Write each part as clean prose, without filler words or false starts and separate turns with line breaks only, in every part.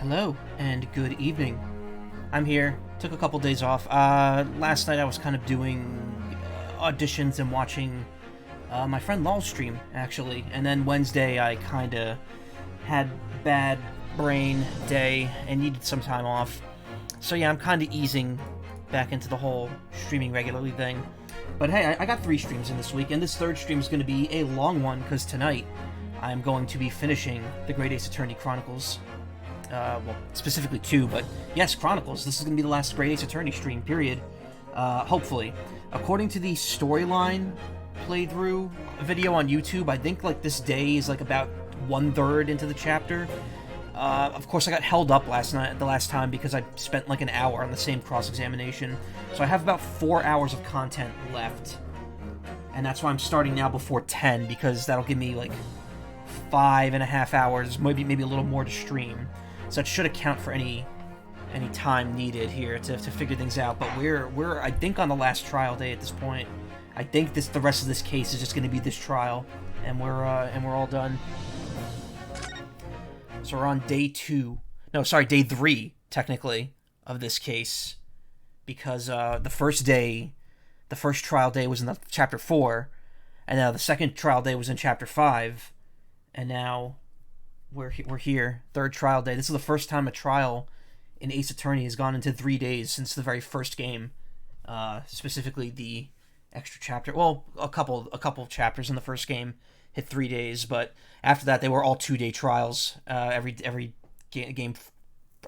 Hello, and good evening. I'm here. Took a couple days off. Last night I was kind of doing auditions and watching my friend Law's stream, actually. And then Wednesday I kind of had bad brain day and needed some time off. So yeah, I'm kind of easing back into the whole streaming regularly thing. But hey, I got 3 streams in this week, and this third stream is going to be a long one, because tonight I'm going to be finishing the Great Ace Attorney Chronicles. Well, specifically 2, but yes, Chronicles. This is going to be the last Great Ace Attorney stream, period. Hopefully. According to the storyline playthrough video on YouTube, I think, like, this day is, like, about 1/3 into the chapter. Of course, I got held up the last time, because I spent, like, an hour on the same cross-examination. So I have about 4 hours of content left. And that's why I'm starting now before 10, because that'll give me, like, 5.5 hours, maybe a little more to stream. So it should account for any time needed here to figure things out. But we're I think on the last trial day at this point. I think the rest of this case is just going to be this trial, and we're all done. So we're on day 3 technically of this case, because the first trial day was in chapter 4, and now the second trial day was in chapter 5, and now we're here, third trial day. This is the first time a trial in Ace Attorney has gone into 3 days since the very first game. Specifically the extra chapter. Well, a couple chapters in the first game hit 3 days, but after that they were all 2-day trials. Every game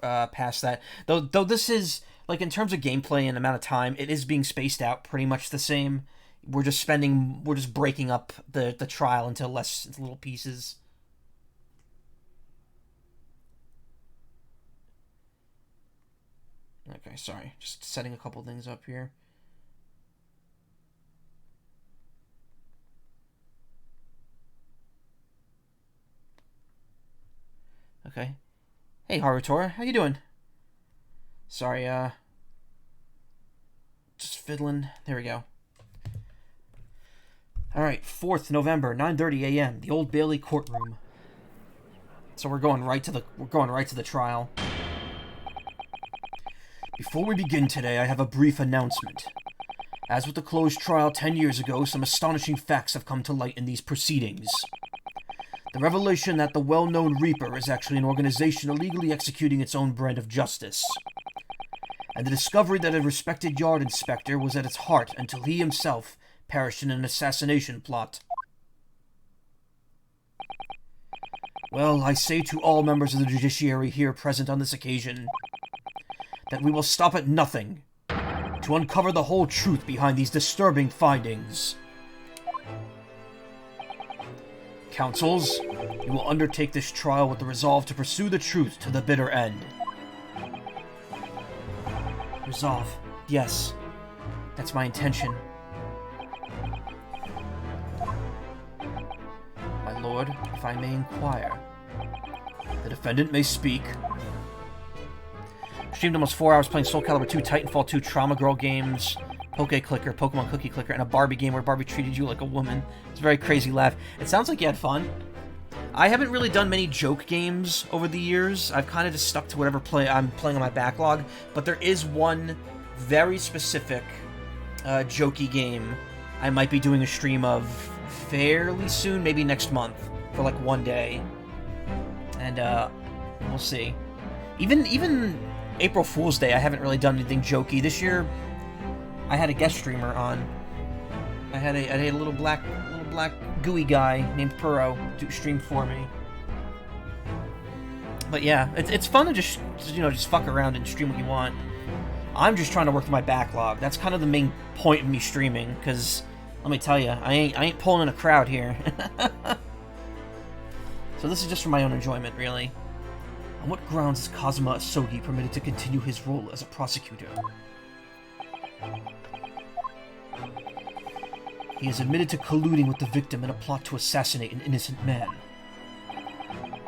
past that. Though this is, like, in terms of gameplay and amount of time, it is being spaced out pretty much the same. We're just breaking up the trial into little pieces. Okay, sorry. Just setting a couple things up here. Okay. Hey, Harutora, how you doing? Sorry, just fiddling. There we go. Alright, 4th November, 9:30 a.m., the Old Bailey courtroom. So we're going right to the trial. Before we begin today, I have a brief announcement. As with the closed trial 10 years ago, some astonishing facts have come to light in these proceedings. The revelation that the well-known Reaper is actually an organization illegally executing its own brand of justice. And the discovery that a respected yard inspector was at its heart until he himself perished in an assassination plot. Well, I say to all members of the judiciary here present on this occasion that we will stop at nothing to uncover the whole truth behind these disturbing findings. Counsels, you will undertake this trial with the resolve to pursue the truth to the bitter end. Resolve. Yes. That's my intention. My lord, if I may inquire. The defendant may speak. Streamed almost 4 hours playing Soul Calibur 2, Titanfall 2, Trauma Girl games, Clicker, Pokemon Cookie Clicker, and a Barbie game where Barbie treated you like a woman. It's a very crazy laugh. It sounds like you had fun. I haven't really done many joke games over the years. I've kind of just stuck to whatever I'm playing on my backlog, but there is one very specific jokey game I might be doing a stream of fairly soon, maybe next month, for like 1 day. And we'll see. Even April Fool's Day, I haven't really done anything jokey. This year, I had a guest streamer on. I had a little black gooey guy named Puro to stream for me. But yeah, it's fun to just fuck around and stream what you want. I'm just trying to work through my backlog. That's kind of the main point of me streaming, because let me tell you, I ain't pulling in a crowd here. So this is just for my own enjoyment, really. On what grounds is Kazuma Asogi permitted to continue his role as a prosecutor? He is admitted to colluding with the victim in a plot to assassinate an innocent man.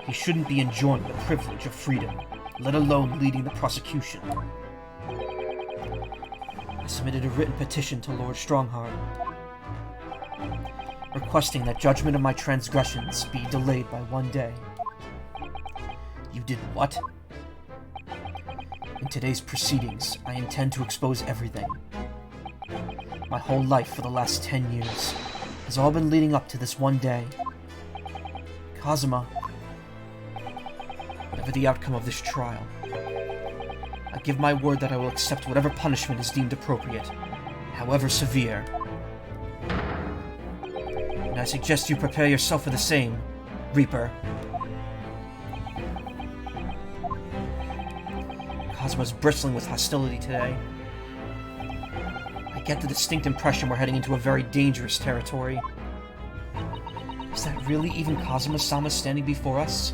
He shouldn't be enjoying the privilege of freedom, let alone leading the prosecution. I submitted a written petition to Lord Strongheart, requesting that judgment of my transgressions be delayed by 1 day. You did what? In today's proceedings, I intend to expose everything. My whole life for the last 10 years has all been leading up to this one day. Kazuma, whatever the outcome of this trial, I give my word that I will accept whatever punishment is deemed appropriate, however severe. And I suggest you prepare yourself for the same, Reaper. Kazuma's bristling with hostility today. I get the distinct impression we're heading into a very dangerous territory. Is that really even Kazuma-sama standing before us?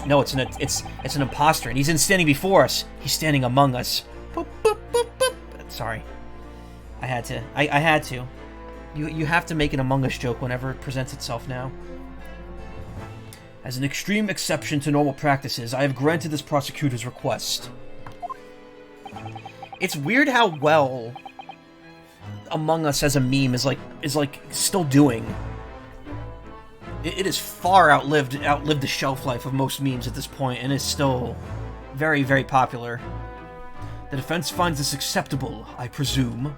No, it's an imposter, and he's standing before us. He's standing among us. Boop, boop, boop, boop. Sorry, I had to. I had to. You have to make an Among Us joke whenever it presents itself now. As an extreme exception to normal practices, I have granted this prosecutor's request. It's weird how well Among Us as a meme is still doing. It has far outlived the shelf life of most memes at this point, and is still very, very popular. The defense finds this acceptable, I presume.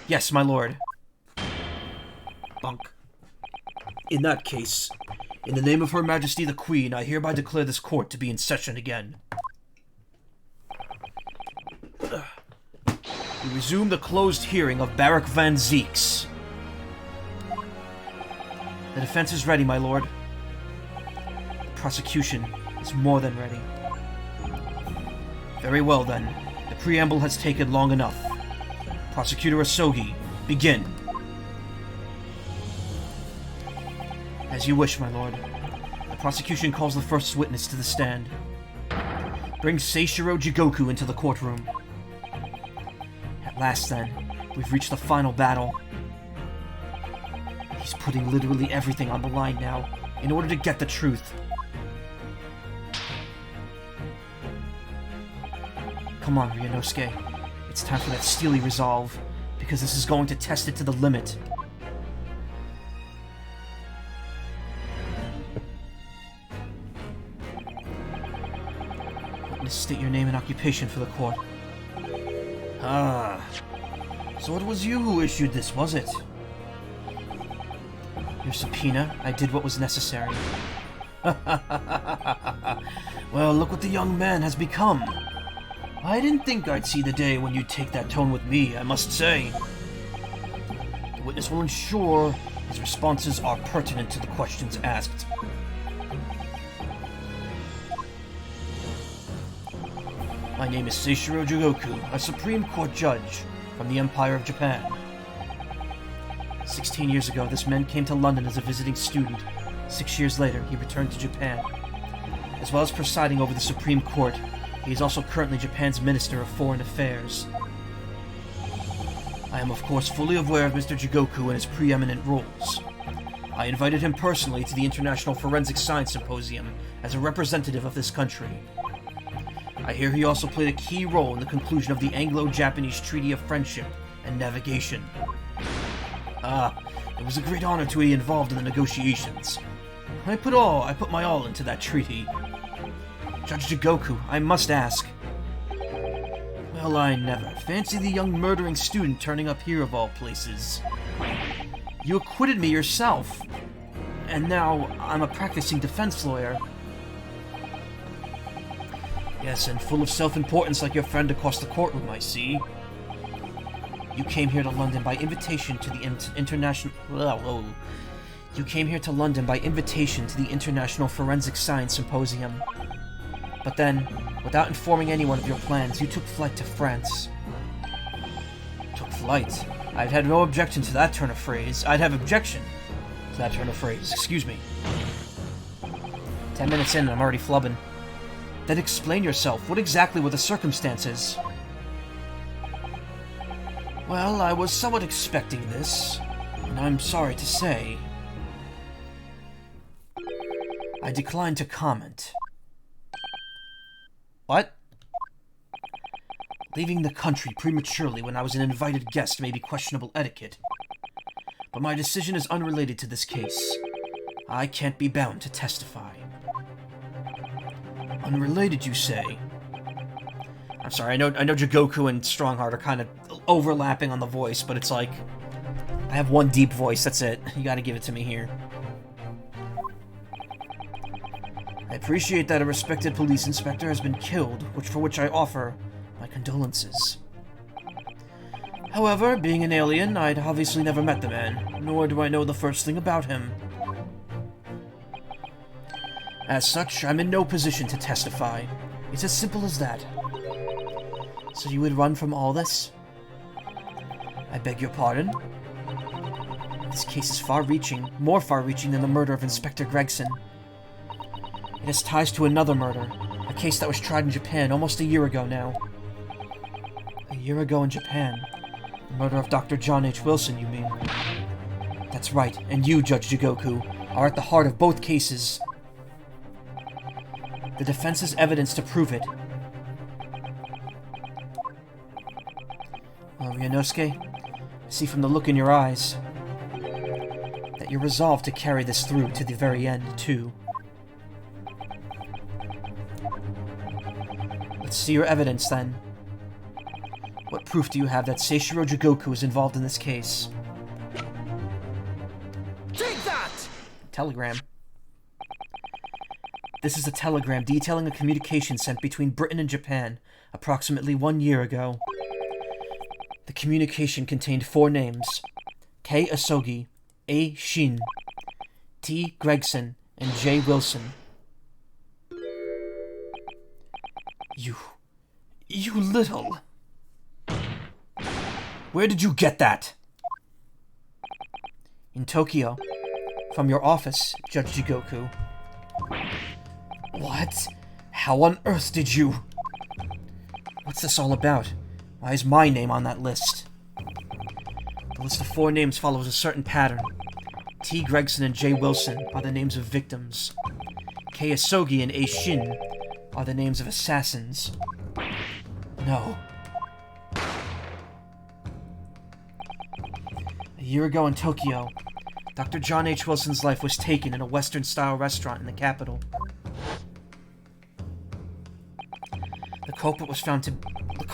Yes, my lord. Bunk. In that case, in the name of Her Majesty the Queen, I hereby declare this court to be in session again. We resume the closed hearing of Barak Van Zeeks. The defense is ready, my lord. The prosecution is more than ready. Very well, then. The preamble has taken long enough. Prosecutor Asogi, begin. As you wish, my lord. The prosecution calls the first witness to the stand. Bring Seishiro Jigoku into the courtroom. At last, then, we've reached the final battle. He's putting literally everything on the line now, in order to get the truth. Come on, Ryunosuke. It's time for that steely resolve, because this is going to test it to the limit. Witness, state your name and occupation for the court. Ah, so it was you who issued this, was it? Your subpoena, I did what was necessary. Well, look what the young man has become. I didn't think I'd see the day when you'd take that tone with me, I must say. The witness will ensure his responses are pertinent to the questions asked. My name is Seishiro Jigoku, a Supreme Court judge from the Empire of Japan. 16 years ago, this man came to London as a visiting student. 6 years later, he returned to Japan. As well as presiding over the Supreme Court, he is also currently Japan's Minister of Foreign Affairs. I am of course fully aware of Mr. Jigoku and his preeminent roles. I invited him personally to the International Forensic Science Symposium as a representative of this country. I hear he also played a key role in the conclusion of the Anglo-Japanese Treaty of Friendship and Navigation. It was a great honor to be involved in the negotiations. I put my all into that treaty. Judge Jigoku, I must ask. Well, I never. Fancy the young murdering student turning up here of all places. You acquitted me yourself. And now I'm a practicing defense lawyer. Yes, and full of self-importance like your friend across the courtroom, I see. You came here to London by invitation to the International... You came here to London by invitation to the International Forensic Science Symposium. But then, without informing anyone of your plans, you took flight to France. Took flight? I'd had no objection to that turn of phrase. Excuse me. 10 minutes in and I'm already flubbing. Then explain yourself. What exactly were the circumstances? Well, I was somewhat expecting this, and I'm sorry to say, I decline to comment. What? Leaving the country prematurely when I was an invited guest may be questionable etiquette, but my decision is unrelated to this case. I can't be bound to testify. Unrelated, you say? I'm sorry, I know Jigoku and Strongheart are kind of overlapping on the voice, but it's like, I have one deep voice, that's it. You gotta give it to me here. I appreciate that a respected police inspector has been killed, for which I offer my condolences. However, being an alien, I'd obviously never met the man, nor do I know the first thing about him. As such, I'm in no position to testify. It's as simple as that. So you would run from all this? I beg your pardon? This case is far-reaching, more far-reaching than the murder of Inspector Gregson. It has ties to another murder, a case that was tried in Japan almost a year ago now. A year ago in Japan? The murder of Dr. John H. Wilson, you mean? That's right, and you, Judge Jigoku, are at the heart of both cases. The defense has evidence to prove it. Well, Ryunosuke, I see from the look in your eyes that you're resolved to carry this through to the very end, too. Let's see your evidence, then. What proof do you have that Seishiro Jigoku is involved in this case?
Take that!
Telegram. This is a telegram detailing a communication sent between Britain and Japan approximately 1 year ago. The communication contained 4 names: K. Asogi, A. Shin, T. Gregson, and J. Wilson. You little... Where did you get that? In Tokyo. From your office, Judge Jigoku. What? How on earth did you... What's this all about? Why is my name on that list? The list of 4 names follows a certain pattern. T. Gregson and J. Wilson are the names of victims. K. Asogi and A. Shin are the names of assassins. No. A year ago in Tokyo, Dr. John H. Wilson's life was taken in a Western-style restaurant in the capital. The culprit was found to... The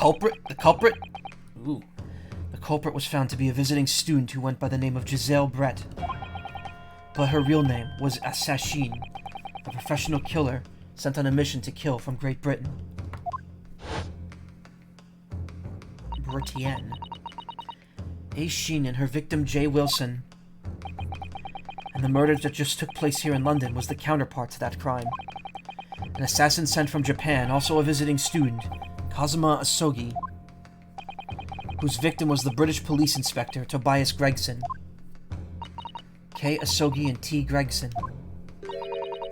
culprit was found to be a visiting student who went by the name of Giselle Brett. But her real name was Assassin, a professional killer sent on a mission to kill from Great Britain. Britienne. A. Shin and her victim J. Wilson. And the murder that just took place here in London was the counterpart to that crime. An assassin sent from Japan, also a visiting student, Kazuma Asogi, whose victim was the British police inspector Tobias Gregson. K. Asogi and T. Gregson.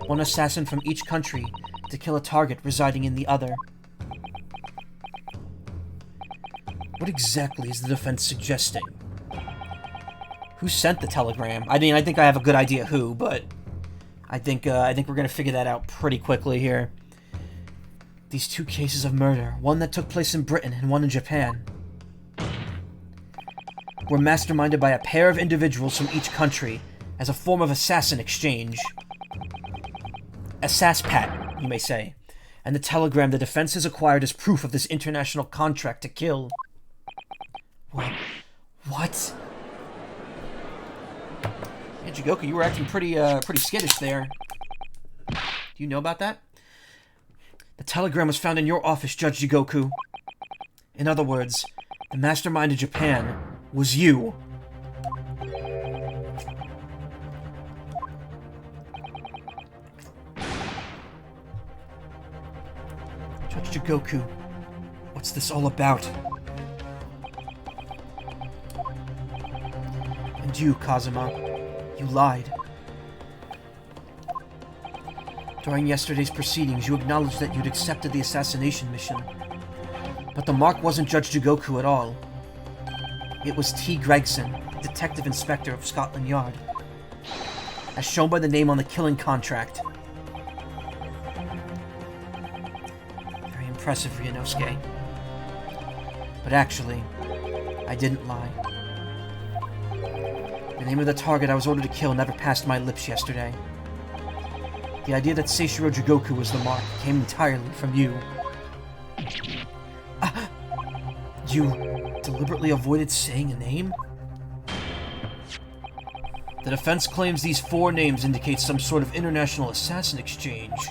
One assassin from each country to kill a target residing in the other. What exactly is the defense suggesting? Who sent the telegram? I mean, I think I have a good idea who, but I think we're gonna figure that out pretty quickly here. These 2 cases of murder, one that took place in Britain and one in Japan, were masterminded by a pair of individuals from each country as a form of assassin exchange. Assaspat, you may say, and the telegram the defense has acquired as proof of this international contract to kill. What? Yeah, Jigoku, you were acting pretty skittish there. Do you know about that? The telegram was found in your office, Judge Jigoku. In other words, the mastermind of Japan was you. Judge Jigoku, what's this all about? And you, Kazuma, you lied. During yesterday's proceedings, you acknowledged that you'd accepted the assassination mission. But the mark wasn't Judge Jigoku at all. It was T. Gregson, Detective Inspector of Scotland Yard, as shown by the name on the killing contract. Very impressive, Ryunosuke. But actually, I didn't lie. The name of the target I was ordered to kill never passed my lips yesterday. The idea that Seishiro Jigoku was the mark came entirely from you. You deliberately avoided saying a name? The defense claims these 4 names indicate some sort of international assassin exchange.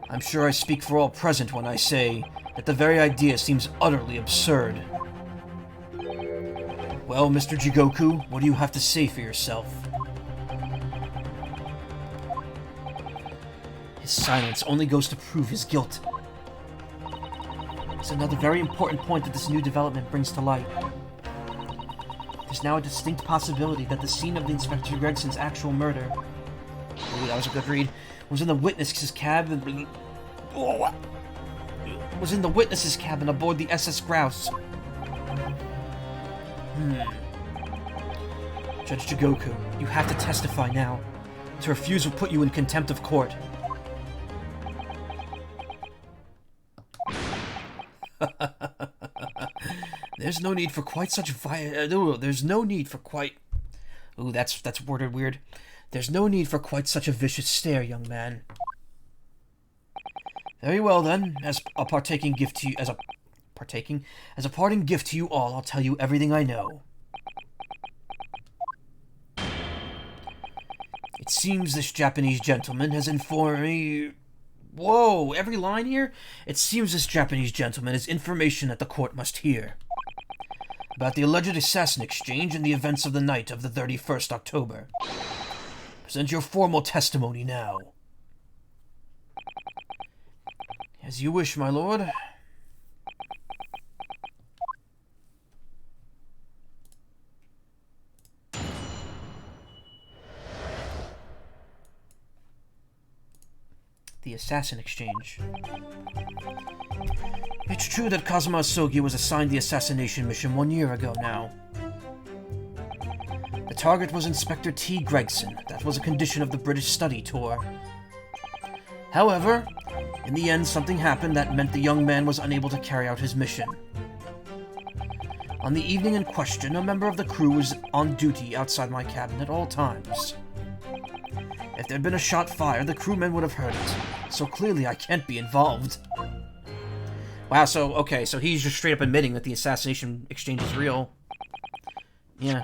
I'm sure I speak for all present when I say that the very idea seems utterly absurd. Well, Mr. Jigoku, what do you have to say for yourself? His silence only goes to prove his guilt. It's another very important point that this new development brings to light. There's now a distinct possibility that the scene of the Inspector Gregson's actual murder... Ooh, that was a good read. Was in the witness's cabin... Was in the witness's cabin aboard the SS Grouse. Judge Jigoku, you have to testify now. To refuse will put you in contempt of court. There's no need for quite such there's no need for quite... Ooh, that's worded weird. There's no need for quite such a vicious stare, young man. Very well then, as a parting gift to you all, I'll tell you everything I know. It seems this Japanese gentleman has informed me... Whoa, every line here? It seems this Japanese gentleman has information that the court must hear. About the alleged assassin exchange and the events of the night of the 31st October. Present your formal testimony now. As you wish, my lord. The assassin exchange. It's true that Kazuma Asogi was assigned the assassination mission 1 year ago now. The target was Inspector T. Gregson. That was a condition of the British study tour. However, in the end something happened that meant the young man was unable to carry out his mission. On the evening in question, a member of the crew was on duty outside my cabin at all times. If there'd been a shot fired, the crewmen would have heard it, so clearly I can't be involved. Wow, so he's just straight up admitting that the assassination exchange is real. Yeah.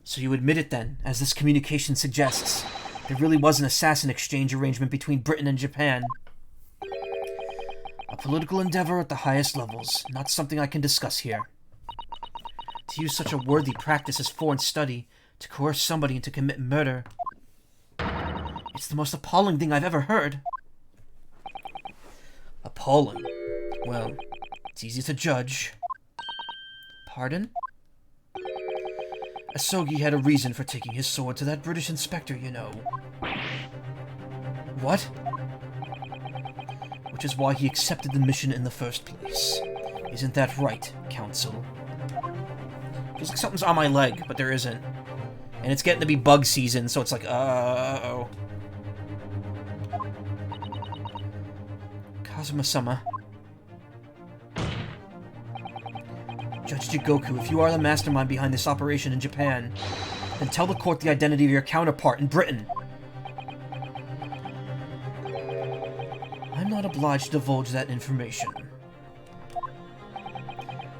So you admit it then, as this communication suggests. There really was an assassin exchange arrangement between Britain and Japan. A political endeavor at the highest levels, not something I can discuss here. To use such a worthy practice as foreign study, to coerce somebody into commit murder... It's the most appalling thing I've ever heard. Appalling? Well, it's easy to judge. Pardon? Asogi had a reason for taking his sword to that British inspector, you know. What? Which is why he accepted the mission in the first place. Isn't that right, Counsel? Feels like something's on my leg, but there isn't. And it's getting to be bug season, so it's like, uh-oh. Kazuma-sama. Judge Jigoku, if you are the mastermind behind this operation in Japan, then tell the court the identity of your counterpart in Britain. I'm not obliged to divulge that information.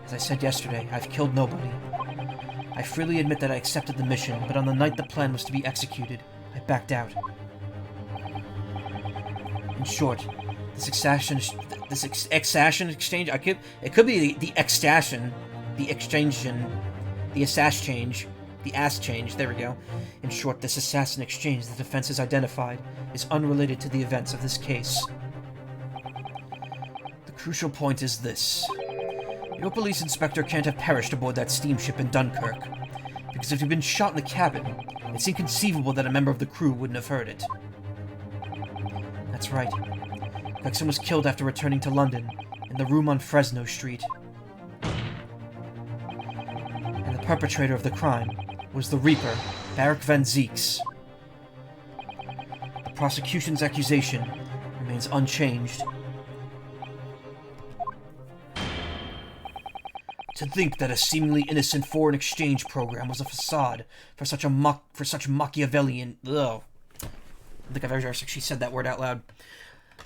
As I said yesterday, I've killed nobody. I freely admit that I accepted the mission, but on the night the plan was to be executed, I backed out. In short, this assassin exchange, it could be the extassion, the exchange, the ass change, there we go. In short, this assassin exchange the defense has identified is unrelated to the events of this case. The crucial point is this. Your police inspector can't have perished aboard that steamship in Dunkirk, because if he'd been shot in the cabin, it's inconceivable that a member of the crew wouldn't have heard it. That's right. Gregson was killed after returning to London, in the room on Fresno Street. And the perpetrator of the crime was the Reaper, Barak van Zeeks. The prosecution's accusation remains unchanged. To think that a seemingly innocent foreign exchange program was a facade for such Machiavellian... Ugh. I think I've ever actually said that word out loud.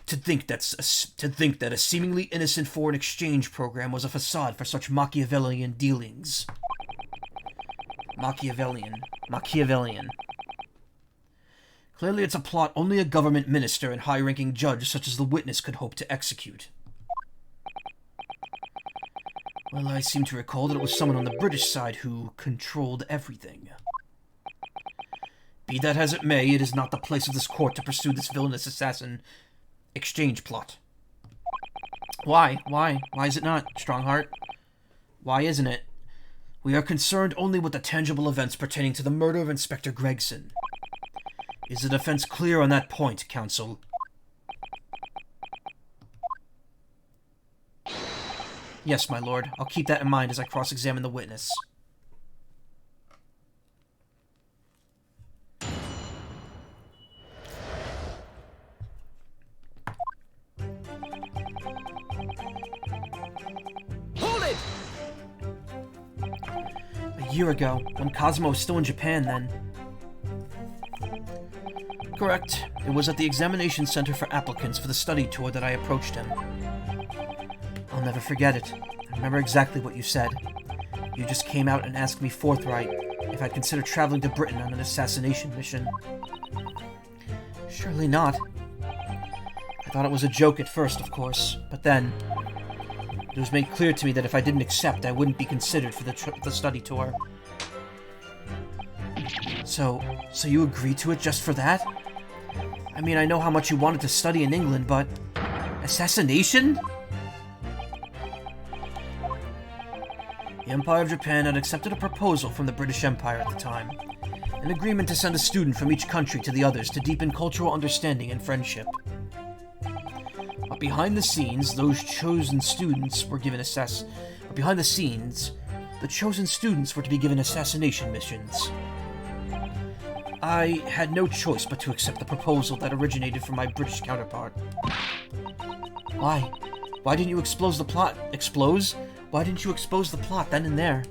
To think that a seemingly innocent foreign exchange program was a facade for such Machiavellian dealings. Machiavellian. Clearly it's a plot only a government minister and high-ranking judge such as the witness could hope to execute. Well, I seem to recall that it was someone on the British side who controlled everything. Be that as it may, it is not the place of this court to pursue this villainous assassin exchange plot. Why? Why is it not, Strongheart? Why isn't it? We are concerned only with the tangible events pertaining to the murder of Inspector Gregson. Is the defense clear on that point, Counsel? Yes, my lord. I'll keep that in mind as I cross-examine the witness.
Hold it!
A year ago, when Cosmo was still in Japan then. Correct. It was at the examination center for applicants for the study tour that I approached him. I'll never forget it. I remember exactly what you said. You just came out and asked me forthright if I'd consider traveling to Britain on an assassination mission. Surely not. I thought it was a joke at first, of course, but then it was made clear to me that if I didn't accept, I wouldn't be considered for the study tour. So you agreed to it just for that? I mean, I know how much you wanted to study in England, but assassination? The Empire of Japan had accepted a proposal from the British Empire at the time, an agreement to send a student from each country to the others to deepen cultural understanding and friendship. But behind the scenes, the chosen students were to be given assassination missions. I had no choice but to accept the proposal that originated from my British counterpart. Why? Why didn't you expose the plot? Why didn't you expose the plot then and there?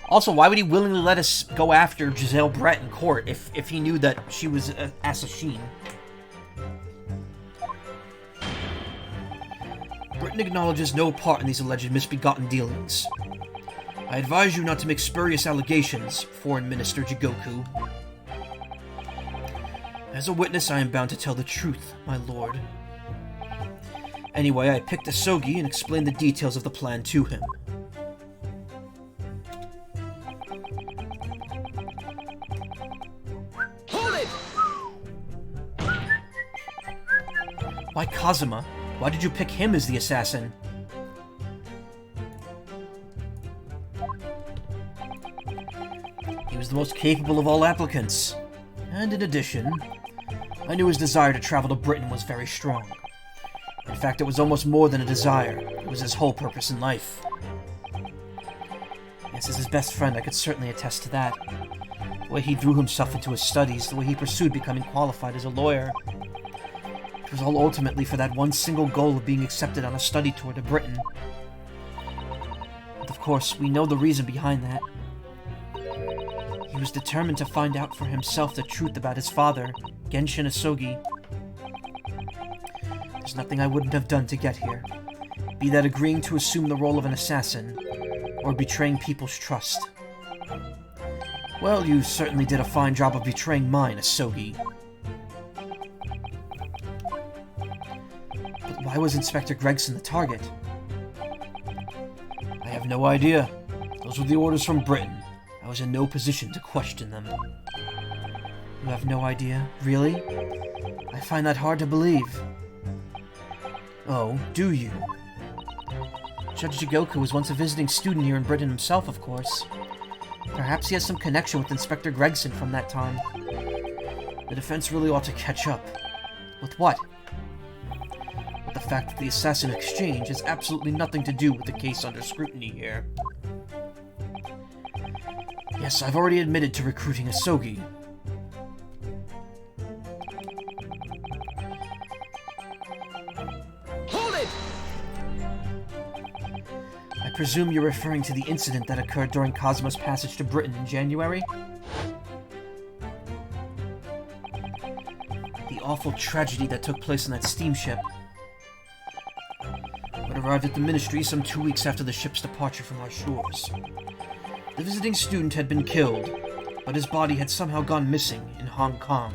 Also, why would he willingly let us go after Giselle Brett in court if he knew that she was an assassin? Britain acknowledges no part in these alleged misbegotten dealings. I advise you not to make spurious allegations, Foreign Minister Jigoku. As a witness, I am bound to tell the truth, my lord. Anyway, I picked Asogi and explained the details of the plan to him.
Hold it!
Why Kazuma? Why did you pick him as the assassin? He was the most capable of all applicants. And in addition, I knew his desire to travel to Britain was very strong. In fact, it was almost more than a desire. It was his whole purpose in life. Yes, as his best friend, I could certainly attest to that. The way he drew himself into his studies, the way he pursued becoming qualified as a lawyer. It was all ultimately for that one single goal of being accepted on a study tour to Britain. And of course, we know the reason behind that. He was determined to find out for himself the truth about his father, Genshin Asogi. There's nothing I wouldn't have done to get here, be that agreeing to assume the role of an assassin, or betraying people's trust. Well, you certainly did a fine job of betraying mine, Asogi. But why was Inspector Gregson the target? I have no idea. Those were the orders from Britain. I was in no position to question them. You have no idea? Really? I find that hard to believe. Oh, do you? Judge Jigoku was once a visiting student here in Britain himself, of course. Perhaps he has some connection with Inspector Gregson from that time. The defense really ought to catch up. With what? With the fact that the assassin exchange has absolutely nothing to do with the case under scrutiny here. Yes, I've already admitted to recruiting Asogi.
Hold it!
I presume you're referring to the incident that occurred during Cosmo's passage to Britain in January? awful tragedy that took place on that steamship. It arrived at the Ministry some 2 weeks after the ship's departure from our shores. The visiting student had been killed, but his body had somehow gone missing in Hong Kong.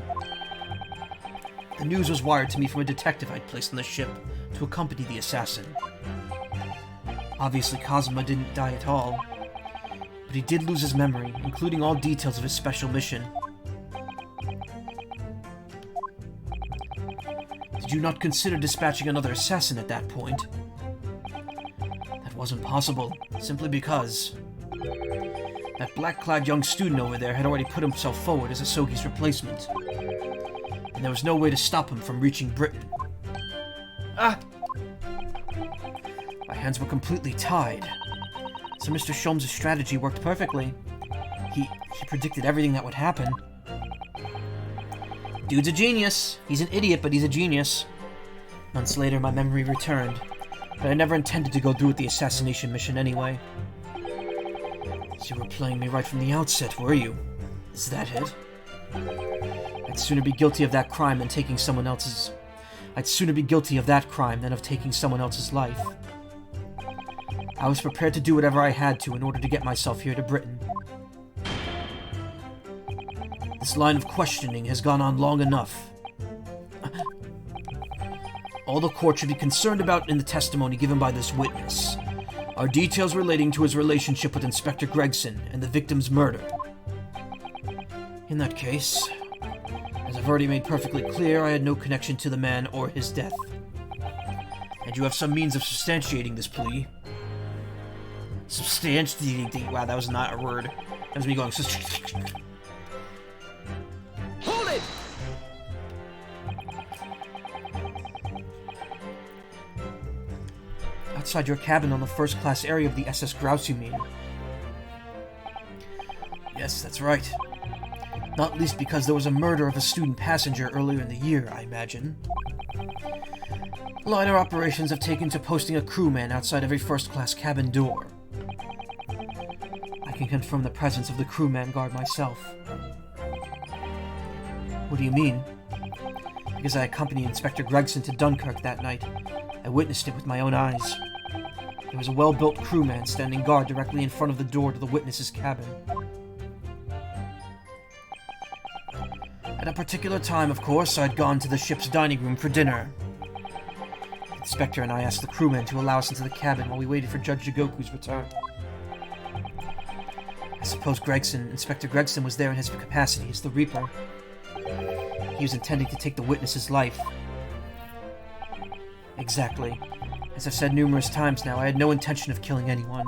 The news was wired to me from a detective I'd placed on the ship to accompany the assassin. Obviously, Kazuma didn't die at all, but he did lose his memory, including all details of his special mission. Did you not consider dispatching another assassin at that point? That wasn't possible, simply because that black-clad young student over there had already put himself forward as Asogi's replacement, and there was no way to stop him from reaching Britain. Ah! My hands were completely tied, so Mr. Sholmes' strategy worked perfectly. He predicted everything that would happen. Dude's a genius. He's an idiot, but he's a genius. Months later, my memory returned, but I never intended to go through with the assassination mission anyway. So you were playing me right from the outset, were you? Is that it? I'd sooner be guilty of that crime than taking someone else's... I'd sooner be guilty of that crime than of taking someone else's life. I was prepared to do whatever I had to in order to get myself here to Britain. This line of questioning has gone on long enough. All the court should be concerned about in the testimony given by this witness are details relating to his relationship with Inspector Gregson and the victim's murder. In that case, as I've already made perfectly clear, I had no connection to the man or his death. And you have some means of substantiating this plea. Substantiating? Wow, that was not a word. That was me going...
Hold it!
Outside your cabin on the first-class area of the SS Grouse, you mean? Yes, that's right. Not least because there was a murder of a student passenger earlier in the year, I imagine. Liner operations have taken to posting a crewman outside every first-class cabin door. I can confirm the presence of the crewman guard myself. What do you mean? Because I accompanied Inspector Gregson to Dunkirk that night. I witnessed it with my own eyes. There was a well-built crewman standing guard directly in front of the door to the witness's cabin. At a particular time, of course, I'd gone to the ship's dining room for dinner. The inspector and I asked the crewman to allow us into the cabin while we waited for Judge Jigoku's return. I suppose Inspector Gregson was there in his capacity as the Reaper. He was intending to take the witness's life. Exactly. As I've said numerous times now, I had no intention of killing anyone.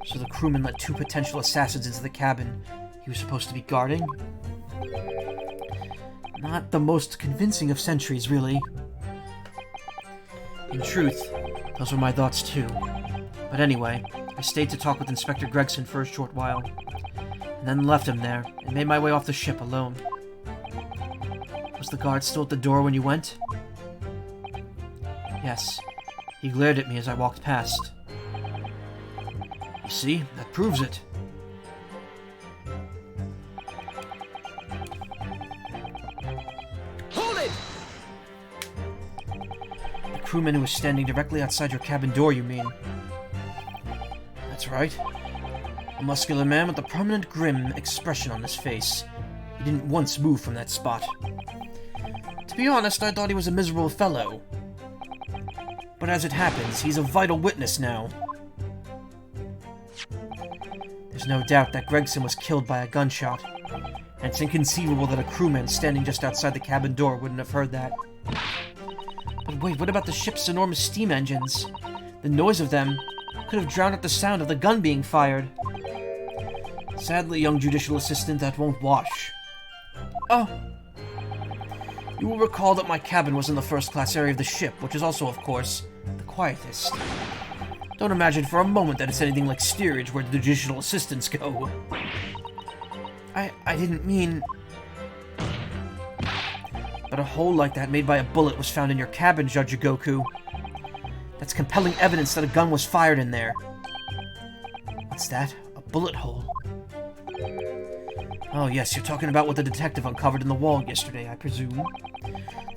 So the crewman let two potential assassins into the cabin he was supposed to be guarding? Not the most convincing of sentries, really. In truth, those were my thoughts too. But anyway, I stayed to talk with Inspector Gregson for a short while, and then left him there, and made my way off the ship alone. Was the guard still at the door when you went? Yes. He glared at me as I walked past. You see, that proves it.
Hold it!
The crewman who was standing directly outside your cabin door, you mean? That's right. A muscular man with a permanent grim expression on his face. He didn't once move from that spot. To be honest, I thought he was a miserable fellow. But as it happens, he's a vital witness now. There's no doubt that Gregson was killed by a gunshot, and it's inconceivable that a crewman standing just outside the cabin door wouldn't have heard that. But wait, what about the ship's enormous steam engines? The noise of them could have drowned out the sound of the gun being fired. Sadly, young judicial assistant, that won't wash. Oh! You will recall that my cabin was in the first-class area of the ship, which is also, of course, the quietest. Don't imagine for a moment that it's anything like steerage where the judicial assistants go. I didn't mean... But a hole like that made by a bullet was found in your cabin, Judge Jigoku. That's compelling evidence that a gun was fired in there. What's that? A bullet hole? Oh yes, you're talking about what the detective uncovered in the wall yesterday, I presume.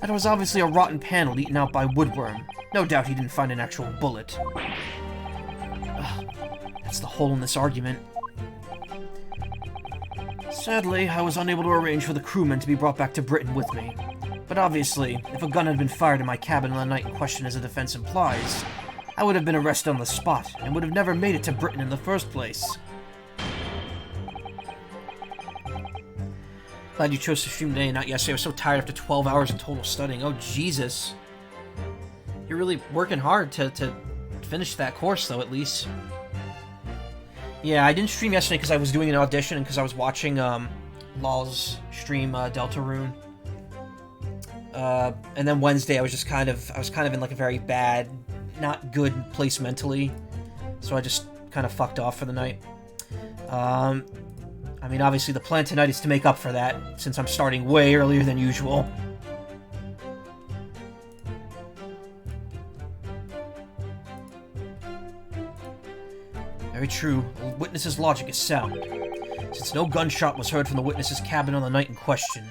That was obviously a rotten panel eaten out by woodworm. No doubt he didn't find an actual bullet. Ugh, that's the hole in this argument. Sadly, I was unable to arrange for the crewmen to be brought back to Britain with me. But obviously, if a gun had been fired in my cabin on the night in question as the defense implies, I would have been arrested on the spot, and would have never made it to Britain in the first place. Glad you chose to stream today and not yesterday. I was so tired after 12 hours of total studying. Oh, Jesus. You're really working hard to finish that course, though, at least. Yeah, I didn't stream yesterday because I was doing an audition and because I was watching Law's stream Deltarune. And then Wednesday I was kind of in like a very bad, not good place mentally. So I just kind of fucked off for the night. I mean, obviously the plan tonight is to make up for that, since I'm starting way earlier than usual. Very true. The witness's logic is sound, since no gunshot was heard from the witness's cabin on the night in question.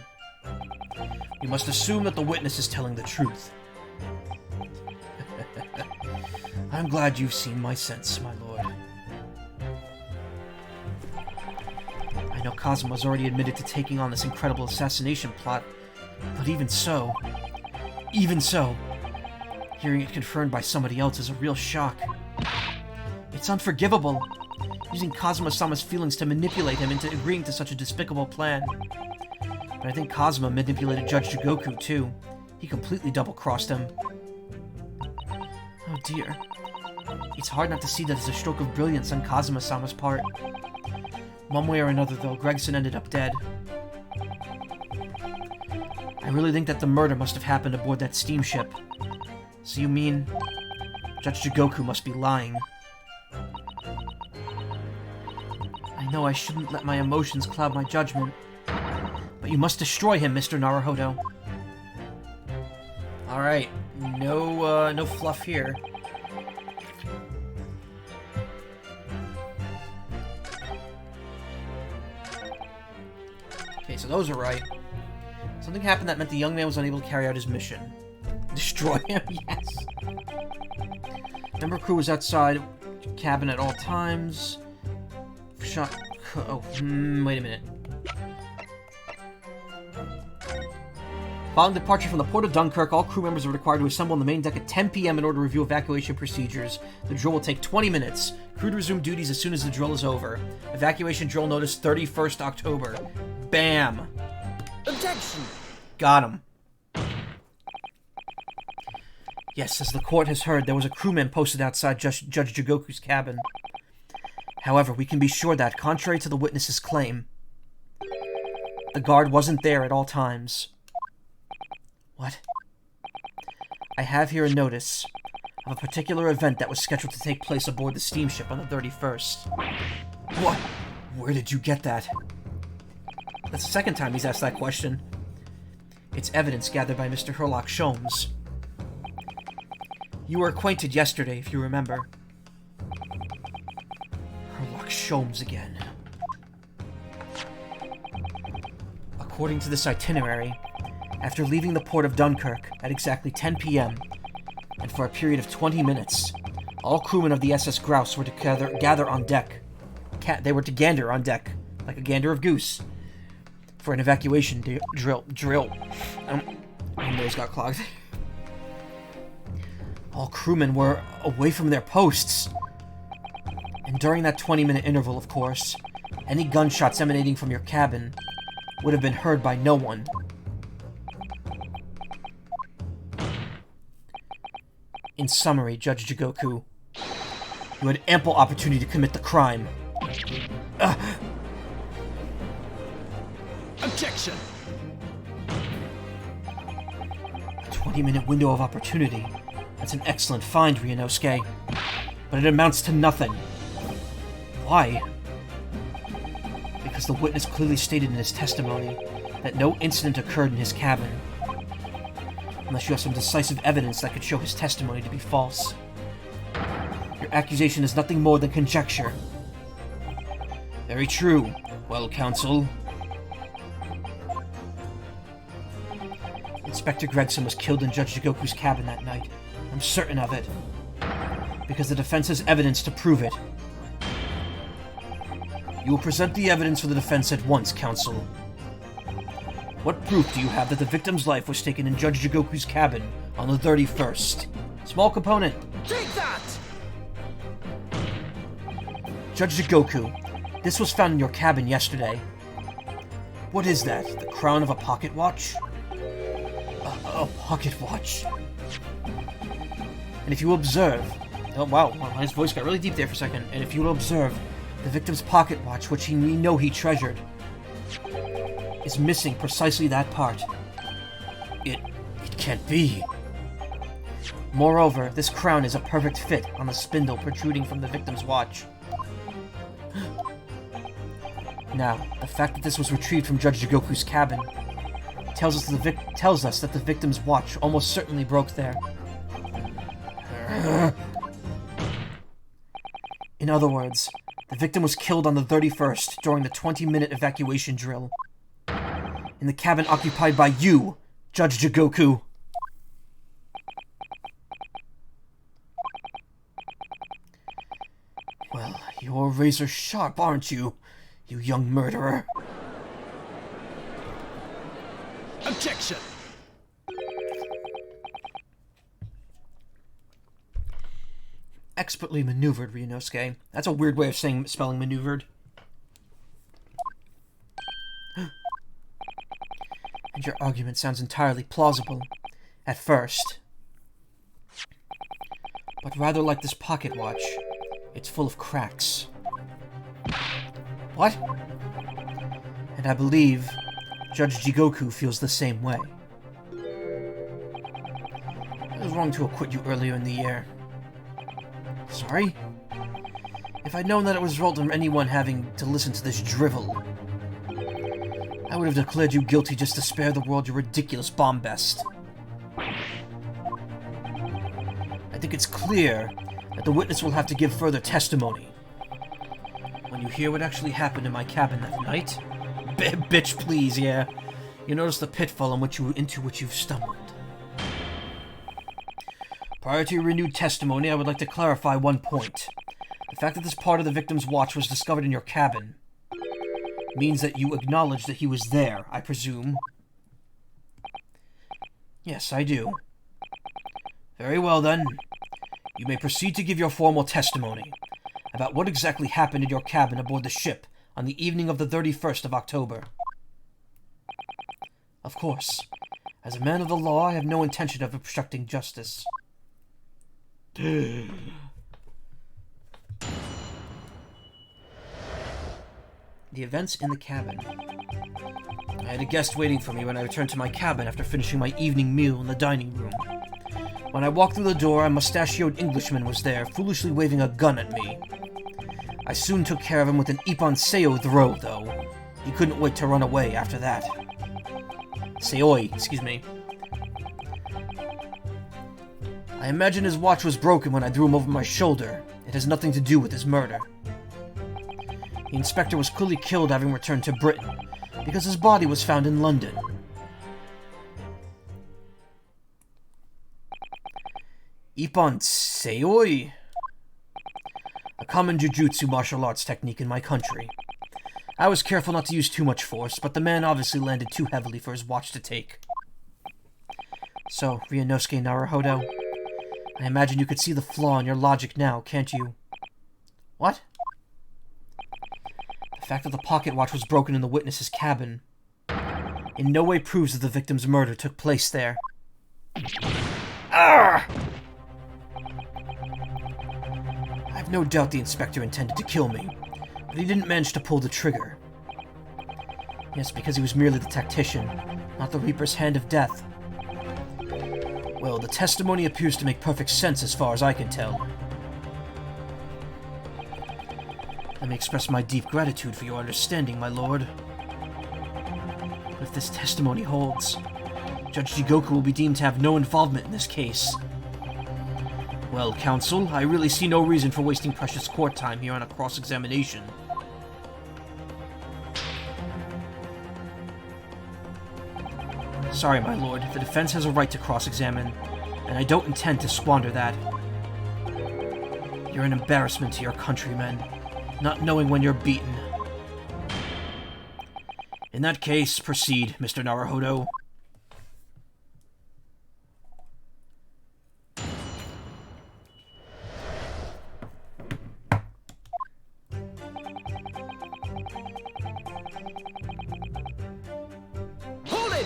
We must assume that the witness is telling the truth. I'm glad you've seen my sense, my lord. I know Kazuma's already admitted to taking on this incredible assassination plot, but even so, hearing it confirmed by somebody else is a real shock. It's unforgivable, using Kazuma-sama's feelings to manipulate him into agreeing to such a despicable plan. But I think Kazuma manipulated Judge Jigoku, too. He completely double-crossed him. Oh dear. It's hard not to see that as a stroke of brilliance on Kazuma-sama's part. One way or another, though, Gregson ended up dead. I really think that the murder must have happened aboard that steamship. So you mean Judge Jigoku must be lying? I know I shouldn't let my emotions cloud my judgment, but you must destroy him, Mr. Naruhodo. Alright, no fluff here. Okay, so those are right. Something happened that meant the young man was unable to carry out his mission. Destroy him, yes. Member crew was outside cabin at all times. Shot. Oh, wait a minute. Following departure from the port of Dunkirk, all crew members are required to assemble on the main deck at 10 p.m. in order to review evacuation procedures. The drill will take 20 minutes. Crew to resume duties as soon as the drill is over. Evacuation drill notice 31st October. Bam!
Objection!
Got him. Yes, as the court has heard, there was a crewman posted outside Judge Jigoku's cabin. However, we can be sure that, contrary to the witness's claim, the guard wasn't there at all times. What? I have here a notice of a particular event that was scheduled to take place aboard the steamship on the 31st. What? Where did you get that? That's the second time he's asked that question. It's evidence gathered by Mr. Herlock Sholmes. You were acquainted yesterday, if you remember. Herlock Sholmes again. According to this itinerary, after leaving the port of Dunkirk at exactly 10 p.m., and for a period of 20 minutes, all crewmen of the SS Grouse were to gather on deck. They were to gander on deck, like a gander of goose, for an evacuation drill. My nose got clogged. All crewmen were away from their posts. And during that 20-minute interval, of course, any gunshots emanating from your cabin would have been heard by no one. In summary, Judge Jigoku, you had ample opportunity to commit the crime.
Objection!
A 20-minute window of opportunity. That's an excellent find, Ryunosuke. But it amounts to nothing. Why? Because the witness clearly stated in his testimony that no incident occurred in his cabin. Unless you have some decisive evidence that could show his testimony to be false. Your accusation is nothing more than conjecture. Very true. Well, counsel, Inspector Gregson was killed in Judge Jigoku's cabin that night. I'm certain of it. Because the defense has evidence to prove it. You will present the evidence for the defense at once, counsel. What proof do you have that the victim's life was taken in Judge Jigoku's cabin on the 31st? Small component.
Take that!
Judge Jigoku, this was found in your cabin yesterday. What is that? The crown of a pocket watch? A pocket watch. And if you observe... Oh, wow, his voice got really deep there for a second. And if you will observe, the victim's pocket watch, which we know he treasured, is missing precisely that part. It can't be. Moreover, this crown is a perfect fit on the spindle protruding from the victim's watch. Now, the fact that this was retrieved from Judge Jigoku's cabin tells us that the victim's watch almost certainly broke there. In other words, the victim was killed on the 31st during the 20-minute evacuation drill. In the cabin occupied by you, Judge Jigoku. Well, you're razor sharp, aren't you, you young murderer?
Objection!
Expertly maneuvered, Ryunosuke. That's a weird way of spelling maneuvered. And your argument sounds entirely plausible, at first. But rather like this pocket watch, it's full of cracks. What? And I believe Judge Jigoku feels the same way. I was wrong to acquit you earlier in the year. Sorry? If I'd known that it was result of anyone having to listen to this drivel, I would have declared you guilty just to spare the world your ridiculous bombast. I think it's clear that the witness will have to give further testimony. When you hear what actually happened in my cabin that night... bitch, please, yeah. You notice the pitfall into which you've stumbled. Prior to your renewed testimony, I would like to clarify one point. The fact that this part of the victim's watch was discovered in your cabin means that you acknowledge that he was there, I presume. Yes, I do. Very well, then. You may proceed to give your formal testimony about what exactly happened in your cabin aboard the ship on the evening of the 31st of October. Of course. As a man of the law, I have no intention of obstructing justice. The events in the cabin. I had a guest waiting for me when I returned to my cabin after finishing my evening meal in the dining room. When I walked through the door, a mustachioed Englishman was there, foolishly waving a gun at me. I soon took care of him with an Ippon Seoi throw, though. He couldn't wait to run away after that. Seoi, excuse me. I imagine his watch was broken when I threw him over my shoulder. It has nothing to do with his murder. The inspector was clearly killed having returned to Britain, because his body was found in London. Ippon Seoi? A common jujutsu martial arts technique in my country. I was careful not to use too much force, but the man obviously landed too heavily for his watch to take. So, Ryunosuke Naruhodo, I imagine you could see the flaw in your logic now, can't you? What? The fact that the pocket watch was broken in the witness's cabin in no way proves that the victim's murder took place there. Arrgh! I have no doubt the inspector intended to kill me, but he didn't manage to pull the trigger. Yes, because he was merely the tactician, not the Reaper's hand of death. Well, the testimony appears to make perfect sense as far as I can tell. Let me express my deep gratitude for your understanding, my lord. If this testimony holds, Judge Jigoku will be deemed to have no involvement in this case. Well, counsel, I really see no reason for wasting precious court time here on a cross-examination. Sorry, my lord. The defense has a right to cross-examine, and I don't intend to squander that. You're an embarrassment to your countrymen, not knowing when you're beaten. In that case, proceed, Mr. Naruhodo.
Hold it!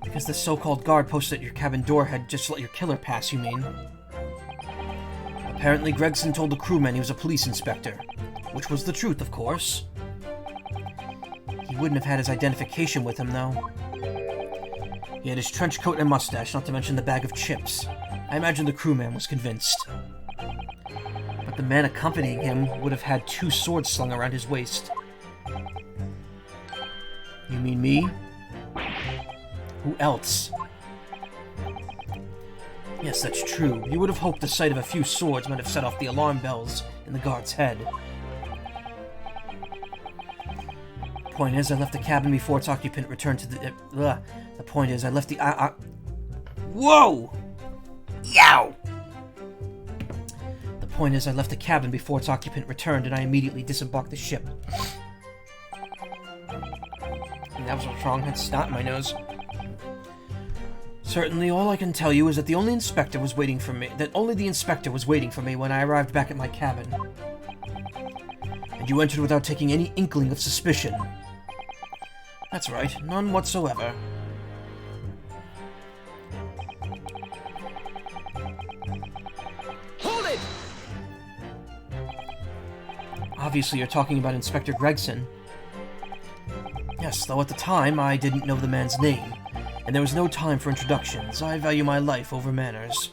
Because the so-called guard posted at your cabin door had just let your killer pass, you mean? Apparently, Gregson told the crewmen he was a police inspector, which was the truth, of course. He wouldn't have had his identification with him, though. He had his trench coat and mustache, not to mention the bag of chips. I imagine the crewman was convinced. But the man accompanying him would have had 2 swords slung around his waist. You mean me? Who else? Yes, that's true. You would have hoped the sight of a few swords might have set off the alarm bells in the guard's head. Point is, I left the cabin before its occupant returned to the... The point is, I left the... Whoa! Yow! The point is, I left the cabin before its occupant returned, and I immediately disembarked the ship. And that was what's wrong. I had snot in my nose. Certainly, all I can tell you is that only the inspector was waiting for me when I arrived back at my cabin. And you entered without taking any inkling of suspicion. That's right, none whatsoever.
Hold it!
Obviously, you're talking about Inspector Gregson. Yes, though at the time, I didn't know the man's name. And there was no time for introductions. I value my life over manners.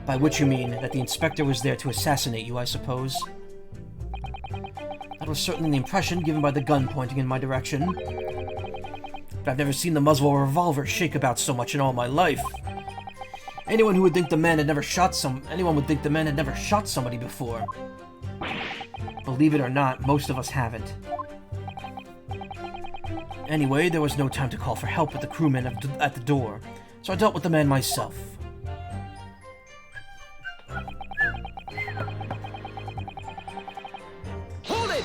By which you mean that the inspector was there to assassinate you, I suppose? That was certainly the impression given by the gun pointing in my direction. But I've never seen the muzzle of a revolver shake about so much in all my life. Anyone would think the man had never shot somebody before. Believe it or not, most of us haven't. Anyway, there was no time to call for help with the crewmen at the door, so I dealt with the man myself.
Hold it!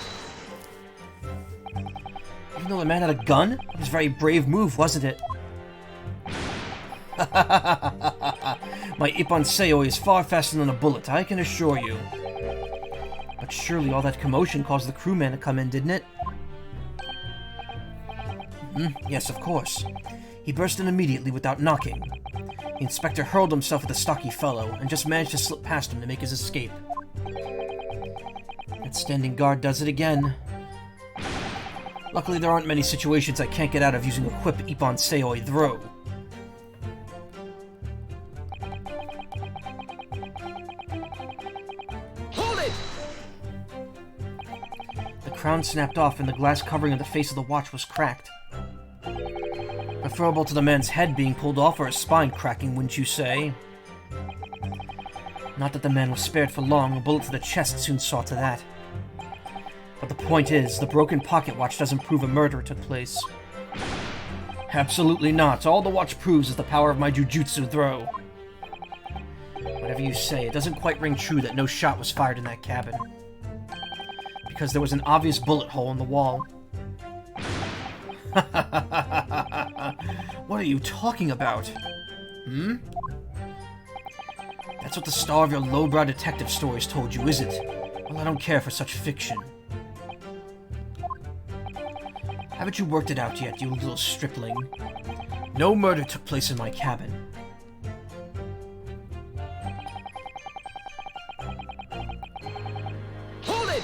Even though the man had a gun? It was a very brave move, wasn't it? My Ippon Seoi is far faster than a bullet, I can assure you. But surely all that commotion caused the crewman to come in, didn't it? Yes, of course. He burst in immediately without knocking. The inspector hurled himself at the stocky fellow and just managed to slip past him to make his escape. That standing guard does it again. Luckily, there aren't many situations I can't get out of using a quick Ippon Seoi throw.
Hold it!
The crown snapped off and the glass covering of the face of the watch was cracked. Preferable to the man's head being pulled off or his spine cracking, wouldn't you say? Not that the man was spared for long, a bullet to the chest soon saw to that. But the point is, the broken pocket watch doesn't prove a murder took place. Absolutely not. All the watch proves is the power of my jujutsu throw. Whatever you say, it doesn't quite ring true that no shot was fired in that cabin. Because there was an obvious bullet hole in the wall. What are you talking about? That's what the star of your lowbrow detective stories told you, is it? Well, I don't care for such fiction. Haven't you worked it out yet, you little stripling? No murder took place in my cabin.
Hold it!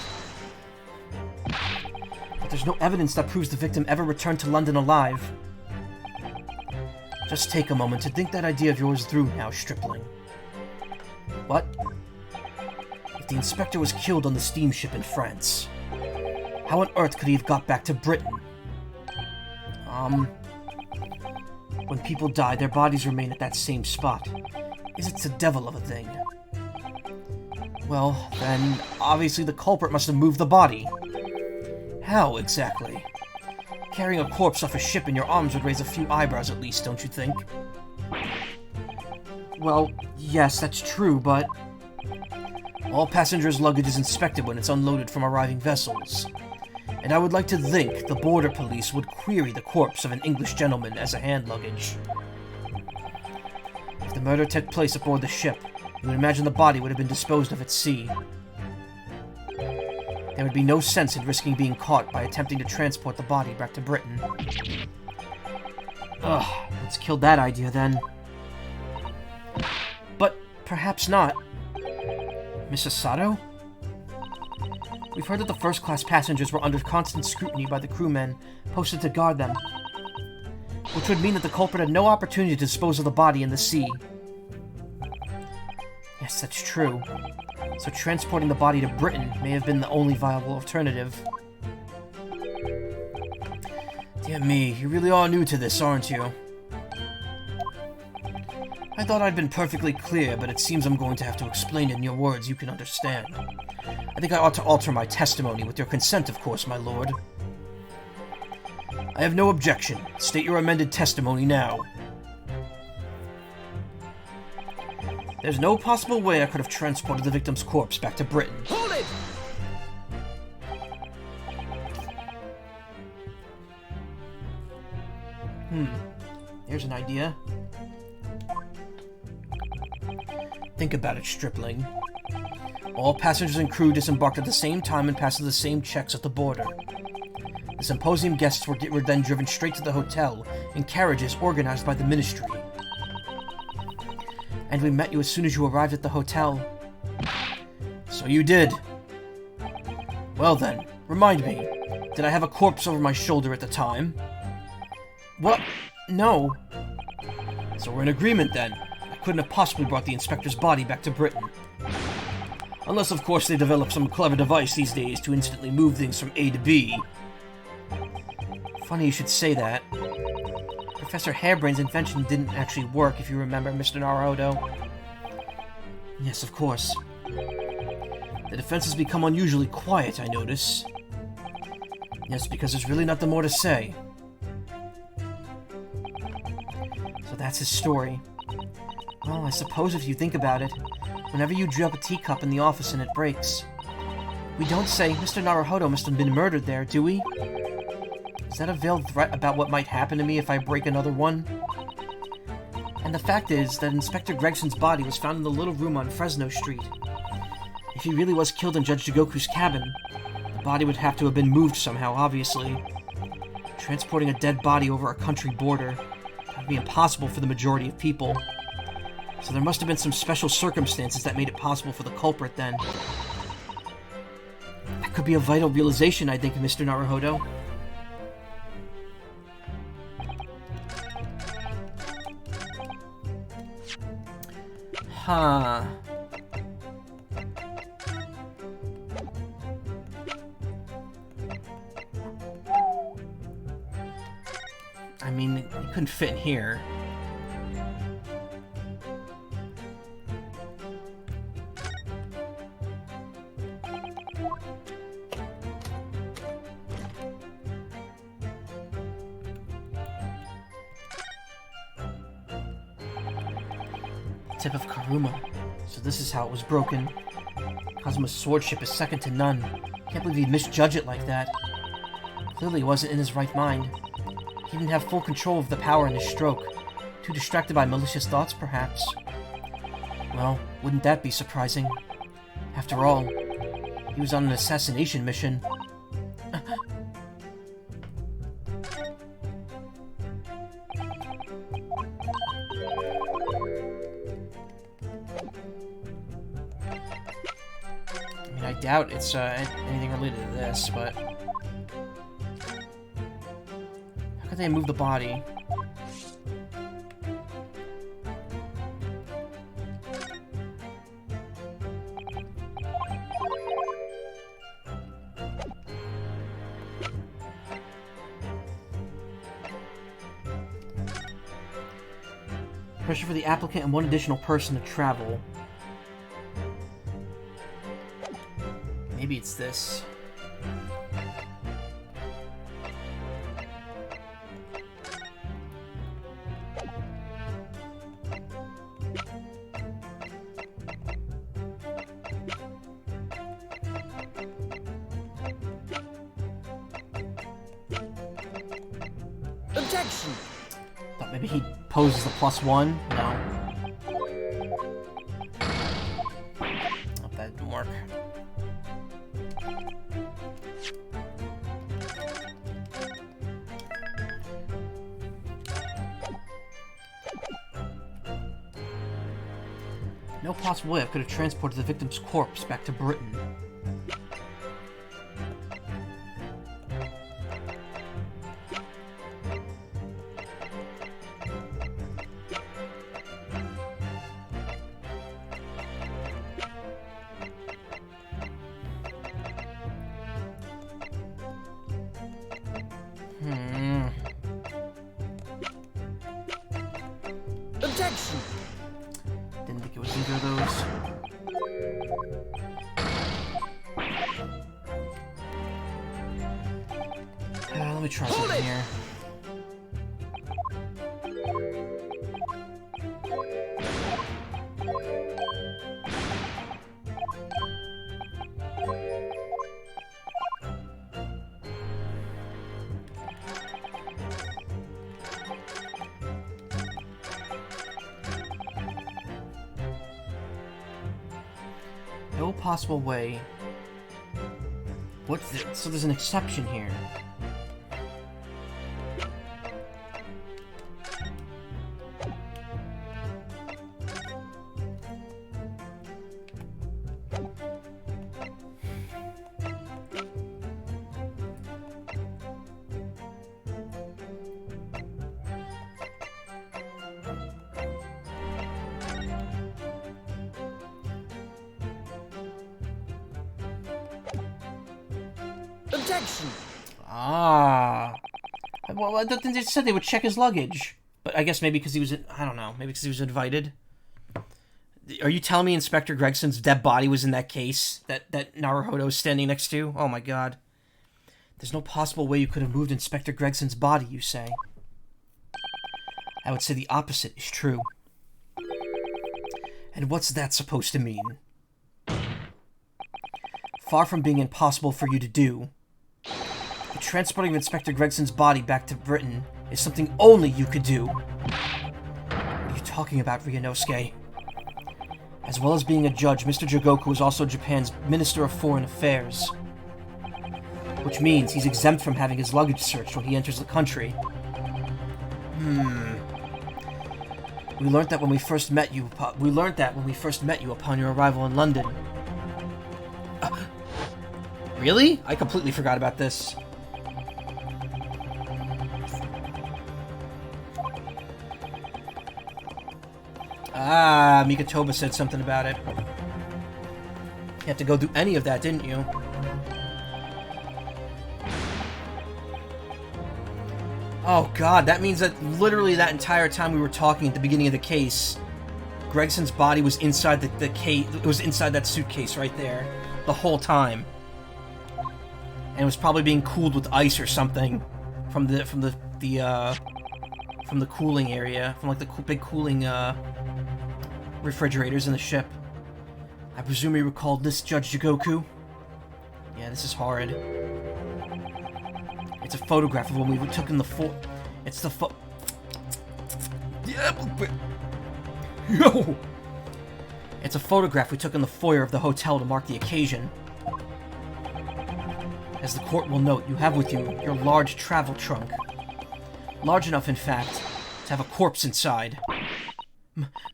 But there's no evidence that proves the victim ever returned to London alive. Just take a moment to think that idea of yours through now, stripling. What? If the inspector was killed on the steamship in France, how on earth could he have got back to Britain? When people die, their bodies remain at that same spot. It's a devil of a thing. Well, then, obviously the culprit must have moved the body. How, exactly? Carrying a corpse off a ship in your arms would raise a few eyebrows at least, don't you think? Well, yes, that's true, but... All passengers' luggage is inspected when it's unloaded from arriving vessels. And I would like to think the border police would query the corpse of an English gentleman as a hand luggage. If the murder took place aboard the ship, you would imagine the body would have been disposed of at sea. There would be no sense in risking being caught by attempting to transport the body back to Britain. Ugh, let's kill that idea then. But perhaps not. Miss Asato? We've heard that the first-class passengers were under constant scrutiny by the crewmen posted to guard them, which would mean that the culprit had no opportunity to dispose of the body in the sea. Yes, that's true. So transporting the body to Britain may have been the only viable alternative. Dear me, you really are new to this, aren't you? I thought I'd been perfectly clear, but it seems I'm going to have to explain it in your words you can understand. I think I ought to alter my testimony, with your consent, of course, my lord. I have no objection. State your amended testimony now. There's no possible way I could have transported the victim's corpse back to Britain.
Hold it!
Here's an idea. Think about it, stripling. All passengers and crew disembarked at the same time and passed the same checks at the border. The symposium guests were then driven straight to the hotel in carriages organized by the ministry. And we met you as soon as you arrived at the hotel. So you did. Well then, remind me, did I have a corpse over my shoulder at the time? What? No. So we're in agreement then. I couldn't have possibly brought the inspector's body back to Britain. Unless, of course, they develop some clever device these days to instantly move things from A to B. Funny you should say that. Professor Harebrain's invention didn't actually work, if you remember, Mr. Naruhodo. Yes, of course. The defense has become unusually quiet, I notice. Yes, because there's really nothing more to say. So that's his story. Well, I suppose if you think about it, whenever you drop a teacup in the office and it breaks, we don't say, Mr. Naruhodo must have been murdered there, do we? Is that a veiled threat about what might happen to me if I break another one? And the fact is that Inspector Gregson's body was found in the little room on Fresno Street. If he really was killed in Judge Jigoku's cabin, the body would have to have been moved somehow, obviously. Transporting a dead body over a country border would be impossible for the majority of people. So there must have been some special circumstances that made it possible for the culprit then. That could be a vital realization, I think, Mr. Naruhodo. Huh. I mean, it couldn't fit in here. Tip of Karuma. So this is how it was broken. Kazuma's swordship is second to none. Can't believe he misjudged it like that. Clearly he wasn't in his right mind. He didn't have full control of the power in his stroke. Too distracted by malicious thoughts, perhaps. Well, wouldn't that be surprising? After all, he was on an assassination mission. I doubt it's anything related to this, but... How could they move the body? Pressure for the applicant and one additional person to travel. Maybe it's this.
Objection!
Thought maybe he poses the +1. No. Oh, that didn't work. No possible way I could have transported the victim's corpse back to Britain.
Objection!
Didn't think it was either of those. Let me try something here. No possible way. What's it? So there's an exception here.
Objection!
Ah. Well, they said they would check his luggage. But I guess maybe because he was, I don't know, maybe because he was invited. Are you telling me Inspector Gregson's dead body was in that case that Naruhodo is standing next to? Oh my god. There's no possible way you could have moved Inspector Gregson's body, you say? I would say the opposite is true. And what's that supposed to mean? Far from being impossible for you to do, the transporting of Inspector Gregson's body back to Britain is something only you could do. What are you talking about, Ryunosuke? As well as being a judge, Mr. Jigoku is also Japan's Minister of Foreign Affairs. Which means he's exempt from having his luggage searched when he enters the country. We learned that when we first met you upon your arrival in London. Really? I completely forgot about this. Ah, Mikatoba said something about it. You had to go through any of that, didn't you? Oh god, that means that literally that entire time we were talking at the beginning of the case, Gregson's body was inside the case. It was inside that suitcase right there the whole time. And it was probably being cooled with ice or something from the cooling area, from like the big cooling refrigerators in the ship. I presume you recalled this, Judge Jigoku? Yeah, this is horrid. It's a photograph of when we took in the It's the Yeah, Yo! It's a photograph we took in the foyer of the hotel to mark the occasion. As the court will note, you have with you your large travel trunk. Large enough, in fact, to have a corpse inside.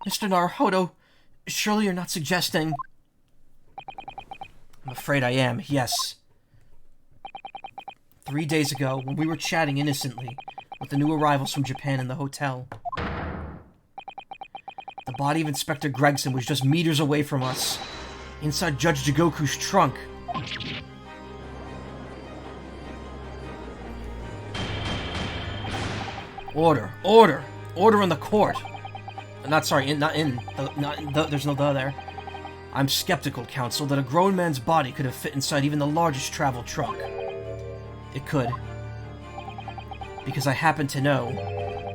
Mr. Naruhodo, surely you're not suggesting... I'm afraid I am, yes. 3 days ago, when we were chatting innocently with the new arrivals from Japan in the hotel, the body of Inspector Gregson was just meters away from us, inside Judge Jigoku's trunk. Order! Order! Order in the court! There's no the there. I'm skeptical, counsel, that a grown man's body could have fit inside even the largest travel trunk. It could. Because I happen to know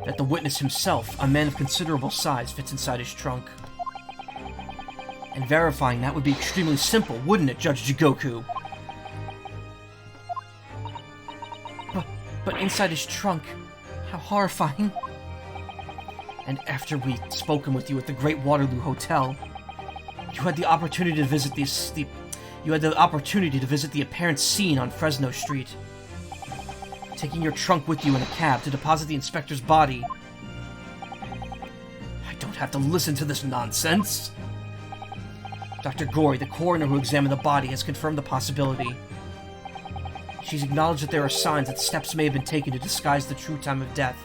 that the witness himself, a man of considerable size, fits inside his trunk. And verifying that would be extremely simple, wouldn't it, Judge Jigoku? But inside his trunk, How horrifying. And after we'd spoken with you at the Great Waterloo Hotel, you had the opportunity to visit the apparent scene on Fresno Street, taking your trunk with you in a cab to deposit the inspector's body. I don't have to listen to this nonsense. Dr. Gory, the coroner who examined the body, has confirmed the possibility. She's acknowledged that there are signs that steps may have been taken to disguise the true time of death.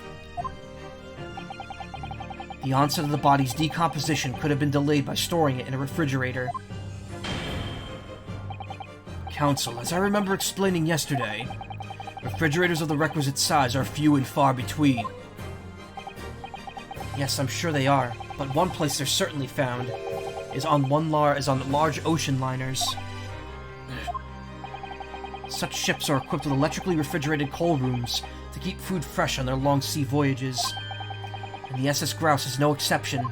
The onset of the body's decomposition could have been delayed by storing it in a refrigerator. Counsel, as I remember explaining yesterday, refrigerators of the requisite size are few and far between. Yes, I'm sure they are, but one place they're certainly found is on large ocean liners. Such ships are equipped with electrically refrigerated cold rooms to keep food fresh on their long sea voyages, and the SS Grouse is no exception.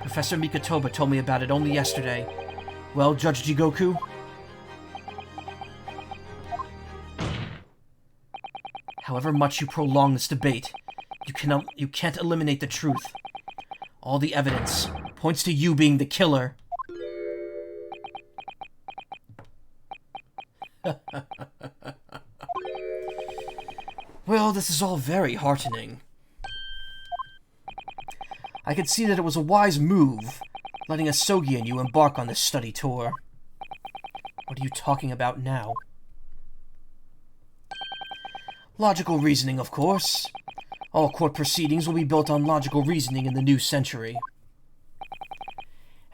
Professor Mikatoba told me about it only yesterday. Well, Judge Jigoku? However much you prolong this debate, you can't eliminate the truth. All the evidence points to you being the killer. Well, this is all very heartening. I could see that it was a wise move, letting Asogi and you embark on this study tour. What are you talking about now? Logical reasoning, of course. All court proceedings will be built on logical reasoning in the new century.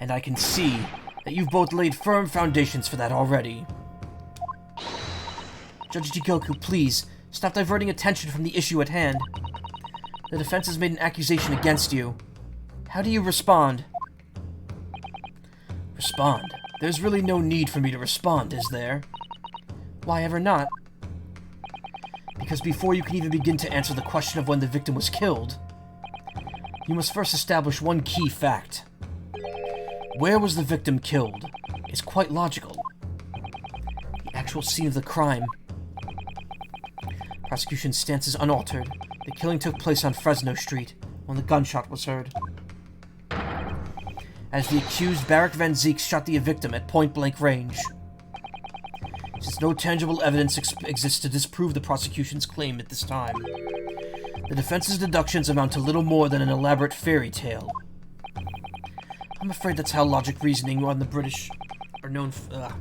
And I can see that you've both laid firm foundations for that already. Judge Jigoku, please, stop diverting attention from the issue at hand. The defense has made an accusation against you. How do you respond? Respond? There's really no need for me to respond, is there? Why ever not? Because before you can even begin to answer the question of when the victim was killed, you must first establish one key fact. Where was the victim killed? It's quite logical. The actual scene of the crime. Prosecution's stance is unaltered. The killing took place on Fresno Street, when the gunshot was heard. As the accused, Barak Van Zeek shot the victim at point-blank range. Since no tangible evidence exists to disprove the prosecution's claim at this time, the defense's deductions amount to little more than an elaborate fairy tale. I'm afraid that's how logic reasoning on the British are known for.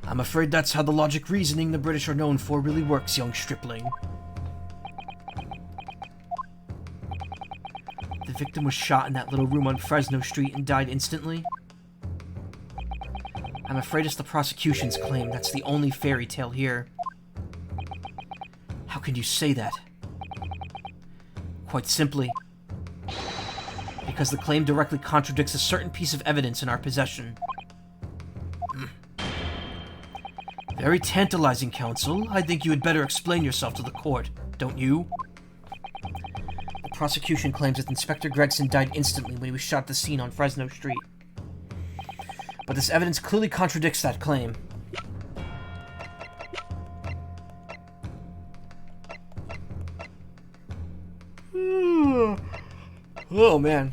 I'm afraid that's how the logic reasoning the British are known for really works, young stripling. The victim was shot in that little room on Fresno Street and died instantly. I'm afraid it's the prosecution's claim that's the only fairy tale here. How can you say that? Quite simply, because the claim directly contradicts a certain piece of evidence in our possession. Very tantalizing, counsel. I think you had better explain yourself to the court, don't you? The prosecution claims that Inspector Gregson died instantly when he was shot at the scene on Fresno Street. But this evidence clearly contradicts that claim. Oh, man.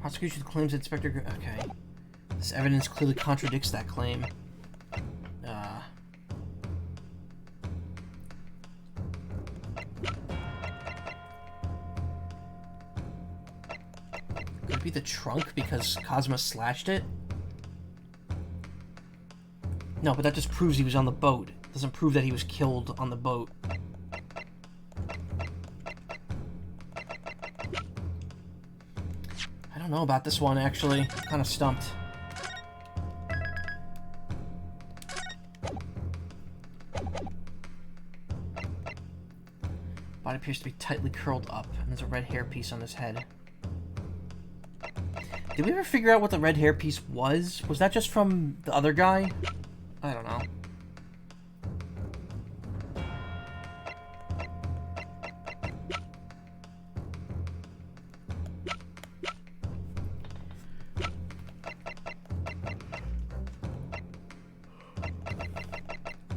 Prosecution claims Inspector okay. This evidence clearly contradicts that claim. Could it be the trunk because Cosmo slashed it? No, but that just proves he was on the boat. Doesn't prove that he was killed on the boat. don't know about this one, actually. I'm kind of stumped. Body appears to be tightly curled up, and there's a red hairpiece on his head. Did we ever figure out what the red hairpiece was? Was that just from the other guy? I don't know.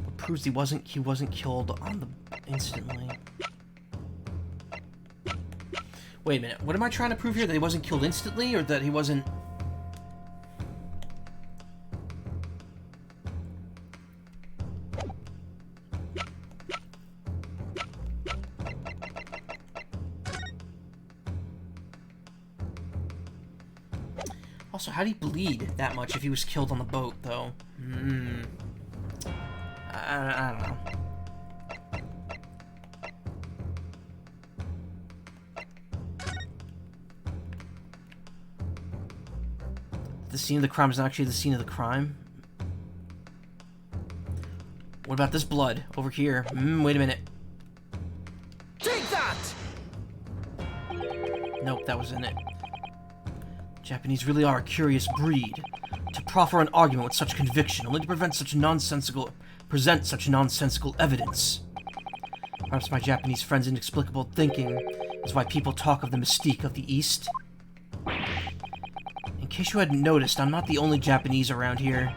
It proves he wasn't killed on the instantly. Wait a minute, what am I trying to prove here? That he wasn't killed instantly, or that he wasn't... Also, how did he bleed that much if he was killed on the boat, though? I don't know. The scene of the crime is not actually the scene of the crime? What about this blood over here? Wait a minute.
Take that!
Nope, that wasn't it. Japanese really are a curious breed. To proffer an argument with such conviction, only to present such nonsensical evidence. Perhaps my Japanese friend's inexplicable thinking is why people talk of the mystique of the East. In case you hadn't noticed, I'm not the only Japanese around here.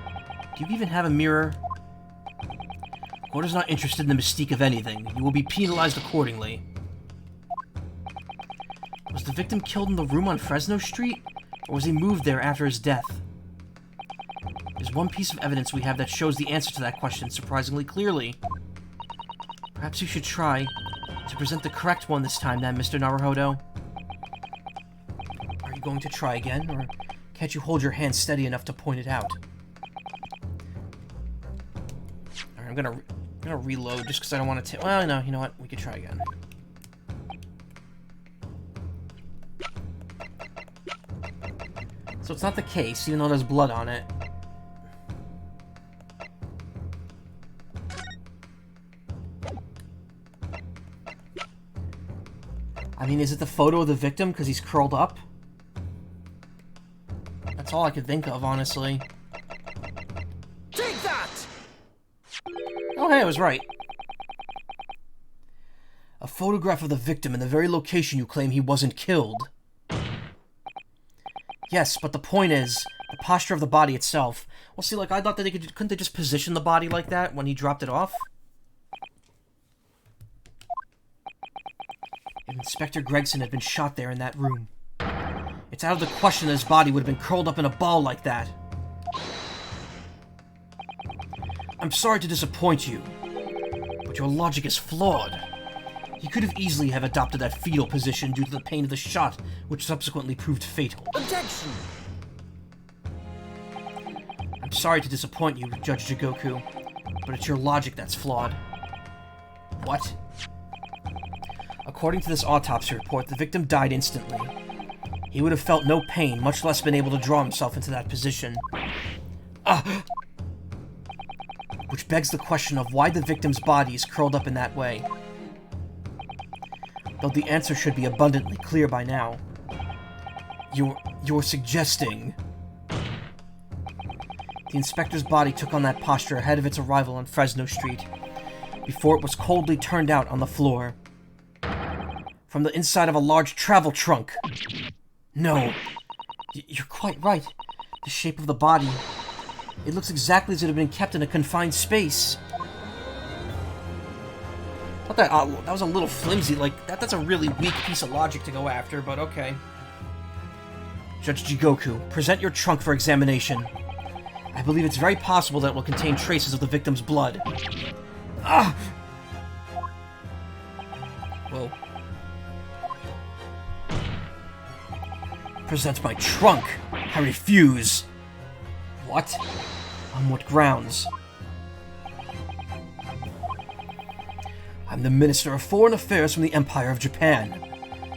Do you even have a mirror? Court is not interested in the mystique of anything. You will be penalized accordingly. Was the victim killed in the room on Fresno Street? Or was he moved there after his death? There's one piece of evidence we have that shows the answer to that question surprisingly clearly. Perhaps you should try to present the correct one this time, then, Mr. Naruhodo. Are you going to try again, or can't you hold your hand steady enough to point it out? Alright, I'm gonna reload just because I don't want to... Well, no, you know what? We could try again. So it's not the case, even though there's blood on it. I mean, is it the photo of the victim because he's curled up? That's all I could think of, honestly.
Take that!
Oh, hey, I was right. A photograph of the victim in the very location you claim he wasn't killed. Yes, but the point is, the posture of the body itself. Well, see, like, I thought that couldn't they just position the body like that when he dropped it off? If Inspector Gregson had been shot there in that room, it's out of the question that his body would have been curled up in a ball like that. I'm sorry to disappoint you, but your logic is flawed. He could have easily have adopted that fetal position due to the pain of the shot, which subsequently proved fatal.
Objection!
I'm sorry to disappoint you, Judge Jigoku, but it's your logic that's flawed. What? According to this autopsy report, the victim died instantly. He would have felt no pain, much less been able to draw himself into that position. Which begs the question of why the victim's body is curled up in that way. Though the answer should be abundantly clear by now. You're suggesting... The inspector's body took on that posture ahead of its arrival on Fresno Street, before it was coldly turned out on the floor. From the inside of a large travel trunk. No. You're quite right. The shape of the body. It looks exactly as if it had been kept in a confined space. I thought that was a little flimsy. Like, that's a really weak piece of logic to go after, but okay. Judge Jigoku, present your trunk for examination. I believe it's very possible that it will contain traces of the victim's blood. Whoa. Present my trunk! I refuse! What? On what grounds? I'm the Minister of Foreign Affairs from the Empire of Japan.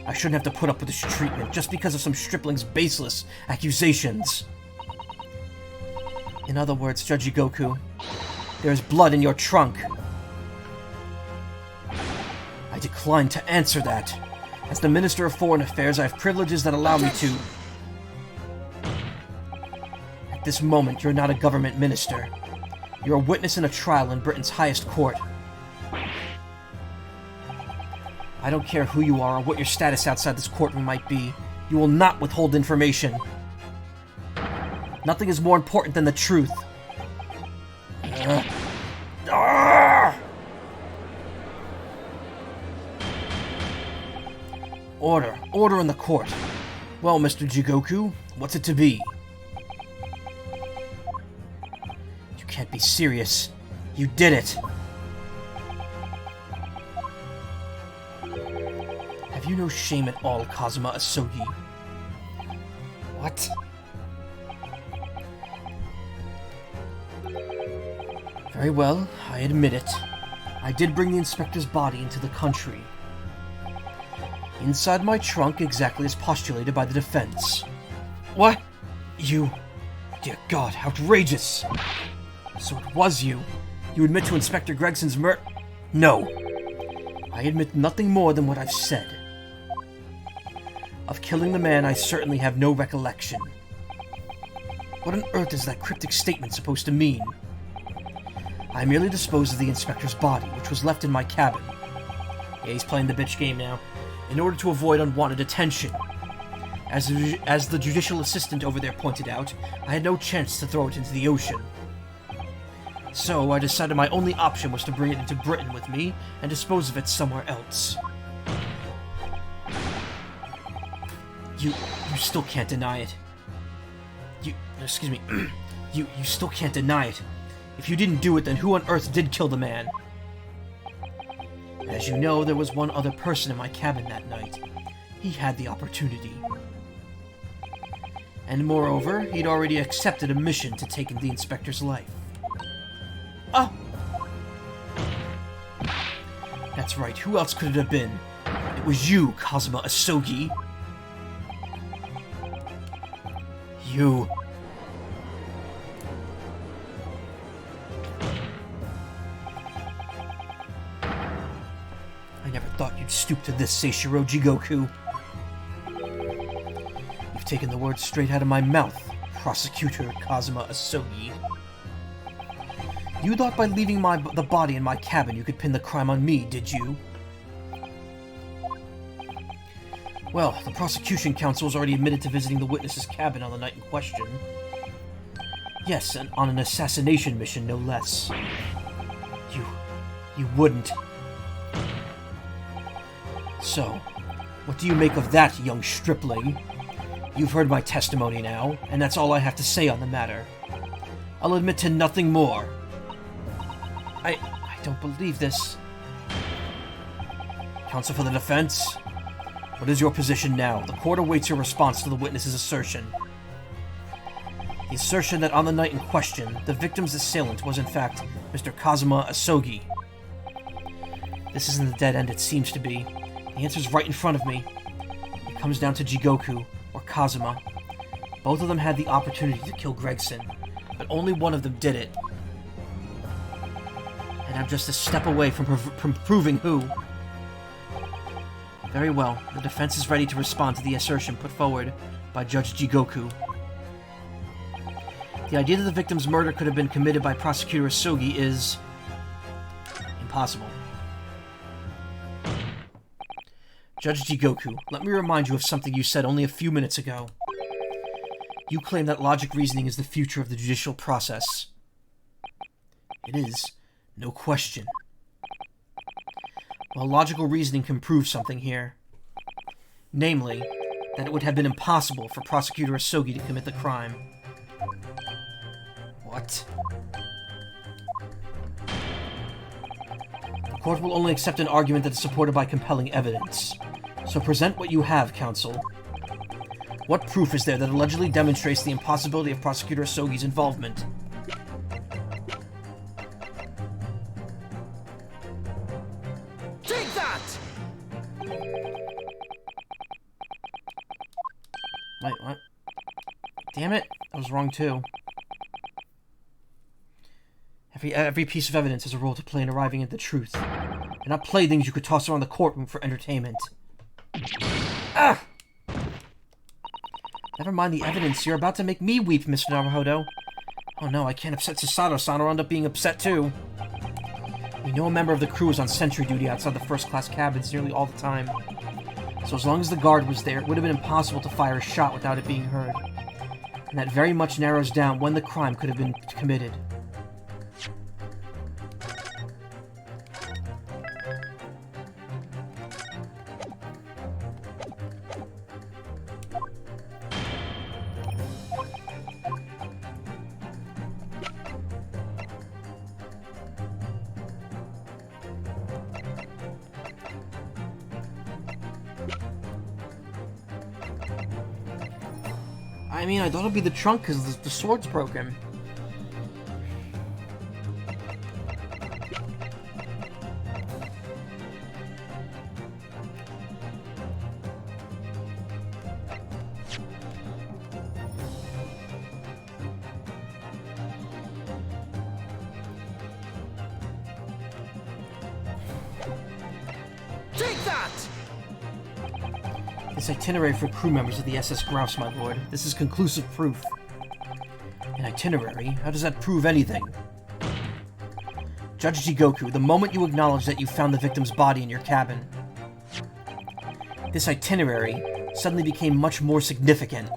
I shouldn't have to put up with this treatment just because of some stripling's baseless accusations. In other words, Judge Jigoku, there is blood in your trunk. I decline to answer that. As the Minister of Foreign Affairs, I have privileges that allow me to... At this moment, you're not a government minister. You're a witness in a trial in Britain's highest court. I don't care who you are or what your status outside this courtroom might be. You will not withhold information. Nothing is more important than the truth. Order. Order in the court. Well, Mr. Jigoku, what's it to be? You can't be serious. You did it. Have you no shame at all, Kazuma Asogi? What? Very well, I admit it. I did bring the inspector's body into the country. Inside my trunk, exactly as postulated by the defense. What? You... Dear God, outrageous! So it was you. You admit to Inspector Gregson's murder? No. I admit nothing more than what I've said. Of killing the man, I certainly have no recollection. What on earth is that cryptic statement supposed to mean? I merely disposed of the inspector's body, which was left in my cabin. Yeah, he's playing the bitch game now. In order to avoid unwanted attention. As the judicial assistant over there pointed out, I had no chance to throw it into the ocean. So I decided my only option was to bring it into Britain with me and dispose of it somewhere else. You still can't deny it. Excuse me. You still can't deny it. If you didn't do it, then who on earth did kill the man? As you know, there was one other person in my cabin that night. He had the opportunity. And moreover, he'd already accepted a mission to take the inspector's life. Oh! That's right, who else could it have been? It was you, Kazuma Asogi. You... I never thought you'd stoop to this, Seishiro Jigoku. You've taken the words straight out of my mouth, Prosecutor Kazuma Asogi. You thought by leaving the body in my cabin you could pin the crime on me, did you? Well, the prosecution counsel has already admitted to visiting the witness's cabin on the night in question. Yes, and on an assassination mission, no less. You wouldn't. So, what do you make of that, young stripling? You've heard my testimony now, and that's all I have to say on the matter. I'll admit to nothing more. I don't believe this. Counsel for the defense? What is your position now? The court awaits your response to the witness's assertion. The assertion that on the night in question, the victim's assailant was in fact Mr. Kazuma Asogi. This isn't the dead end it seems to be. The answer's right in front of me. It comes down to Jigoku, or Kazuma. Both of them had the opportunity to kill Gregson, but only one of them did it. And I'm just a step away from proving who. Very well, the defense is ready to respond to the assertion put forward by Judge Jigoku. The idea that the victim's murder could have been committed by Prosecutor Asogi is... impossible. Judge Jigoku, let me remind you of something you said only a few minutes ago. You claim that logic reasoning is the future of the judicial process. It is, no question. Well, logical reasoning can prove something here. Namely, that it would have been impossible for Prosecutor Asogi to commit the crime. What? The court will only accept an argument that is supported by compelling evidence. So present what you have, counsel. What proof is there that allegedly demonstrates the impossibility of Prosecutor Asogi's involvement?
Take that!
Wait, what? Damn it! I was wrong too. Every piece of evidence has a role to play in arriving at the truth. And not playthings you could toss around the courtroom for entertainment. Ah! Never mind the evidence. You're about to make me weep, Mr. Naruhodo. Oh no, I can't upset Susato-san or end up being upset too. We know a member of the crew was on sentry duty outside the first-class cabins nearly all the time. So as long as the guard was there, it would have been impossible to fire a shot without it being heard. And that very much narrows down when the crime could have been committed. I mean, I thought it'd be the trunk because the sword's broken.
Take that!
This itinerary for crew members of the SS Grouse, my lord. This is conclusive proof. An itinerary? How does that prove anything? Judge Jigoku, the moment you acknowledge that you found the victim's body in your cabin, this itinerary suddenly became much more significant.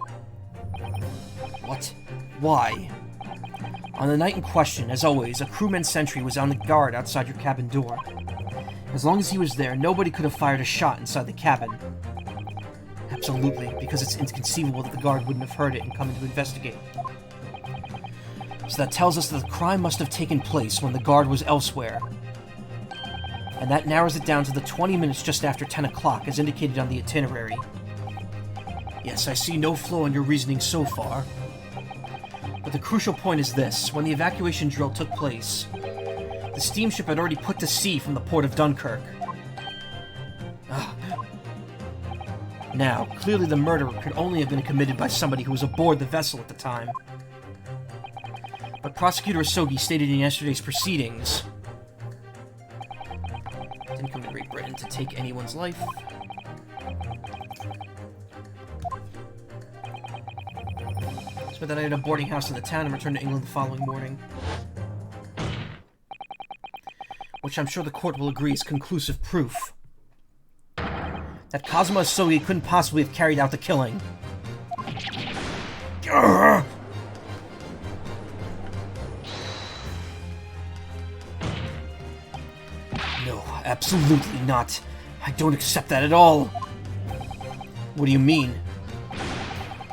What? Why? On the night in question, as always, a crewman sentry was on the guard outside your cabin door. As long as he was there, nobody could have fired a shot inside the cabin. Absolutely, because it's inconceivable that the guard wouldn't have heard it and come in to investigate. So that tells us that the crime must have taken place when the guard was elsewhere. And that narrows it down to the 20 minutes just after 10 o'clock, as indicated on the itinerary. Yes, I see no flaw in your reasoning so far. But the crucial point is this. When the evacuation drill took place, the steamship had already put to sea from the port of Dunkirk. Now, clearly the murder could only have been committed by somebody who was aboard the vessel at the time. But Prosecutor Asogi stated in yesterday's proceedings, didn't come to Great Britain to take anyone's life. Spent the night at a boarding house in the town and returned to England the following morning. Which I'm sure the court will agree is conclusive proof that Kazuma Asogi couldn't possibly have carried out the killing. No, absolutely not. I don't accept that at all. What do you mean?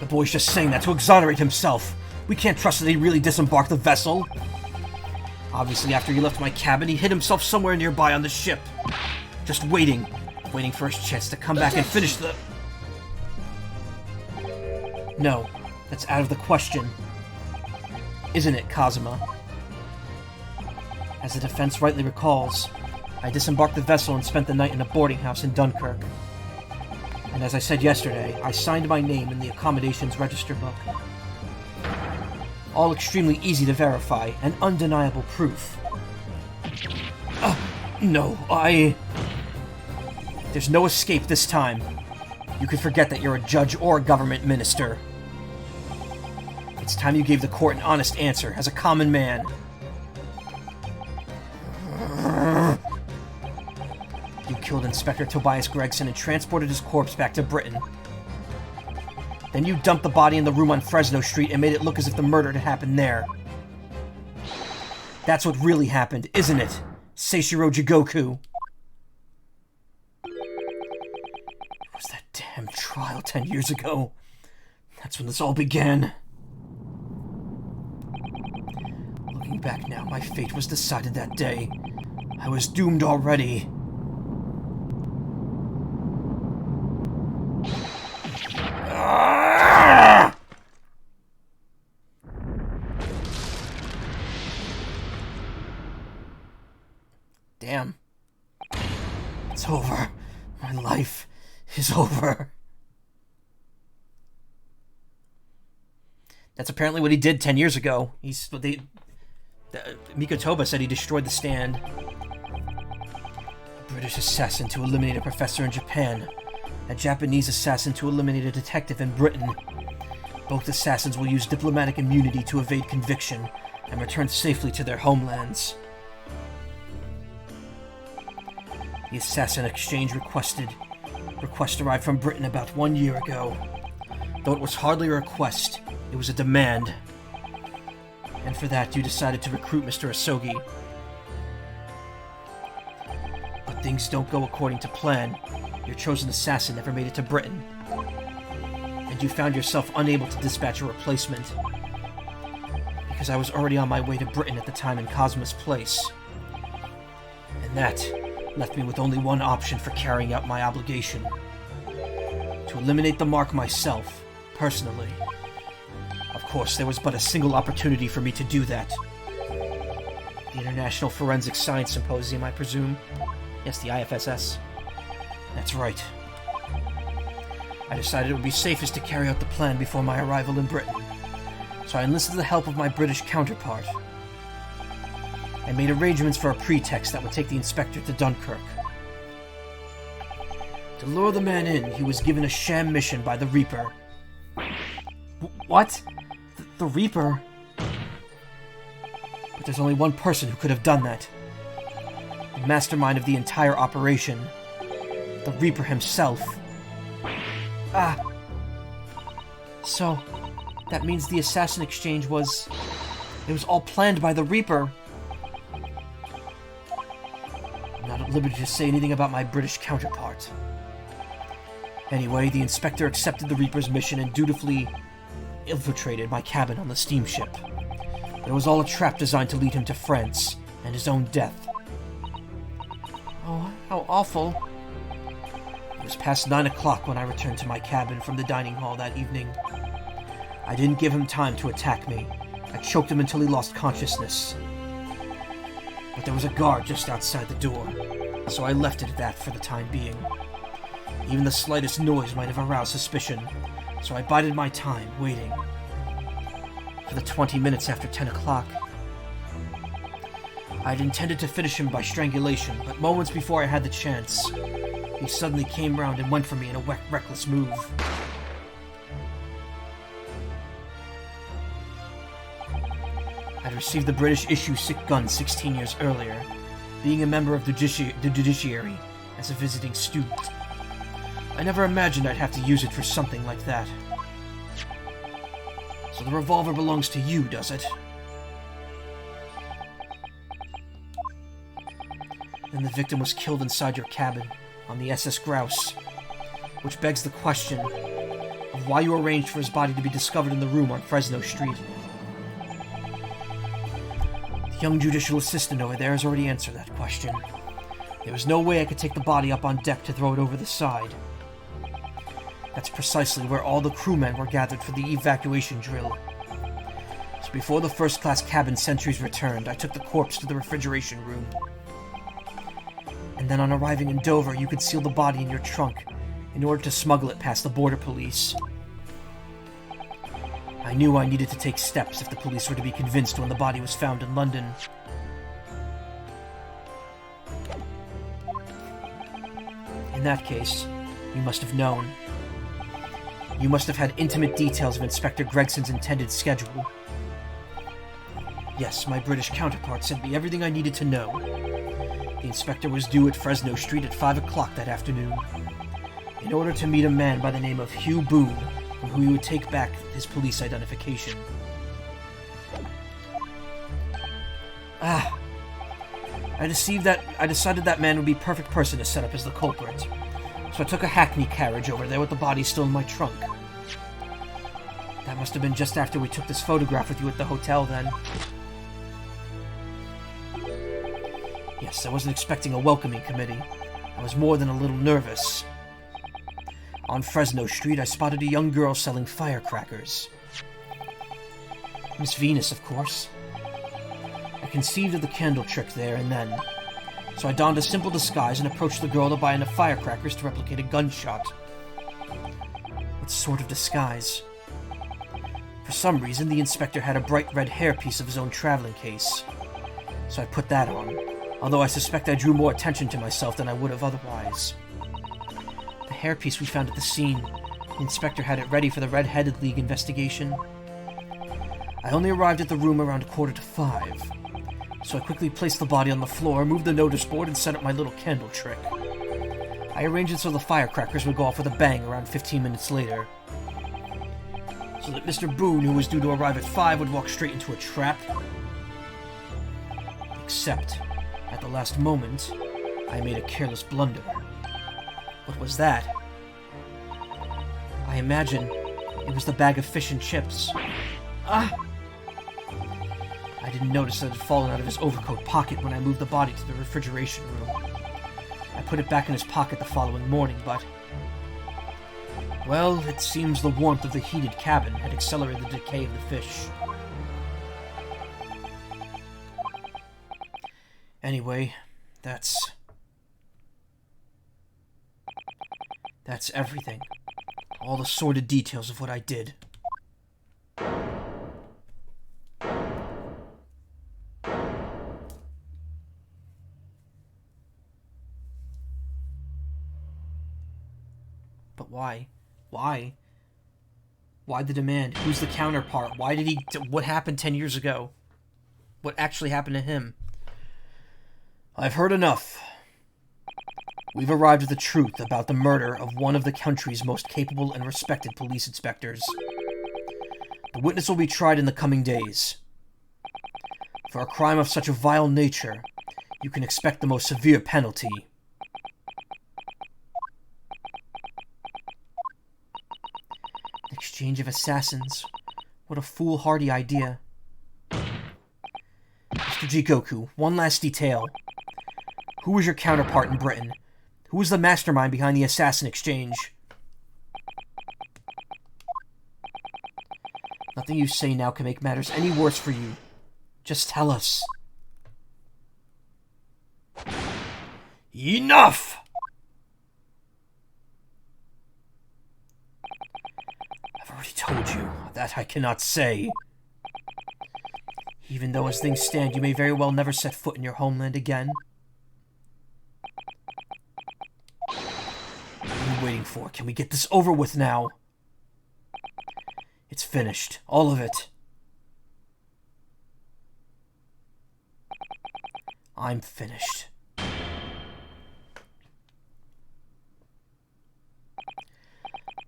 The boy's just saying that to exonerate himself. We can't trust that he really disembarked the vessel. Obviously, after he left my cabin, he hid himself somewhere nearby on the ship. Just waiting for his chance to come back and finish the... No, that's out of the question. Isn't it, Kazuma? As the defense rightly recalls, I disembarked the vessel and spent the night in a boarding house in Dunkirk. And as I said yesterday, I signed my name in the accommodations register book. All extremely easy to verify, and undeniable proof. No, There's no escape this time. You can forget that you're a judge or a government minister. It's time you gave the court an honest answer, as a common man. You killed Inspector Tobias Gregson and transported his corpse back to Britain. Then you dumped the body in the room on Fresno Street and made it look as if the murder had happened there. That's what really happened, isn't it, Seishiro Jigoku? It was that damn trial 10 years ago. That's when this all began. Looking back now, my fate was decided that day. I was doomed already. Damn. It's over. My life is over. That's apparently what he did 10 years ago. Mikotoba said he destroyed the stand. A British assassin to eliminate a professor in Japan. A Japanese assassin to eliminate a detective in Britain. Both assassins will use diplomatic immunity to evade conviction and return safely to their homelands. The assassin exchange request arrived from Britain about 1 year ago. Though it was hardly a request, it was a demand. And for that, you decided to recruit Mr. Asogi. But things don't go according to plan. Your chosen assassin never made it to Britain. And you found yourself unable to dispatch a replacement. Because I was already on my way to Britain at the time in Cosmo's place. And that left me with only one option for carrying out my obligation. To eliminate the mark myself, personally. Of course, there was but a single opportunity for me to do that. The International Forensic Science Symposium, I presume? Yes, the IFSS. That's right. I decided it would be safest to carry out the plan before my arrival in Britain, so I enlisted the help of my British counterpart. I made arrangements for a pretext that would take the inspector to Dunkirk. To lure the man in, he was given a sham mission by the Reaper. What? The Reaper? But there's only one person who could have done that. The mastermind of the entire operation. The Reaper himself. So, that means the assassin exchange was... It was all planned by the Reaper. I'm not at liberty to say anything about my British counterpart. Anyway, the inspector accepted the Reaper's mission and dutifully infiltrated my cabin on the steamship. But it was all a trap designed to lead him to France and his own death. Oh, how awful. It was past 9 o'clock when I returned to my cabin from the dining hall that evening. I didn't give him time to attack me. I choked him until he lost consciousness. But there was a guard just outside the door, so I left it at that for the time being. Even the slightest noise might have aroused suspicion, so I bided my time, waiting. For the 20 minutes after 10 o'clock. I had intended to finish him by strangulation, but moments before I had the chance, he suddenly came round and went for me in a reckless move. I'd received the British issue sick gun 16 years earlier, being a member of the judiciary as a visiting student. I never imagined I'd have to use it for something like that. So the revolver belongs to you, does it? Then the victim was killed inside your cabin, on the SS Grouse. Which begs the question of why you arranged for his body to be discovered in the room on Fresno Street. The young judicial assistant over there has already answered that question. There was no way I could take the body up on deck to throw it over the side. That's precisely where all the crewmen were gathered for the evacuation drill. So before the first-class cabin sentries returned, I took the corpse to the refrigeration room. And then on arriving in Dover, you could seal the body in your trunk in order to smuggle it past the border police. I knew I needed to take steps if the police were to be convinced when the body was found in London. In that case, you must have known. You must have had intimate details of Inspector Gregson's intended schedule. Yes, my British counterpart sent me everything I needed to know. The inspector was due at Fresno Street at 5 o'clock that afternoon, in order to meet a man by the name of Hugh Boone, from whom he would take back his police identification. I decided that man would be a perfect person to set up as the culprit, so I took a hackney carriage over there with the body still in my trunk. That must have been just after we took this photograph with you at the hotel then. Yes, I wasn't expecting a welcoming committee. I was more than a little nervous. On Fresno Street, I spotted a young girl selling firecrackers. Miss Venus, of course. I conceived of the candle trick there and then, so I donned a simple disguise and approached the girl to buy enough firecrackers to replicate a gunshot. What sort of disguise? For some reason, the inspector had a bright red hairpiece of his own traveling case, so I put that on, although I suspect I drew more attention to myself than I would have otherwise. The hairpiece we found at the scene, the inspector had it ready for the Red-Headed League investigation. I only arrived at the room around 5:15, so I quickly placed the body on the floor, moved the notice board, and set up my little candle trick. I arranged it so the firecrackers would go off with a bang around 15 minutes later, so that Mr. Boone, who was due to arrive at 5, would walk straight into a trap. Except, at the last moment, I made a careless blunder. What was that? I imagine it was the bag of fish and chips. I didn't notice that it had fallen out of his overcoat pocket when I moved the body to the refrigeration room. I put it back in his pocket the following morning, but... well, it seems the warmth of the heated cabin had accelerated the decay of the fish. Anyway, that's everything. All the sordid details of what I did. But why? Why? Why the demand? Who's the counterpart? Why did he... what happened 10 years ago? What actually happened to him? I've heard enough. We've arrived at the truth about the murder of one of the country's most capable and respected police inspectors. The witness will be tried in the coming days. For a crime of such a vile nature, you can expect the most severe penalty. An exchange of assassins. What a foolhardy idea. Mr. Jigoku, one last detail. Who was your counterpart in Britain? Who was the mastermind behind the assassin exchange? Nothing you say now can make matters any worse for you. Just tell us. Enough! I've already told you that I cannot say. Even though as things stand, you may very well never set foot in your homeland again. What are you waiting for? Can we get this over with now? It's finished. All of it. I'm finished.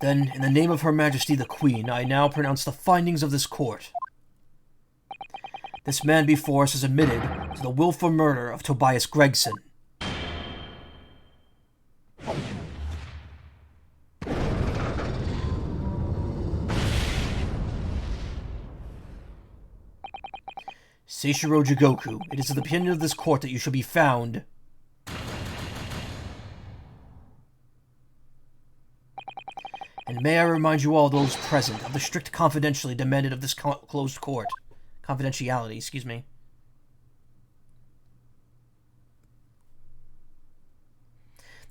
Then, in the name of Her Majesty the Queen, I now pronounce the findings of this court. This man before us is admitted to the willful murder of Tobias Gregson. Seishiro Jigoku, it is the opinion of this court that you shall be found. And may I remind you all those present of the strict confidentiality demanded of this closed court. Confidentiality, excuse me.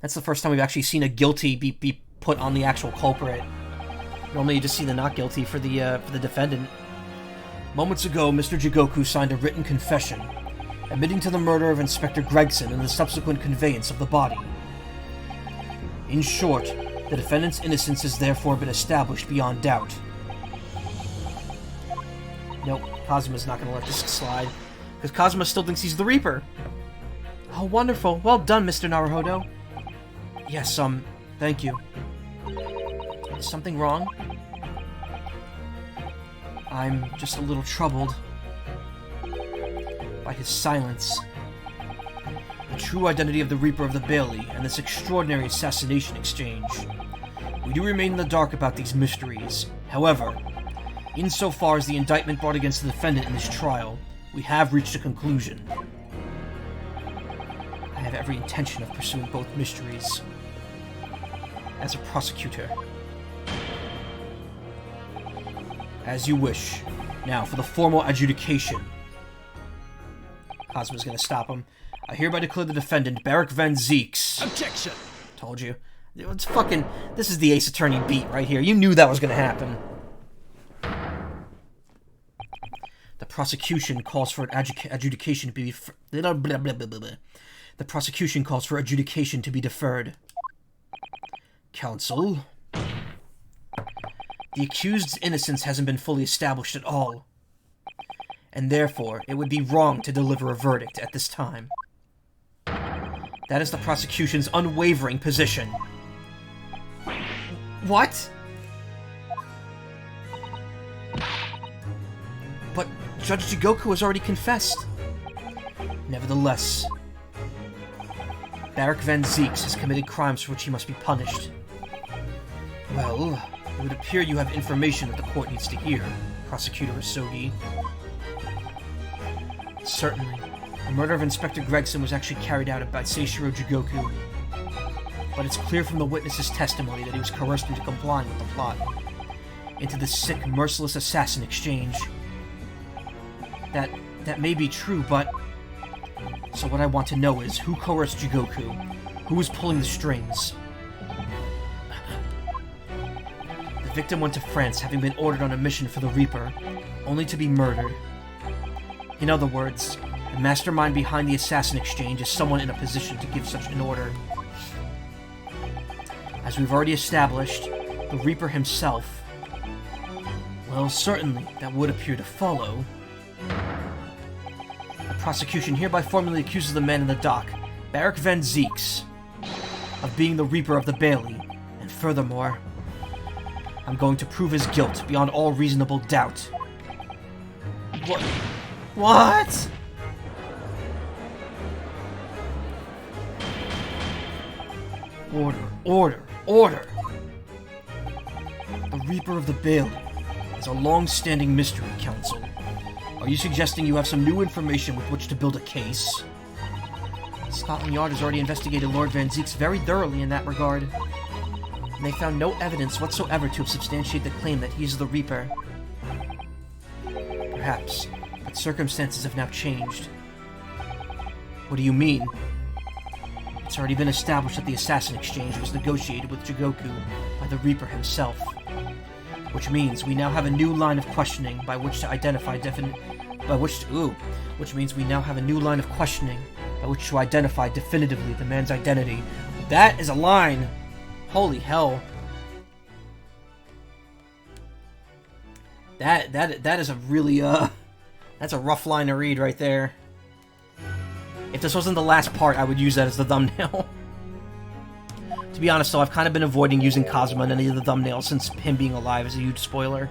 That's the first time we've actually seen a guilty be put on the actual culprit. Normally you just see the not guilty for the defendant. Moments ago, Mr. Jigoku signed a written confession, admitting to the murder of Inspector Gregson and the subsequent conveyance of the body. In short, the defendant's innocence has therefore been established beyond doubt. Nope, Kazuma's not going to let this slide, because Kazuma still thinks he's the Reaper. Oh, wonderful. Well done, Mr. Naruhodo. Yes, thank you. Is something wrong? I'm just a little troubled by his silence. The true identity of the Reaper of the Bailey and this extraordinary assassination exchange. We do remain in the dark about these mysteries. However, insofar as the indictment brought against the defendant in this trial, we have reached a conclusion. I have every intention of pursuing both mysteries as a prosecutor. As you wish. Now, for the formal adjudication. Kazuma's gonna stop him. I hereby declare the defendant, Barrick Van Zeeks.
Objection!
Told you. It's fucking... This is the Ace Attorney beat right here. You knew that was gonna happen. The prosecution calls for adjudication to be... The prosecution calls for adjudication to be deferred. Counsel? The accused's innocence hasn't been fully established at all, and therefore it would be wrong to deliver a verdict at this time. That is the prosecution's unwavering position. What? But Judge Jigoku has already confessed. Nevertheless, Barak Van Zeeks has committed crimes for which he must be punished. Well, it would appear you have information that the court needs to hear, Prosecutor Asogi. Certainly. The murder of Inspector Gregson was actually carried out by Seishiro Jigoku. But it's clear from the witness's testimony that he was coerced into complying with the plot. Into this sick, merciless assassin exchange. That may be true, but... So what I want to know is, who coerced Jigoku? Who was pulling the strings? The victim went to France, having been ordered on a mission for the Reaper, only to be murdered. In other words, the mastermind behind the assassin exchange is someone in a position to give such an order. As we've already established, the Reaper himself... Well, certainly, that would appear to follow. The prosecution hereby formally accuses the man in the dock, Barak Van Zeeks, of being the Reaper of the Bailey, and furthermore, I'm going to prove his guilt beyond all reasonable doubt. What? Order! The Reaper of the Bailey is a long-standing mystery, Counsel. Are you suggesting you have some new information with which to build a case? Scotland Yard has already investigated Lord Van Zeeks very thoroughly in that regard, and they found no evidence whatsoever to substantiate the claim that he is the Reaper. Perhaps, but circumstances have now changed. What do you mean? It's already been established that the assassin exchange was negotiated with Jigoku by the Reaper himself. Which means we now have a new line of questioning by which to identify definitively the man's identity. That is a line! Holy hell. That is a really, that's a rough line to read right there. If this wasn't the last part, I would use that as the thumbnail. To be honest, though, I've kind of been avoiding using Kazuma in any of the thumbnails since him being alive is a huge spoiler.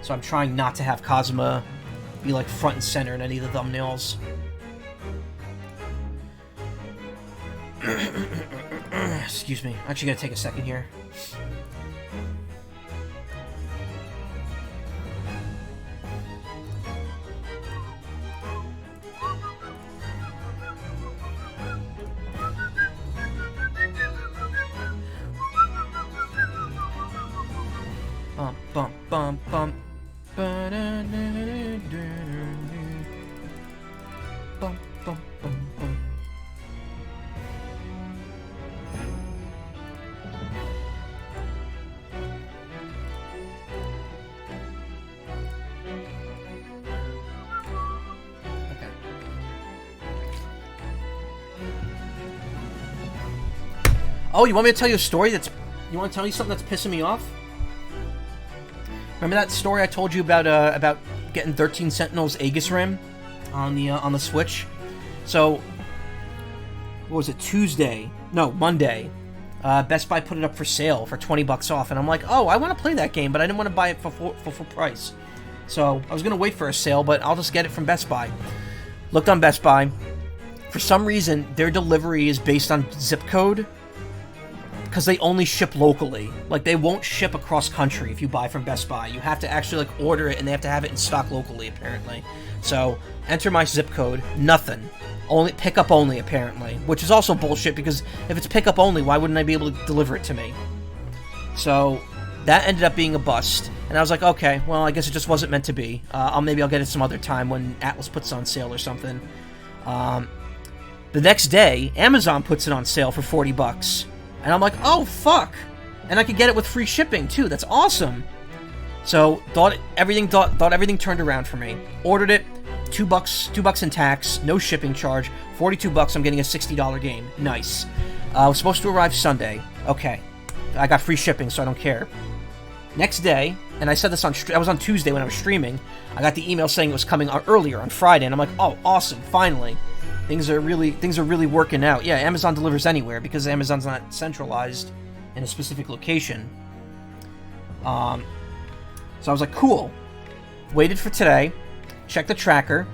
So I'm trying not to have Kazuma be, like, front and center in any of the thumbnails. Excuse me. I actually gotta take a second here. Bum bum bum. Bum bum bum bum. Okay. Oh, you want me to tell you a story that's... You want to tell me something that's pissing me off? Remember that story I told you about getting 13 Sentinels Aegis Rim on the Switch? So, what was it? Monday. Best Buy put it up for sale for $20 off, and I'm like, oh, I want to play that game, but I didn't want to buy it for full price. So I was gonna wait for a sale, but I'll just get it from Best Buy. Looked on Best Buy. For some reason, their delivery is based on zip code. Because they only ship locally. Like, they won't ship across country if you buy from Best Buy. You have to actually, like, order it, and they have to have it in stock locally, apparently. So, enter my zip code. Nothing. Only pickup only, apparently. Which is also bullshit, because if it's pickup only, why wouldn't I be able to deliver it to me? So, that ended up being a bust. And I was like, okay, well, I guess it just wasn't meant to be. Maybe I'll get it some other time when Atlas puts it on sale or something. The next day, Amazon puts it on sale for $40. And I'm like, oh, fuck! And I could get it with free shipping, too. That's awesome! So thought everything turned around for me. Ordered it, $2 in tax, no shipping charge, $42. I'm getting a $60 game. Nice. It was supposed to arrive Sunday. Okay, I got free shipping, so I don't care. Next day, and I said this I was on Tuesday when I was streaming. I got the email saying it was coming earlier on Friday, and I'm like, oh, awesome, finally. Things are really working out. Yeah, Amazon delivers anywhere because Amazon's not centralized in a specific location. So I was like, cool. Waited for today. Checked the tracker.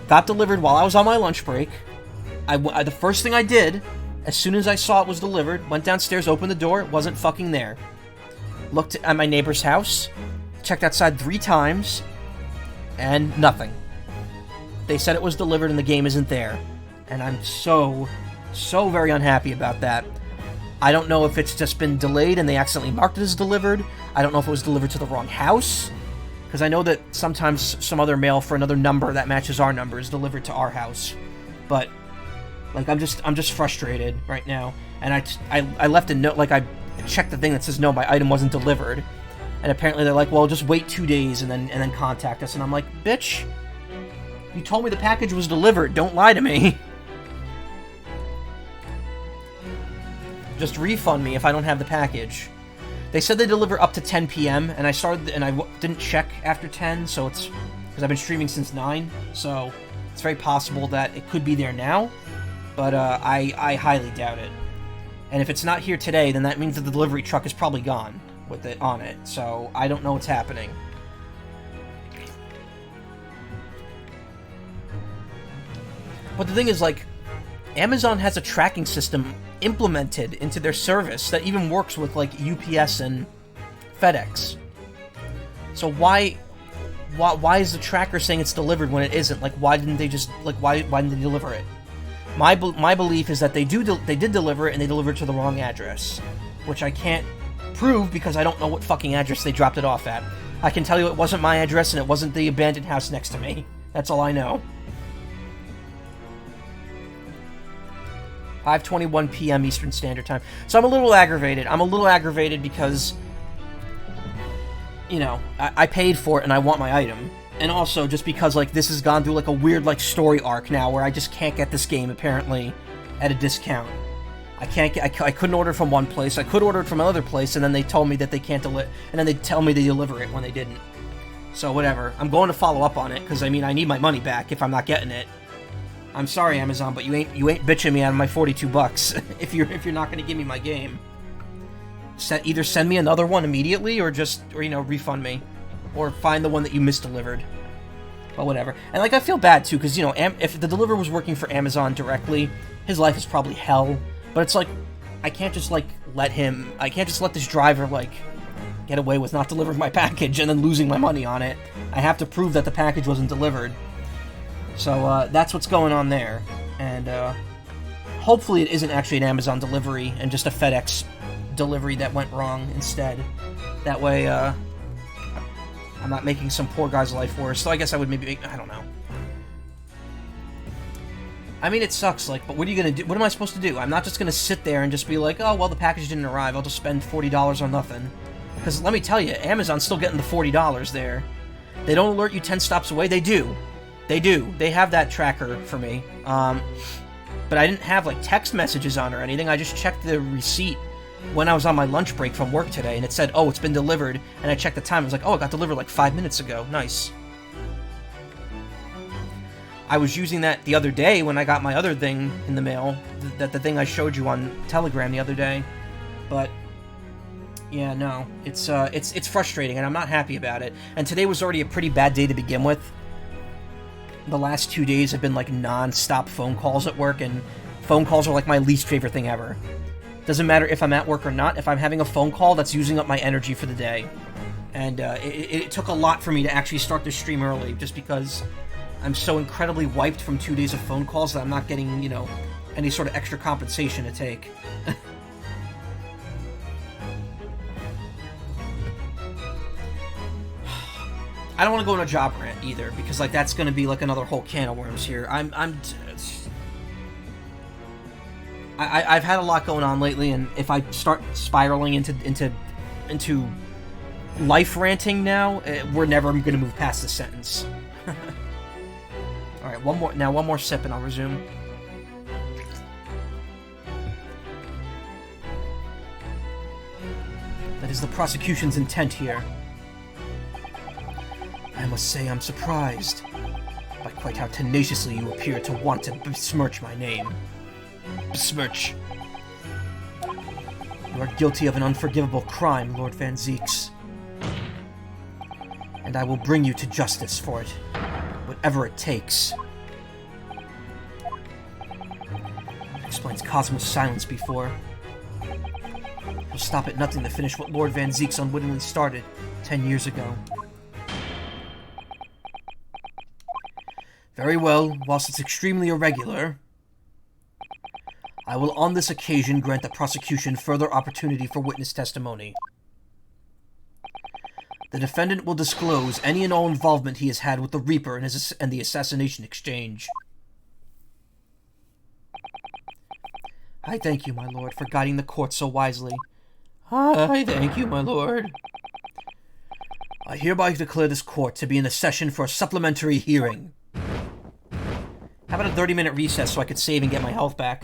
Got delivered while I was on my lunch break. The first thing I did, as soon as I saw it was delivered, went downstairs, opened the door. It wasn't fucking there. Looked at my neighbor's house. Checked outside 3 times. And nothing. They said it was delivered and the game isn't there. And I'm so very unhappy about that. I don't know if it's just been delayed and they accidentally marked it as delivered. I don't know if it was delivered to the wrong house. Because I know that sometimes some other mail for another number that matches our number is delivered to our house. But, like, I'm just frustrated right now. And I left a note, like, I checked the thing that says, no, my item wasn't delivered. And apparently they're like, well, just wait 2 days and then contact us. And I'm like, bitch, you told me the package was delivered. Don't lie to me. Just refund me if I don't have the package. They said they deliver up to 10 p.m. and I didn't check after 10, so it's because I've been streaming since 9, so it's very possible that it could be there now, but I highly doubt it. And if it's not here today, then that means that the delivery truck is probably gone with it on it, so I don't know what's happening. But the thing is, like, Amazon has a tracking system implemented into their service that even works with, like, UPS and FedEx. So why is the tracker saying it's delivered when it isn't? Like, why didn't they just, like, why didn't they deliver it? My belief is that they did deliver it and they delivered it to the wrong address, which I can't prove because I don't know what fucking address they dropped it off at. I can tell you it wasn't my address and it wasn't the abandoned house next to me. That's all I know. 5:21 p.m. Eastern Standard Time. So I'm a little aggravated. I'm a little aggravated because, you know, I paid for it and I want my item. And also just because, like, this has gone through, like, a weird, like, story arc now where I just can't get this game, apparently, at a discount. I couldn't order from one place. I could order it from another place, and then they told me that they can't deliver, and then they tell me they deliver it when they didn't. So whatever. I'm going to follow up on it, because, I mean, I need my money back if I'm not getting it. I'm sorry, Amazon, but you ain't bitching me out of my $42 if you're not going to give me my game. Either send me another one immediately, or you know, refund me, or find the one that you misdelivered. But whatever. And, like, I feel bad too, because, you know, if the deliverer was working for Amazon directly, his life is probably hell. But it's like, I can't just let this driver, like, get away with not delivering my package and then losing my money on it. I have to prove that the package wasn't delivered. So, that's what's going on there. And, hopefully it isn't actually an Amazon delivery and just a FedEx delivery that went wrong instead. That way, I'm not making some poor guy's life worse. So I guess I would maybe I don't know. I mean, it sucks, like, but what are you gonna do? What am I supposed to do? I'm not just gonna sit there and just be like, oh, well, the package didn't arrive. I'll just spend $40 on nothing. Because let me tell you, Amazon's still getting the $40 there. They don't alert you 10 stops away. They do. They do. They have that tracker for me. But I didn't have, like, text messages on or anything. I just checked the receipt when I was on my lunch break from work today, and it said, oh, it's been delivered. And I checked the time. I was like, oh, it got delivered like 5 minutes ago. Nice. I was using that the other day when I got my other thing in the mail, the thing I showed you on Telegram the other day. But yeah, no, it's frustrating, and I'm not happy about it. And today was already a pretty bad day to begin with. The last 2 days have been like non-stop phone calls at work, and phone calls are like my least favorite thing ever. Doesn't matter if I'm at work or not. If I'm having a phone call, that's using up my energy for the day. And it took a lot for me to actually start the stream early, just because I'm so incredibly wiped from 2 days of phone calls that I'm not getting, you know, any sort of extra compensation to take. I don't want to go on a job rant either, because, like, that's going to be like another whole can of worms here. I've had a lot going on lately, and if I start spiraling into life ranting now, we're never going to move past this sentence. Alright, one more sip and I'll resume. That is the prosecution's intent here. I must say I'm surprised by quite how tenaciously you appear to want to besmirch my name. Besmirch. You are guilty of an unforgivable crime, Lord Van Zieks. And I will bring you to justice for it, whatever it takes. That explains Cosmo's silence before. He'll stop at nothing to finish what Lord Van Zieks unwittingly started 10 years ago. Very well, whilst it's extremely irregular, I will on this occasion grant the prosecution further opportunity for witness testimony. The defendant will disclose any and all involvement he has had with the Reaper and the assassination exchange. I thank you, my lord, for guiding the court so wisely. I thank you, my lord. I hereby declare this court to be in a session for a supplementary hearing. How about a 30-minute recess so I could save and get my health back?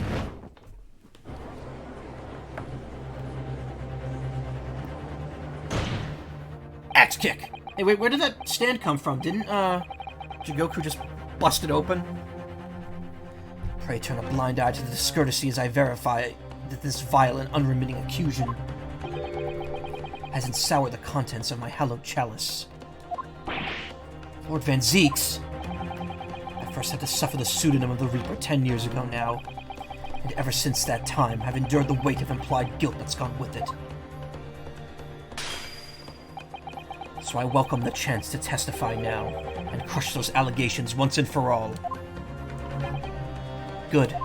Axe kick! Hey, wait, where did that stand come from? Didn't, Jigoku just bust it open? Pray turn a blind eye to the discourtesy as I verify that this vile and unremitting accusation hasn't soured the contents of my hallowed chalice. Lord Van Zieks! I first had to suffer the pseudonym of the Reaper 10 years ago now, and ever since that time I've endured the weight of implied guilt that's gone with it. So I welcome the chance to testify now, and crush those allegations once and for all. Good.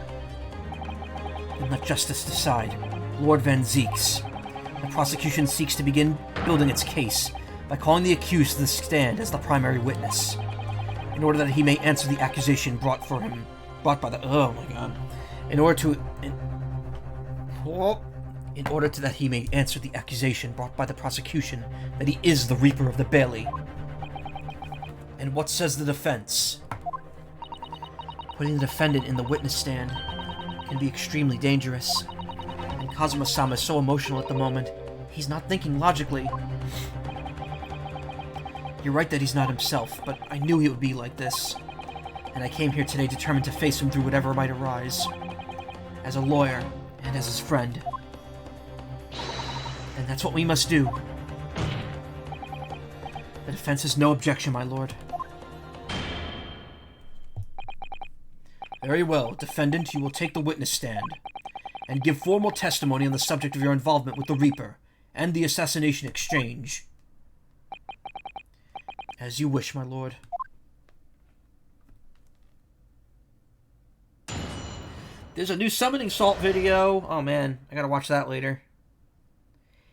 And let justice decide. Lord Van Zieks. The prosecution seeks to begin building its case by calling the accused to the stand as the primary witness, in order that he may answer the accusation brought by the... Oh my god. In order that he may answer the accusation brought by the prosecution that he is the Reaper of the Bailey. And what says the defense? Putting the defendant in the witness stand can be extremely dangerous. And Kazuma-sama is so emotional at the moment, he's not thinking logically. You're right that he's not himself, but I knew he would be like this. And I came here today determined to face him through whatever might arise. As a lawyer, and as his friend. And that's what we must do. The defense has no objection, my lord. Very well, defendant, you will take the witness stand, and give formal testimony on the subject of your involvement with the Reaper, and the assassination exchange. As you wish, my lord. There's a new Summoning Salt video. Oh man, I gotta watch that later.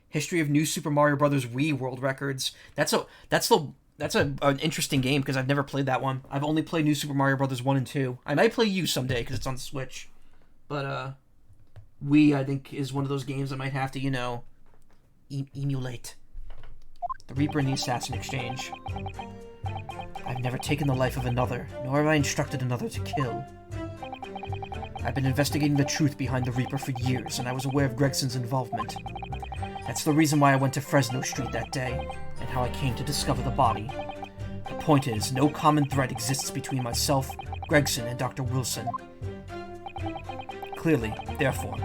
History of New Super Mario Bros. Wii World Records. That's an interesting game because I've never played that one. I've only played New Super Mario Bros. 1 and 2. I might play U someday because it's on Switch. But Wii, I think, is one of those games I might have to, emulate. The Reaper and the Assassin Exchange. I've never taken the life of another, nor have I instructed another to kill. I've been investigating the truth behind the Reaper for years, and I was aware of Gregson's involvement. That's the reason why I went to Fresno Street that day, and how I came to discover the body. The point is, no common thread exists between myself, Gregson, and Dr. Wilson. Clearly, therefore,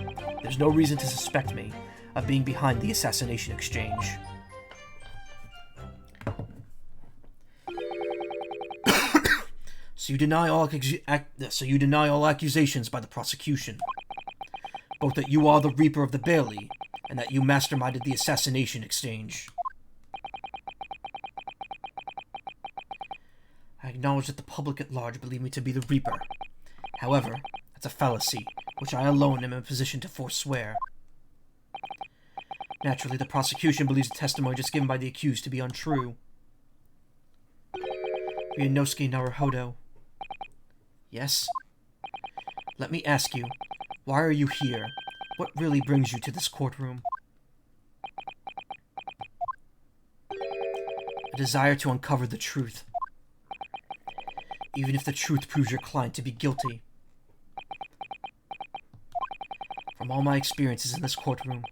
there's no reason to suspect me of being behind the assassination exchange. So you deny all accusations by the prosecution, both that you are the Reaper of the Bailey, and that you masterminded the assassination exchange. I acknowledge that the public at large believe me to be the Reaper. However, that's a fallacy, which I alone am in a position to forswear. Naturally, the prosecution believes the testimony just given by the accused to be untrue. Ryunosuke Naruhodo. Yes? Let me ask you, why are you here? What really brings you to this courtroom? A desire to uncover the truth. Even if the truth proves your client to be guilty. From all my experiences in this courtroom,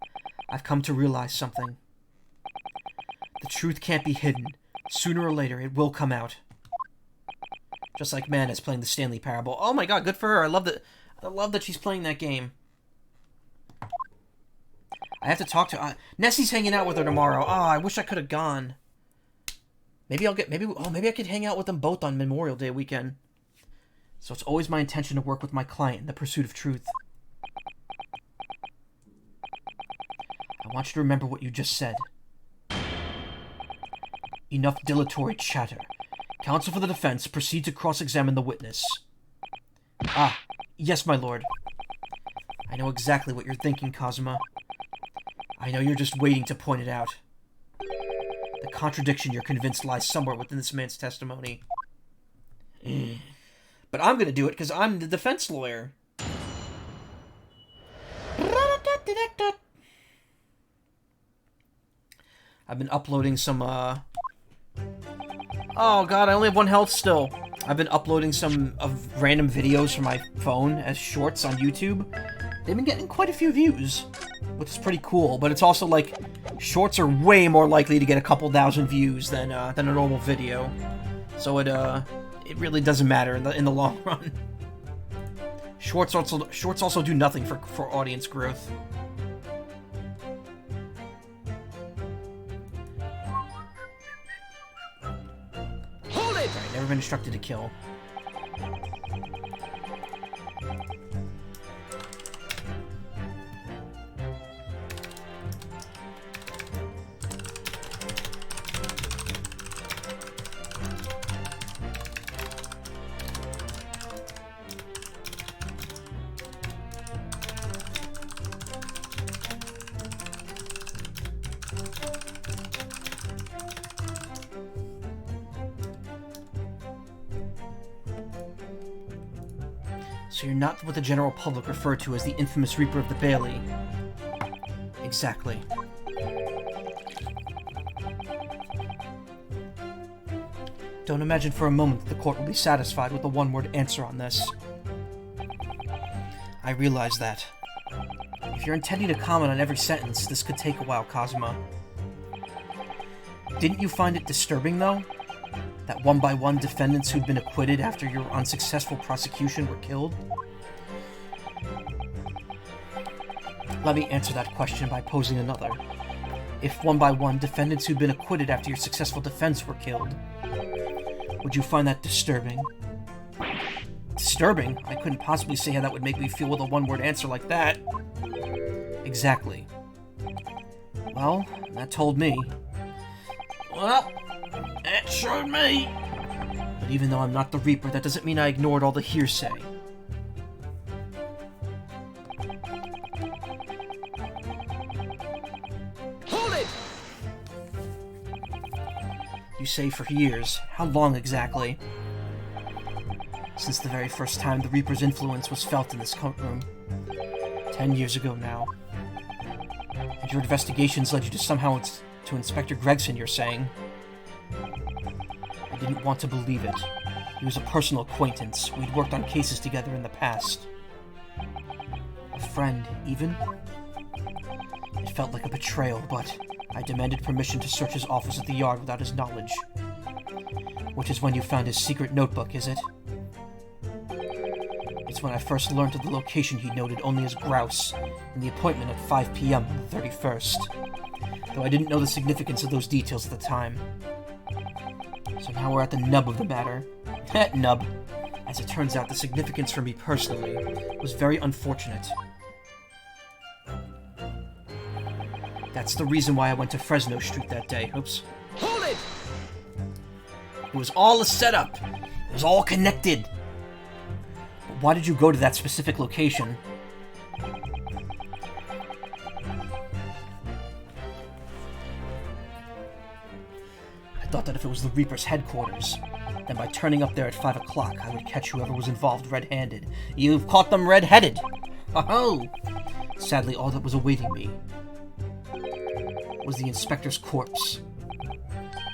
I've come to realize something. The truth can't be hidden. Sooner or later, it will come out. Just like Man is playing the Stanley Parable. Oh my god, good for her. I love that she's playing that game. I have to talk to her. Nessie's hanging out with her tomorrow. Oh, I wish I could have gone. Maybe I could hang out with them both on Memorial Day weekend. So it's always my intention to work with my client in the pursuit of truth. I want you to remember what you just said. Enough dilatory chatter. Counsel for the defense, proceed to cross-examine the witness. Ah, yes, my lord. I know exactly what you're thinking, Kazuma. I know you're just waiting to point it out. The contradiction you're convinced lies somewhere within this man's testimony. But I'm gonna do it because I'm the defense lawyer. I've been uploading some, Oh god, I only have 1 health still. I've been uploading some of random videos from my phone as shorts on YouTube. They've been getting quite a few views, which is pretty cool, but it's also like, shorts are way more likely to get a couple thousand views than a normal video. So it really doesn't matter in the long run. Shorts also do nothing for audience growth. Alright, never been instructed to kill. So you're not what the general public refer to as the infamous Reaper of the Bailey. Exactly. Don't imagine for a moment that the court will be satisfied with a one-word answer on this. I realize that. If you're intending to comment on every sentence, this could take a while, Kazuma. Didn't you find it disturbing, though? That one by one defendants who'd been acquitted after your unsuccessful prosecution were killed? Let me answer that question by posing another. If one by one defendants who'd been acquitted after your successful defense were killed, would you find that disturbing? Disturbing? I couldn't possibly say how that would make me feel with a one-word answer like that. Exactly. Well, that told me. Well, it showed me. But even though I'm not the Reaper, that doesn't mean I ignored all the hearsay.
Hold it!
You say for years. How long exactly? Since the very first time the Reaper's influence was felt in this courtroom. 10 years ago now. And your investigations led you to somehow to Inspector Gregson, you're saying? I didn't want to believe it. He was a personal acquaintance. We'd worked on cases together in the past. A friend, even? It felt like a betrayal, but I demanded permission to search his office at the yard without his knowledge. Which is when you found his secret notebook, is it? It's when I first learned of the location he noted only as grouse, and the appointment at 5 p.m. on the 31st. Though I didn't know the significance of those details at the time. So now we're at the nub of the matter. Nub. As it turns out, the significance for me personally was very unfortunate. That's the reason why I went to Fresno Street that day. Oops.
Hold it!
It was all a setup. It was all connected. But why did you go to that specific location? I thought that if it was the Reaper's headquarters, then by turning up there at 5 o'clock, I would catch whoever was involved red-handed. You've caught them red-headed! Oh! Sadly, all that was awaiting me was the inspector's corpse.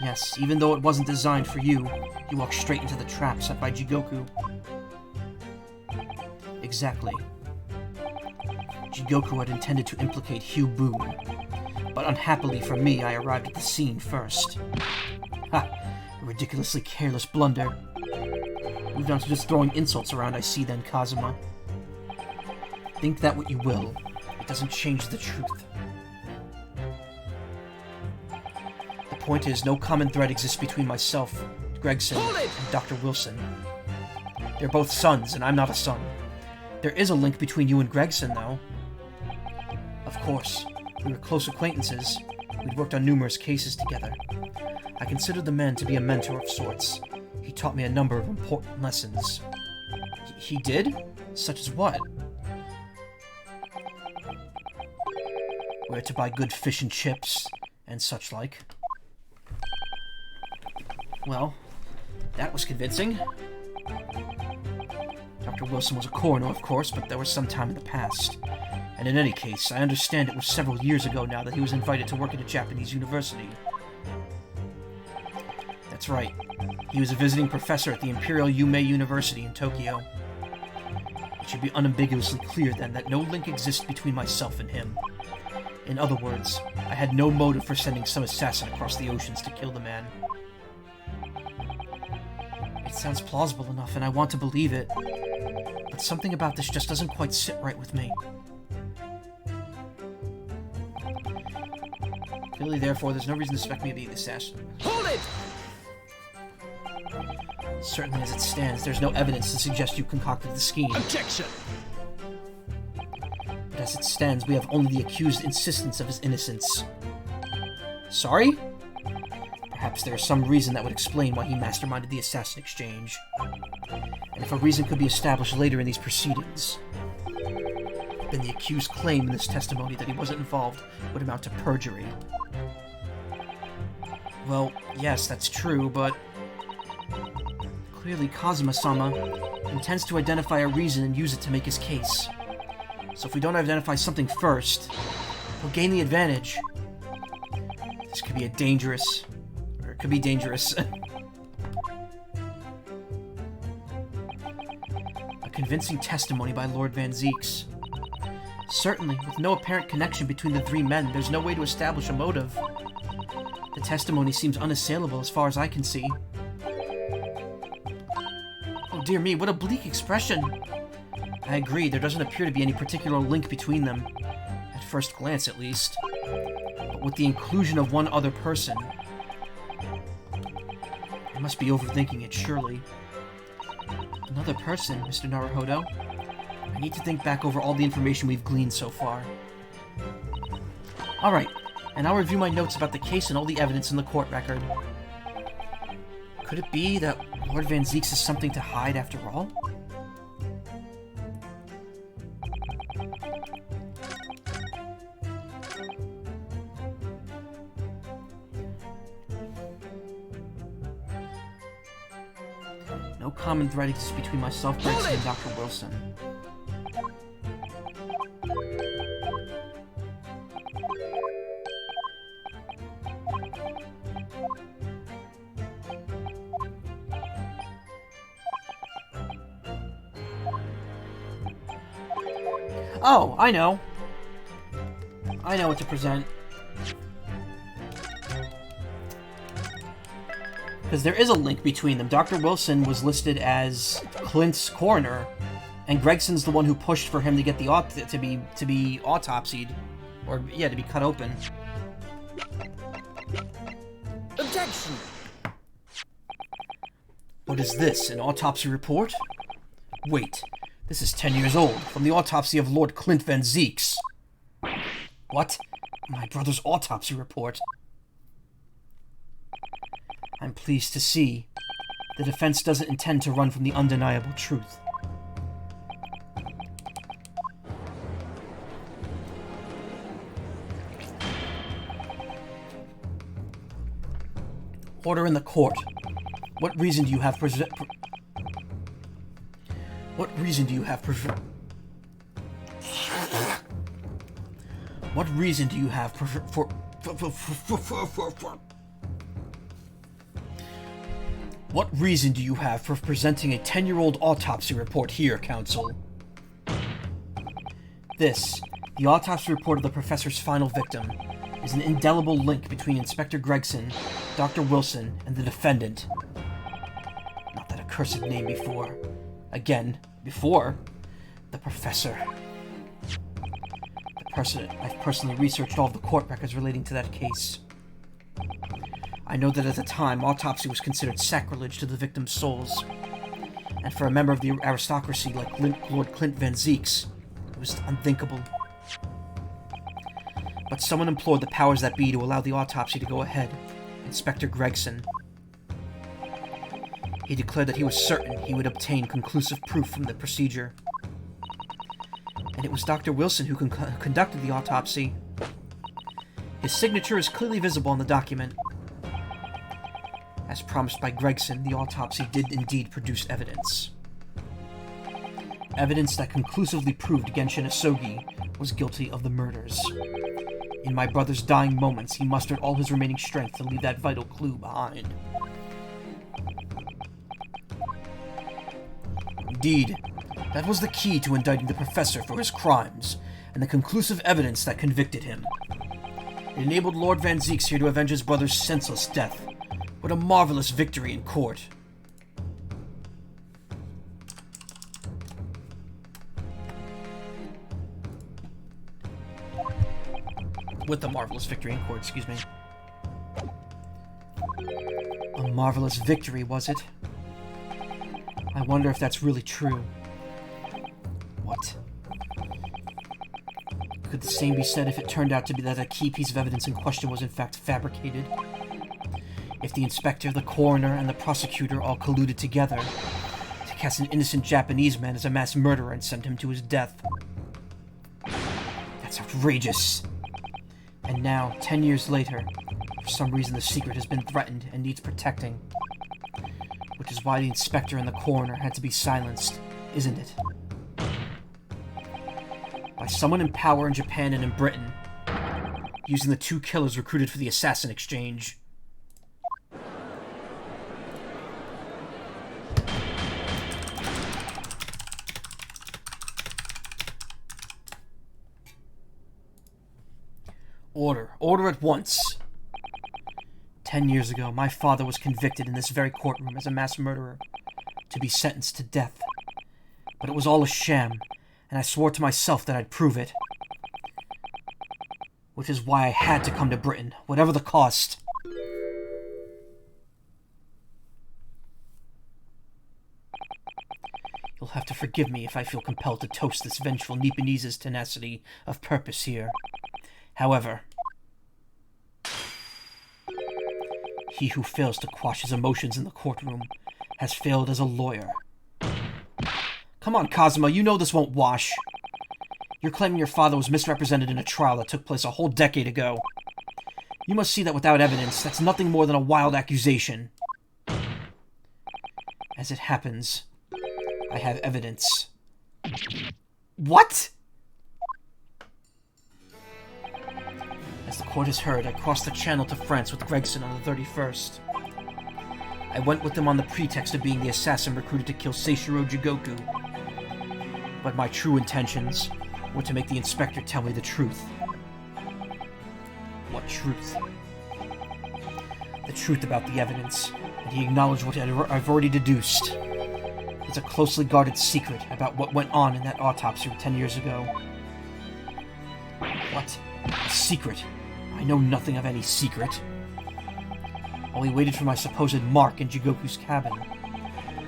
Yes, even though it wasn't designed for you, you walked straight into the trap set by Jigoku. Exactly. Jigoku had intended to implicate Hugh Boone, but unhappily for me, I arrived at the scene first. Ha! A ridiculously careless blunder. Moved on to just throwing insults around, I see then, Kazuma. Think that what you will. It doesn't change the truth. The point is, no common thread exists between myself, Gregson, and Dr. Wilson. They're both sons, and I'm not a son. There is a link between you and Gregson, though. Of course. We were close acquaintances. We'd worked on numerous cases together. I consider the man to be a mentor of sorts. He taught me a number of important lessons. He did? Such as what? Where to buy good fish and chips, and such like. Well, that was convincing. Dr. Wilson was a coroner, of course, but there was some time in the past. And in any case, I understand it was several years ago now that he was invited to work at a Japanese university. That's right. He was a visiting professor at the Imperial Yumei University in Tokyo. It should be unambiguously clear, then, that no link exists between myself and him. In other words, I had no motive for sending some assassin across the oceans to kill the man. It sounds plausible enough, and I want to believe it. But something about this just doesn't quite sit right with me. Clearly, therefore, there's no reason to suspect me of being the assassin.
Hold it!
Certainly, as it stands, there's no evidence to suggest you concocted the scheme.
Objection!
But as it stands, we have only the accused's insistence of his innocence. Sorry? Perhaps there is some reason that would explain why he masterminded the assassin exchange. And if a reason could be established later in these proceedings, then the accused's claim in this testimony that he wasn't involved would amount to perjury. Well, yes, that's true, but clearly Kazuma-sama intends to identify a reason and use it to make his case. So if we don't identify something first, we'll gain the advantage. This could be dangerous. A convincing testimony by Lord Van Zeeks. Certainly, with no apparent connection between the three men, there's no way to establish a motive. The testimony seems unassailable as far as I can see. Oh dear me, what a bleak expression! I agree, there doesn't appear to be any particular link between them. At first glance, at least. But with the inclusion of one other person... I must be overthinking it, surely. Another person, Mr. Naruhodo? I need to think back over all the information we've gleaned so far. Alright, and I'll review my notes about the case and all the evidence in the court record. Could it be that Lord Van Zeeks has something to hide after all? No common thread exists between myself, Gregson, and Dr. Wilson. Oh, I know. I know what to present. Because there is a link between them. Dr. Wilson was listed as Clint's coroner, and Gregson's the one who pushed for him to get the to be autopsied, or yeah, to be cut open.
Objection!
What is this? An autopsy report? Wait, this is 10 years old, from the autopsy of Lord Clint Van Zeeks. What? My brother's autopsy report? I'm pleased to see. The defense doesn't intend to run from the undeniable truth. Order in the court. What reason do you have What reason do you have What reason do you have for presenting a 10-year-old autopsy report here, Counsel? This, the autopsy report of the Professor's final victim, is an indelible link between Inspector Gregson, Dr. Wilson, and the defendant. Not that accursed name before. Again, before. The Professor. I've personally researched all of the court records relating to that case. I know that at the time, autopsy was considered sacrilege to the victims' souls. And for a member of the aristocracy like Lord Clint Van Zeeks, it was unthinkable. But someone implored the powers that be to allow the autopsy to go ahead. Inspector Gregson. He declared that he was certain he would obtain conclusive proof from the procedure. And it was Dr. Wilson who conducted the autopsy. His signature is clearly visible on the document. As promised by Gregson, the autopsy did indeed produce evidence. Evidence that conclusively proved Genshin Asogi was guilty of the murders. In my brother's dying moments, he mustered all his remaining strength to leave that vital clue behind. Indeed, that was the key to indicting the Professor for his crimes, and the conclusive evidence that convicted him. It enabled Lord Van Zeeks here to avenge his brother's senseless death. What a marvelous victory in court. With a marvelous victory in court, excuse me. A marvelous victory, was it? I wonder if that's really true. What? Could the same be said if it turned out to be that a key piece of evidence in question was in fact fabricated? If the inspector, the coroner, and the prosecutor all colluded together to cast an innocent Japanese man as a mass murderer and send him to his death? That's outrageous. And now, 10 years later, for some reason the secret has been threatened and needs protecting. Which is why the inspector and the coroner had to be silenced, isn't it? By someone in power in Japan and in Britain, using the two killers recruited for the assassin exchange. Order. Order at once. 10 years ago, my father was convicted in this very courtroom as a mass murderer, to be sentenced to death. But it was all a sham, and I swore to myself that I'd prove it. Which is why I had to come to Britain, whatever the cost. You'll have to forgive me if I feel compelled to toast this vengeful Nipponese's tenacity of purpose here. However, he who fails to quash his emotions in the courtroom has failed as a lawyer. Come on, Kazuma, you know this won't wash. You're claiming your father was misrepresented in a trial that took place a whole decade ago. You must see that without evidence, that's nothing more than a wild accusation. As it happens, I have evidence. What? As the court has heard, I crossed the channel to France with Gregson on the 31st. I went with them on the pretext of being the assassin recruited to kill Seishiro Jigoku. But my true intentions were to make the inspector tell me the truth. What truth? The truth about the evidence, and he acknowledged what I've already deduced. It's a closely guarded secret about what went on in that autopsy 10 years ago. What? A secret? I know nothing of any secret. While he waited for my supposed mark in Jigoku's cabin,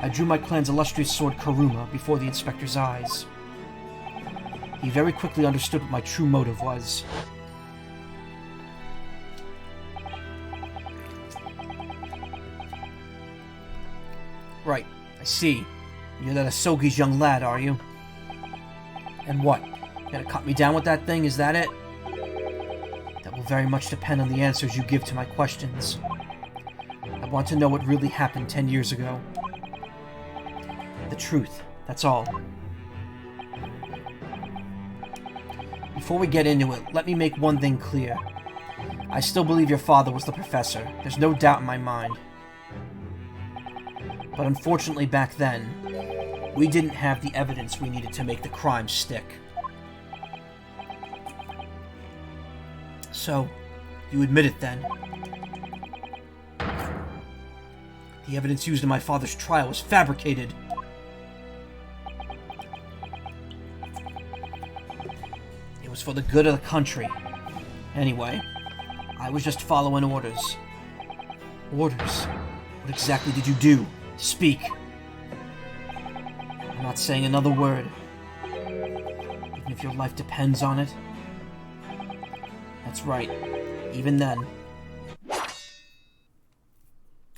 I drew my clan's illustrious sword Karuma before the inspector's eyes. He very quickly understood what my true motive was. Right, I see. You're that Asogi's young lad, are you? And what? You gonna cut me down with that thing, is that it? That will very much depend on the answers you give to my questions. I want to know what really happened 10 years ago. The truth, that's all. Before we get into it, let me make one thing clear. I still believe your father was the professor. There's no doubt in my mind. But unfortunately back then, we didn't have the evidence we needed to make the crime stick. So, you admit it then. The evidence used in my father's trial was fabricated. It was for the good of the country. Anyway, I was just following orders. Orders? What exactly did you do? Speak. I'm not saying another word. Even if your life depends on it. That's right. Even then.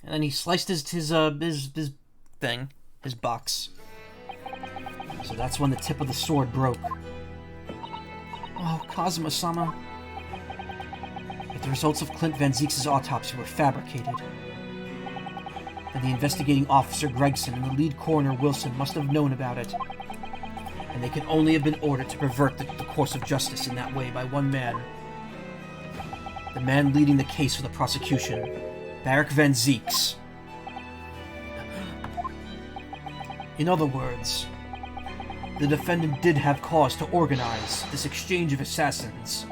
And then he sliced his thing. His box. So that's when the tip of the sword broke. Oh, Kazuma-sama. If the results of Clint Van Zeeks' autopsy were fabricated, then the investigating officer Gregson and the lead coroner Wilson must have known about it. And they could only have been ordered to pervert the course of justice in that way by one man. The man leading the case for the prosecution, Barak Van Zeeks. In other words, the defendant did have cause to organize this exchange of assassins.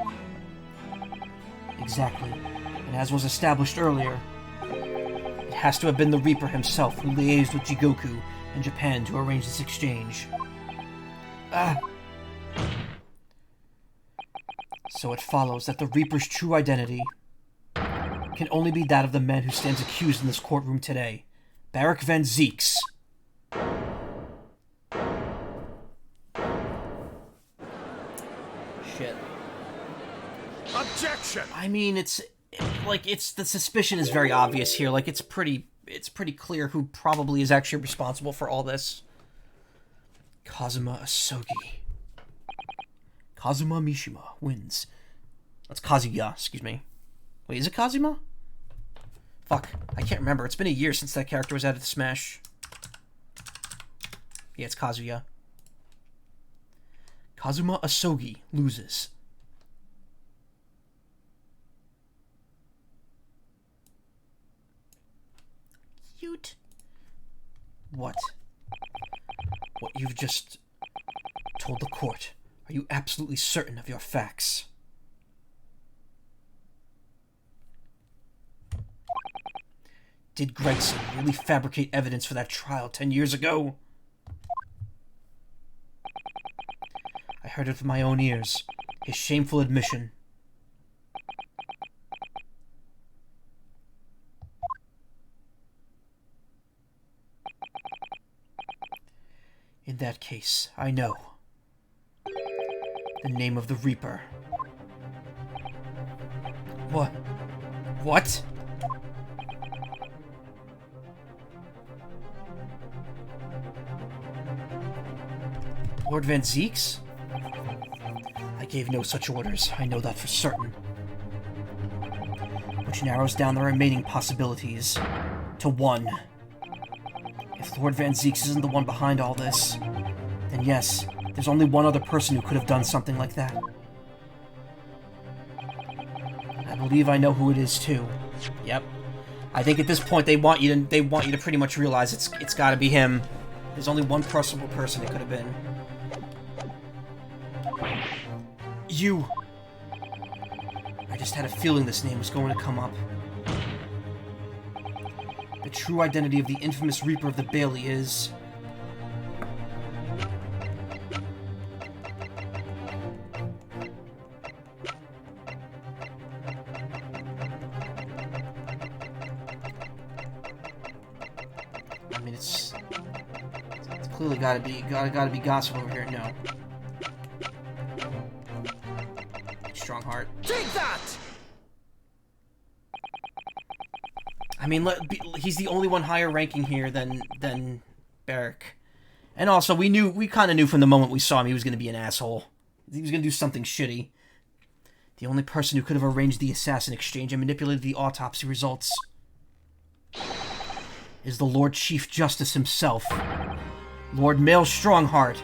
Exactly, and as was established earlier, it has to have been the Reaper himself who liaised with Jigoku in Japan to arrange this exchange. So it follows that the Reaper's true identity can only be that of the man who stands accused in this courtroom today, Barak Van Zeeks. Shit.
Objection!
I mean, the suspicion is very obvious here. Like, it's pretty clear who probably is actually responsible for all this. Kazuma Asogi. Kazuma Mishima wins. That's Kazuya, excuse me. Wait, is it Kazuma? Fuck, I can't remember. It's been a year since that character was added to Smash. Yeah, it's Kazuya. Kazuma Asogi loses. Cute. What? What you've just told the court. Are you absolutely certain of your facts? Did Gregson really fabricate evidence for that trial 10 years ago? I heard it with my own ears. His shameful admission. In that case, I know. The name of the Reaper. What? What? Lord Van Zeeks? I gave no such orders, I know that for certain. Which narrows down the remaining possibilities to one. If Lord Van Zeeks isn't the one behind all this, then yes, there's only one other person who could have done something like that. I believe I know who it is too. Yep. I think at this point they want you to pretty much realize it's got to be him. There's only one possible person it could have been. You. I just had a feeling this name was going to come up. The true identity of the infamous Reaper of the Bailey is... I mean, it's clearly gotta be gossip over here. No. Strong heart.
Take that!
I mean, he's the only one higher ranking here than Barak. And also, we kind of knew from the moment we saw him he was going to be an asshole. He was going to do something shitty. The only person who could have arranged the assassin exchange and manipulated the autopsy results is the Lord Chief Justice himself, Lord Male Strongheart.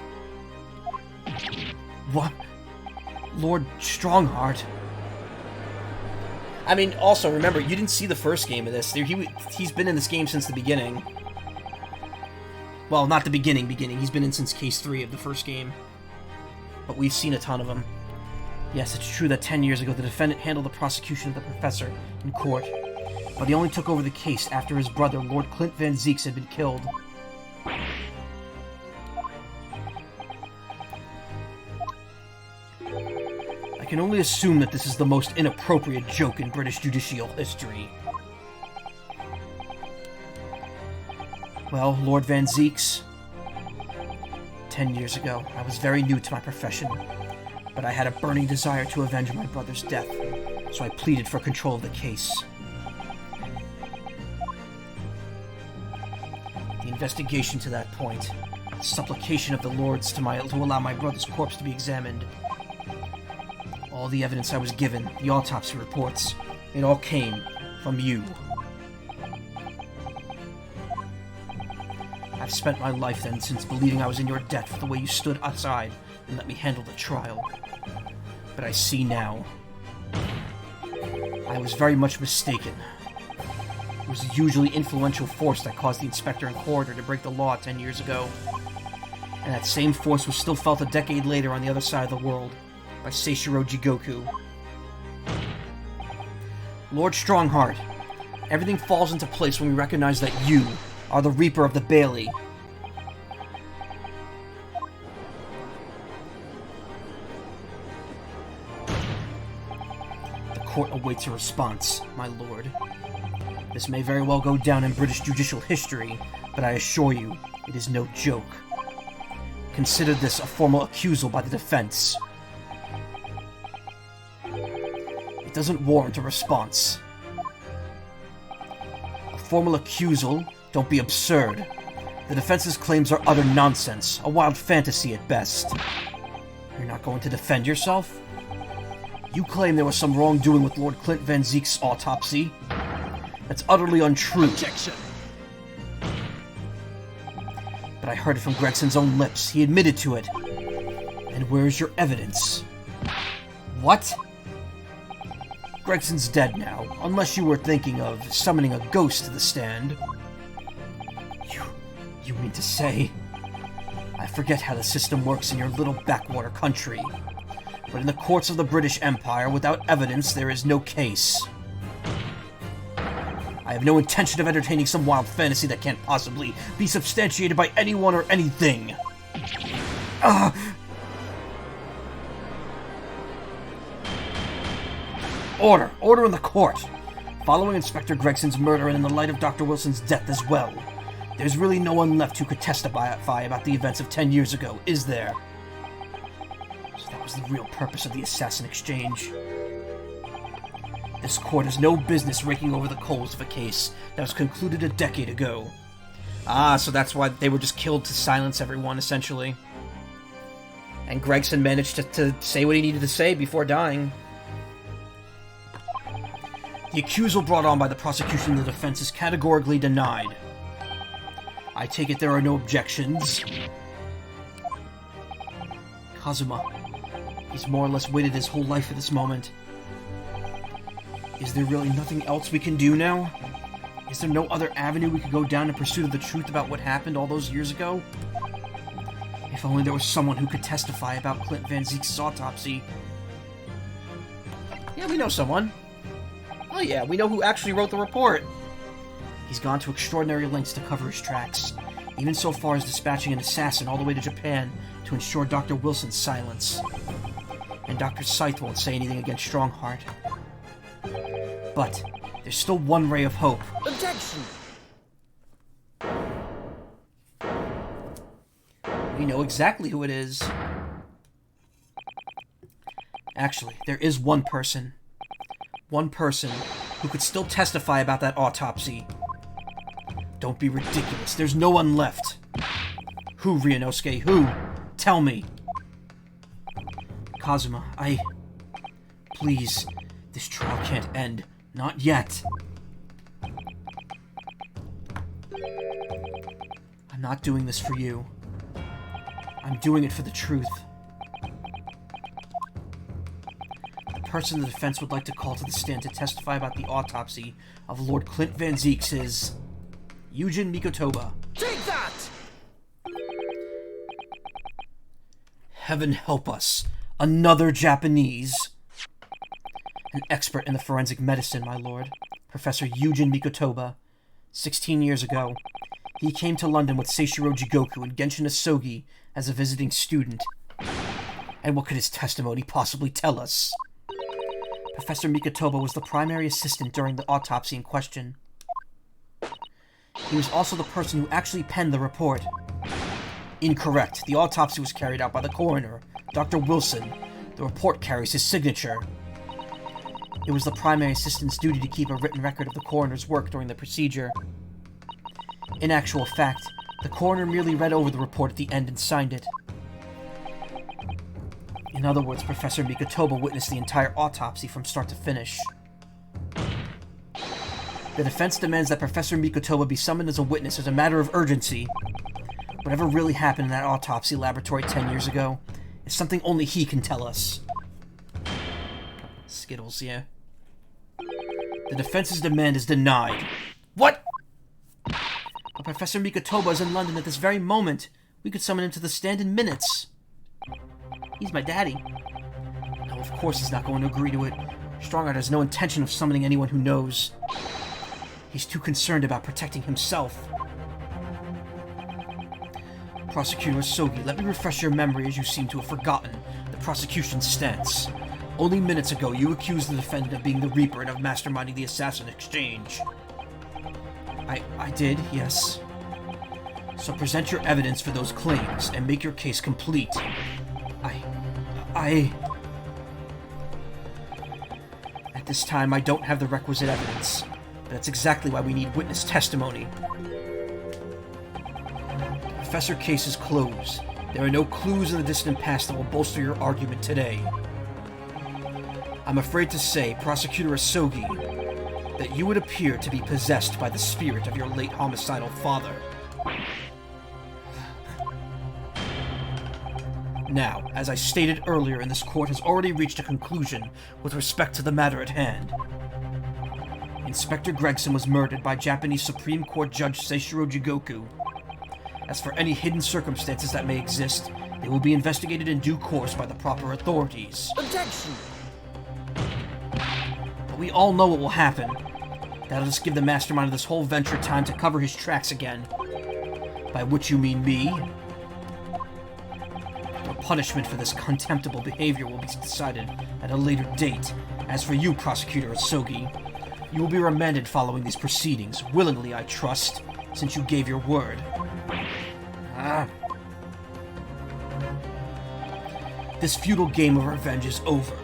What? Lord Strongheart? I mean, also, remember, you didn't see the first game of this. He's been in this game since the beginning. Well, not the beginning. He's been in since Case 3 of the first game. But we've seen a ton of them. Yes, it's true that 10 years ago the defendant handled the prosecution of the professor in court. But he only took over the case after his brother, Lord Clint Van Zieks, had been killed. I can only assume that this is the most inappropriate joke in British judicial history. Well, Lord Van Zieks, 10 years ago, I was very new to my profession, but I had a burning desire to avenge my brother's death, so I pleaded for control of the case. The investigation to that point, the supplication of the lords to allow my brother's corpse to be examined, all the evidence I was given, the autopsy reports, it all came from you. I've spent my life then since believing I was in your debt for the way you stood aside and let me handle the trial. But I see now. I was very much mistaken. It was the usually influential force that caused the inspector and coroner to break the law 10 years ago. And that same force was still felt a decade later on the other side of the world by Seishiro Jigoku. Lord Strongheart, everything falls into place when we recognize that you are the Reaper of the Bailey. The court awaits a response, my lord. This may very well go down in British judicial history, but I assure you, it is no joke. Consider this a formal accusal by the defense. It doesn't warrant a response. A formal accusal? Don't be absurd. The defense's claims are utter nonsense, a wild fantasy at best. You're not going to defend yourself? You claim there was some wrongdoing with Lord Clint Van Zieks' autopsy. That's utterly untrue.
Objection!
But I heard it from Gregson's own lips. He admitted to it. And where's your evidence? What? Gregson's dead now, unless you were thinking of summoning a ghost to the stand. You mean to say... I forget how the system works in your little backwater country. But in the courts of the British Empire, without evidence, there is no case. I have no intention of entertaining some wild fantasy that can't possibly be substantiated by anyone or anything. Order! Order in the court! Following Inspector Gregson's murder and in the light of Dr. Wilson's death as well, there's really no one left who could testify about the events of 10 years ago, is there? So that was the real purpose of the assassin exchange. This court has no business raking over the coals of a case that was concluded a decade ago. Ah, so that's why they were just killed to silence everyone, essentially. And Gregson managed to say what he needed to say before dying. The accusal brought on by the prosecution and the defense is categorically denied. I take it there are no objections. Kazuma. He's more or less waited his whole life for this moment. Is there really nothing else we can do now? Is there no other avenue we could go down in pursuit of the truth about what happened all those years ago? If only there was someone who could testify about Clint Van Zieks' autopsy. Yeah, we know someone. Oh yeah, we know who actually wrote the report. He's gone to extraordinary lengths to cover his tracks, even so far as dispatching an assassin all the way to Japan to ensure Dr. Wilson's silence. And Dr. Scythe won't say anything against Strongheart. But there's still one ray of hope.
Objection!
We know exactly who it is. Actually, there is one person. One person who could still testify about that autopsy. Don't be ridiculous. There's no one left. Who, Ryunosuke? Who? Tell me. Kazuma, Please. This trial can't end. Not yet. I'm not doing this for you. I'm doing it for the truth. The person the defense would like to call to the stand to testify about the autopsy of Lord Clint Van Zieks is... Yujin Mikotoba.
Take that!
Heaven help us. Another Japanese. An expert in the forensic medicine, my lord. Professor Yujin Mikotoba. 16 years ago, he came to London with Seishiro Jigoku and Genshin Asogi as a visiting student. And what could his testimony possibly tell us? Professor Mikotoba was the primary assistant during the autopsy in question. He was also the person who actually penned the report. Incorrect. The autopsy was carried out by the coroner, Dr. Wilson. The report carries his signature. It was the primary assistant's duty to keep a written record of the coroner's work during the procedure. In actual fact, the coroner merely read over the report at the end and signed it. In other words, Professor Mikotoba witnessed the entire autopsy from start to finish. The defense demands that Professor Mikotoba be summoned as a witness as a matter of urgency. Whatever really happened in that autopsy laboratory 10 years ago is something only he can tell us. Skittles, yeah. The defense's demand is denied. What? But Professor Mikotoba is in London at this very moment. We could summon him to the stand in minutes. He's my daddy. No, of course he's not going to agree to it. Strongheart has no intention of summoning anyone who knows. He's too concerned about protecting himself. Prosecutor Asogi, let me refresh your memory as you seem to have forgotten the prosecution's stance. Only minutes ago, you accused the defendant of being the Reaper and of masterminding the assassin exchange. I did, yes. So present your evidence for those claims and make your case complete. At this time, I don't have the requisite evidence, but that's exactly why we need witness testimony. Professor case is closed. There are no clues in the distant past that will bolster your argument today. I'm afraid to say, Prosecutor Asogi, that you would appear to be possessed by the spirit of your late homicidal father. Now, as I stated earlier, this court has already reached a conclusion with respect to the matter at hand. Inspector Gregson was murdered by Japanese Supreme Court Judge Seishiro Jigoku. As for any hidden circumstances that may exist, they will be investigated in due course by the proper authorities.
Objection!
But we all know what will happen. That'll just give the mastermind of this whole venture time to cover his tracks again. By which you mean me? Your punishment for this contemptible behavior will be decided at a later date. As for you, Prosecutor Asogi, you will be remanded following these proceedings, willingly, I trust, since you gave your word. This futile game of revenge is over.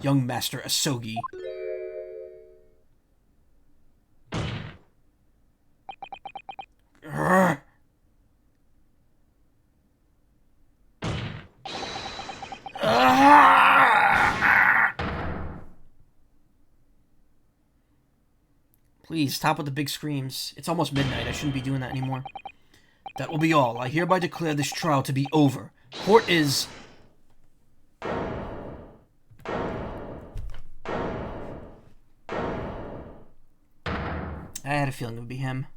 Young Master Asogi. Please, stop with the big screams. It's almost midnight. I shouldn't be doing that anymore. That will be all. I hereby declare this trial to be over. Court is... I had a feeling it would be him.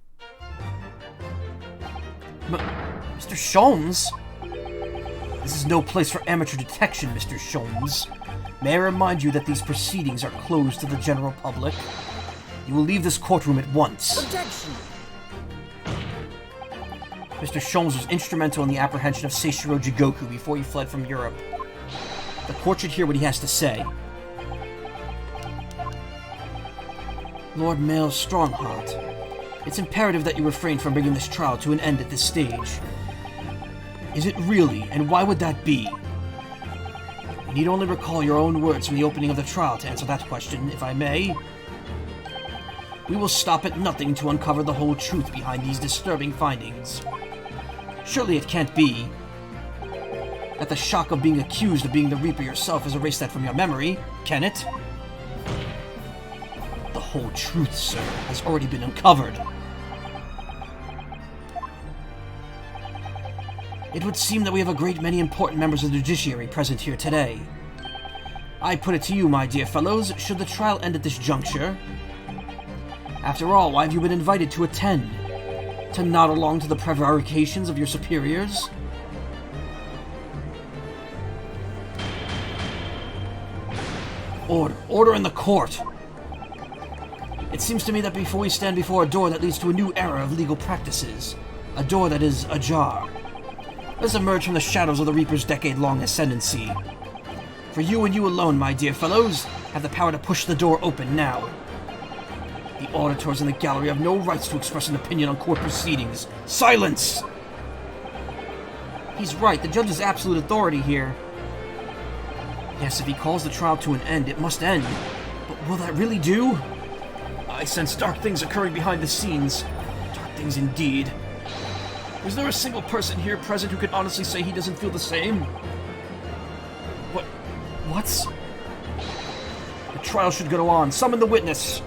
Mr. Sholmes? This is no place for amateur detection, Mr. Sholmes. May I remind you that these proceedings are closed to the general public? You will leave this courtroom at once.
Objection!
Mr. Sholmes was instrumental in the apprehension of Seishiro Jigoku before he fled from Europe. The court should hear what he has to say. Lord Mail Strongheart, it's imperative that you refrain from bringing this trial to an end at this stage. Is it really, and why would that be? You need only recall your own words from the opening of the trial to answer that question, if I may. We will stop at nothing to uncover the whole truth behind these disturbing findings. Surely it can't be that the shock of being accused of being the Reaper yourself has erased that from your memory, can it? The whole truth, sir, has already been uncovered. It would seem that we have a great many important members of the judiciary present here today. I put it to you, my dear fellows, should the trial end at this juncture? After all, why have you been invited to attend? To nod along to the prevarications of your superiors? Order in the court! It seems to me that before we stand before a door that leads to a new era of legal practices, a door that is ajar, let's emerge from the shadows of the Reaper's decade-long ascendancy. For you and you alone, my dear fellows, have the power to push the door open now. The auditors in the gallery have no rights to express an opinion on court proceedings. Silence! He's right, the judge has absolute authority here. Yes, if he calls the trial to an end, it must end. But will that really do? I sense dark things occurring behind the scenes. Dark things indeed. Is there a single person here present who can honestly say he doesn't feel the same? What? The trial should go on. Summon the witness.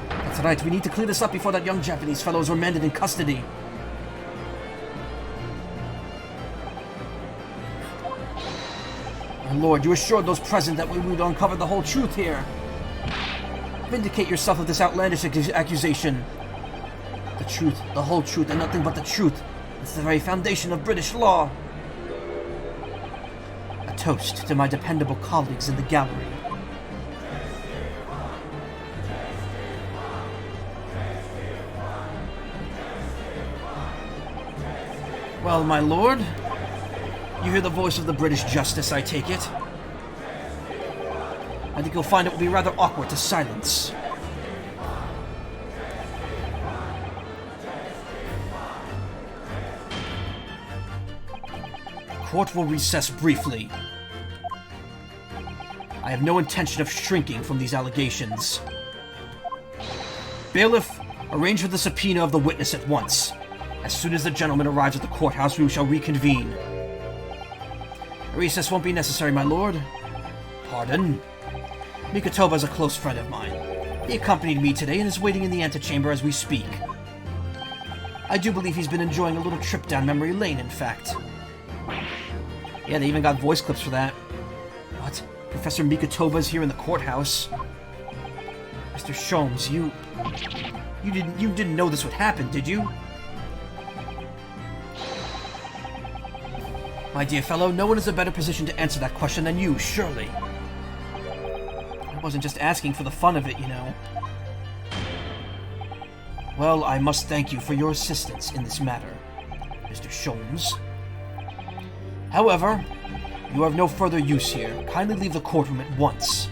That's right, we need to clear this up before that young Japanese fellow is remanded in custody. My lord, you assured those present that we would uncover the whole truth here. Vindicate yourself of this outlandish accusation. The truth, the whole truth, and nothing but the truth. It's the very foundation of British law. A toast to my dependable colleagues in the gallery. Well, my lord, you hear the voice of the British justice, I take it. I think you'll find it will be rather awkward to silence. The court will recess briefly. I have no intention of shrinking from these allegations. Bailiff, arrange for the subpoena of the witness at once. As soon as the gentleman arrives at the courthouse, we shall reconvene. A recess won't be necessary, my lord. Pardon? Mikotoba is a close friend of mine. He accompanied me today and is waiting in the antechamber as we speak. I do believe he's been enjoying a little trip down memory lane, in fact. Yeah, they even got voice clips for that. What? Professor Mikotoba's here in the courthouse? Mr. Sholmes, you didn't know this would happen, did you? My dear fellow, no one is in a better position to answer that question than you, surely. I wasn't just asking for the fun of it, you know. Well, I must thank you for your assistance in this matter, Mr. Sholmes. However, you have no further use here. Kindly leave the courtroom at once.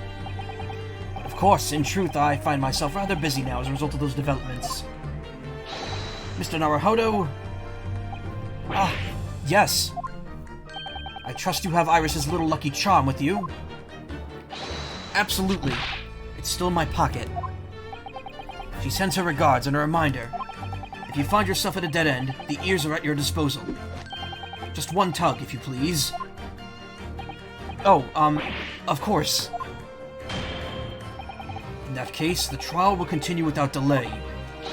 But of course, in truth, I find myself rather busy now as a result of those developments. Mr. Naruhodo? Ah, yes. I trust you have Iris's little lucky charm with you. Absolutely. It's still in my pocket. She sends her regards and a reminder. If you find yourself at a dead end, the ears are at your disposal. Just one tug, if you please. Oh, of course. In that case, the trial will continue without delay.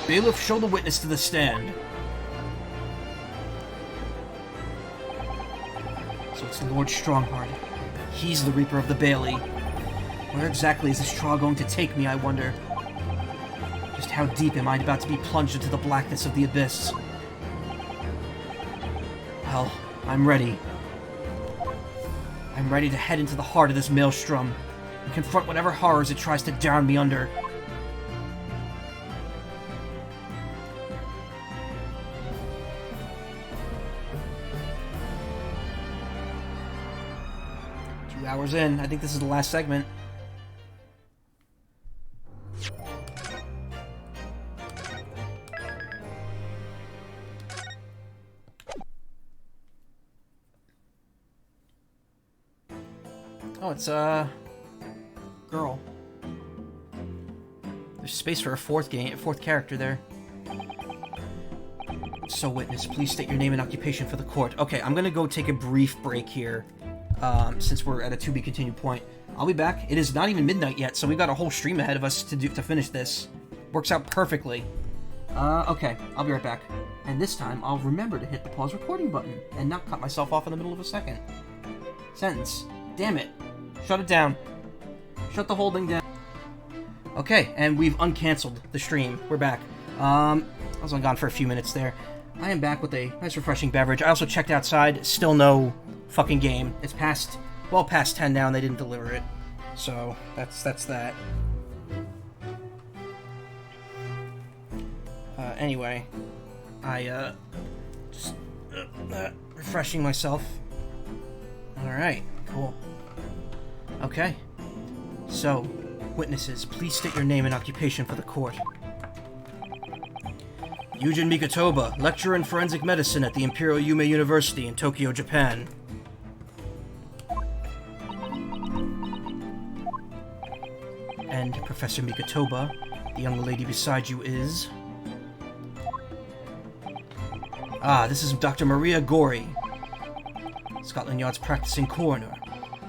Bailiff, show the witness to the stand. So it's Lord Strongheart. He's the Reaper of the Bailey. Where exactly is this trial going to take me, I wonder? Just how deep am I about to be plunged into the blackness of the abyss? Well, I'm ready. I'm ready to head into the heart of this maelstrom and confront whatever horrors it tries to drown me under. Hours in. I think this is the last segment. Oh, it's girl. There's space for a fourth character there. So, witness, please state your name and occupation for the court. Okay, I'm gonna go take a brief break here. Since we're at a to-be-continued point. I'll be back. It is not even midnight yet, so we've got a whole stream ahead of us to finish this. Works out perfectly. Okay, I'll be right back. And this time, I'll remember to hit the pause recording button and not cut myself off in the middle of a sentence. Damn it. Shut it down. Shut the whole thing down. Okay, and we've uncanceled the stream. We're back. I was only gone for a few minutes there. I am back with a nice refreshing beverage. I also checked outside. Still no fucking game. It's past 10 now and they didn't deliver it. So, that's that. Anyway, I, just, refreshing myself. Alright, cool. Okay. So, witnesses, please state your name and occupation for the court. Yujin Mikotoba, lecturer in forensic medicine at the Imperial Yume University in Tokyo, Japan. And Professor Mikotoba, the young lady beside you is... Ah, this is Dr. Maria Gori, Scotland Yard's practicing coroner.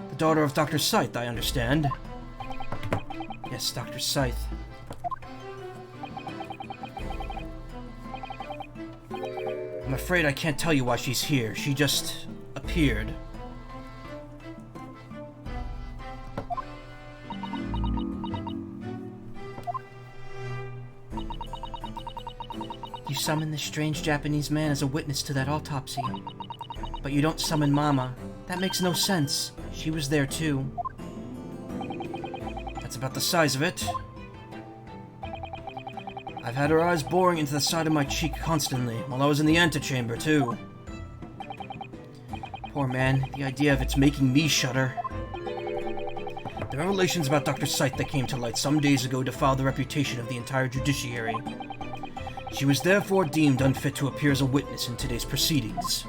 The daughter of Dr. Scythe, I understand. Yes, Dr. Scythe. I'm afraid I can't tell you why she's here. She just appeared. You summon this strange Japanese man as a witness to that autopsy. But you don't summon Mama. That makes no sense. She was there too. That's about the size of it. I've had her eyes boring into the side of my cheek constantly, while I was in the antechamber too. Poor man, the idea of it's making me shudder. The revelations about Dr. Scythe that came to light some days ago defiled the reputation of the entire judiciary. She was therefore deemed unfit to appear as a witness in today's proceedings.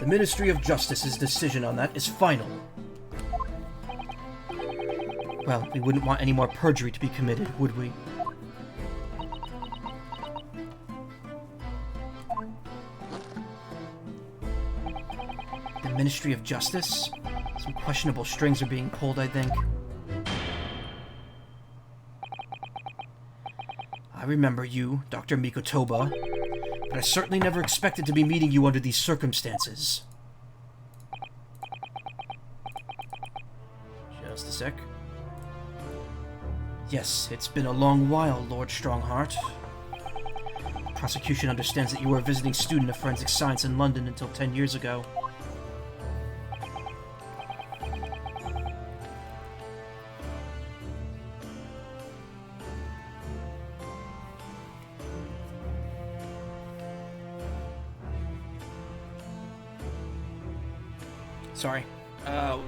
The Ministry of Justice's decision on that is final. Well, we wouldn't want any more perjury to be committed, would we? The Ministry of Justice? Some questionable strings are being pulled, I think. I remember you, Dr. Mikotoba, but I certainly never expected to be meeting you under these circumstances. Just a sec. Yes, it's been a long while, Lord Strongheart. The prosecution understands that you were a visiting student of forensic science in London until 10 years ago.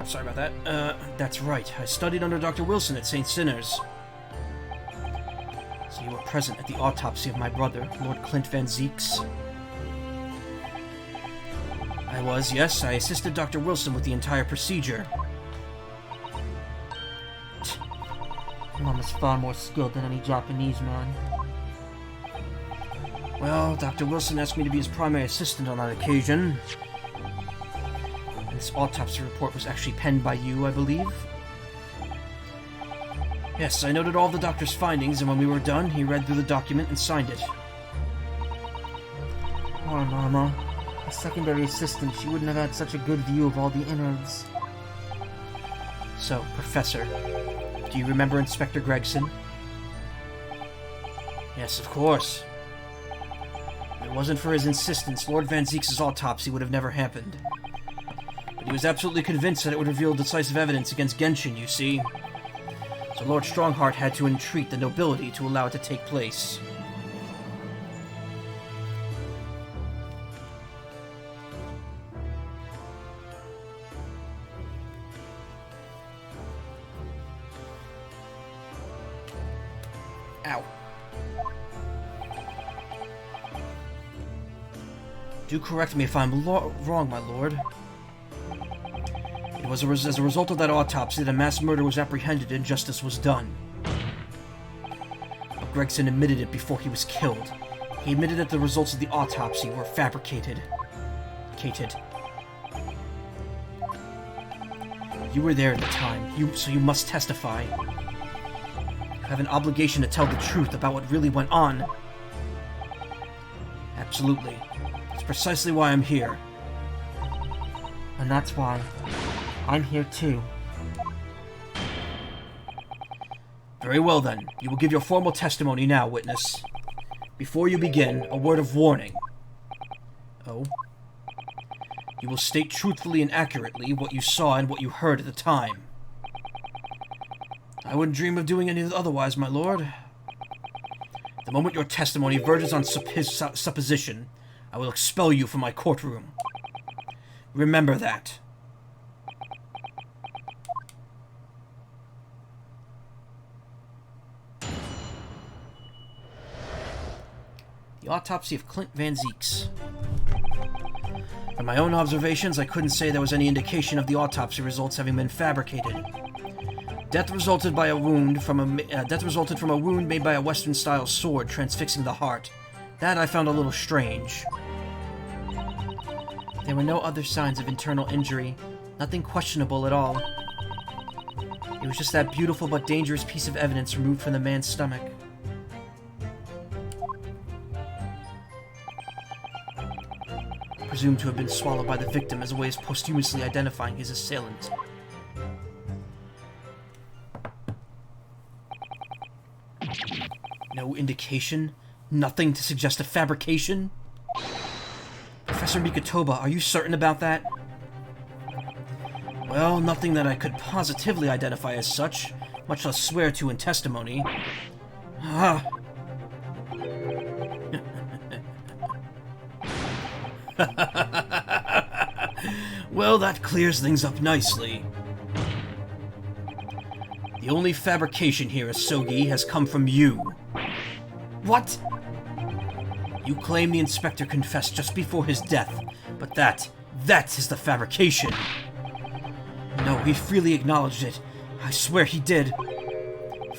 Sorry about that. That's right. I studied under Dr. Wilson at St. Sinner's. So you were present at the autopsy of my brother, Lord Clint Van Zeeks? I was, yes. I assisted Dr. Wilson with the entire procedure. Mom is far more skilled than any Japanese man. Well, Dr. Wilson asked me to be his primary assistant on that occasion. This autopsy report was actually penned by you, I believe? Yes, I noted all the doctor's findings, and when we were done, he read through the document and signed it. Poor Mama. A secondary assistant, she wouldn't have had such a good view of all the innards. So, Professor, do you remember Inspector Gregson? Yes, of course. If it wasn't for his insistence, Lord Van Zeeks' autopsy would have never happened. He was absolutely convinced that it would reveal decisive evidence against Genshin, you see. So Lord Strongheart had to entreat the nobility to allow it to take place. Ow. Do correct me if I'm wrong, my lord. It was as a result of that autopsy that a mass murder was apprehended and justice was done. But Gregson admitted it before he was killed. He admitted that the results of the autopsy were fabricated. You were there at the time, so you must testify. You have an obligation to tell the truth about what really went on. Absolutely. It's precisely why I'm here. And that's why I'm here too. Very well then. You will give your formal testimony now, witness. Before you begin, a word of warning. Oh? You will state truthfully and accurately what you saw and what you heard at the time. I wouldn't dream of doing any otherwise, my lord. The moment your testimony verges on his supposition, I will expel you from my courtroom. Remember that. The autopsy of Clint Van Zieks. From my own observations, I couldn't say there was any indication of the autopsy results having been fabricated. Death resulted from a wound made by a Western-style sword transfixing the heart. That I found a little strange. There were no other signs of internal injury. Nothing questionable at all. It was just that beautiful but dangerous piece of evidence removed from the man's stomach. Presumed to have been swallowed by the victim as a way of posthumously identifying his assailant. No indication? Nothing to suggest a fabrication? Professor Mikotoba, are you certain about that? Well, nothing that I could positively identify as such, much less swear to in testimony. Ah. Well, that clears things up nicely. The only fabrication here, Asogi, has come from you. What? You claim the inspector confessed just before his death, but that is the fabrication. No, he freely acknowledged it. I swear he did.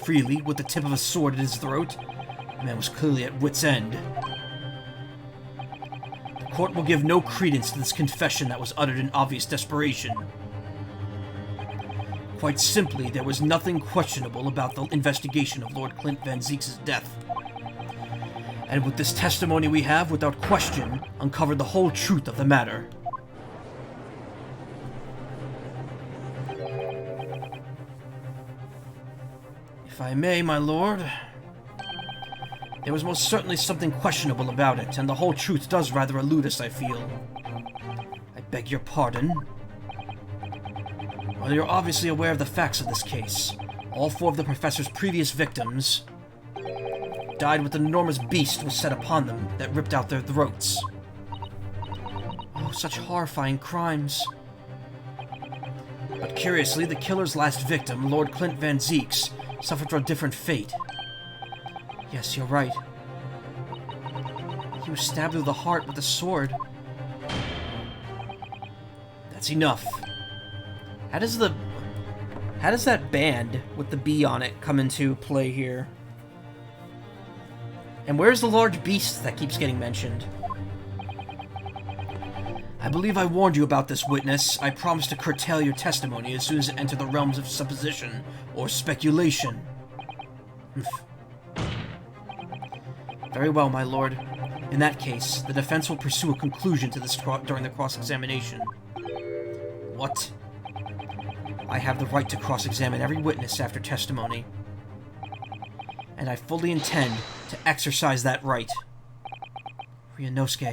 Freely, with the tip of a sword at his throat. The man was clearly at wit's end. The court will give no credence to this confession that was uttered in obvious desperation. Quite simply, there was nothing questionable about the investigation of Lord Clint Van Zieks' death. And with this testimony we have, without question, uncovered the whole truth of the matter. If I may, my lord, there was most certainly something questionable about it, and the whole truth does rather elude us, I feel. I beg your pardon. Well, you're obviously aware of the facts of this case. All four of the professor's previous victims died with an enormous beast was set upon them that ripped out their throats. Oh, such horrifying crimes. But curiously, the killer's last victim, Lord Clint Van Zieks, suffered a different fate. Yes, you're right. He was stabbed through the heart with a sword. That's enough. How does that band with the B on it come into play here? And where's the large beast that keeps getting mentioned? I believe I warned you about this, witness. I promise to curtail your testimony as soon as it enters the realms of supposition or speculation. Very well, my lord. In that case, the defense will pursue a conclusion to this during the cross-examination. What? I have the right to cross-examine every witness after testimony. And I fully intend to exercise that right. Ryunosuke,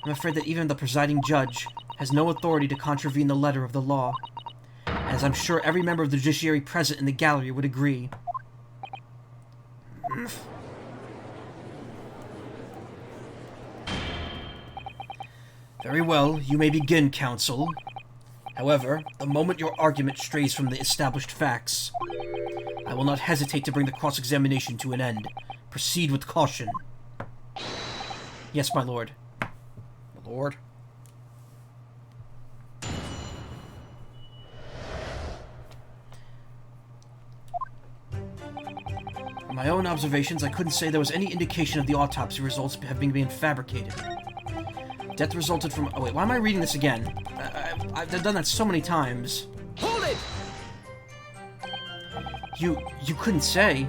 I'm afraid that even the presiding judge has no authority to contravene the letter of the law, as I'm sure every member of the judiciary present in the gallery would agree. Very well, you may begin, counsel. However, the moment your argument strays from the established facts, I will not hesitate to bring the cross-examination to an end. Proceed with caution. Yes, my lord. My lord? From my own observations, I couldn't say there was any indication of the autopsy results having been fabricated. Death resulted from... Oh, wait, why am I reading this again? I've done that so many times.
Hold it!
You couldn't say?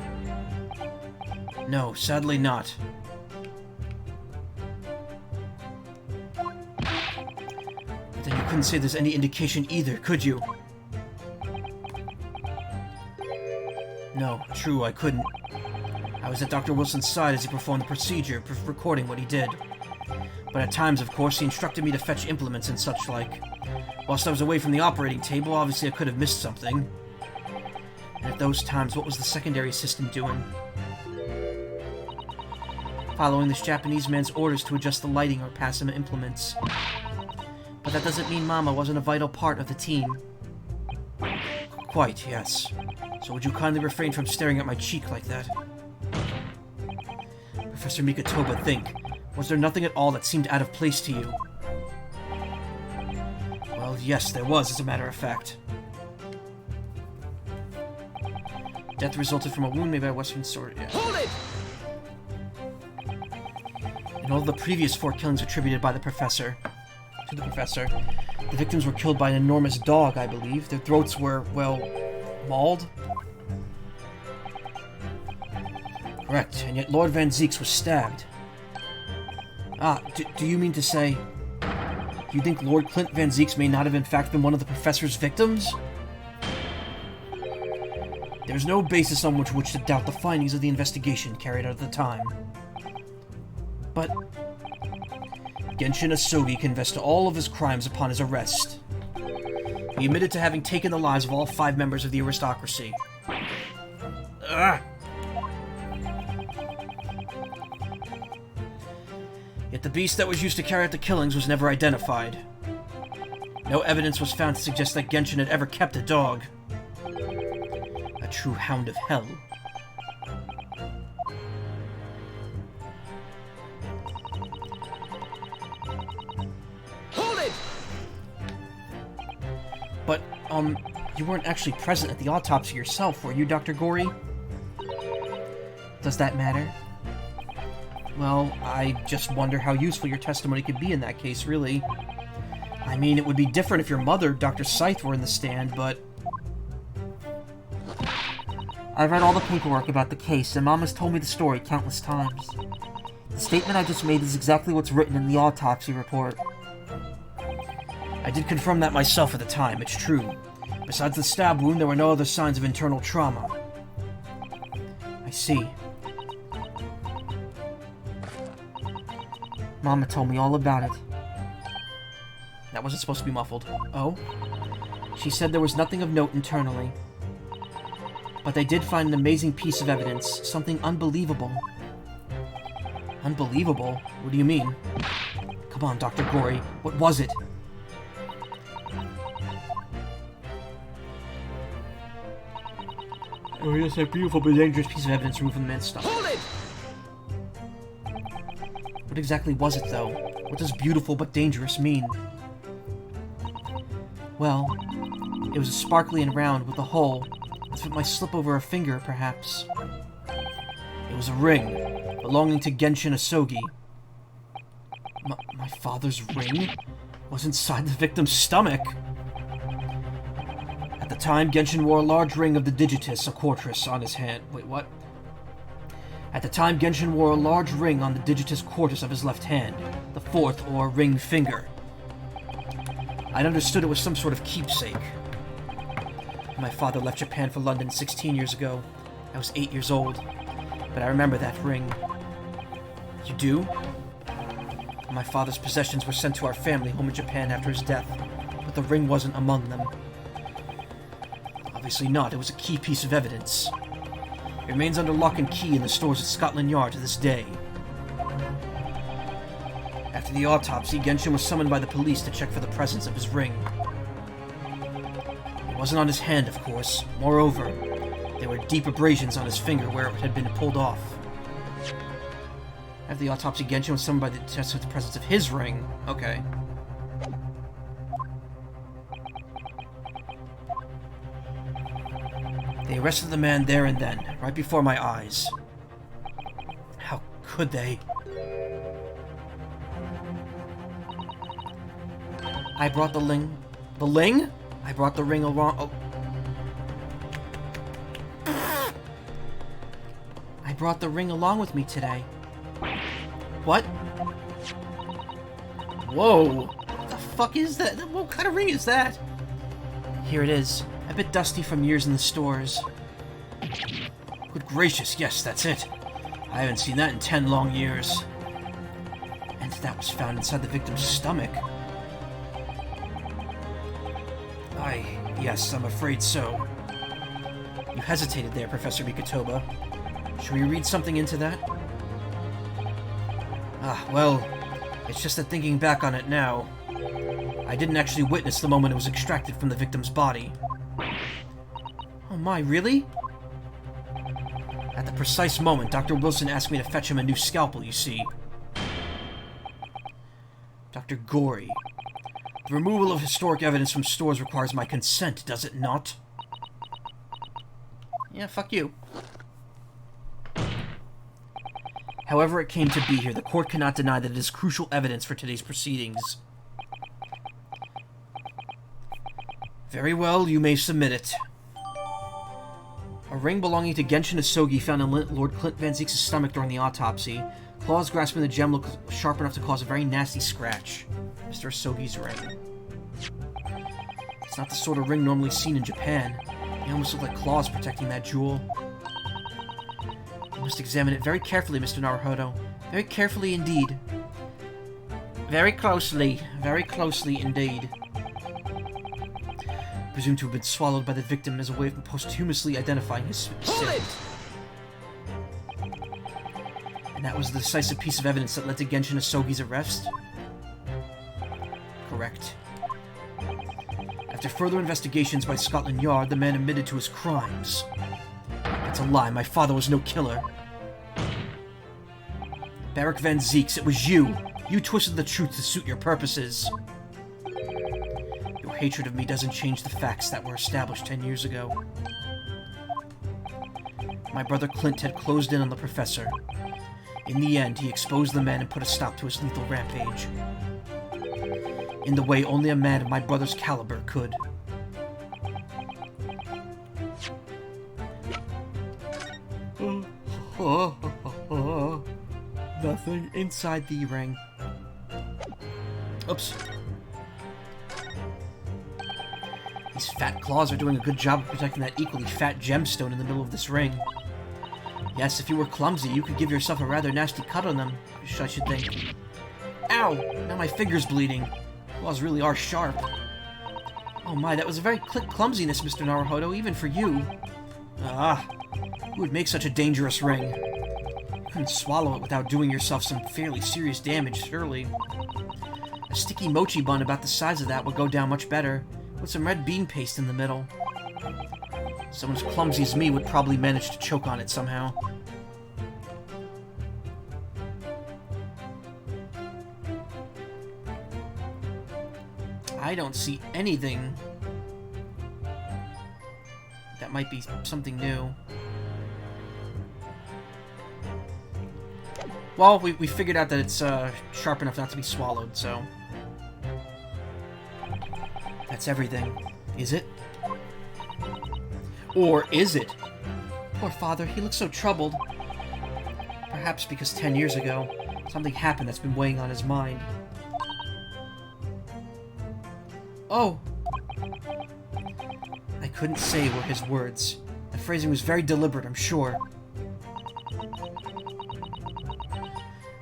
No, sadly not. But then you couldn't say there's any indication either, could you? No, true, I couldn't. I was at Dr. Wilson's side as he performed the procedure, recording what he did. But at times, of course, he instructed me to fetch implements and such like. Whilst I was away from the operating table, obviously I could have missed something. And at those times, what was the secondary system doing? Following this Japanese man's orders to adjust the lighting or pass him implements. But that doesn't mean Mama wasn't a vital part of the team. Quite, yes. So would you kindly refrain from staring at my cheek like that? Professor Mikatoba, think. Was there nothing at all that seemed out of place to you? Well, yes, there was, as a matter of fact. Death resulted from a wound made by a Western sword. Yeah.
Hold it!
In all the previous 4 killings attributed by the Professor, the victims were killed by an enormous dog, I believe. Their throats were, well, mauled. Correct, and yet Lord Van Zieks was stabbed. Ah, do you mean to say... Do you think Lord Clint Van Zieks may not have in fact been one of the Professor's victims? There's no basis on which to doubt the findings of the investigation carried out at the time. But... Genshin Asogi confessed to all of his crimes upon his arrest. He admitted to having taken the lives of all 5 members of the aristocracy. Ugh. Yet the beast that was used to carry out the killings was never identified. No evidence was found to suggest that Genshin had ever kept a dog. A true hound of hell.
Hold it!
But, you weren't actually present at the autopsy yourself, were you, Dr. Gory? Does that matter? Well, I just wonder how useful your testimony could be in that case, really. I mean, it would be different if your mother, Dr. Scythe, were in the stand, but... I've read all the paperwork about the case, and Mom has told me the story countless times. The statement I just made is exactly what's written in the autopsy report. I did confirm that myself at the time, it's true. Besides the stab wound, there were no other signs of internal trauma. I see. Mama told me all about it. That wasn't supposed to be muffled. Oh? She said there was nothing of note internally. But they did find an amazing piece of evidence. Something unbelievable. Unbelievable? What do you mean? Come on, Dr. Gory. What was it? Oh, yes, a beautiful but dangerous piece of evidence removed from the man's stomach.
Hold it!
What exactly was it, though? What does beautiful but dangerous mean? Well, it was a sparkly and round with a hole, as if it might slip over a finger, perhaps. It was a ring, belonging to Genshin Asogi. My father's ring was inside the victim's stomach! At the time, Genshin wore a large ring of the Digitus, a quartus, on his hand. Wait, what? At the time, Genshin wore a large ring on the Digitus quartus of his left hand, the 4th, or ring finger. I'd understood it was some sort of keepsake. My father left Japan for London 16 years ago. I was 8 years old, but I remember that ring. You do? My father's possessions were sent to our family home in Japan after his death, but the ring wasn't among them. Obviously not, it was a key piece of evidence. It remains under lock and key in the stores at Scotland Yard to this day. After the autopsy, Genshin was summoned by the police to check for the presence of his ring. It wasn't on his hand, of course. Moreover, there were deep abrasions on his finger where it had been pulled off. After the autopsy, Genshin was summoned by the test with the presence of his ring. Okay. They arrested the man there and then, right before my eyes. How could they? I brought the ling... The ling? I brought the ring along... Oh. I brought the ring along with me today. What? Whoa! What the fuck is that? What kind of ring is that? Here it is. A bit dusty from years in the stores. Good gracious, yes, that's it. I haven't seen that in 10 long years. And that was found inside the victim's stomach. Yes, I'm afraid so. You hesitated there, Professor Mikotoba. Should we read something into that? Well, it's just that thinking back on it now, I didn't actually witness the moment it was extracted from the victim's body. Oh my, really? At the precise moment, Dr. Wilson asked me to fetch him a new scalpel, you see. Dr. Gory, the removal of historic evidence from stores requires my consent, does it not? Yeah, fuck you. However it came to be here, the court cannot deny that it is crucial evidence for today's proceedings. Very well, you may submit it. A ring belonging to Genshin Asogi found in Lord Clint Van Zeek's stomach during the autopsy. Claws grasping the gem look sharp enough to cause a very nasty scratch. Mr. Asogi's ring. It's not the sort of ring normally seen in Japan. They almost look like claws protecting that jewel. You must examine it very carefully, Mr. Naruhodo. Very carefully indeed. Very closely indeed. Presumed to have been swallowed by the victim as a way of posthumously identifying his sin. And that was the decisive piece of evidence that led to Genshin Asogi's arrest? Correct. After further investigations by Scotland Yard, the man admitted to his crimes. That's a lie. My father was no killer. Barrick Van Zeeks, it was you. You twisted the truth to suit your purposes. Your hatred of me doesn't change the facts that were established 10 years ago. My brother Clint had closed in on the professor. In the end, he exposed the man and put a stop to his lethal rampage. In the way only a man of my brother's caliber could. Nothing inside the ring. Oops. These fat claws are doing a good job of protecting that equally fat gemstone in the middle of this ring. Yes, if you were clumsy, you could give yourself a rather nasty cut on them, I should think. Ow! Now my finger's bleeding. Claws really are sharp. Oh my, that was a very quick clumsiness, Mr. Naruhodo, even for you. Who would make such a dangerous ring? You couldn't swallow it without doing yourself some fairly serious damage, surely. A sticky mochi bun about the size of that would go down much better, with some red bean paste in the middle. Someone as clumsy as me would probably manage to choke on it somehow. I don't see anything that might be something new. Well, we figured out that it's sharp enough not to be swallowed, so... That's everything. Is it? Or is it? Poor father, he looks so troubled. Perhaps because 10 years ago, something happened that's been weighing on his mind. Oh! I couldn't say were his words. The phrasing was very deliberate, I'm sure.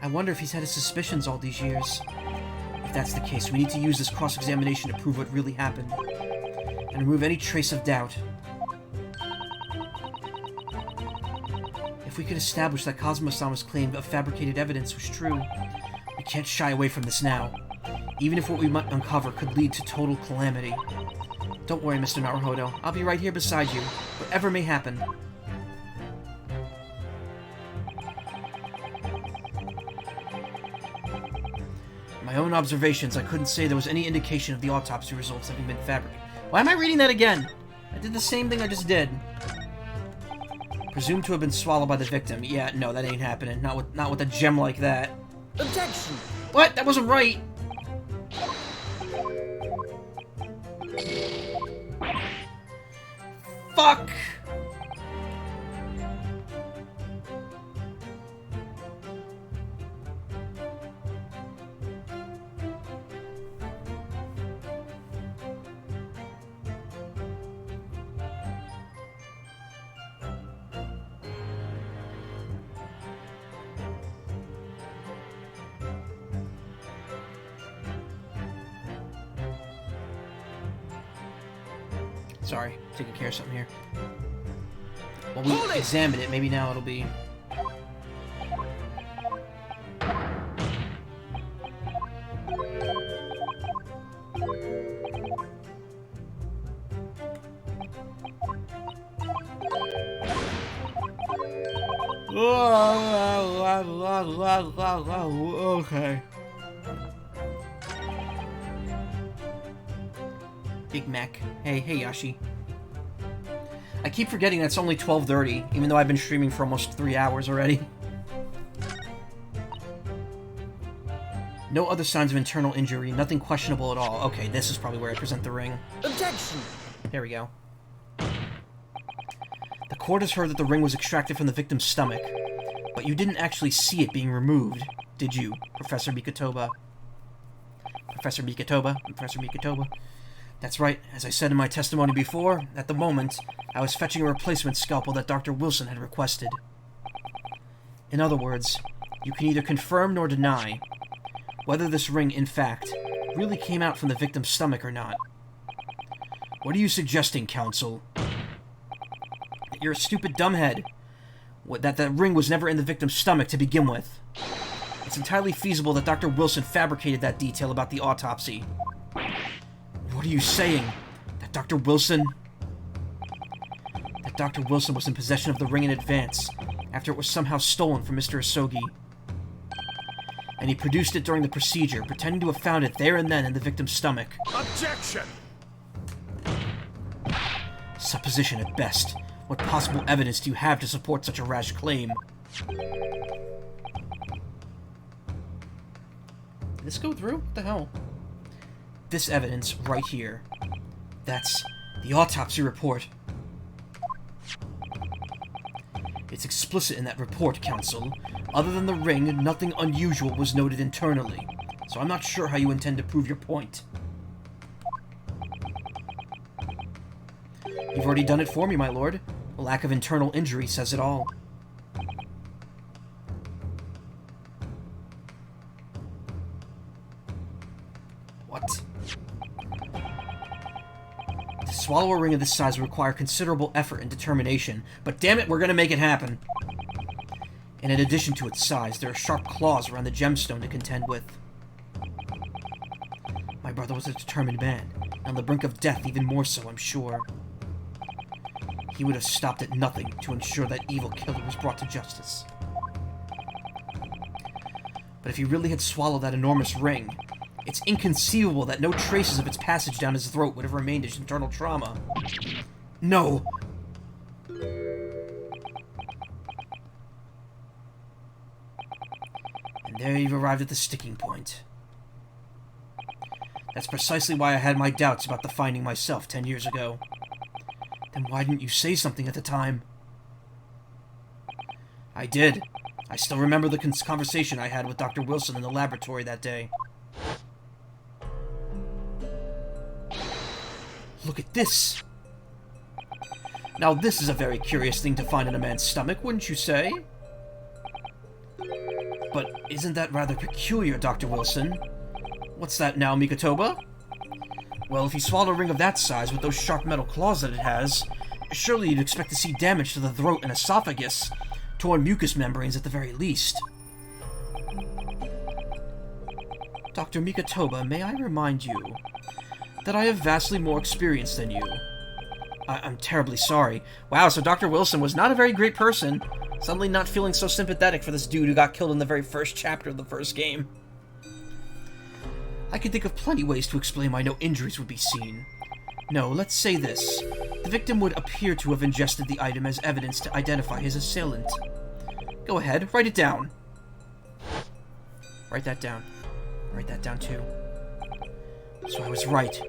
I wonder if he's had his suspicions all these years. If that's the case, we need to use this cross-examination to prove what really happened. And remove any trace of doubt. If we could establish that Kazuma-sama's claim of fabricated evidence was true, we can't shy away from this now. Even if what we might uncover could lead to total calamity. Don't worry, Mr. Naruhodo. I'll be right here beside you, whatever may happen. In my own observations, I couldn't say there was any indication of the autopsy results having been fabricated. Why am I reading that again? I did the same thing I just did. Presumed to have been swallowed by the victim. Yeah, no, that ain't happening. Not with a gem like that.
Objection!
What? That wasn't right! Fuck! Sorry, taking care of something here. Well, we examine it. Maybe now it'll be... Okay. Big Mac. Hey Yashi. I keep forgetting that's only 12:30, even though I've been streaming for almost 3 hours already. No other signs of internal injury, nothing questionable at all. Okay, this is probably where I present the ring.
Objection!
There we go. The court has heard that the ring was extracted from the victim's stomach, but you didn't actually see it being removed, did you, Professor Mikotoba? Professor Mikotoba? That's right, as I said in my testimony before, at the moment, I was fetching a replacement scalpel that Dr. Wilson had requested. In other words, you can neither confirm nor deny whether this ring, in fact, really came out from the victim's stomach or not. What are you suggesting, counsel? That you're a stupid dumbhead. That the ring was never in the victim's stomach to begin with. It's entirely feasible that Dr. Wilson fabricated that detail about the autopsy. What are you saying? That Dr. Wilson was in possession of the ring in advance, after it was somehow stolen from Mr. Asogi. And he produced it during the procedure, pretending to have found it there and then in the victim's stomach.
Objection!
Supposition at best. What possible evidence do you have to support such a rash claim? Did this go through? What the hell? This evidence, right here. That's the autopsy report. It's explicit in that report, Counsel. Other than the ring, nothing unusual was noted internally. So I'm not sure how you intend to prove your point. You've already done it for me, my lord. A lack of internal injury says it all. What? To swallow a ring of this size would require considerable effort and determination, but damn it, we're gonna make it happen. And in addition to its size, there are sharp claws around the gemstone to contend with. My brother was a determined man, and on the brink of death even more so, I'm sure. He would have stopped at nothing to ensure that evil killer was brought to justice. But if he really had swallowed that enormous ring, it's inconceivable that no traces of its passage down his throat would have remained as internal trauma. No! And there you've arrived at the sticking point. That's precisely why I had my doubts about the finding myself 10 years ago. Then why didn't you say something at the time? I did. I still remember the conversation I had with Dr. Wilson in the laboratory that day. Look at this! Now this is a very curious thing to find in a man's stomach, wouldn't you say? But isn't that rather peculiar, Dr. Wilson? What's that now, Mikotoba? Well, if you swallow a ring of that size with those sharp metal claws that it has, surely you'd expect to see damage to the throat and esophagus, torn mucous membranes at the very least. Dr. Mikotoba, may I remind you that I have vastly more experience than you. I'm terribly sorry. Wow, so Dr. Wilson was not a very great person. Suddenly not feeling so sympathetic for this dude who got killed in the very first chapter of the first game. I can think of plenty ways to explain why no injuries would be seen. No, let's say this. The victim would appear to have ingested the item as evidence to identify his assailant. Go ahead, write it down. Write that down. Write that down too. So I was right.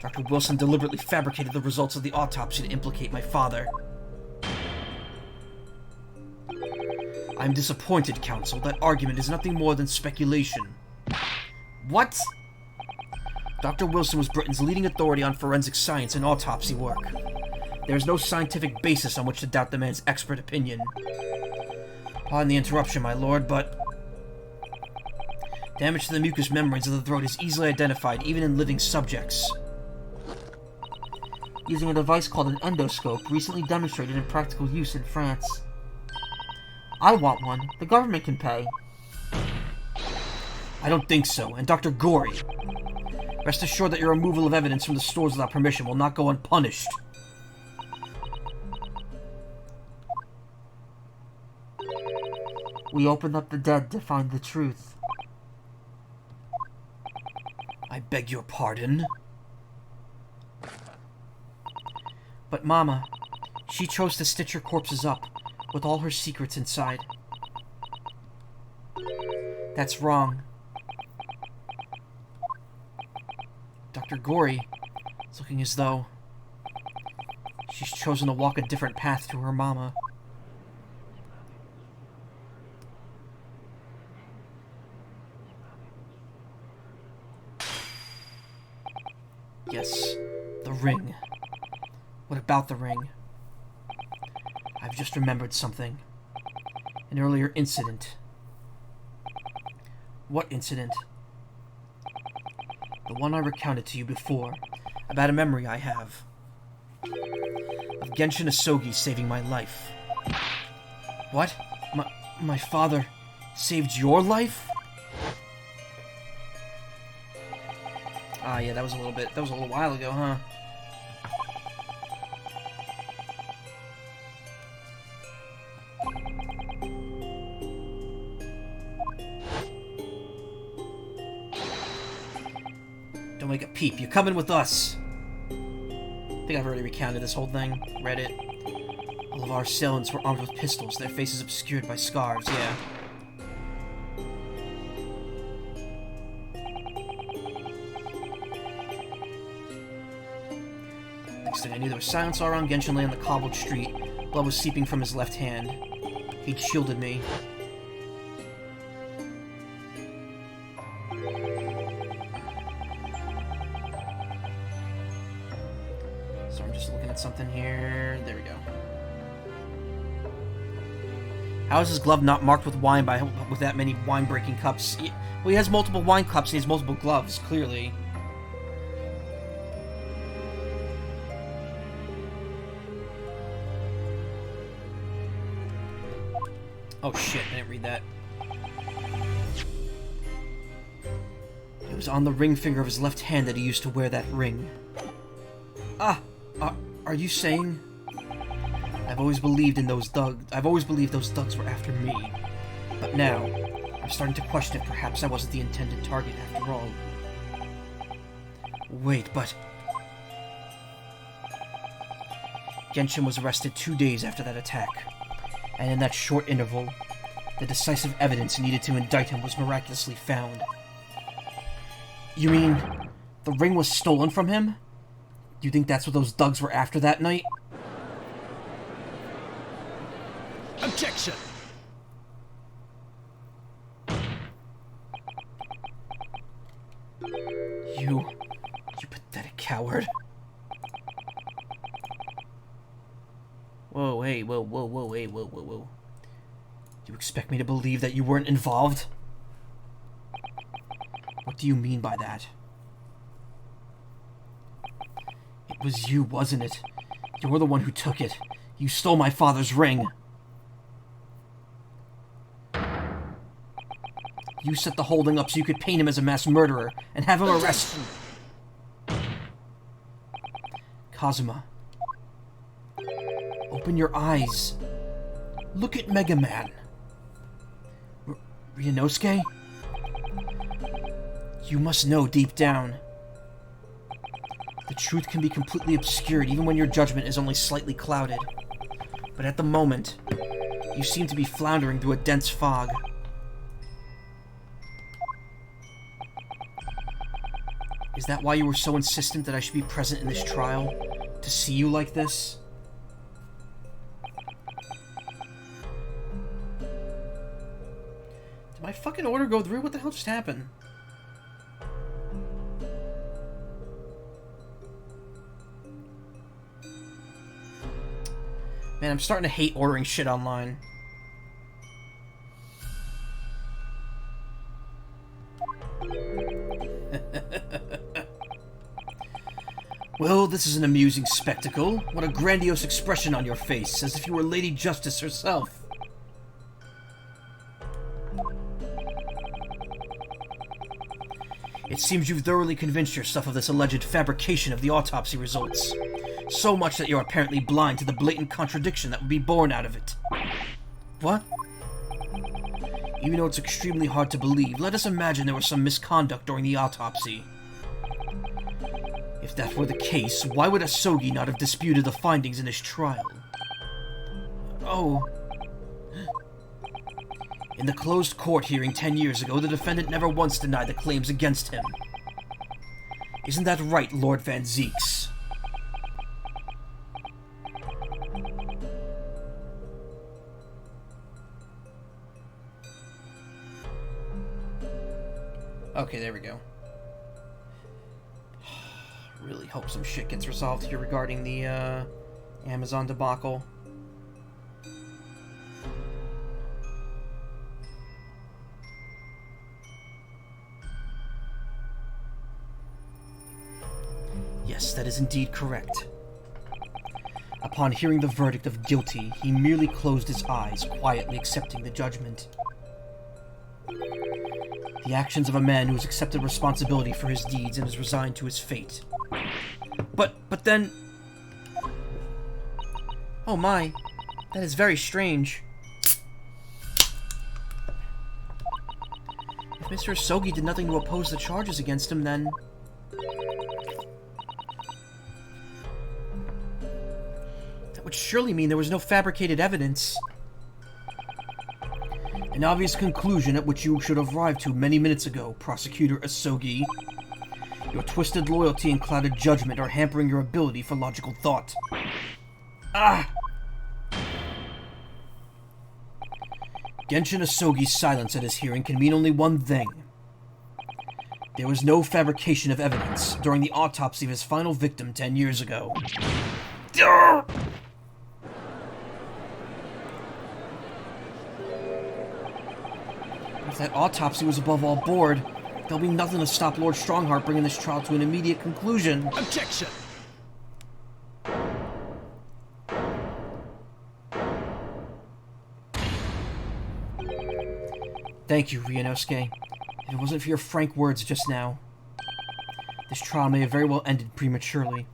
Dr. Wilson deliberately fabricated the results of the autopsy to implicate my father. I'm disappointed, Counsel. That argument is nothing more than speculation. What? Dr. Wilson was Britain's leading authority on forensic science and autopsy work. There's no scientific basis on which to doubt the man's expert opinion. Pardon the interruption, my lord, but damage to the mucous membranes of the throat is easily identified even in living subjects. using a device called an endoscope, recently demonstrated in practical use in France. I want one. The government can pay. I don't think so, and Dr. Gory. Rest assured that your removal of evidence from the stores without permission will not go unpunished. We opened up the dead to find the truth. I beg your pardon? But Mama, she chose to stitch her corpses up, with all her secrets inside. That's wrong. Dr. Gory, it's looking as though she's chosen to walk a different path to her Mama. Yes, the ring. What about the ring? I've just remembered something. An earlier incident. What incident? The one I recounted to you before, about a memory I have. Of Genshin Asogi saving my life. What? My father saved your life? Ah, yeah, that was a little while ago, huh? Don't make a peep. You're coming with us. I think I've already recounted this whole thing. Read it. All of our assailants were armed with pistols, their faces obscured by scars, yeah. Next thing I knew, there was silence all around. Genshin lay on the cobbled street. Blood was seeping from his left hand. He'd shielded me. So I'm just looking at something here. There we go. How is his glove not marked with wine with that many wine-breaking cups? Well, he has multiple wine cups and he has multiple gloves, clearly. Oh shit, I didn't read that. It was on the ring finger of his left hand that he used to wear that ring. Are you saying... I've always believed those thugs were after me. But now, I'm starting to question if perhaps I wasn't the intended target after all. Wait, but... Genshin was arrested 2 days after that attack. And in that short interval, the decisive evidence needed to indict him was miraculously found. You mean, the ring was stolen from him? You think that's what those thugs were after that night?
Objection!
You pathetic coward. Whoa, hey, whoa. You expect me to believe that you weren't involved? What do you mean by that? It was you, wasn't it? You're the one who took it. You stole my father's ring. You set the holding up so you could paint him as a mass murderer and have him arrested. Kazuma. Open your eyes. Look at Mega Man. Ryunosuke? You must know deep down. The truth can be completely obscured even when your judgment is only slightly clouded. But at the moment, you seem to be floundering through a dense fog. Is that why you were so insistent that I should be present in this trial? To see you like this? Did my fucking order go through? What the hell just happened? Man, I'm starting to hate ordering shit online. Well, this is an amusing spectacle. What a grandiose expression on your face, as if you were Lady Justice herself. It seems you've thoroughly convinced yourself of this alleged fabrication of the autopsy results. So much that you're apparently blind to the blatant contradiction that would be born out of it. What? Even though it's extremely hard to believe, let us imagine there was some misconduct during the autopsy. If that were the case, why would Asogi not have disputed the findings in his trial? Oh. In the closed court hearing 10 years ago, the defendant never once denied the claims against him. Isn't that right, Lord Van Zeeks? Okay, there we go. Really hope some shit gets resolved here regarding the Amazon debacle. Yes, that is indeed correct. Upon hearing the verdict of guilty, he merely closed his eyes, quietly accepting the judgment. The actions of a man who has accepted responsibility for his deeds and is resigned to his fate. But then... Oh my, that is very strange. If Mr. Asogi did nothing to oppose the charges against him, then... that would surely mean there was no fabricated evidence. An obvious conclusion at which you should have arrived to many minutes ago, Prosecutor Asogi. Your twisted loyalty and clouded judgment are hampering your ability for logical thought. Ah! Genshin Asogi's silence at his hearing can mean only one thing. There was no fabrication of evidence during the autopsy of his final victim 10 years ago. If that autopsy was above all board, there'll be nothing to stop Lord Strongheart bringing this trial to an immediate conclusion.
Objection!
Thank you, Ryunosuke. If it wasn't for your frank words just now, this trial may have very well ended prematurely.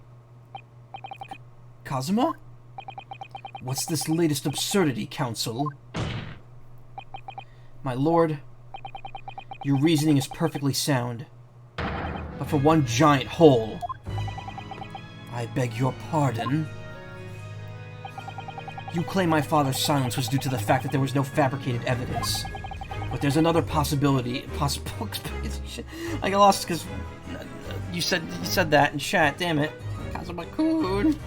Kazuma? What's this latest absurdity, Counsel? My lord, your reasoning is perfectly sound, but for one giant hole, I beg your pardon. You claim my father's silence was due to the fact that there was no fabricated evidence, but there's another possibility. I got lost because you said that in chat. Damn it, Kazuma-kun.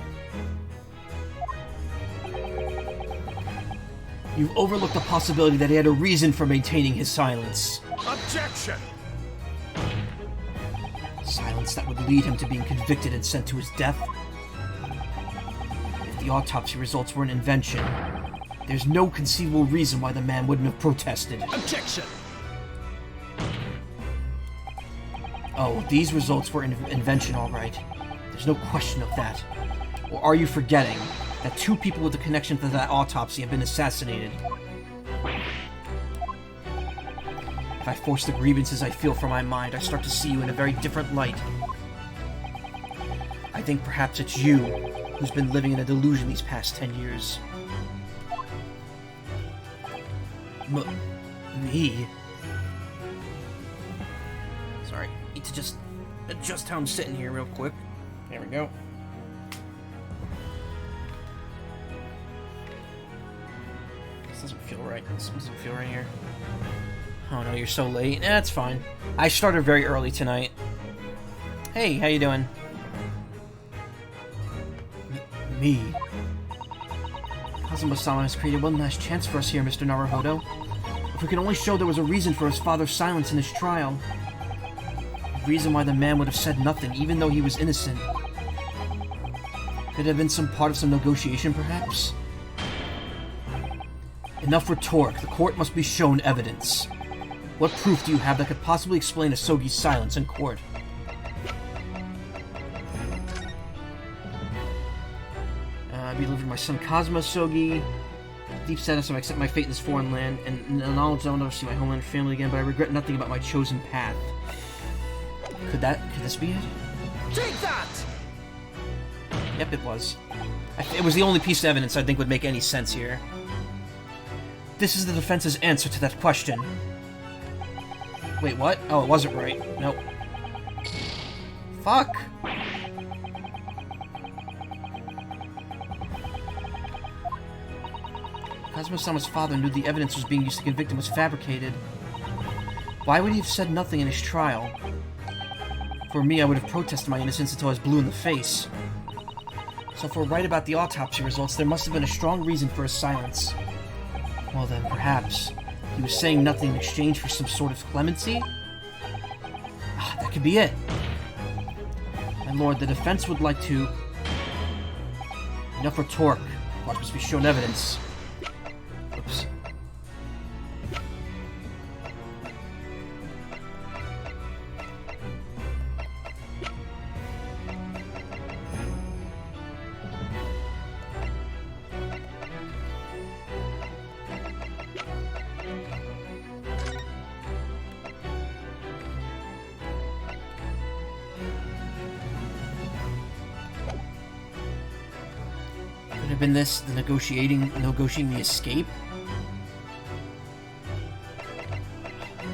You've overlooked the possibility that he had a reason for maintaining his silence.
Objection!
Silence that would lead him to being convicted and sent to his death. If the autopsy results were an invention, there's no conceivable reason why the man wouldn't have protested.
Objection!
Oh, these results were an invention, all right. There's no question of that. Or are you forgetting that two people with a connection to that autopsy have been assassinated? If I force the grievances I feel from my mind, I start to see you in a very different light. I think perhaps it's you who's been living in a delusion these past 10 years. Me? Sorry, need to just adjust how I'm sitting here real quick. There we go. This doesn't feel right. This doesn't feel right here. Oh no, you're so late. That's fine. I started very early tonight. Hey, how you doing? Me? Kazuma-sama has created one last chance for us here, Mr. Naruhodo. If we could only show there was a reason for his father's silence in his trial. A reason why the man would have said nothing, even though he was innocent. Could it have been some part of some negotiation, perhaps? Enough rhetoric. The court must be shown evidence. What proof do you have that could possibly explain Asogi's silence in court? my son Kazuma Sogi. Deep sadness, I accept my fate in this foreign land, and the knowledge that I'll never see my homeland and family again, but I regret nothing about my chosen path. Could this be it?
Take that!
Yep, it was. It was the only piece of evidence I think would make any sense here. This is the defense's answer to that question. Wait, what? Oh, it wasn't right. Nope. Fuck! Kazuma-sama's father knew the evidence was being used to convict him was fabricated. Why would he have said nothing in his trial? For me, I would have protested my innocence until I was blue in the face. So if we're right about the autopsy results, there must have been a strong reason for his silence. Well then, perhaps he was saying nothing in exchange for some sort of clemency? Ah, that could be it. My lord, the defense would like to... Enough rhetoric. Watch must be shown evidence. Oops. Could have been this, the negotiating the escape?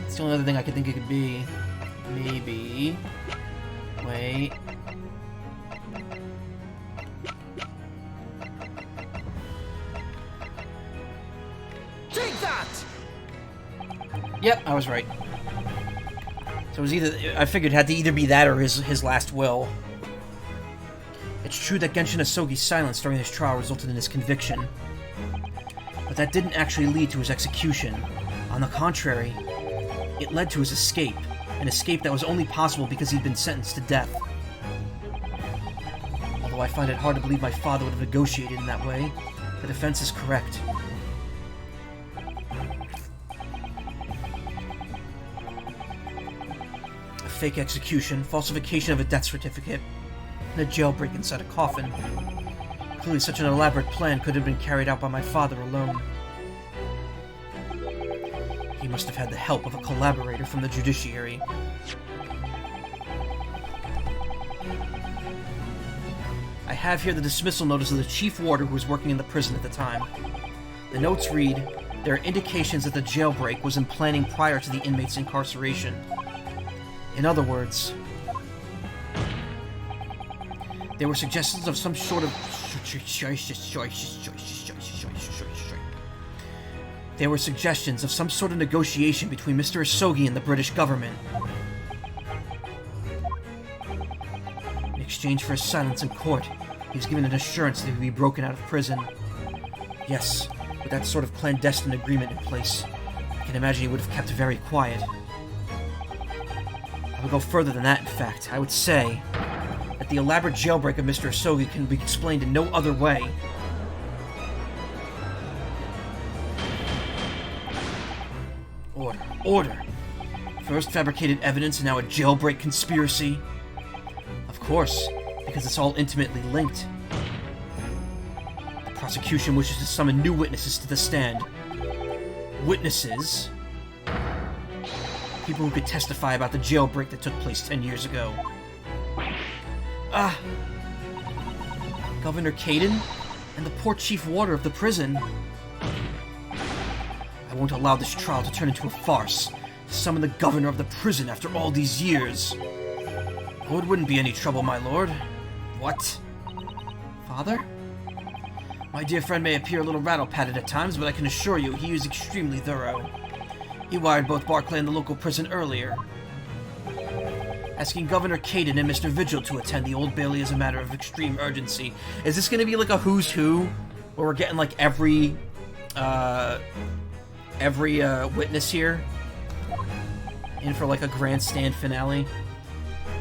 It's the only other thing I could think it could be. Maybe... Wait...
Take that!
Yep, I was right. So it was either... I figured it had to either be that or his last will. It's true that Genshin Asogi's silence during his trial resulted in his conviction. But that didn't actually lead to his execution. On the contrary, it led to his escape. An escape that was only possible because he'd been sentenced to death. Although I find it hard to believe my father would have negotiated in that way, the defense is correct. A fake execution, falsification of a death certificate, and a jailbreak inside a coffin. Clearly such an elaborate plan could have been carried out by my father alone. He must have had the help of a collaborator from the judiciary. I have here the dismissal notice of the chief warder who was working in the prison at the time. The notes read, there are indications that the jailbreak was in planning prior to the inmate's incarceration. In other words, there were suggestions of some sort of... There were suggestions of some sort of negotiation between Mr. Asogi and the British government. In exchange for his silence in court, he was given an assurance that he would be broken out of prison. Yes, with that sort of clandestine agreement in place, I can imagine he would have kept very quiet. I would go further than that, in fact. I would say that the elaborate jailbreak of Mr. Asogi can be explained in no other way. Order. Order! First fabricated evidence and now a jailbreak conspiracy? Of course, because it's all intimately linked. The prosecution wishes to summon new witnesses to the stand. Witnesses? People who could testify about the jailbreak that took place 10 years ago. Ah! Governor Caden? And the poor chief warder of the prison. I won't allow this trial to turn into a farce. To summon the governor of the prison after all these years. Oh, it wouldn't be any trouble, my lord. What? Father? My dear friend may appear a little rattle-pated at times, but I can assure you he is extremely thorough. He wired both Barclay and the local prison earlier, asking Governor Caden and Mr. Vigil to attend the Old Bailey as a matter of extreme urgency. Is this gonna be like a who's who? Where we're getting like every witness here? In for like a grandstand finale?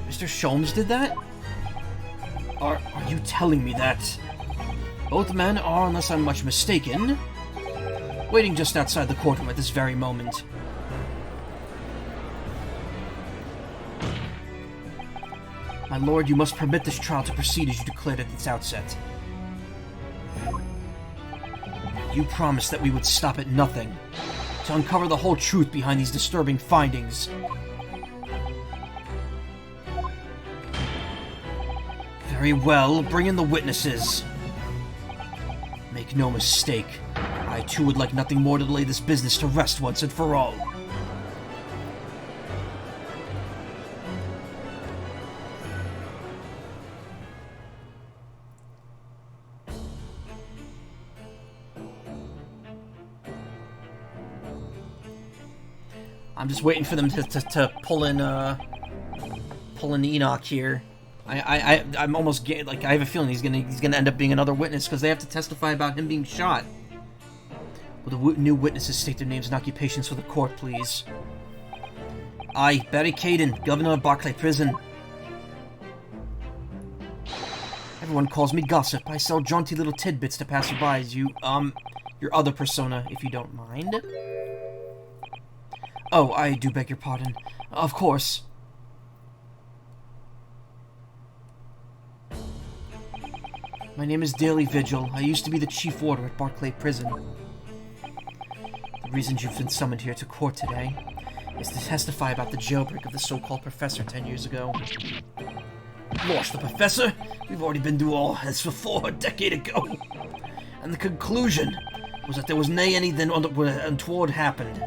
Mr. Sholmes did that? Are you telling me that? Both men are, unless I'm much mistaken, waiting just outside the courtroom at this very moment. My lord, you must permit this trial to proceed as you declared at its outset. You promised that we would stop at nothing to uncover the whole truth behind these disturbing findings. Very well, bring in the witnesses. Make no mistake, I too would like nothing more to lay this business to rest once and for all. I'm just waiting for them to pull in Enoch here. I'm almost like I have a feeling he's gonna end up being another witness because they have to testify about him being shot. Will the new witnesses state their names and occupations for the court, please? I, Barry Caden, Governor of Barclay Prison. Everyone calls me Gossip. I sell jaunty little tidbits to passerbys. Your other persona, if you don't mind. Oh, I do beg your pardon. Of course. My name is Daily Vigil. I used to be the chief warder at Barclay Prison. The reason you've been summoned here to court today is to testify about the jailbreak of the so-called professor 10 years ago. Lost the professor? We've already been through all this before, a decade ago. And the conclusion was that there was nay anything untoward happened.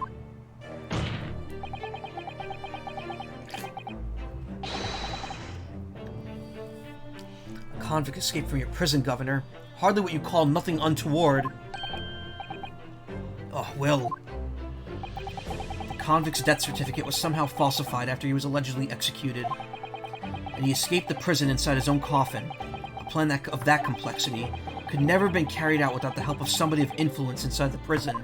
Convict escaped from your prison, Governor. Hardly what you call nothing untoward. Oh, well. The convict's death certificate was somehow falsified after he was allegedly executed. And he escaped the prison inside his own coffin. A plan of that complexity could never have been carried out without the help of somebody of influence inside the prison.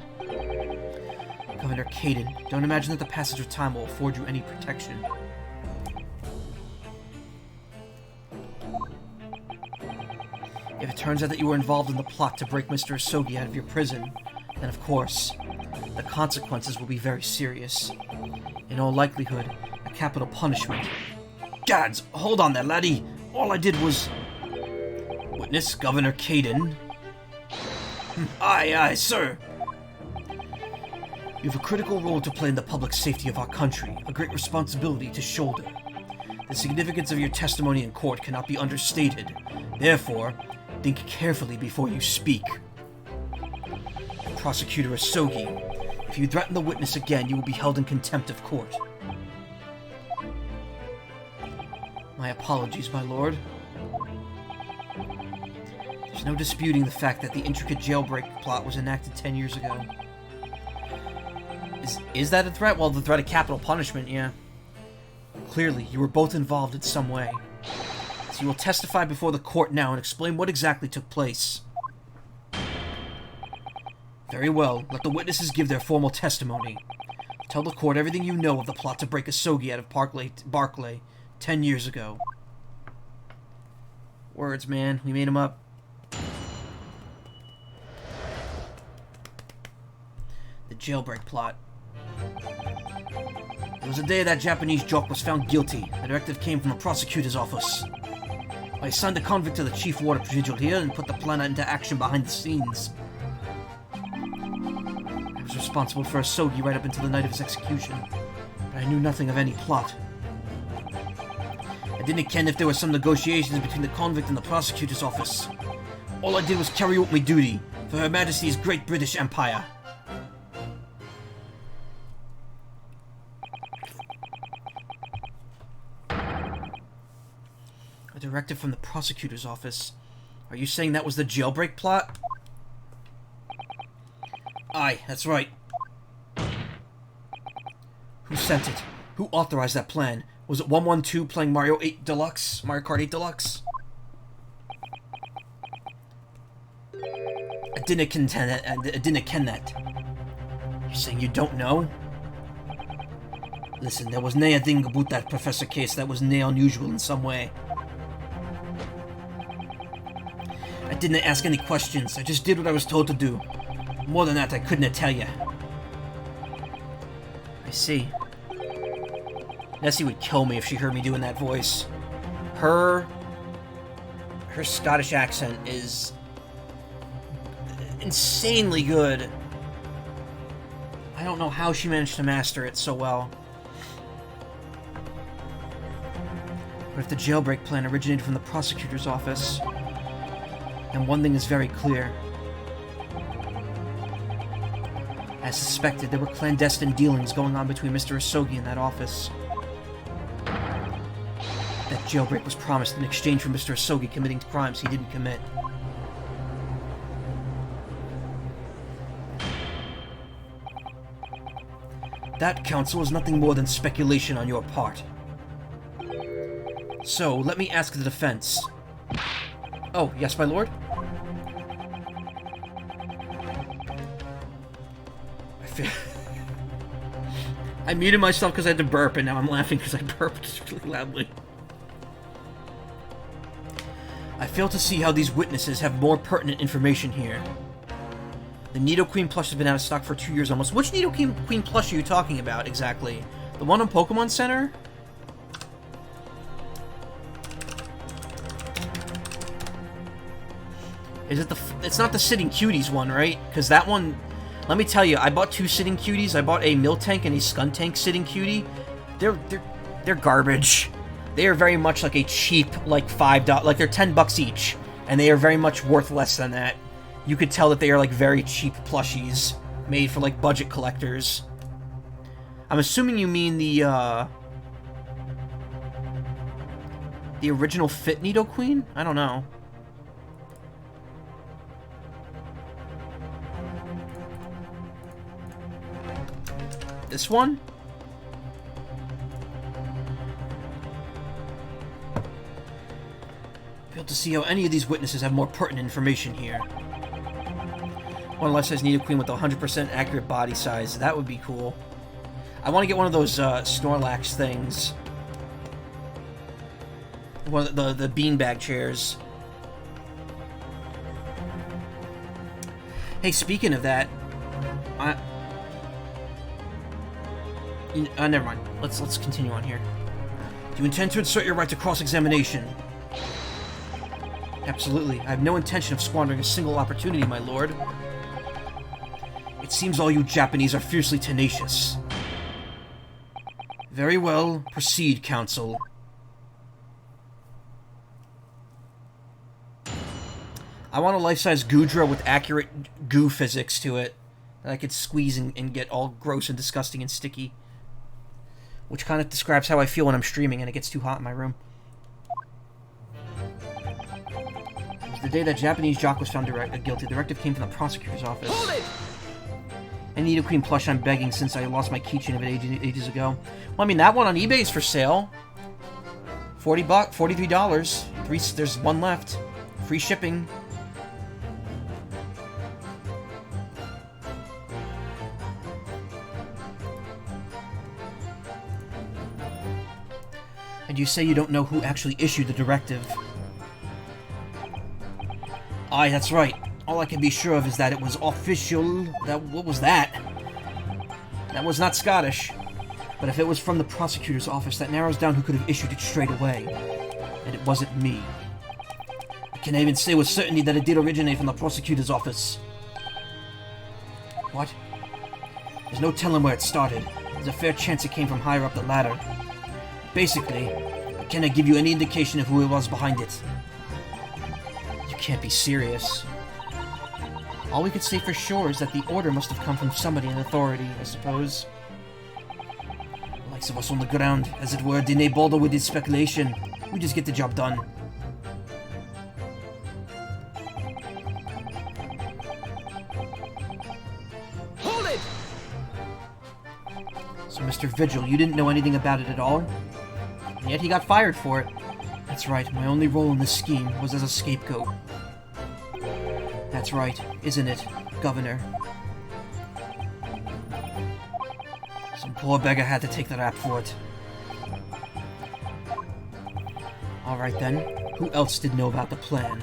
Governor Caden, don't imagine that the passage of time will afford you any protection. If it turns out that you were involved in the plot to break Mr. Asogi out of your prison, then of course, the consequences will be very serious. In all likelihood, a capital punishment. Gads, hold on there, laddie! All I did was... Witness Governor Caden. Aye, sir! You have a critical role to play in the public safety of our country, a great responsibility to shoulder. The significance of your testimony in court cannot be understated. Therefore, think carefully before you speak. Prosecutor Asogi, if you threaten the witness again, you will be held in contempt of court. My apologies, my lord. There's no disputing the fact that the intricate jailbreak plot was enacted 10 years ago. Is that a threat? Well, the threat of capital punishment, yeah. Clearly, you were both involved in some way. So you will testify before the court now and explain what exactly took place. Very well. Let the witnesses give their formal testimony. Tell the court everything you know of the plot to break Asogi out of Barclay 10 years ago. Words, man. We made them up. The jailbreak plot. It was the day that Japanese jock was found guilty. The directive came from the prosecutor's office. I assigned the convict to the chief warder vigil here and put the plan into action behind the scenes. I was responsible for Asogi right up until the night of his execution, but I knew nothing of any plot. I didn't ken if there were some negotiations between the convict and the prosecutor's office. All I did was carry out my duty for Her Majesty's Great British Empire. A directive from the prosecutor's office. Are you saying that was the jailbreak plot? Aye, that's right. Who sent it? Who authorized that plan? Was it 112 playing Mario Kart 8 Deluxe? I didn't ken that. You're saying you don't know? Listen, there was nae a thing about that professor case that was nae unusual in some way. I didn't ask any questions, I just did what I was told to do. More than that, I couldn't tell you. I see. Nessie would kill me if she heard me doing that voice. Her Scottish accent is insanely good. I don't know how she managed to master it so well. But if the jailbreak plan originated from the prosecutor's office, then one thing is very clear. As suspected, there were clandestine dealings going on between Mr. Asogi and that office. That jailbreak was promised in exchange for Mr. Asogi committing crimes he didn't commit. That, counsel, is nothing more than speculation on your part. So, let me ask the defense. Oh, yes, my lord? I muted myself because I had to burp, and now I'm laughing because I burped really loudly. I fail to see how these witnesses have more pertinent information here. The Nidoqueen plush has been out of stock for 2 years almost. Which Nidoqueen plush are you talking about, exactly? The one on Pokemon Center? Is it the... It's not the Sitting Cuties one, right? Because that one... Let me tell you, I bought 2 Sitting Cuties. I bought a Miltank and a Skuntank Sitting Cutie. They're garbage. They are very much like a cheap, like $5... Like, they're $10 each. And they are very much worth less than that. You could tell that they are, like, very cheap plushies. Made for, like, budget collectors. I'm assuming you mean the original Fit Nidoqueen? I don't know. This one? Fail to see how any of these witnesses have more pertinent information here. One life-size Nidoqueen with 100% accurate body size. That would be cool. I want to get one of those Snorlax things. One of the beanbag chairs. Hey, speaking of that, never mind. Let's continue on here. Do you intend to assert your right to cross-examination? Absolutely. I have no intention of squandering a single opportunity, my lord. It seems all you Japanese are fiercely tenacious. Very well. Proceed, counsel. I want a life-size Goodra with accurate goo physics to it. That I could squeeze and get all gross and disgusting and sticky. Which kind of describes how I feel when I'm streaming and it gets too hot in my room. It was the day that Japanese jock was found guilty. The directive came from the prosecutor's office.
Hold it!
I need a Queen plush I'm begging since I lost my keychain of it ages ago. Well, I mean, that one on eBay is for sale. $40, $43. There's one left. Free shipping. And you say you don't know who actually issued the directive. Aye, that's right. All I can be sure of is that it was official... What was that? That was not Scottish. But if it was from the prosecutor's office, that narrows down who could have issued it straight away. And it wasn't me. I can even say with certainty that it did originate from the prosecutor's office. What? There's no telling where it started. There's a fair chance it came from higher up the ladder. Basically, I cannot give you any indication of who it was behind it. You can't be serious. All we could say for sure is that the order must have come from somebody in authority, I suppose. The likes of us on the ground, as it were, didn't bother with this speculation. We just get the job done.
Hold it!
So, Mr. Vigil, you didn't know anything about it at all? And yet he got fired for it. That's right, my only role in this scheme was as a scapegoat. That's right, isn't it, Governor? Some poor beggar had to take the rap for it. Alright then, who else did know about the plan?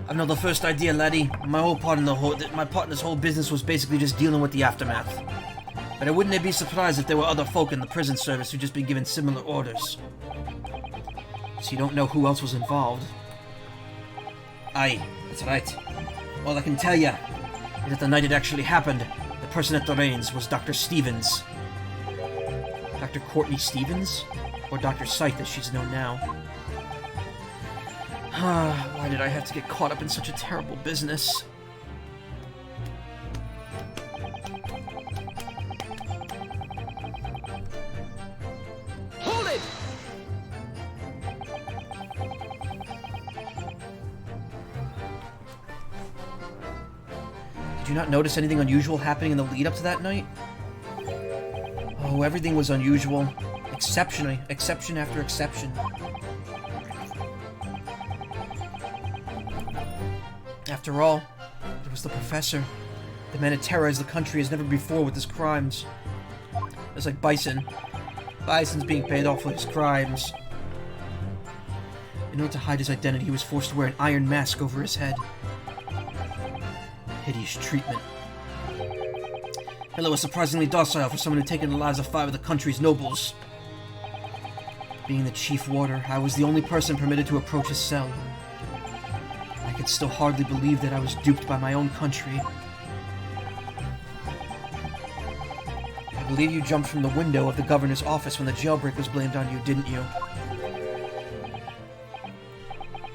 I've not the first idea, laddie. My partner's whole business was basically just dealing with the aftermath. But I wouldn't be surprised if there were other folk in the prison service who'd just been given similar orders. So you don't know who else was involved? Aye, That's right. All I can tell you is that the night it actually happened, the person at the reins was Dr. Stevens. Dr. Courtney Stevens? Or Dr. Scythe, as she's known now. Why did I have to get caught up in such a terrible business?
Hold it!
Did you not notice anything unusual happening in the lead-up to that night? Oh, everything was unusual. Exception after exception. After all, there was the professor. The man had terrorized the country as never before with his crimes. It was like Bison. Bison's being paid off for his crimes. In order to hide his identity, he was forced to wear an iron mask over his head. Hideous treatment. Hello was surprisingly docile for someone who'd taken the lives of 5 of the country's nobles. Being the chief warder, I was the only person permitted to approach his cell. I could still hardly believe that I was duped by my own country. I believe you jumped from the window of the governor's office when the jailbreak was blamed on you, didn't you?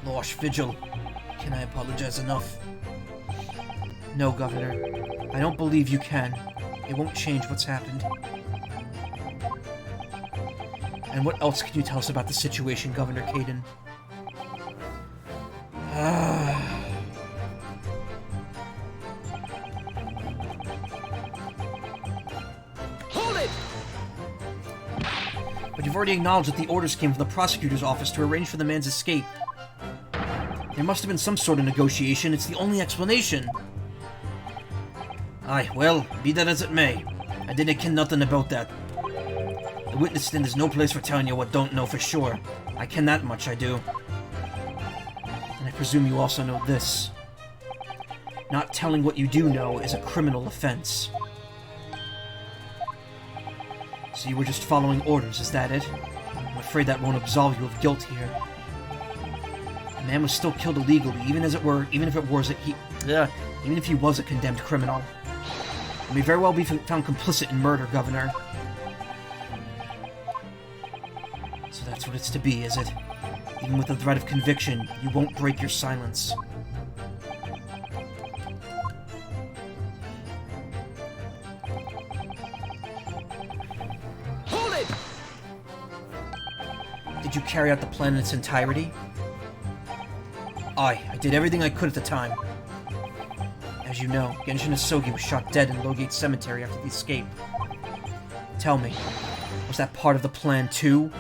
Losh Vigil, can I apologize enough? No, Governor. I don't believe you can. It won't change what's happened. And what else can you tell us about the situation, Governor Caden?
Hold it!
But you've already acknowledged that the orders came from the prosecutor's office to arrange for the man's escape. There must have been some sort of negotiation. It's the only explanation. Aye, well, be that as it may. I didn't ken nothing about that. The witness stand is no place for telling you what don't know for sure. I ken that much, I do. And I presume you also know this. Not telling what you do know is a criminal offense. So you were just following orders, is that it? I'm afraid that won't absolve you of guilt here. The man was still killed illegally, even if he was a condemned criminal. He may very well be found complicit in murder, Governor. So that's what it's to be, is it? Even with the threat of conviction, you won't break your silence.
Hold it!
Did you carry out the plan in its entirety? Aye, I did everything I could at the time. As you know, Genshin Asogi was shot dead in Lowgate Cemetery after the escape. Tell me, was that part of the plan too?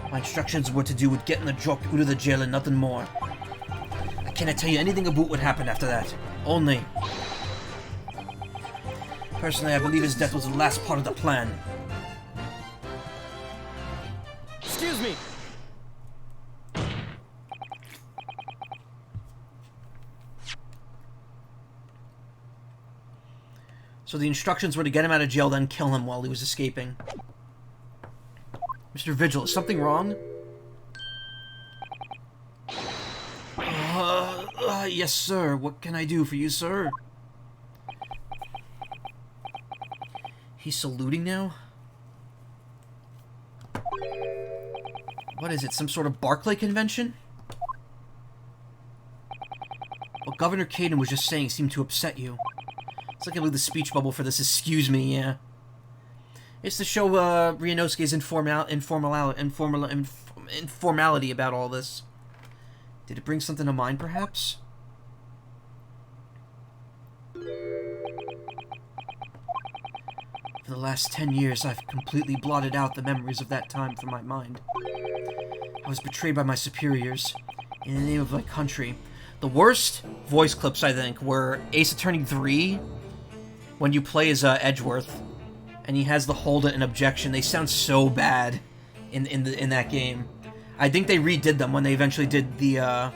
My instructions were to do with getting the jock out of the jail and nothing more. I cannot tell you anything about what happened after that. Only... Personally, I believe his death was the last part of the plan.
Excuse me!
So the instructions were to get him out of jail, then kill him while he was escaping. Mr. Vigil, is something wrong? Yes, sir. What can I do for you, sir? He's saluting now? What is it, some sort of Barclay convention? What Governor Caden was just saying seemed to upset you. It's like I blew the speech bubble for this, excuse me, yeah. It's to show Ryunosuke's informality about all this. Did it bring something to mind, perhaps? For the last 10 years, I've completely blotted out the memories of that time from my mind. I was betrayed by my superiors, in the name of my country. The worst voice clips, I think, were Ace Attorney 3, when you play as Edgeworth, and he has the hold it and objection. They sound so bad in that game. I think they redid them when they eventually did the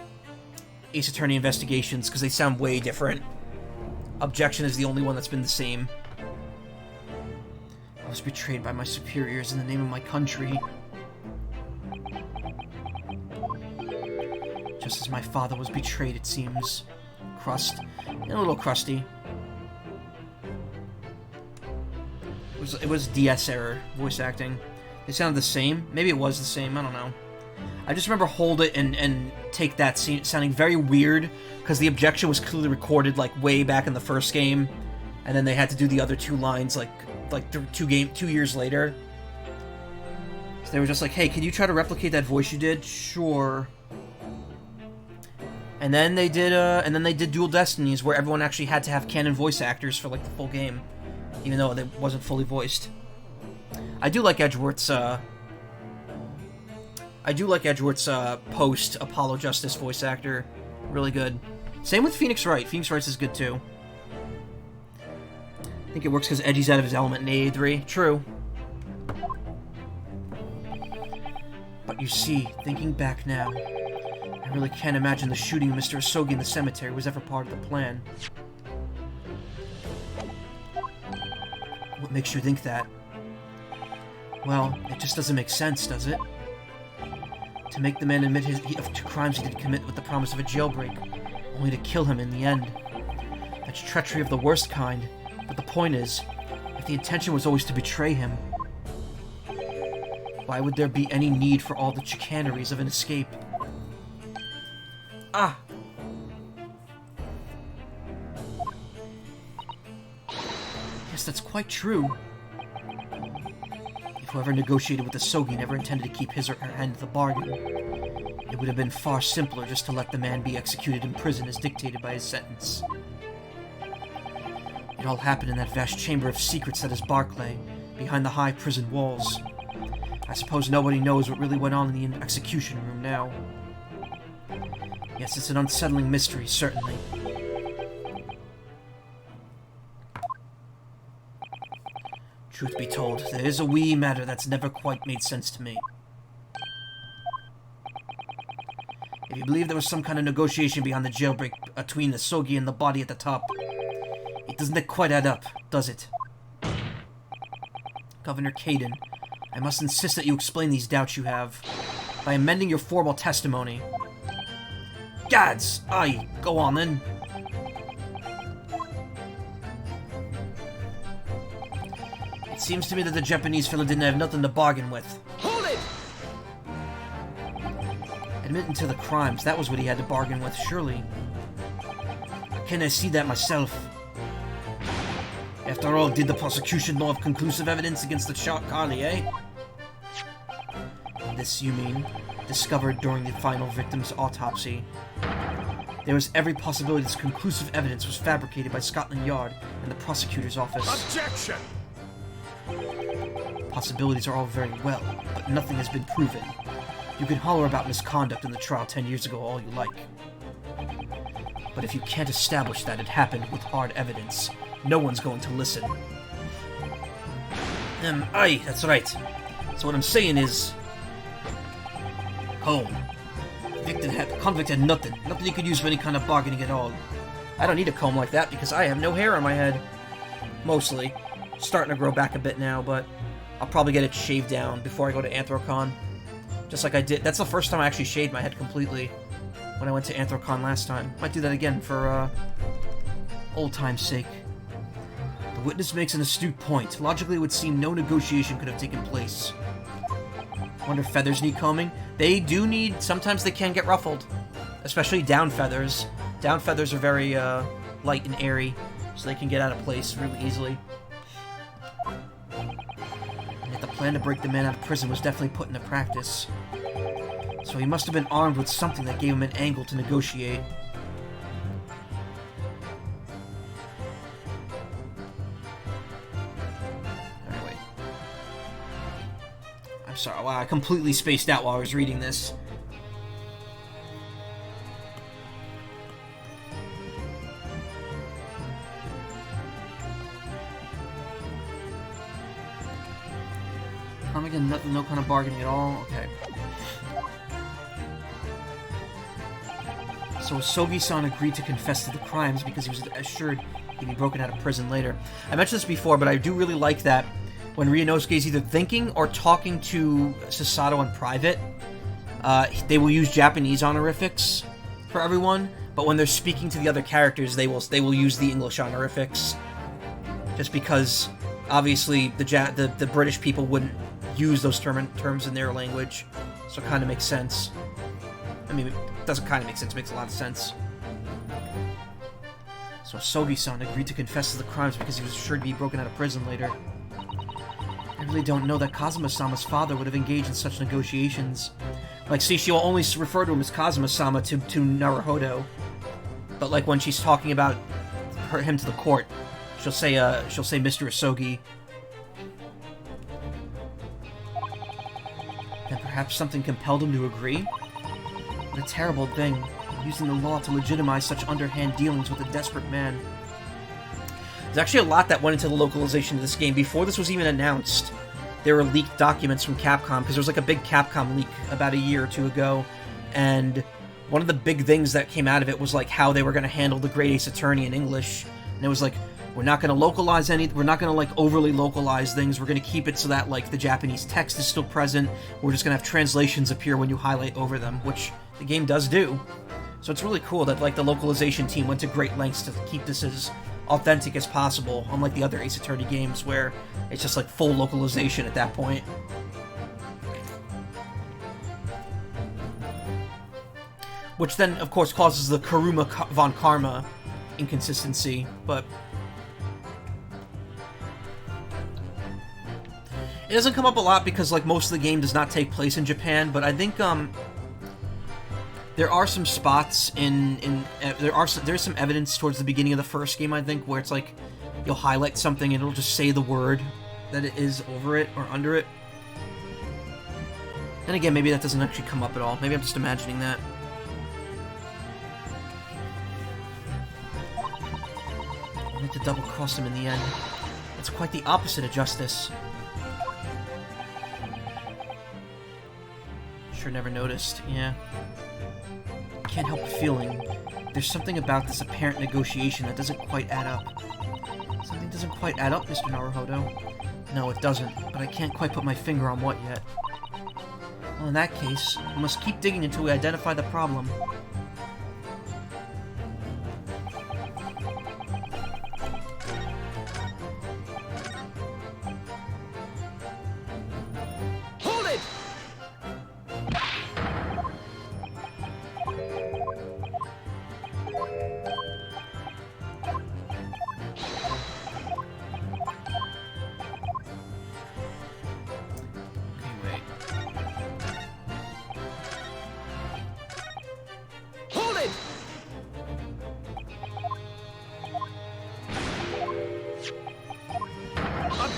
Ace Attorney Investigations, because they sound way different. Objection is the only one that's been the same. I was betrayed by my superiors in the name of my country. my father was betrayed, it seems. Crust. A little crusty. It was DS error voice acting. They sounded the same. Maybe it was the same. I don't know. I just remember hold it and take that scene sounding very weird because the objection was clearly recorded like way back in the first game, and then they had to do the other two lines like 2 years later. So they were just like, "Hey, can you try to replicate that voice you did?" Sure. And then they did Dual Destinies where everyone actually had to have canon voice actors for like the full game, even though it wasn't fully voiced. I do like Edgeworth's post Apollo Justice voice actor. Really good. Same with Phoenix Wright. Phoenix Wright is good too. I think it works because Edgy's out of his element in AA3. True. But you see, thinking back now, I really can't imagine the shooting of Mr. Asogi in the cemetery was ever part of the plan. What makes you think that? Well, it just doesn't make sense, does it? To make the man admit to crimes he did commit with the promise of a jailbreak, only to kill him in the end. That's treachery of the worst kind, but the point is, if the intention was always to betray him, why would there be any need for all the chicaneries of an escape? Ah! Yes, that's quite true. If whoever negotiated with the Asogi never intended to keep his or her end of the bargain, it would have been far simpler just to let the man be executed in prison as dictated by his sentence. It all happened in that vast chamber of secrets that is Barclay, behind the high prison walls. I suppose nobody knows what really went on in the execution room now. Yes, it's an unsettling mystery, certainly. Truth be told, there is a wee matter that's never quite made sense to me. If you believe there was some kind of negotiation behind the jailbreak between the Asogi and the body at the top, it doesn't quite add up, does it? Governor Caden, I must insist that you explain these doubts you have by amending your formal testimony. Gads! Aye, go on then. It seems to me that the Japanese fella didn't have nothing to bargain with.
Hold it!
Admitting to the crimes, that was what he had to bargain with, surely. Can I see that myself? After all, did the prosecution not have conclusive evidence against the Carly, eh? This, you mean, discovered during the final victim's autopsy. There was every possibility this conclusive evidence was fabricated by Scotland Yard and the prosecutor's office.
Objection!
Possibilities are all very well, but nothing has been proven. You can holler about misconduct in the trial 10 years ago all you like. But if you can't establish that it happened with hard evidence, no one's going to listen. Aye, that's right. So what I'm saying is... Home. The convict had nothing. Nothing he could use for any kind of bargaining at all. I don't need a comb like that because I have no hair on my head. Mostly. Starting to grow back a bit now, but I'll probably get it shaved down before I go to Anthrocon. Just like I did. That's the first time I actually shaved my head completely when I went to Anthrocon last time. Might do that again for, old time's sake. The witness makes an astute point. Logically, it would seem no negotiation could have taken place. Wonder if feathers need combing? They do need... Sometimes they can get ruffled. Especially down feathers. Down feathers are very, light and airy, so they can get out of place really easily. And yet the plan to break the man out of prison was definitely put into practice. So he must have been armed with something that gave him an angle to negotiate. I'm sorry, wow, I completely spaced out while I was reading this. Again, no kind of bargaining at all? Okay. So Asogi-san agreed to confess to the crimes because he was assured he'd be broken out of prison later. I mentioned this before, but I do really like that when Ryunosuke is either thinking or talking to Sasato in private, they will use Japanese honorifics. for everyone, but when they're speaking to the other characters, they will use the English honorifics. Just because, obviously, the British people wouldn't use those terms in their language, so it kind of makes sense. I mean, it doesn't kind of make sense, it makes a lot of sense. So Sogi-san agreed to confess to the crimes because he was assured to be broken out of prison later. I really don't know that Kazuma-sama's father would have engaged in such negotiations. Like, see, she'll only refer to him as Kazuma-sama to Naruhodo. But, like, when she's talking about him to the court, she'll say Mr. Asogi. And perhaps something compelled him to agree? What a terrible thing, using the law to legitimize such underhand dealings with a desperate man. There's actually a lot that went into the localization of this game. Before this was even announced, there were leaked documents from Capcom, because there was like a big Capcom leak about a year or two ago, and one of the big things that came out of it was like how they were going to handle the Great Ace Attorney in English. And it was like, we're not going to localize we're not going to like overly localize things, we're going to keep it so that like the Japanese text is still present, we're just going to have translations appear when you highlight over them, which the game does do. So it's really cool that like the localization team went to great lengths to keep this as authentic as possible, unlike the other Ace Attorney games where it's just like full localization at that point. Which then, of course, causes the Kuruma von Karma inconsistency, but it doesn't come up a lot because like most of the game does not take place in Japan, but I think there are some spots there's some evidence towards the beginning of the first game, I think, where it's like you'll highlight something and it'll just say the word that it is over it or under it. And again, maybe that doesn't actually come up at all. Maybe I'm just imagining that. I need to double-cross him in the end. It's quite the opposite of justice. Sure never noticed, yeah. Can't help feeling there's something about this apparent negotiation that doesn't quite add up. Something doesn't quite add up, Mr. Naruhodo. No, it doesn't, but I can't quite put my finger on what yet. Well, in that case, we must keep digging until we identify the problem.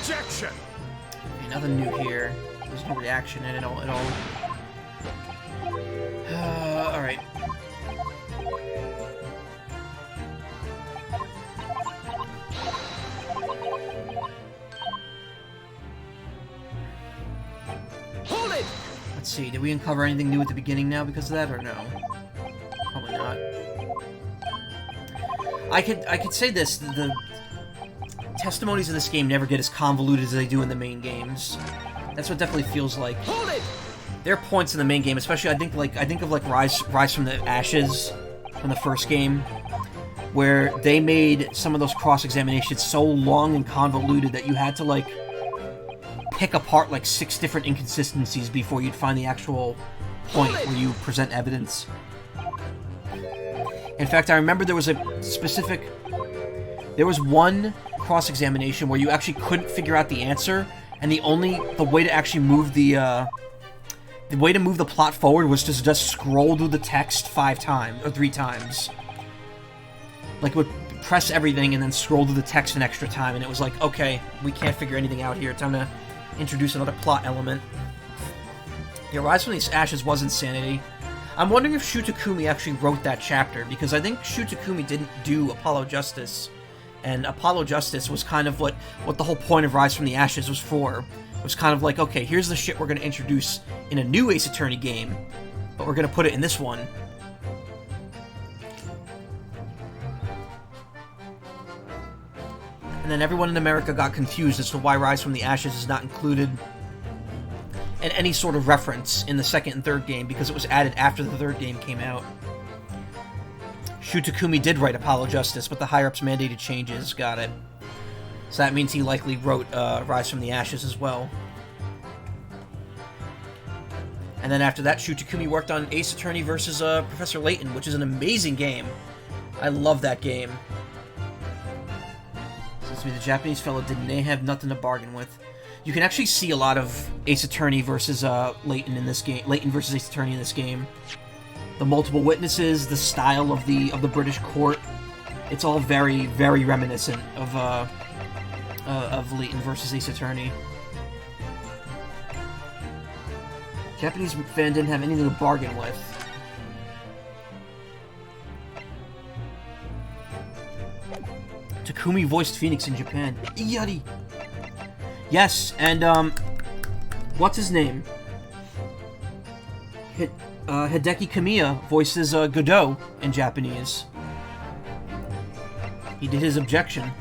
Objection!
Okay, nothing new here. There's no reaction in it all. Alright.
Hold it!
Let's see, did we uncover anything new at the beginning now because of that, or no? Probably not. I could say this, the testimonies in this game never get as convoluted as they do in the main games. That's what it definitely feels like.
Hold it!
There are points in the main game, especially I think of like Rise from the Ashes from the first game, where they made some of those cross-examinations so long and convoluted that you had to like pick apart like 6 different inconsistencies before you'd find the actual point where you present evidence. In fact, I remember there was one cross-examination where you actually couldn't figure out the answer, and the way to actually move the way to move the plot forward was to just scroll through the text 5 times or 3 times. Like, it would press everything and then scroll through the text an extra time, and it was like, okay, we can't figure anything out here. Time to introduce another plot element. Yeah, Rise from the Ashes was insanity. I'm wondering if Shutakumi actually wrote that chapter, because I think Shutakumi didn't do Apollo Justice, and Apollo Justice was kind of what the whole point of Rise from the Ashes was for. It was kind of like, okay, here's the shit we're going to introduce in a new Ace Attorney game, but we're going to put it in this one. And then everyone in America got confused as to why Rise from the Ashes is not included in any sort of reference in the second and third game, because it was added after the third game came out. Shu Takumi did write Apollo Justice, but the higher-ups mandated changes. Got it. So that means he likely wrote Rise from the Ashes as well. And then after that, Shu Takumi worked on Ace Attorney versus Professor Layton, which is an amazing game. I love that game. Seems to me the Japanese fellow didn't have nothing to bargain with. You can actually see a lot of Ace Attorney versus Layton in this game. Layton versus Ace Attorney in this game. The multiple witnesses, the style of the British court, it's all very, very reminiscent of Layton versus Ace Attorney. Japanese fan didn't have anything to bargain with. Takumi voiced Phoenix in Japan. Yari. Yes, and what's his name? Hideki Kamiya voices Godot in Japanese. He did his objection.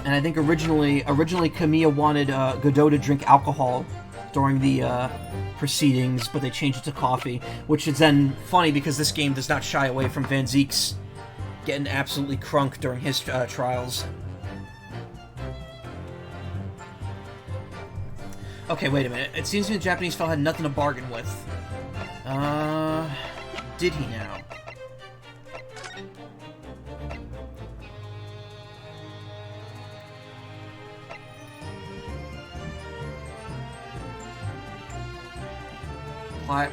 And I think originally Kamiya wanted Godot to drink alcohol during the proceedings, but they changed it to coffee, which is then funny because this game does not shy away from Van Ziek's getting absolutely crunk during his trials. Okay, wait a minute. It seems to me the Japanese fellow had nothing to bargain with. Did he now?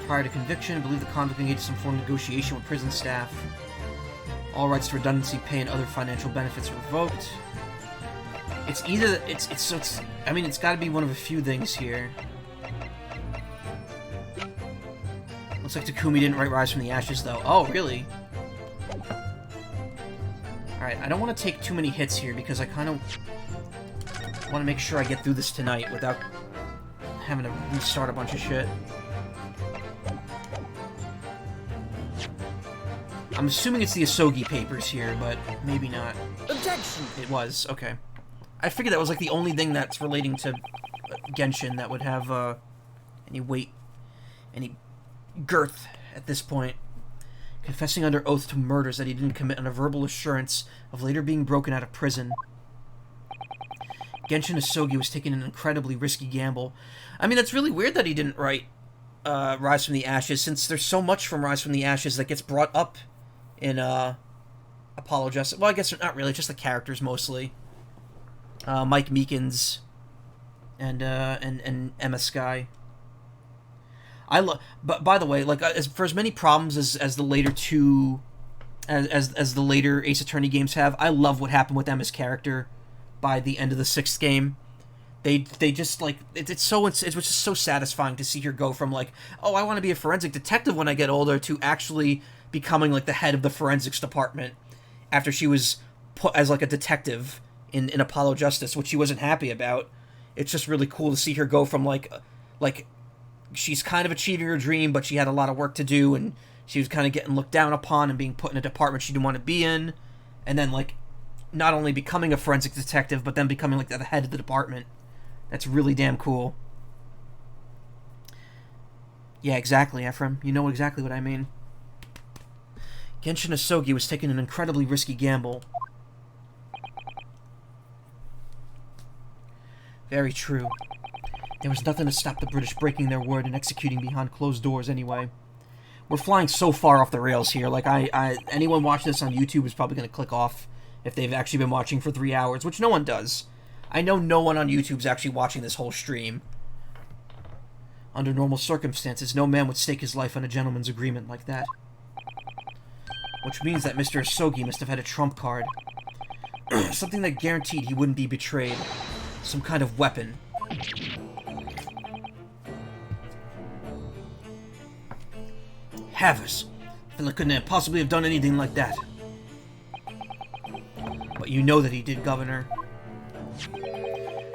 Prior to conviction, I believe the convict engaged in some form of negotiation with prison staff. All rights to redundancy pay and other financial benefits are revoked. It's either I mean, it's got to be one of a few things here. Looks like Takumi didn't write Rise from the Ashes though. Oh, really? All right, I don't want to take too many hits here because I kind of want to make sure I get through this tonight without having to restart a bunch of shit. I'm assuming it's the Asogi papers here, but maybe not.
Objection!
It was, okay. I figured that was like the only thing that's relating to Genshin that would have any weight, any girth at this point. Confessing under oath to murders that he didn't commit on a verbal assurance of later being broken out of prison. Genshin Asogi was taking an incredibly risky gamble. I mean, that's really weird that he didn't write Rise from the Ashes, since there's so much from Rise from the Ashes that gets brought up in Apollo Justice. Well, I guess not really, just the characters mostly. Mike Meekins and Emma Skye. But by the way, like for as many problems as the later two, as the later Ace Attorney games have, I love what happened with Emma's character by the end of the 6th game. They just like it was just so satisfying to see her go from like, oh, I want to be a forensic detective when I get older, to actually becoming like the head of the forensics department after she was put as like a detective in Apollo Justice, which she wasn't happy about. It's just really cool to see her go from like she's kind of achieving her dream, but she had a lot of work to do, and she was kind of getting looked down upon and being put in a department she didn't want to be in, and then like not only becoming a forensic detective, but then becoming like the head of the department. That's really damn cool. Yeah, exactly, Ephraim. You know exactly what I mean. Genshin Asogi was taking an incredibly risky gamble. Very true. There was nothing to stop the British breaking their word and executing behind closed doors anyway. We're flying so far off the rails here. Like, anyone watching this on YouTube is probably going to click off if they've actually been watching for 3 hours, which no one does. I know no one on YouTube's actually watching this whole stream. Under normal circumstances, no man would stake his life on a gentleman's agreement like that. Which means that Mr. Asogi must have had a trump card. Something that guaranteed he wouldn't be betrayed. Some kind of weapon. Havers. Philip couldn't possibly have done anything like that. But you know that he did, Governor.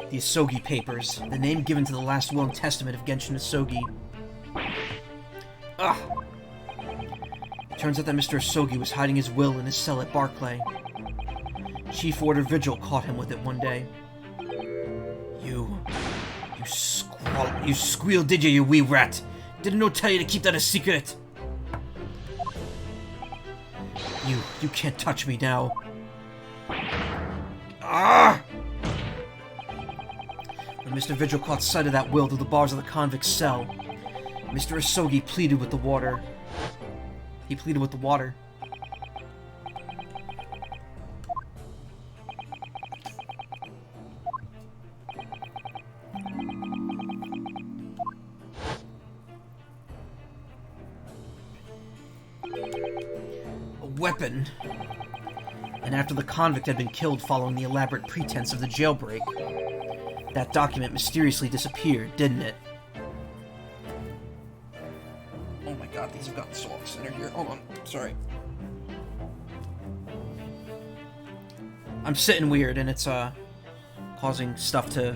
The Asogi Papers, the name given to the last will and testament of Genshin Asogi. Ugh. It turns out that Mr. Asogi was hiding his will in his cell at Barclay. Chief Warder Vigil caught him with it one day. You squealed, did you wee rat? Didn't no tell you to keep that a secret? You can't touch me now. Ah! When Mr. Vigil caught sight of that will through the bars of the convict's cell, Mr. Asogi pleaded with the water. He pleaded with the water. A weapon. And after the convict had been killed following the elaborate pretense of the jailbreak, that document mysteriously disappeared, didn't it? Oh my god, these have gotten so off-center here. Hold on, sorry. I'm sitting weird and it's, causing stuff to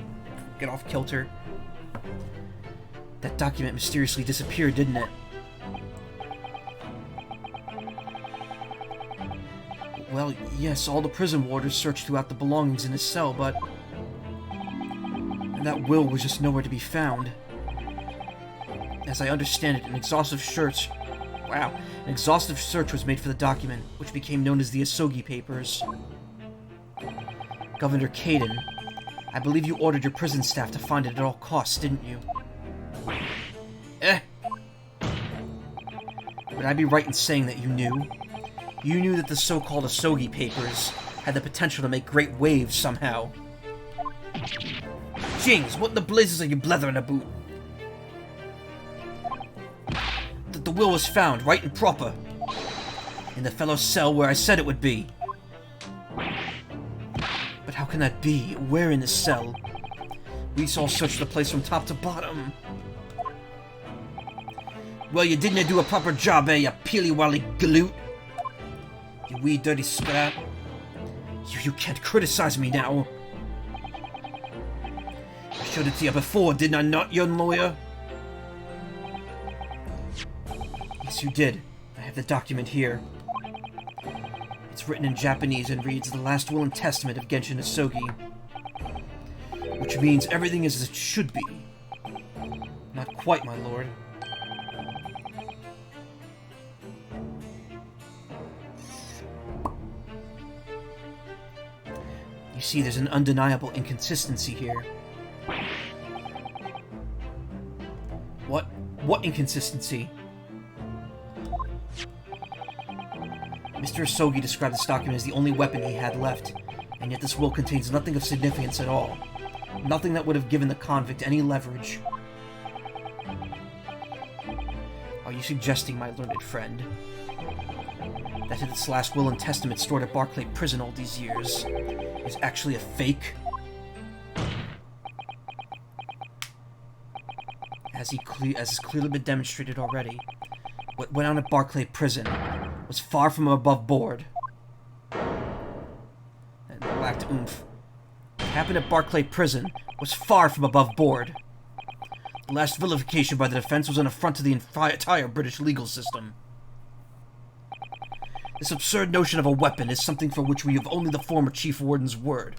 get off kilter. That document mysteriously disappeared, didn't it? Well, yes, all the prison warders searched throughout the belongings in his cell, but... And that will was just nowhere to be found. As I understand it, an exhaustive search was made for the document, which became known as the Asogi Papers. Governor Caden, I believe you ordered your prison staff to find it at all costs, didn't you? Would I be right in saying that you knew? You knew that the so-called Asogi Papers had the potential to make great waves somehow. Jings, what in the blazes are you blethering about? That the will was found, right and proper. In the fellow's cell where I said it would be. But how can that be? Where in his cell? We all searched the place from top to bottom. Well, you didn't do a proper job, you peely-wally galoot. You wee dirty sprat. You can't criticize me now. I showed it to you before, didn't I not, young lawyer? Yes, you did. I have the document here. It's written in Japanese and reads, "The last will and testament of Genshin Asogi." Which means everything is as it should be. Not quite, my lord. You see, there's an undeniable inconsistency here. What inconsistency? Mr. Asogi described this document as the only weapon he had left, and yet this will contains nothing of significance at all. Nothing that would have given the convict any leverage. Are you suggesting, my learned friend, that this last will and testament stored at Barclay Prison all these years is actually a fake? As has clearly been demonstrated already, what went on at Barclay Prison was far from above board. And lacked oomph. What happened at Barclay Prison was far from above board. The last vilification by the defense was an affront to the entire British legal system. This absurd notion of a weapon is something for which we have only the former Chief Warden's word.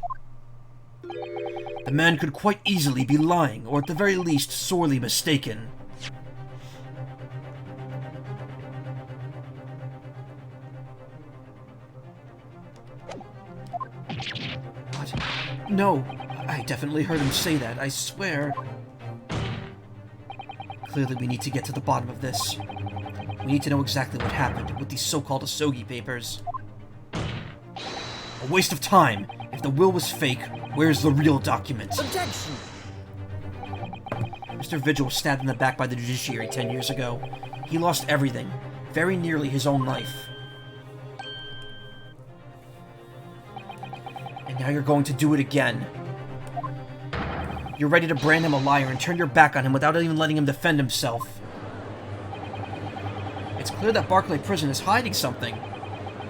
The man could quite easily be lying, or at the very least, sorely mistaken. What? No, I definitely heard him say that, I swear. Clearly we need to get to the bottom of this. We need to know exactly what happened with these so-called Asogi Papers. A waste of time. If the will was fake, where's the real document?
Objection!
Mr. Vigil was stabbed in the back by the judiciary 10 years ago. He lost everything, very nearly his own life. And now you're going to do it again. You're ready to brand him a liar and turn your back on him without even letting him defend himself. It's clear that Barclay Prison is hiding something.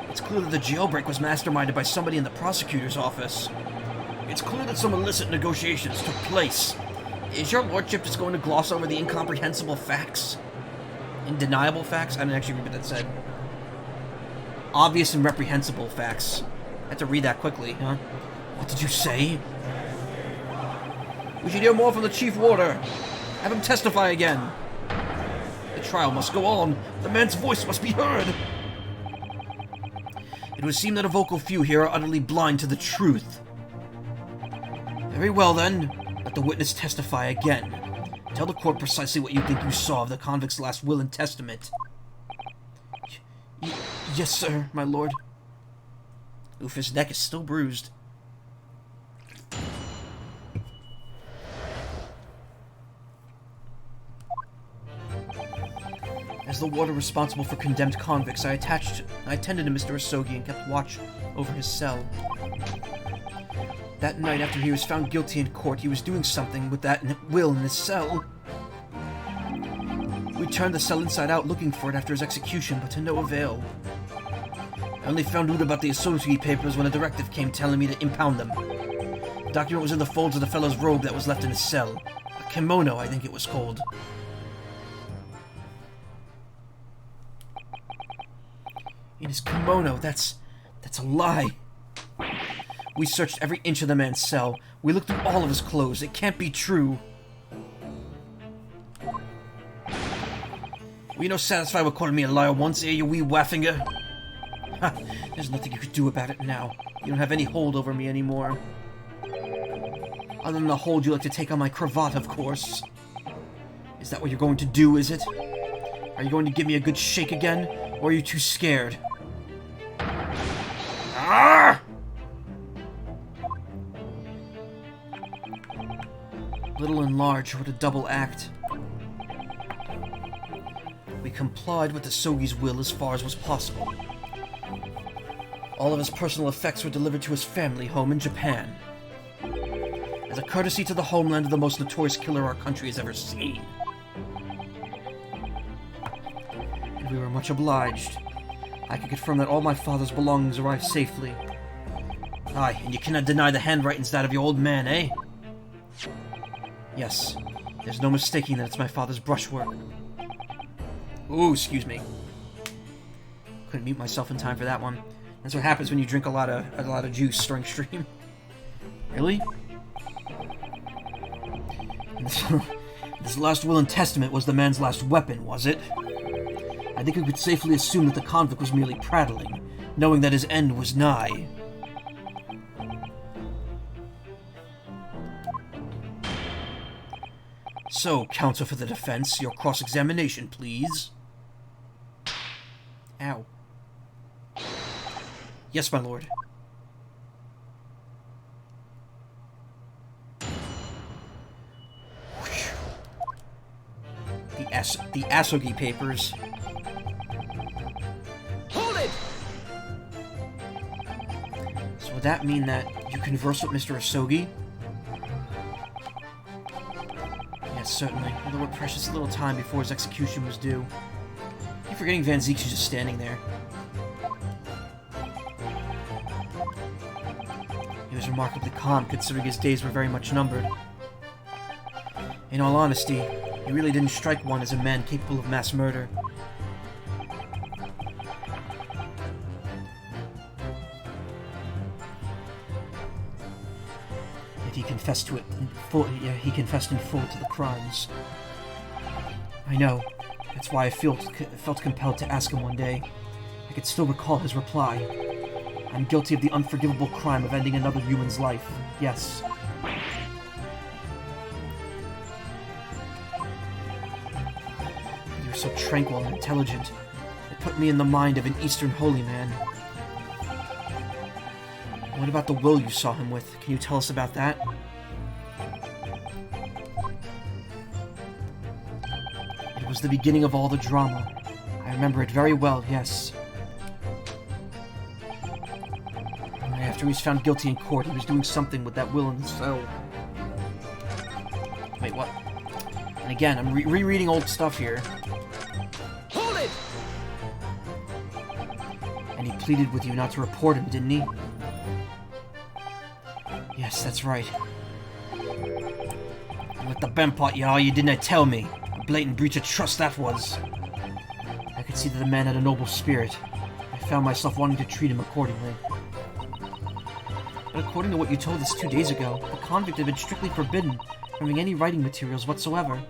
It's clear that the jailbreak was masterminded by somebody in the prosecutor's office. It's clear that some illicit negotiations took place. Is your lordship just going to gloss over the incomprehensible facts? Undeniable facts? I didn't actually read what that said. Obvious and reprehensible facts. I had to read that quickly, huh? What did you say? We should hear more from the Chief Warder. Have him testify again. The trial must go on. The man's voice must be heard. It would seem that a vocal few here are utterly blind to the truth. Very well, then. Let the witness testify again. Tell the court precisely what you think you saw of the convict's last will and testament. Yes, sir, my lord. Oof, his neck is still bruised. As the warder responsible for condemned convicts, I attended to Mr. Asogi and kept watch over his cell. That night, after he was found guilty in court, he was doing something with that will in his cell. We turned the cell inside out looking for it after his execution, but to no avail. I only found out about the Asogi papers when a directive came telling me to impound them. The document was in the folds of the fellow's robe that was left in his cell. A kimono, I think it was called. In his kimono, that's a lie. We searched every inch of the man's cell. We looked through all of his clothes. It can't be true. Were you no satisfied with calling me a liar once, you wee waffinger? Ha! There's nothing you could do about it now. You don't have any hold over me anymore. Other than the hold you like to take on my cravat, of course. Is that what you're going to do, is it? Are you going to give me a good shake again? Or are you too scared? Ah! Little and large, what a double act. We complied with the Sogi's will as far as was possible. All of his personal effects were delivered to his family home in Japan, as a courtesy to the homeland of the most notorious killer our country has ever seen. And we were much obliged. I can confirm that all my father's belongings arrived safely. Aye, and you cannot deny the handwriting's that of your old man, eh? Yes, there's no mistaking that it's my father's brushwork. Ooh, excuse me. Couldn't mute myself in time for that one. That's what happens when you drink a lot of juice during stream. Really? This last will and testament was the man's last weapon, was it? I think we could safely assume that the convict was merely prattling, knowing that his end was nigh. So, counsel for the defense, your cross-examination, please. Ow. Yes, my lord. The Asogi papers.
Hold it!
So would that mean that you converse with Mr. Asogi? Yes, certainly. Although what precious little time before his execution was due. I keep forgetting Van Zeke's just standing there. He was remarkably calm, considering his days were very much numbered. In all honesty, he really didn't strike one as a man capable of mass murder. Yet he confessed to it in full. He confessed in full to the crimes. I know. That's why I felt compelled to ask him one day. I could still recall his reply. I'm guilty of the unforgivable crime of ending another human's life. Yes. You were so tranquil and intelligent. It put me in the mind of an Eastern holy man. What about the will you saw him with? Can you tell us about that? It was the beginning of all the drama. I remember it very well, yes. After he was found guilty in court, he was doing something with that will in his cell. Wait, what? And again, I'm rereading old stuff here.
Hold it!
And he pleaded with you not to report him, didn't he? Yes, that's right. And with the Bempot, you didn't tell me. A blatant breach of trust that was. I could see that the man had a noble spirit. I found myself wanting to treat him accordingly. But according to what you told us 2 days ago, the convict had been strictly forbidden from having any writing materials whatsoever.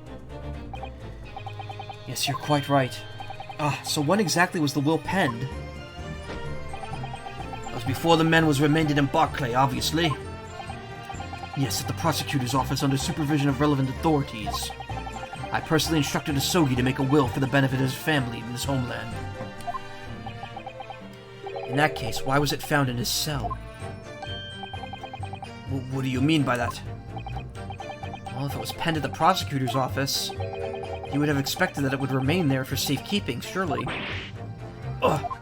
Yes, you're quite right. So when exactly was the will penned? was before the man was remanded in Barclay, obviously. Yes, at the prosecutor's office under supervision of relevant authorities. I personally instructed Asogi to make a will for the benefit of his family in his homeland. In that case, why was it found in his cell? What do you mean by that? Well, if it was penned at the prosecutor's office, you would have expected that it would remain there for safekeeping, surely. Ugh.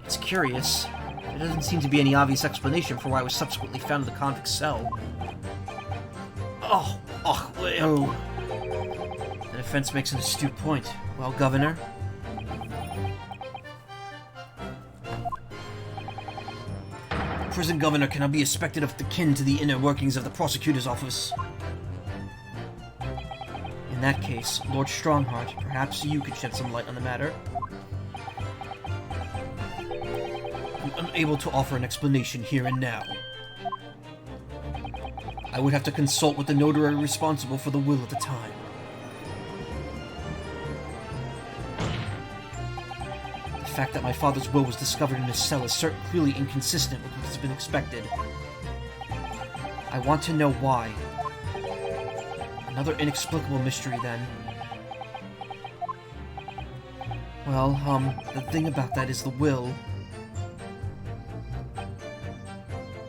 It's curious. There doesn't seem to be any obvious explanation for why it was subsequently found in the convict cell. Oh. The defense makes an astute point. Well, Governor? Prison governor cannot be expected of the kin to the inner workings of the prosecutor's office. In that case, Lord Strongheart, perhaps you could shed some light on the matter. I'm unable to offer an explanation here and now. I would have to consult with the notary responsible for the will at the time. The fact that my father's will was discovered in his cell is clearly inconsistent with what has been expected. I want to know why. Another inexplicable mystery, then. Well, the thing about that is the will.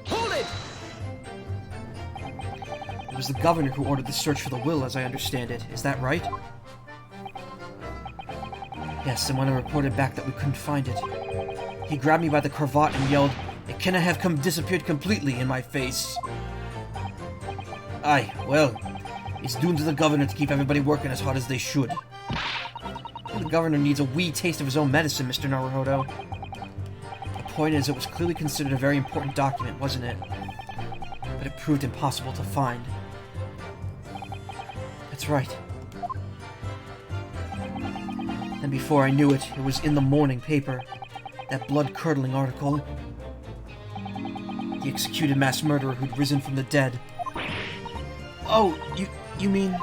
Hold it!
It was the governor who ordered the search for the will, as I understand it. Is that right? Yes, and when I reported back that we couldn't find it, he grabbed me by the cravat and yelled, "It cannot have disappeared completely," in my face. Aye, well, it's due to the governor to keep everybody working as hard as they should. The governor needs a wee taste of his own medicine, Mr. Naruhodo. The point is, it was clearly considered a very important document, wasn't it? But it proved impossible to find. That's right. And before I knew it, it was in the morning paper. That blood-curdling article. The executed mass murderer who'd risen from the dead. Oh, you mean...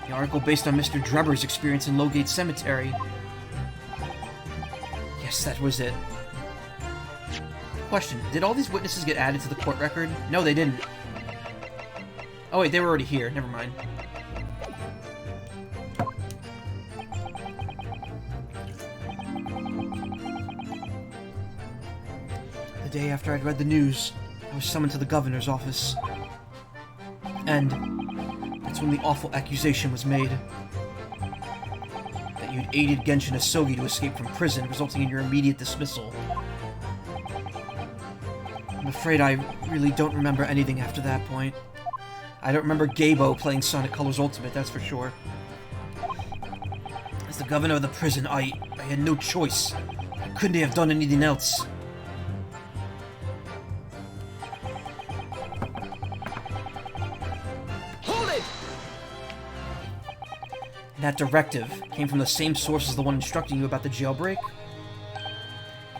The article based on Mr. Drebber's experience in Lowgate Cemetery. Yes, that was it. Question, did all these witnesses get added to the court record? No, they didn't. Oh wait, they were already here. Never mind. The day after I'd read the news, I was summoned to the governor's office. And that's when the awful accusation was made. That you'd aided Genshin Asogi to escape from prison, resulting in your immediate dismissal. I'm afraid I really don't remember anything after that point. I don't remember Gabo playing Sonic Colors Ultimate, that's for sure. As the governor of the prison, I had no choice. I couldn't have done anything else.
Hold it!
And that directive came from the same source as the one instructing you about the jailbreak?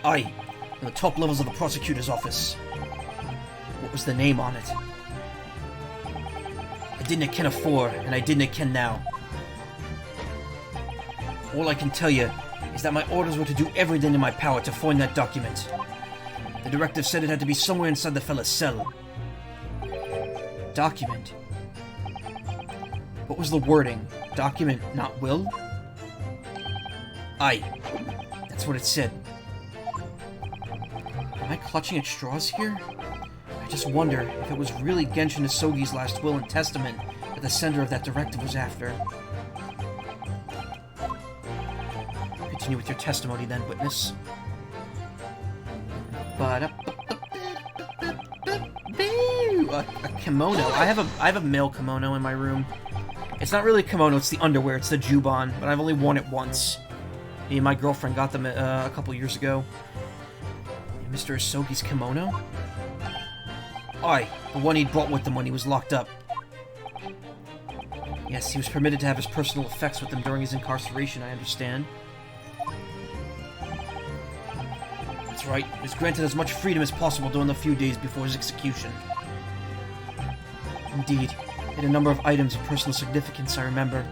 Aye, from the top levels of the prosecutor's office. What was the name on it? I didn't ken afore, and I didn't ken now. All I can tell you is that my orders were to do everything in my power to find that document. The directive said it had to be somewhere inside the fella's cell. Document? What was the wording? Document, not will? Aye, that's what it said. Am I clutching at straws here? I just wonder if it was really Genshin Asogi's last will and testament that the sender of that directive was after. Continue with your testimony then, witness. A kimono. I have a male kimono in my room. It's not really a kimono, it's the underwear, it's the juban, but I've only worn it once. Me and my girlfriend got them a couple years ago. Mr. Asogi's kimono? Aye, the one he'd brought with him when he was locked up. Yes, he was permitted to have his personal effects with him during his incarceration, I understand. That's right, he was granted as much freedom as possible during the few days before his execution. Indeed, he had a number of items of personal significance, I remember.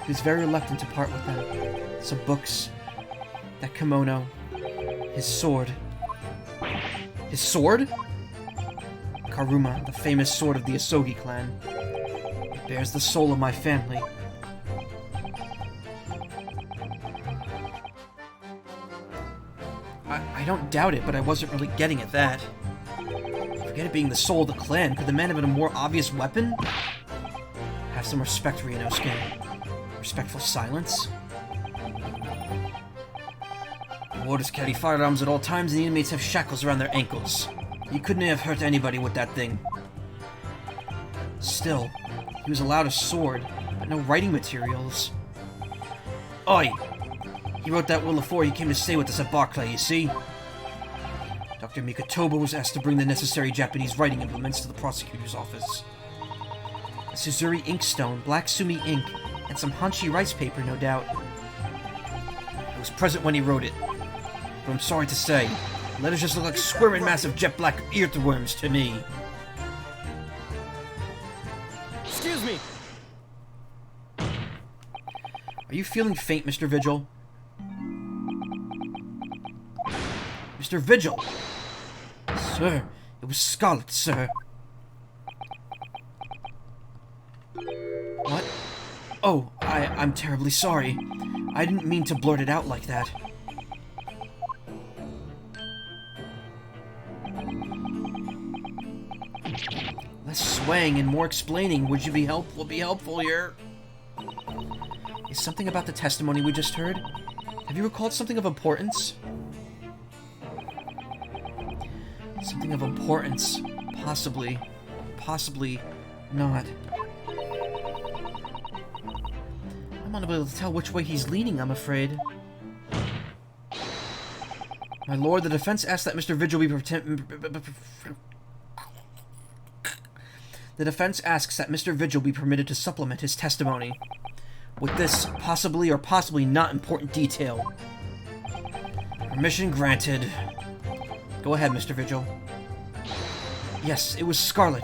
He was very reluctant to part with them. Some books, that kimono, His sword. His sword? Karuma, the famous sword of the Asogi clan. It bears the soul of my family. I don't doubt it, but I wasn't really getting at that. Forget it being the soul of the clan. Could the man have a more obvious weapon? Have some respect, Ryunosuke. Respectful silence? The warders carry firearms at all times, and the inmates have shackles around their ankles. He couldn't have hurt anybody with that thing. Still, he was allowed a sword, but no writing materials. Oi! He wrote that will before he came to stay with us at Barclay, you see? Dr. Mikotoba was asked to bring the necessary Japanese writing implements to the prosecutor's office. A Suzuri inkstone, black sumi ink, and some Hanshi rice paper, no doubt. I was present when he wrote it, but I'm sorry to say, the letters just look like squirming massive jet black earthworms to me.
Excuse me.
Are you feeling faint, Mr. Vigil? Mr. Vigil! Sir, it was Scarlet, sir. What? Oh, I'm terribly sorry. I didn't mean to blurt it out like that. Less swaying and more explaining would be helpful here. Is something about the testimony we just heard? Have you recalled something of importance? Something of importance. Possibly. Possibly not. I'm unable to tell which way he's leaning, I'm afraid. My lord, the defense asks that Mr. Vigil be The defense asks that Mr. Vigil be permitted to supplement his testimony with this possibly or possibly not important detail. Permission granted. Go ahead, Mr. Vigil. Yes, it was Scarlet.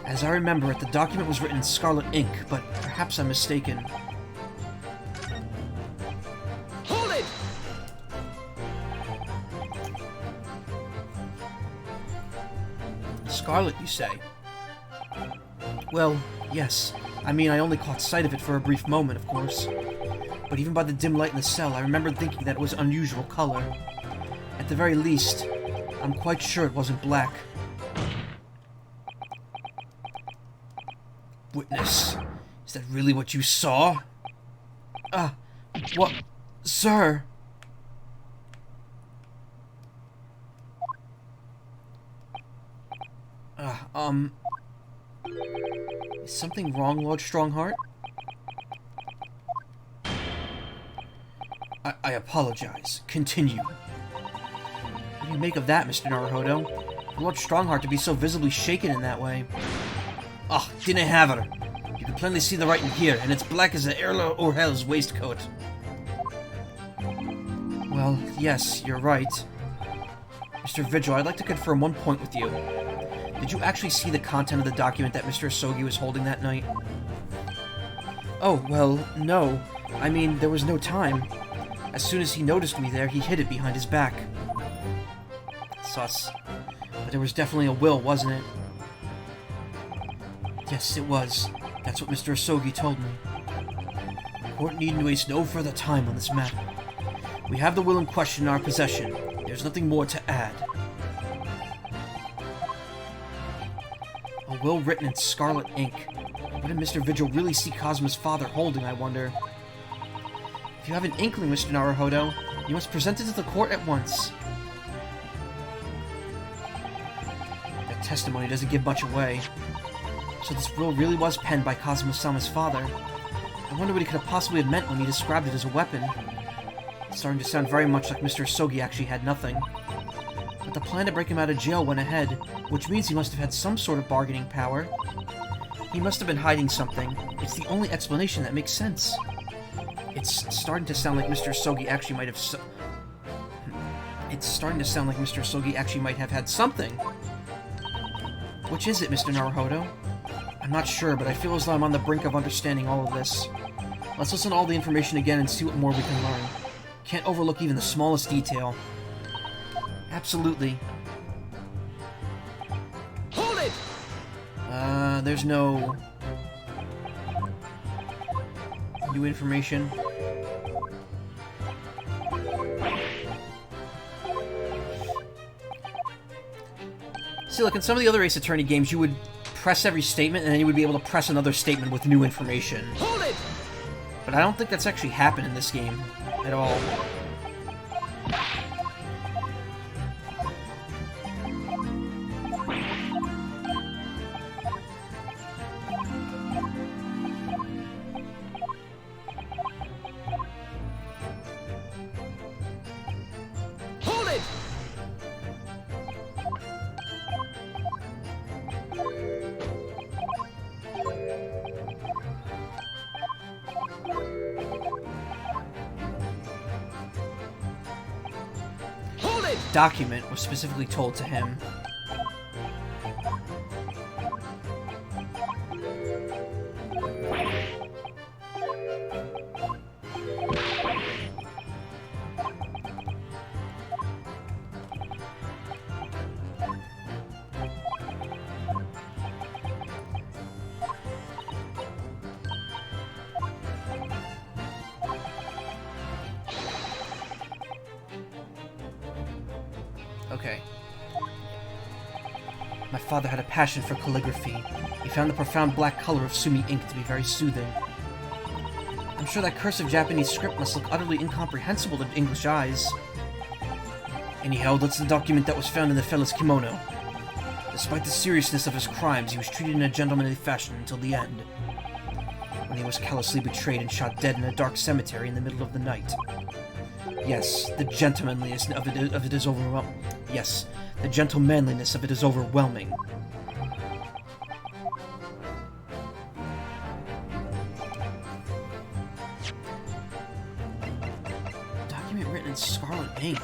As I remember it, the document was written in scarlet ink, but perhaps I'm mistaken.
Hold it!
Scarlet, you say? Well, yes. I mean, I only caught sight of it for a brief moment, of course. But even by the dim light in the cell, I remembered thinking that it was unusual color. At the very least, I'm quite sure it wasn't black. Witness, is that really what you saw? What? Sir? Is something wrong, Lord Strongheart? I apologize. Continue. What do you make of that, Mr. Naruhodo? For Lord Strongheart to be so visibly shaken in that way. Ah, didn't have her. You can plainly see the writing here, and it's black as the Erla or Hell's waistcoat. Well, yes, you're right. Mr. Vigil, I'd like to confirm one point with you. Did you actually see the content of the document that Mr. Asogi was holding that night? Oh, well, no. I mean, there was no time. As soon as he noticed me there, he hid it behind his back. Sus. But there was definitely a will, wasn't it? Yes, it was. That's what Mr. Asogi told me. The court needn't waste no further time on this matter. We have the will in question in our possession. There's nothing more to add. A will written in scarlet ink. What did Mr. Vigil really see Kazuma's father holding, I wonder? If you have an inkling, Mr. Naruhodo, you must present it to the court at once. That testimony doesn't give much away. So this will really was penned by Kazuma-sama's father. I wonder what he could have possibly have meant when he described it as a weapon. It's starting to sound very much like Mr. Asogi actually had nothing. But the plan to break him out of jail went ahead, which means he must have had some sort of bargaining power. He must have been hiding something. It's the only explanation that makes sense. It's starting to sound like Mr. Asogi actually might have It's starting to sound like Mr. Asogi actually might have had something. Which is it, Mr. Naruhodo? I'm not sure, but I feel as though I'm on the brink of understanding all of this. Let's listen to all the information again and see what more we can learn. Can't overlook even the smallest detail. Absolutely.
Hold it!
There's no... new information. See, like in some of the other Ace Attorney games, you would press every statement, and then you would be able to press another statement with new information.
Hold it!
But I don't think that's actually happened in this game at all.
Hold it! Hold it!
Document was specifically told to him. Okay. My father had a passion for calligraphy. He found the profound black color of Sumi ink to be very soothing. I'm sure that cursive Japanese script must look utterly incomprehensible to English eyes. Anyhow, that's the document that was found in the fellow's kimono. Despite the seriousness of his crimes, he was treated in a gentlemanly fashion until the end, when he was callously betrayed and shot dead in a dark cemetery in the middle of the night. Yes, the gentlemanliness of it is overwhelming. Yes, the gentlemanliness of it is overwhelming. Document written in scarlet ink.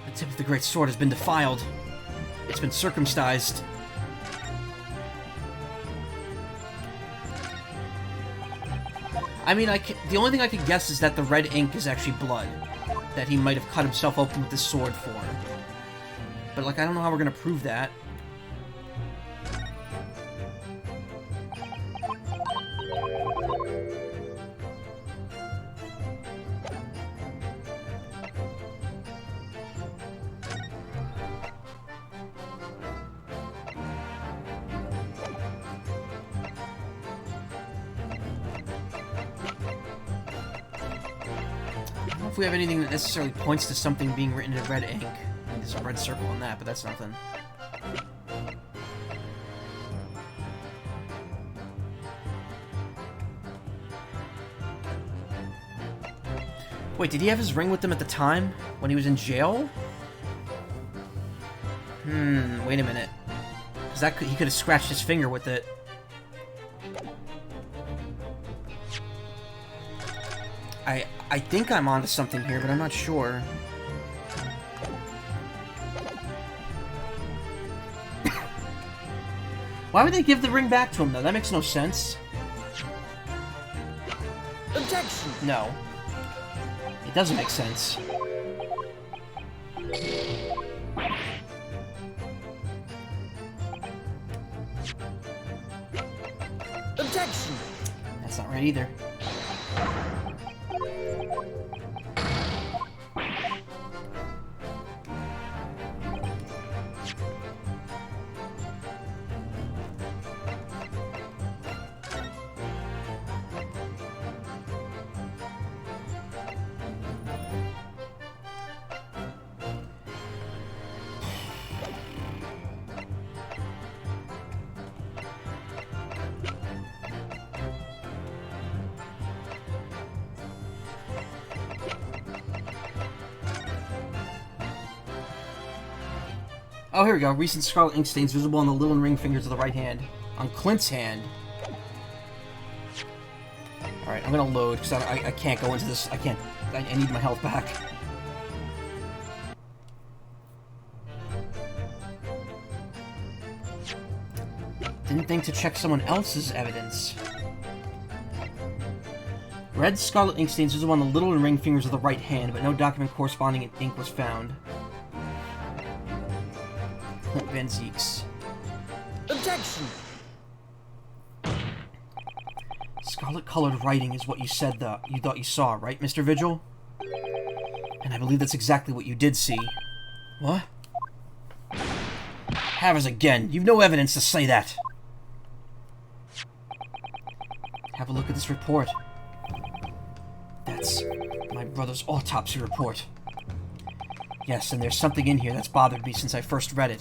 The tip of the great sword has been defiled. It's been circumcised. I mean, the only thing I could guess is that the red ink is actually blood. That he might have cut himself open with this sword for. But, like, I don't know how we're gonna prove that. I don't know if we have anything that necessarily points to something being written in red ink. I mean, there's a red circle on that, but that's nothing. Wait, did he have his ring with him at the time? When he was in jail? Wait a minute. Because he could have scratched his finger with it. I think I'm onto something here, but I'm not sure. Why would they give the ring back to him, though? That makes no sense.
Objection!
No. It doesn't make sense.
Objection!
That's not right either. Oh, here we go. Recent scarlet ink stains visible on the little ring fingers of the right hand. On Clint's hand. Alright, I'm gonna load, because I can't go into this. I can't. I need my health back. Didn't think to check someone else's evidence. Red scarlet ink stains visible on the little and ring fingers of the right hand, but no document corresponding in ink was found. Clint Van Zieks.
Objection!
Scarlet-colored writing is what you said you thought you saw, right, Mr. Vigil? And I believe that's exactly what you did see. What? Have us again. You've no evidence to say that. Have a look at this report. That's my brother's autopsy report. Yes, and there's something in here that's bothered me since I first read it.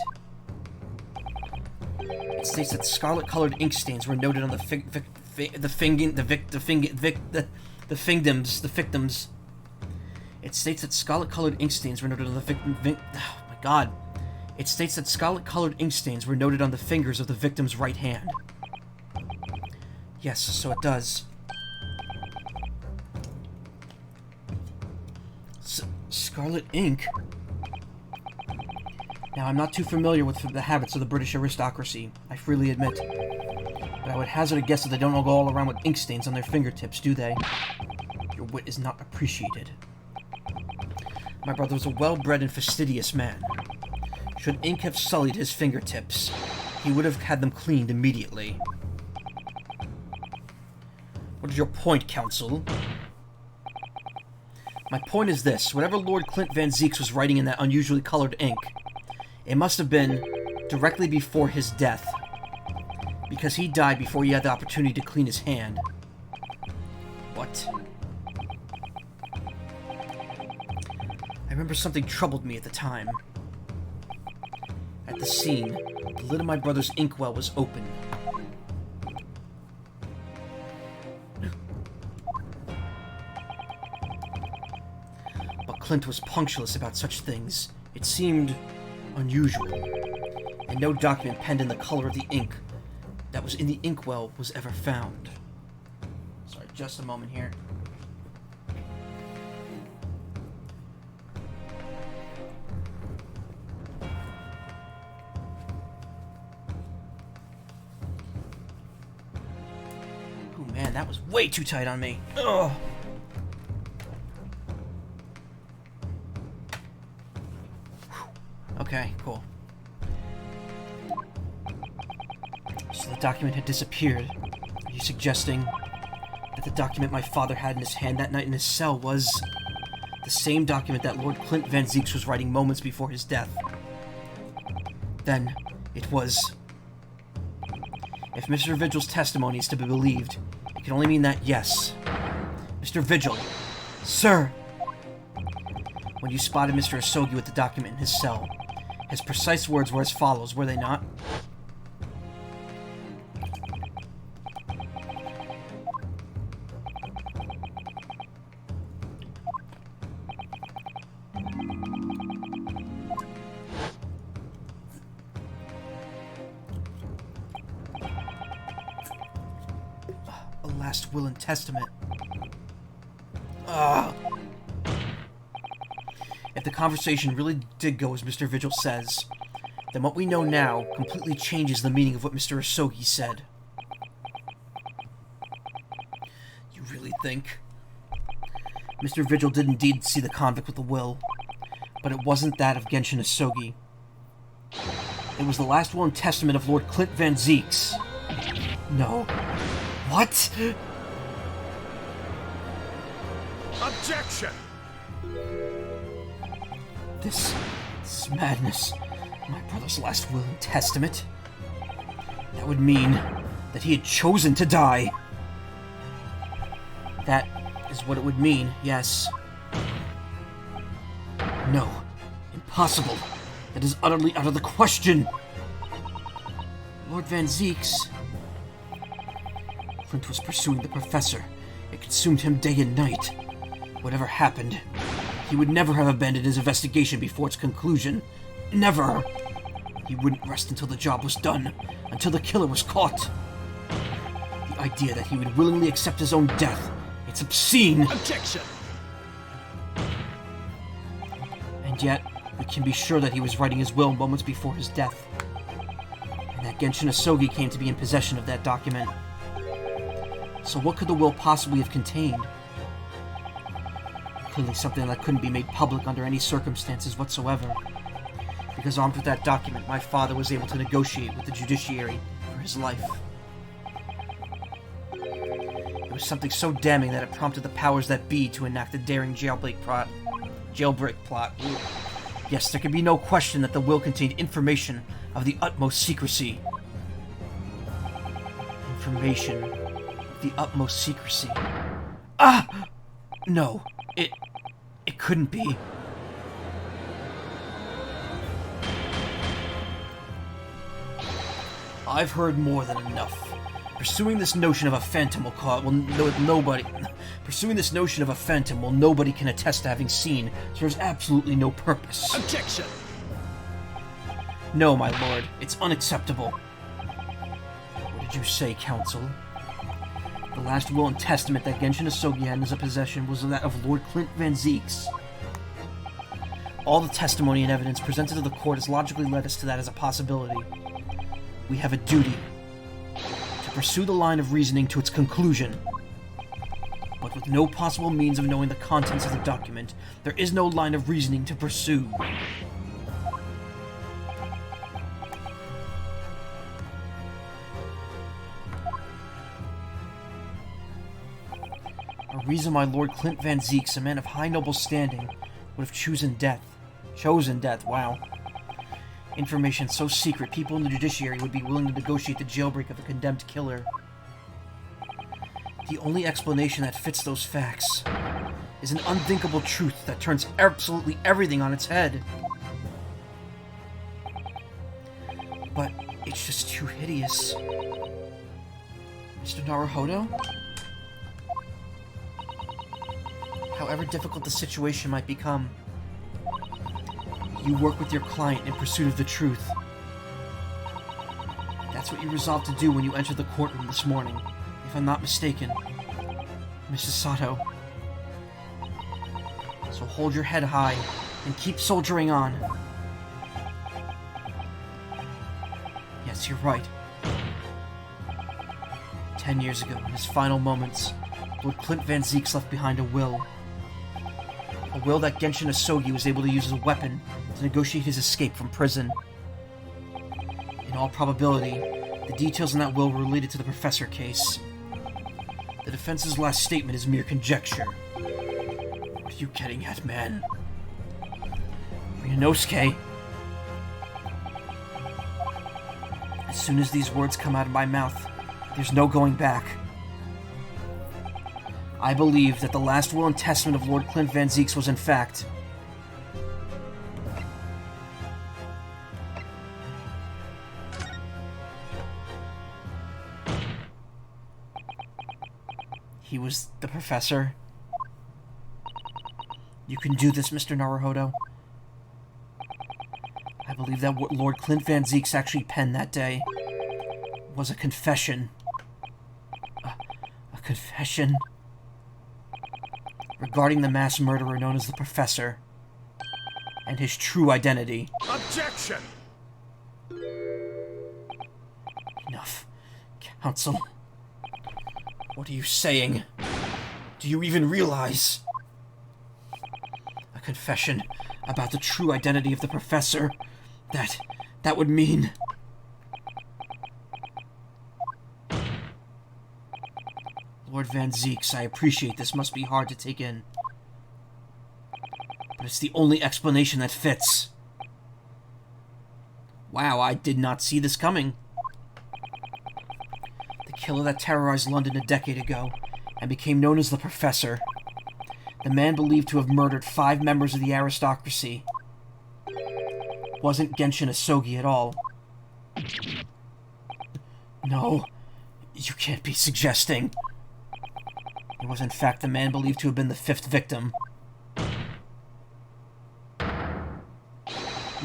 It states that scarlet-colored ink stains were noted on the victims. It states that scarlet-colored ink stains were noted on the oh my god. It states that scarlet-colored ink stains were noted on the fingers of the victim's right hand. Yes, so it does. Scarlet ink? Now, I'm not too familiar with the habits of the British aristocracy, I freely admit. But I would hazard a guess that they don't all go all around with ink stains on their fingertips, do they? Your wit is not appreciated. My brother was a well-bred and fastidious man. Should ink have sullied his fingertips, he would have had them cleaned immediately. What is your point, counsel? My point is this. Whatever Lord Clint Van Zieks was writing in that unusually colored ink, it must have been directly before his death, because he died before he had the opportunity to clean his hand. What? I remember something troubled me at the time. At the scene, the lid of my brother's inkwell was open. But Clint was punctilious about such things. It seemed unusual, and no document penned in the color of the ink that was in the inkwell was ever found. Sorry, just a moment here. Oh man, that was way too tight on me. Ugh. Okay, cool. So the document had disappeared. Are you suggesting that the document my father had in his hand that night in his cell was the same document that Lord Clint Van Zieks was writing moments before his death? Then it was. If Mr. Vigil's testimony is to be believed, it can only mean that, yes. Mr. Vigil. Sir! When you spotted Mr. Asogi with the document in his cell, his precise words were as follows, were they not? A last will and testament. If the conversation really did go as Mr. Vigil says, then what we know now completely changes the meaning of what Mr. Asogi said. You really think? Mr. Vigil did indeed see the convict with the will, but it wasn't that of Genshin Asogi. It was the last will and testament of Lord Clint Van Zieks. No. What?
Objection!
This madness. My brother's last will and testament. That would mean that he had chosen to die. That is what it would mean, yes. No. Impossible. That is utterly out of the question. Lord Van Zieks. Clint was pursuing the professor. It consumed him day and night. Whatever happened, he would never have abandoned his investigation before its conclusion. Never! He wouldn't rest until the job was done, until the killer was caught. The idea that he would willingly accept his own death, it's obscene!
Objection!
And yet, we can be sure that he was writing his will moments before his death, and that Genshin Asogi came to be in possession of that document. So what could the will possibly have contained? Clearly something that couldn't be made public under any circumstances whatsoever. Because armed with that document, my father was able to negotiate with the judiciary for his life. It was something so damning that it prompted the powers that be to enact a daring jailbreak plot. Yes, there can be no question that the will contained information of the utmost secrecy. Information of the utmost secrecy. Ah! No, it couldn't be. I've heard more than enough. Pursuing this notion of a phantom nobody can attest to having seen, serves absolutely no purpose.
Objection!
No, my lord, it's unacceptable. What did you say, counsel? The last will and testament that Genshin Asogi had in his possession was that of Lord Clint Van Zeeks. All the testimony and evidence presented to the court has logically led us to that as a possibility. We have a duty to pursue the line of reasoning to its conclusion. But with no possible means of knowing the contents of the document, there is no line of reasoning to pursue. A reason why Lord Clint Van Zeeks, a man of high noble standing, would have chosen death. Wow. Information so secret, people in the judiciary would be willing to negotiate the jailbreak of a condemned killer. The only explanation that fits those facts is an unthinkable truth that turns absolutely everything on its head. But it's just too hideous. Mr. Naruhodo? However difficult the situation might become, you work with your client in pursuit of the truth. That's what you resolved to do when you entered the courtroom this morning, if I'm not mistaken, Mrs. Sato. So hold your head high and keep soldiering on. Yes, you're right. 10 years ago, in his final moments, Lord Clint Van Zeeks left behind a will. A will that Genshin Asogi was able to use as a weapon to negotiate his escape from prison. In all probability, the details in that will were related to the Professor case. The defense's last statement is mere conjecture. What are you getting at, man? Ryunosuke. As soon as these words come out of my mouth, there's no going back. I believe that the last will and testament of Lord Clint Van Zeeks was in fact he was the Professor. You can do this, Mr. Naruhodo. I believe that what Lord Clint Van Zeeks actually penned that day was a confession. A confession regarding the mass murderer known as the Professor and his true identity.
Objection!
Enough. Counsel. What are you saying? Do you even realize? A confession about the true identity of the Professor? That would mean... Lord Van Zeeks, I appreciate this must be hard to take in. But it's the only explanation that fits. Wow, I did not see this coming. The killer that terrorized London a decade ago and became known as the Professor. The man believed to have murdered 5 members of the aristocracy. Wasn't Genshin Asogi at all. No, you can't be suggesting... It was in fact the man believed to have been the 5th victim.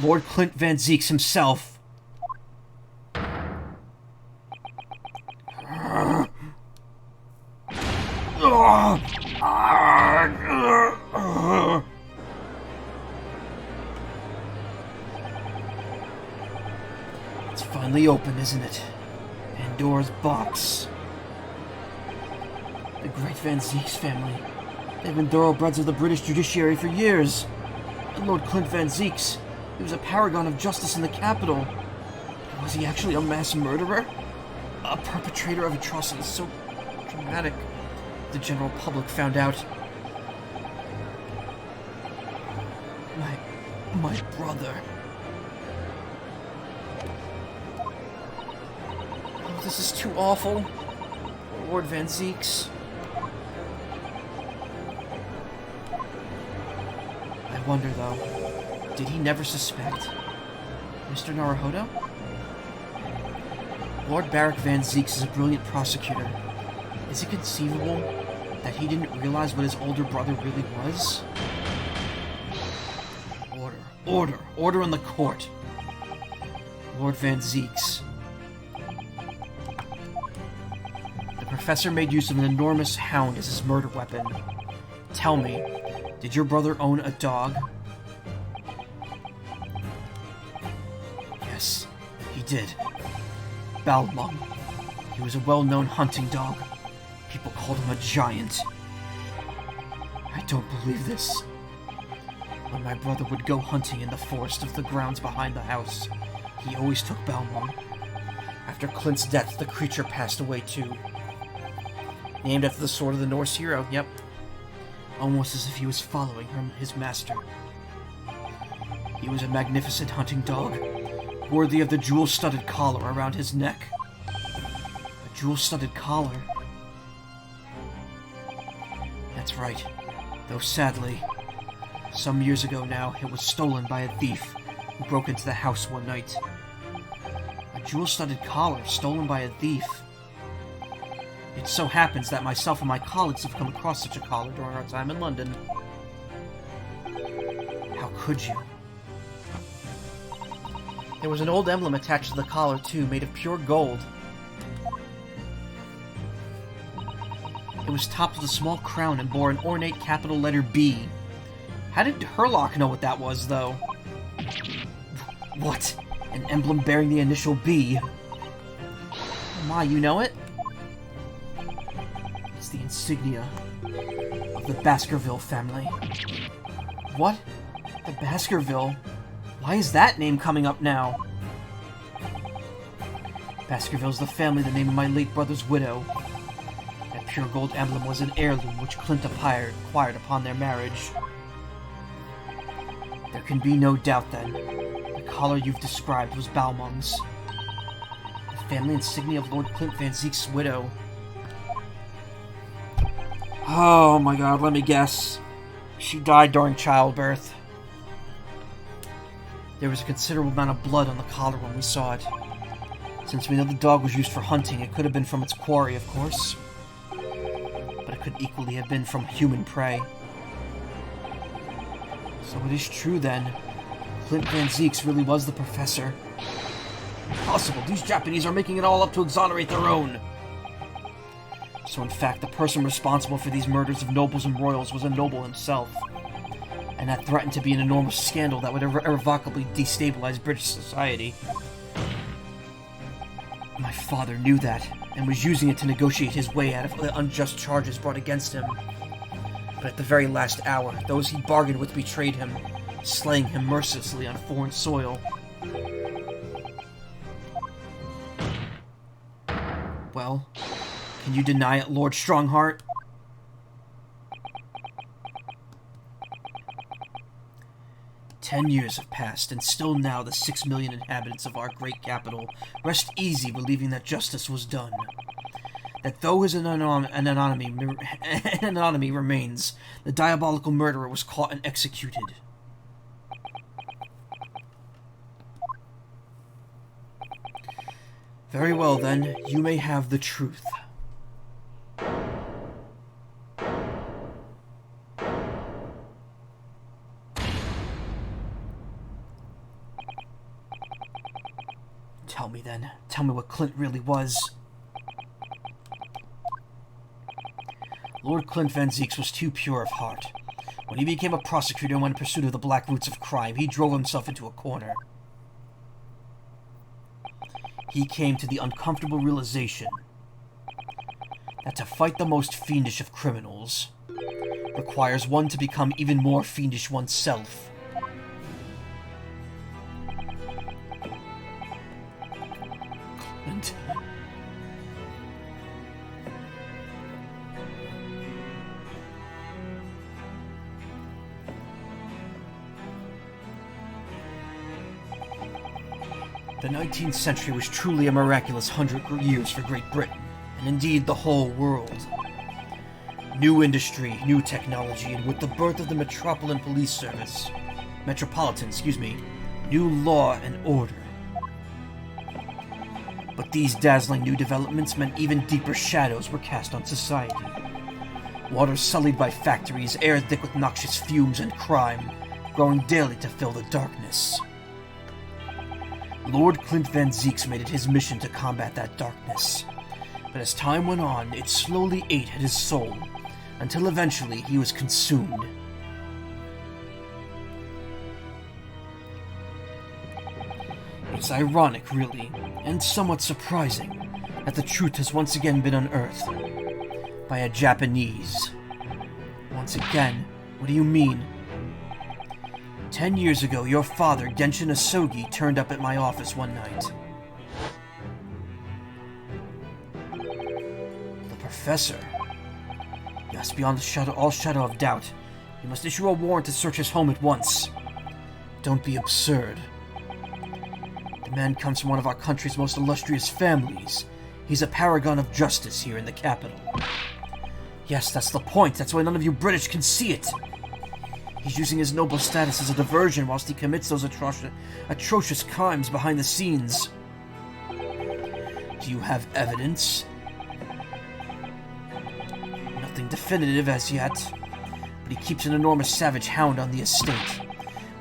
Lord Clint Van Zeeks himself. It's finally open, isn't it? Pandora's box. The great Van Zieks family. They've been thoroughbreds of the British judiciary for years. And Lord Clint Van Zieks, he was a paragon of justice in the capital. Was he actually a mass murderer? A perpetrator of atrocities so dramatic the general public found out. My brother. Oh, this is too awful. Lord Van Zieks. I wonder, though, did he never suspect Mr. Naruhodo? Lord Barrack Van Zieks is a brilliant prosecutor. Is it conceivable that he didn't realize what his older brother really was? Order in the court. Lord Van Zieks. The professor made use of an enormous hound as his murder weapon. Tell me, did your brother own a dog? Yes, he did. Balmung. He was a well-known hunting dog. People called him a giant. I don't believe this. When my brother would go hunting in the forest of the grounds behind the house, he always took Balmung. After Clint's death, the creature passed away too. Named after the sword of the Norse hero, yep. Almost as if he was following his master. He was a magnificent hunting dog, worthy of the jewel-studded collar around his neck. A jewel-studded collar. That's right, though sadly, some years ago now, it was stolen by a thief who broke into the house one night. A jewel-studded collar stolen by a thief. It so happens that myself and my colleagues have come across such a collar during our time in London. How could you? There was an old emblem attached to the collar, too, made of pure gold. It was topped with a small crown and bore an ornate capital letter B. How did Herlock know what that was, though? What? An emblem bearing the initial B? Ma, you know it? It's the insignia of the Baskerville family. What? The Baskerville? Why is that name coming up now? Baskerville's the family, the name of my late brother's widow. That pure gold emblem was an heirloom which Clint acquired upon their marriage. There can be no doubt, then. The collar you've described was Balmung's. The family insignia of Lord Clint Van Zieks' widow. Oh my god, let me guess. She died during childbirth. There was a considerable amount of blood on the collar when we saw it. Since we know the dog was used for hunting, it could have been from its quarry, of course. But it could equally have been from human prey. So it is true, then. Clint Van Zieks really was the professor. Impossible. These Japanese are making it all up to exonerate their own. So in fact, the person responsible for these murders of nobles and royals was a noble himself. And that threatened to be an enormous scandal that would irrevocably destabilize British society. My father knew that, and was using it to negotiate his way out of the unjust charges brought against him. But at the very last hour, those he bargained with betrayed him, slaying him mercilessly on foreign soil. Well, can you deny it, Lord Strongheart? "10 years have passed, and still now the 6 million inhabitants of our great capital rest easy believing that justice was done. That though his anonymity remains, the diabolical murderer was caught and executed." Very well, then, you may have the truth. Tell me, then. Tell me what Clint really was. Lord Clint Van Zieks was too pure of heart. When he became a prosecutor and went in pursuit of the black roots of crime, he drove himself into a corner. He came to the uncomfortable realization that to fight the most fiendish of criminals requires one to become even more fiendish oneself. Clint. The 19th century was truly a miraculous 100 years for Great Britain, and indeed the whole world. New industry, new technology, and with the birth of the Metropolitan Police Service, new law and order. But these dazzling new developments meant even deeper shadows were cast on society. Water sullied by factories, air thick with noxious fumes and crime, growing daily to fill the darkness. Lord Clint Van Zieks made it his mission to combat that darkness. But as time went on, it slowly ate at his soul, until eventually he was consumed. It's ironic, really, and somewhat surprising, that the truth has once again been unearthed by a Japanese. Once again? What do you mean? 10 years ago, your father, Genshin Asogi, turned up at my office one night. The professor? Yes, beyond all shadow of doubt. You must issue a warrant to search his home at once. Don't be absurd. The man comes from one of our country's most illustrious families. He's a paragon of justice here in the capital. Yes, that's the point. That's why none of you British can see it. He's using his noble status as a diversion whilst he commits those atrocious crimes behind the scenes. Do you have evidence? Nothing definitive as yet, but he keeps an enormous savage hound on the estate.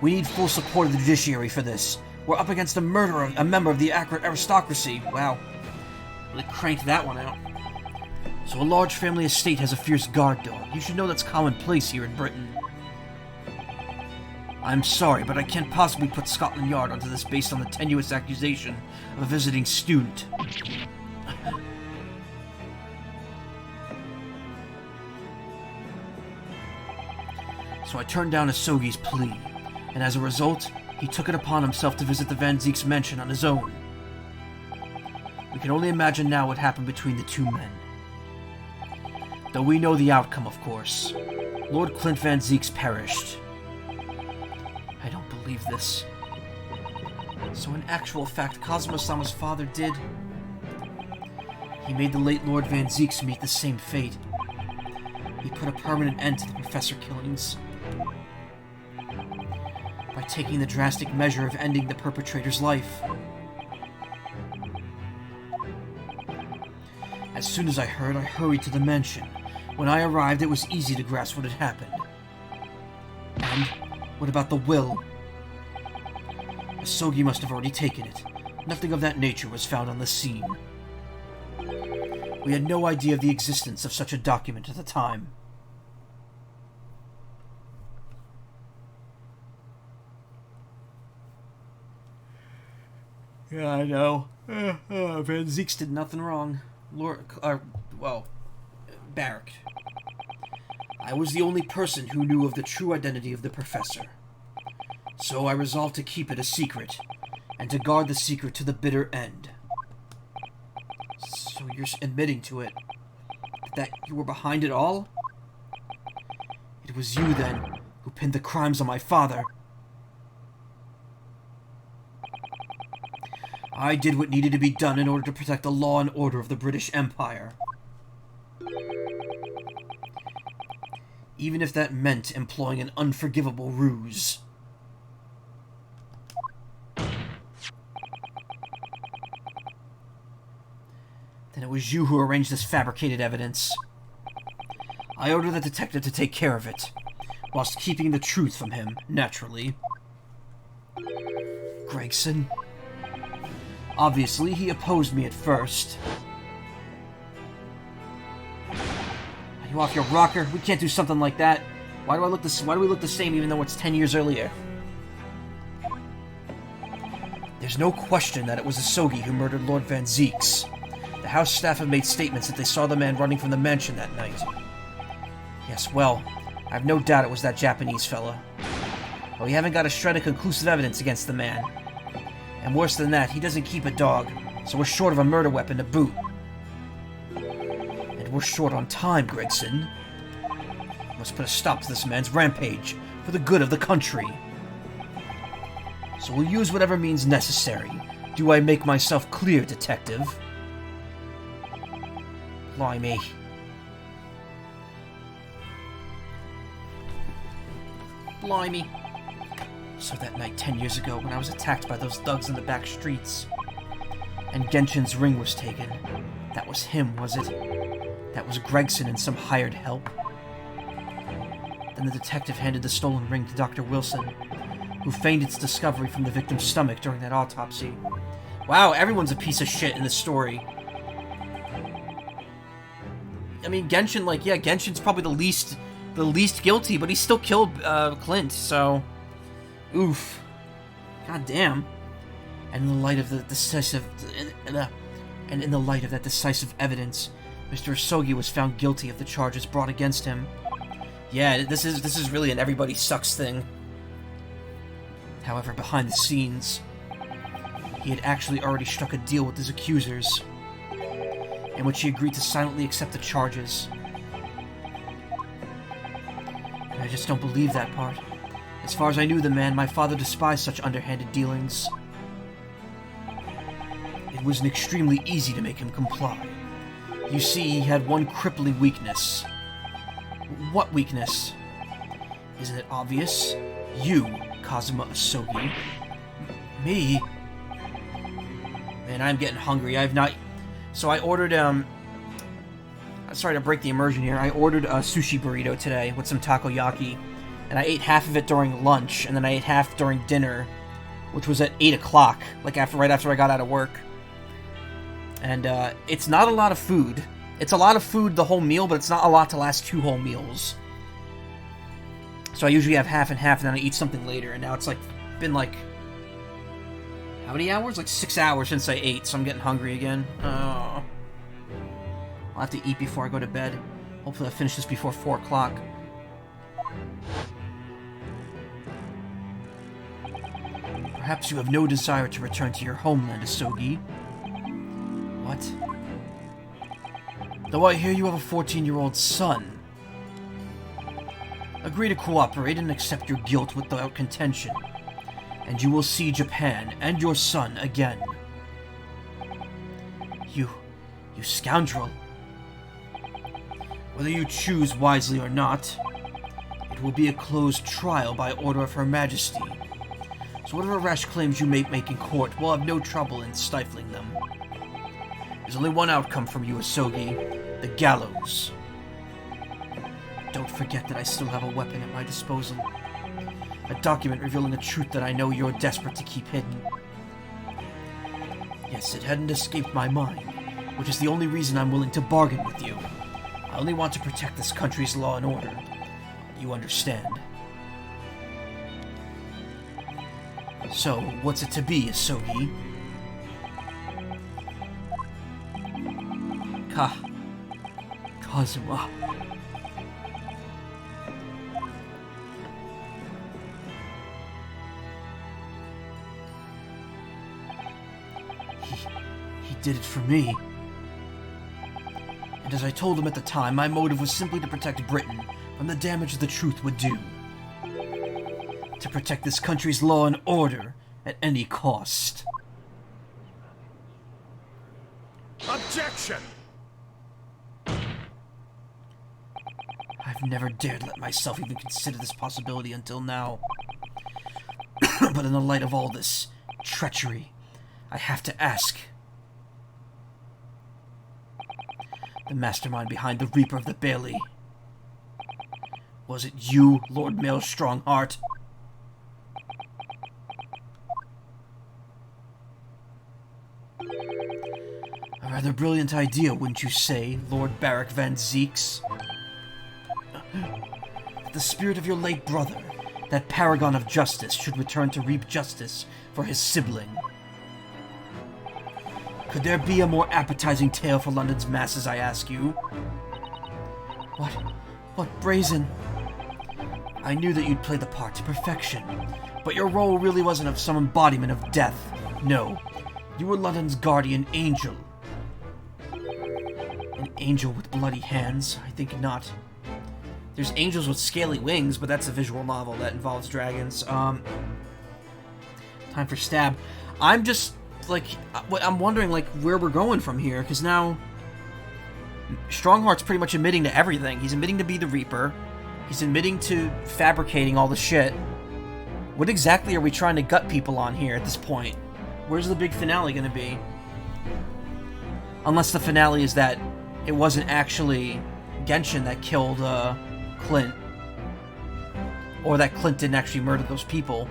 We need full support of the judiciary for this. We're up against a murderer, a member of the aristocracy. Wow. Really cranked that one out. So a large family estate has a fierce guard dog. You should know that's commonplace here in Britain. I'm sorry, but I can't possibly put Scotland Yard onto this based on the tenuous accusation of a visiting student. So I turned down Asogi's plea, and as a result, he took it upon himself to visit the Van Zieks mansion on his own. We can only imagine now what happened between the two men. Though we know the outcome, of course. Lord Clint Van Zieks perished. I don't believe this. So in actual fact, Kazuma-sama's father did. He made the late Lord Van Zieks meet the same fate. He put a permanent end to the professor killings by taking the drastic measure of ending the perpetrator's life. As soon as I heard, I hurried to the mansion. When I arrived, it was easy to grasp what had happened. And what about the will? Asogi must have already taken it. Nothing of that nature was found on the scene. We had no idea of the existence of such a document at the time. Yeah, I know. Van Zieks did nothing wrong. Barracked. I was the only person who knew of the true identity of the professor. So I resolved to keep it a secret, and to guard the secret to the bitter end. So you're admitting to it? That you were behind it all? It was you, then, who pinned the crimes on my father. I did what needed to be done in order to protect the law and order of the British Empire. Even if that meant employing an unforgivable ruse. Then it was you who arranged this fabricated evidence. I ordered the detective to take care of it, whilst keeping the truth from him, naturally. Gregson. Obviously, he opposed me at first. Are you You off your rocker? We can't do something like that. Why do we look the same even though it's 10 years earlier? There's no question that it was Asogi who murdered Lord Van Zeeks. The house staff have made statements that they saw the man running from the mansion that night. Yes, well, I have no doubt it was that Japanese fella. But we haven't got a shred of conclusive evidence against the man. And worse than that, he doesn't keep a dog, so we're short of a murder weapon to boot. And we're short on time, Gregson. We must put a stop to this man's rampage, for the good of the country. So we'll use whatever means necessary. Do I make myself clear, detective? Blimey. Blimey. So that night 10 years ago, when I was attacked by those thugs in the back streets, and Genshin's ring was taken, that was him, was it? That was Gregson and some hired help? Then the detective handed the stolen ring to Dr. Wilson, who feigned its discovery from the victim's stomach during that autopsy. Wow, everyone's a piece of shit in this story. I mean, Genshin, Genshin's probably the least guilty, but he still killed Clint, so... Oof. God damn. And in the light of that decisive evidence, Mr. Asogi was found guilty of the charges brought against him. Yeah, this is really an everybody sucks thing. However, behind the scenes, he had actually already struck a deal with his accusers, in which he agreed to silently accept the charges. And I just don't believe that part. As far as I knew the man, my father despised such underhanded dealings. It was extremely easy to make him comply. You see, he had one crippling weakness. What weakness? Isn't it obvious? You, Kazuma Asogi. Me? Man, I'm getting hungry. So I ordered, sorry to break the immersion here. I ordered a sushi burrito today with some takoyaki. And I ate half of it during lunch, and then I ate half during dinner, which was at 8 o'clock, right after I got out of work. And, it's not a lot of food. It's a lot of food the whole meal, but it's not a lot to last 2 whole meals. So I usually have half and half, and then I eat something later, and now it's, been, how many hours? 6 hours since I ate, so I'm getting hungry again. Oh. I'll have to eat before I go to bed. Hopefully I'll finish this before 4 o'clock. Perhaps you have no desire to return to your homeland, Asogi. What? Though I hear you have a 14-year-old son. Agree to cooperate and accept your guilt without contention, and you will see Japan and your son again. You scoundrel. Whether you choose wisely or not, it will be a closed trial by order of Her Majesty. So whatever rash claims you may make in court, we'll have no trouble in stifling them. There's only one outcome from you, Asogi: the gallows. Don't forget that I still have a weapon at my disposal. A document revealing a truth that I know you're desperate to keep hidden. Yes, it hadn't escaped my mind, which is the only reason I'm willing to bargain with you. I only want to protect this country's law and order. You understand? So, what's it to be, Asogi? Kazuma. He did it for me. And as I told him at the time, my motive was simply to protect Britain from the damage the truth would do. To protect this country's law and order at any cost.
Objection!
I've never dared let myself even consider this possibility until now. But in the light of all this treachery, I have to ask. The mastermind behind the Reaper of the Bailey. Was it you, Lord Mail Strongheart? A rather brilliant idea, wouldn't you say, Lord Barak Van Zeeks? that the spirit of your late brother, that paragon of justice, should return to reap justice for his sibling. Could there be a more appetizing tale for London's masses, I ask you? What brazen? I knew that you'd play the part to perfection, but your role really wasn't of some embodiment of death. No, you were London's guardian angel. An angel with bloody hands? I think not. There's angels with scaly wings, but that's a visual novel that involves dragons. Time for stab. I'm just, like, I'm wondering, like, where we're going from here, because now Strongheart's pretty much admitting to everything. He's admitting to be the Reaper. He's admitting to fabricating all the shit. What exactly are we trying to gut people on here at this point? Where's the big finale gonna be? Unless the finale is that it wasn't actually Genshin that killed, Clint. Or that Clint didn't actually murder those people.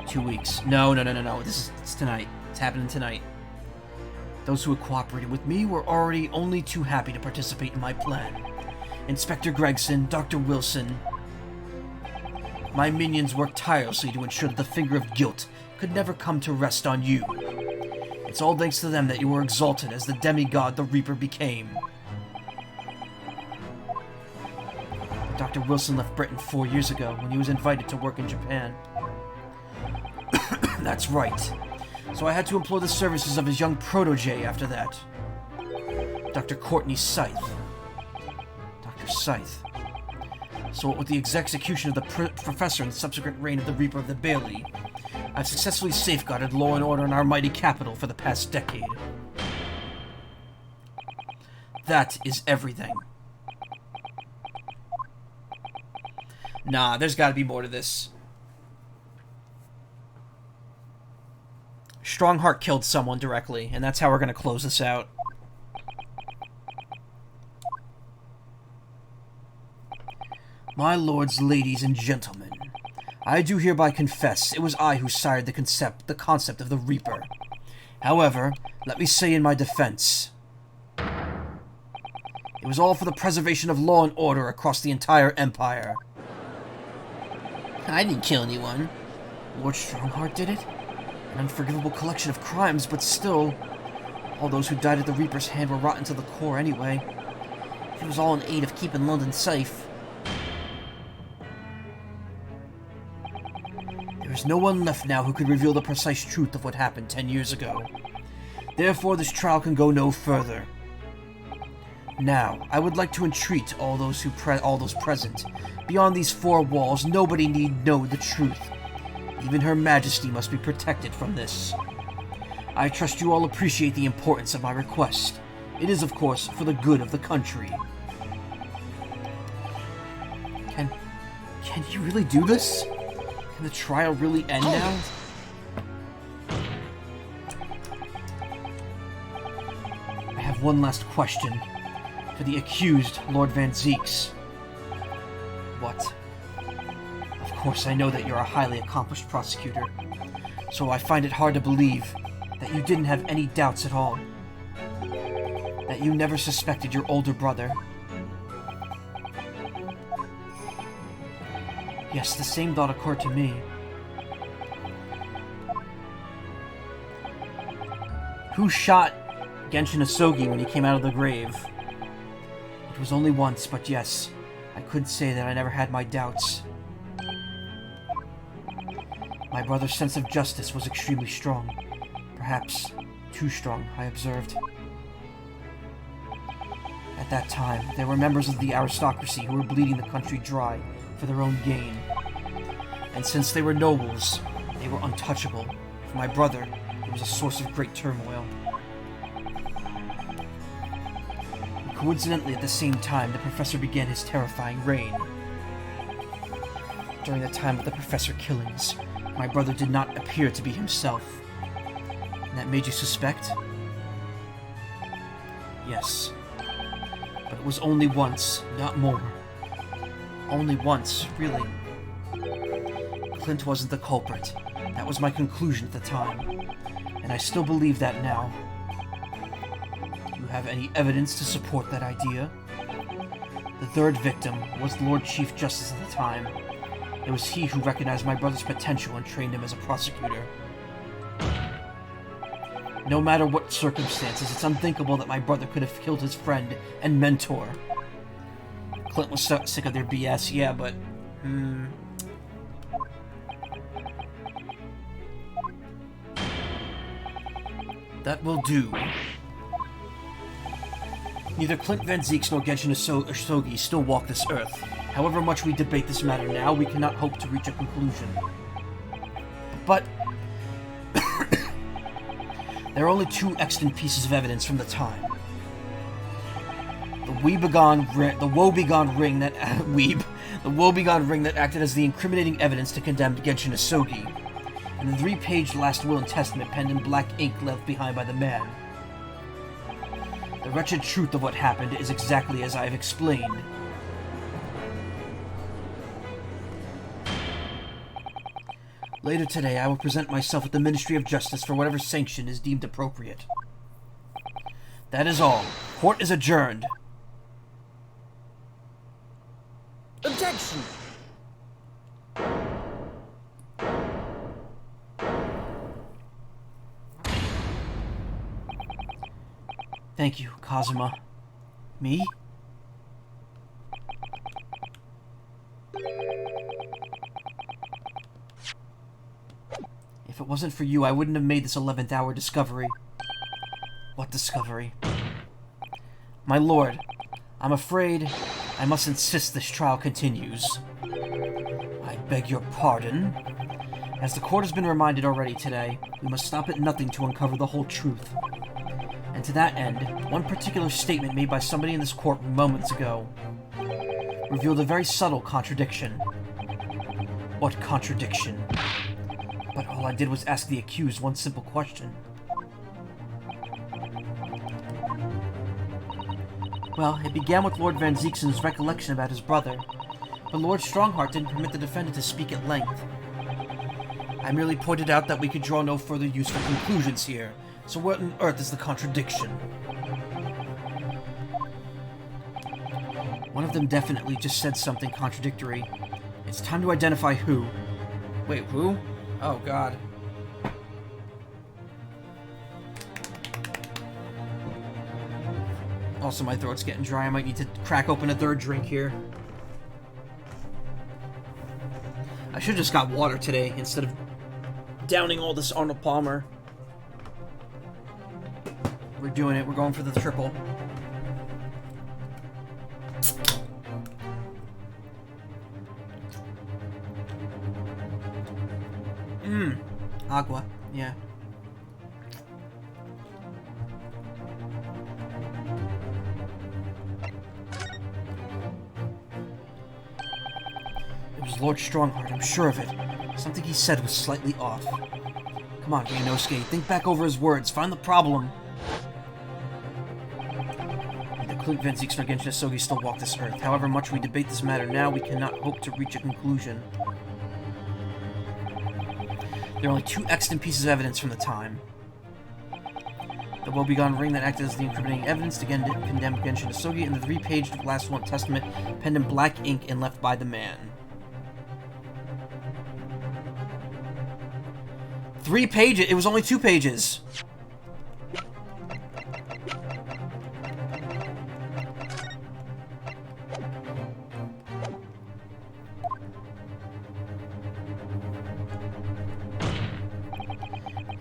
Two weeks. No. It's tonight. It's happening tonight. Those who had cooperated with me were already only too happy to participate in my plan. Inspector Gregson, Dr. Wilson. My minions worked tirelessly to ensure that the finger of guilt could never come to rest on you. It's all thanks to them that you were exalted as the demigod the Reaper became. Dr. Wilson left Britain 4 years ago when he was invited to work in Japan. That's right. So I had to employ the services of his young protege after that. Dr. Courtney Scythe. Dr. Scythe. So with the execution of the professor and subsequent reign of the Reaper of the Bailey, I've successfully safeguarded law and order in our mighty capital for the past decade. That is everything. Nah, there's gotta be more to this. Strongheart killed someone directly, and that's how we're gonna close this out. My lords, ladies, and gentlemen, I do hereby confess it was I who sired the concept of the Reaper. However, let me say in my defense, it was all for the preservation of law and order across the entire Empire. I didn't kill anyone. Lord Strongheart did it? An unforgivable collection of crimes, but still, all those who died at the Reaper's hand were rotten to the core anyway. It was all in aid of keeping London safe. There is no one left now who could reveal the precise truth of what happened 10 years ago. Therefore, this trial can go no further. Now, I would like to entreat all those present. Beyond these four walls, nobody need know the truth. Even Her Majesty must be protected from this. I trust you all appreciate the importance of my request. It is, of course, for the good of the country. Can you really do this? Can the trial really end now? I have one last question. For the accused, Lord Van Zeeks. What? Of course, I know that you're a highly accomplished prosecutor, so I find it hard to believe that you didn't have any doubts at all. That you never suspected your older brother. Yes, the same thought occurred to me. Who shot Genshin Asogi when he came out of the grave? It was only once, but yes, I could say that I never had my doubts. My brother's sense of justice was extremely strong. Perhaps too strong, I observed. At that time, there were members of the aristocracy who were bleeding the country dry for their own gain. And since they were nobles, they were untouchable. For my brother, it was a source of great turmoil. Coincidentally, at the same time, the professor began his terrifying reign. During the time of the professor killings, my brother did not appear to be himself. And that made you suspect? Yes. But it was only once, not more. Only once, really. Clint wasn't the culprit. That was my conclusion at the time. And I still believe that now. you have any evidence to support that idea? The third victim was Lord Chief Justice at the time. It was he who recognized my brother's potential and trained him as a prosecutor. No matter what circumstances, it's unthinkable that my brother could have killed his friend and mentor. Clint was sick of their BS, yeah, but... That will do. Neither Clint Van Zieks nor Genshin Asogi still walk this earth. However much we debate this matter now, we cannot hope to reach a conclusion. But... there are only two extant pieces of evidence from the time. The woebegone ring that acted as the incriminating evidence to condemn Genshin Asogi, and the 3-page last will and testament penned in black ink left behind by the man. The wretched truth of what happened is exactly as I have explained. Later today, I will present myself at the Ministry of Justice for whatever sanction is deemed appropriate. That is all. Court is adjourned.
Objection!
Thank you, Kazuma. Me? If it wasn't for you, I wouldn't have made this 11th hour discovery. What discovery? My lord, I'm afraid I must insist this trial continues. I beg your pardon. As the court has been reminded already today, we must stop at nothing to uncover the whole truth. And to that end, one particular statement made by somebody in this courtroom moments ago revealed a very subtle contradiction. What contradiction? But all I did was ask the accused one simple question. Well, it began with Lord Van Zieksen's recollection about his brother, but Lord Strongheart didn't permit the defendant to speak at length. I merely pointed out that we could draw no further useful conclusions here, so what on earth is the contradiction? One of them definitely just said something contradictory. It's time to identify who. Wait, who? Oh, God. Also, my throat's getting dry. I might need to crack open a third drink here. I should have just got water today instead of downing all this Arnold Palmer. We're doing it. We're going for the triple. Agua. Yeah. It was Lord Strongheart, I'm sure of it. Something he said was slightly off. Come on, Ryunosuke, think back over his words, find the problem. The Clint Van Zieks nor Genshin Asogi still walk this earth. However much we debate this matter now, we cannot hope to reach a conclusion. There are only two extant pieces of evidence from the time. The woebegone ring that acted as the incriminating evidence to condemn Genshin Asogi, and the 3-page last will and testament penned in black ink and left by the man. 3 pages? It was only 2 pages.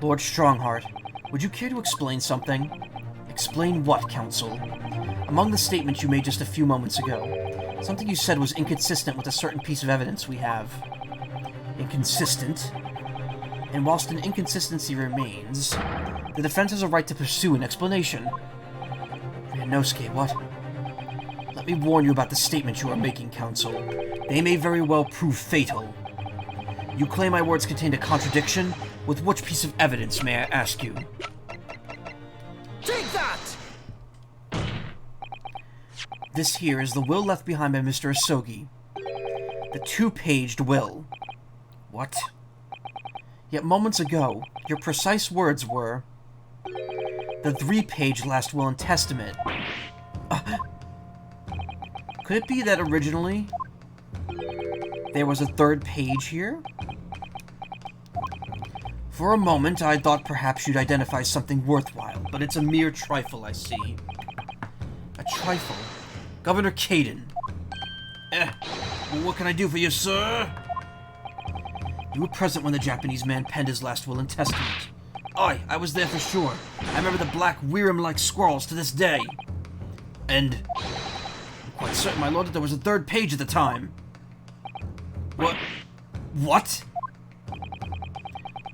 Lord Strongheart, would you care to explain something? Explain what, Counsel? Among the statements you made just a few moments ago, something you said was inconsistent with a certain piece of evidence we have. Inconsistent? And whilst an inconsistency remains, the defense has a right to pursue an explanation. Ryunosuke, what? Let me warn you about the statements you are making, Counsel. They may very well prove fatal. You claim my words contained a contradiction? With which piece of evidence, may I ask you?
Take that!
This here is the will left behind by Mr. Asogi. The 2-paged will. What? Yet moments ago, your precise words were, The 3-page last will and testament. Could it be that originally there was a 3rd page here? For a moment, I thought perhaps you'd identify something worthwhile, but it's a mere trifle, I see. A trifle? Governor Caden. Well, what can I do for you, sir? You were present when the Japanese man penned his last will and testament. Aye, I was there for sure. I remember the black Weiram-like squirrels to this day. And I'm quite certain, my lord, that there was a 3rd page at the time. What?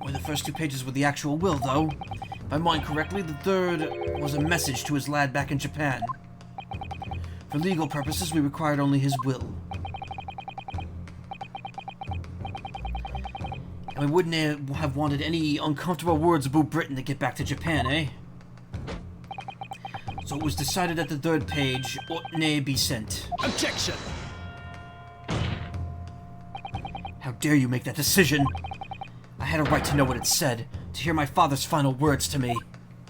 Only the first 2 pages were the actual will, though. If I mind correctly, the 3rd was a message to his lad back in Japan. For legal purposes, we required only his will. And we wouldn't have wanted any uncomfortable words about Britain to get back to Japan, eh? So it was decided that the 3rd page ought nay be sent.
Objection!
How dare you make that decision? I had a right to know what it said, to hear my father's final words to me.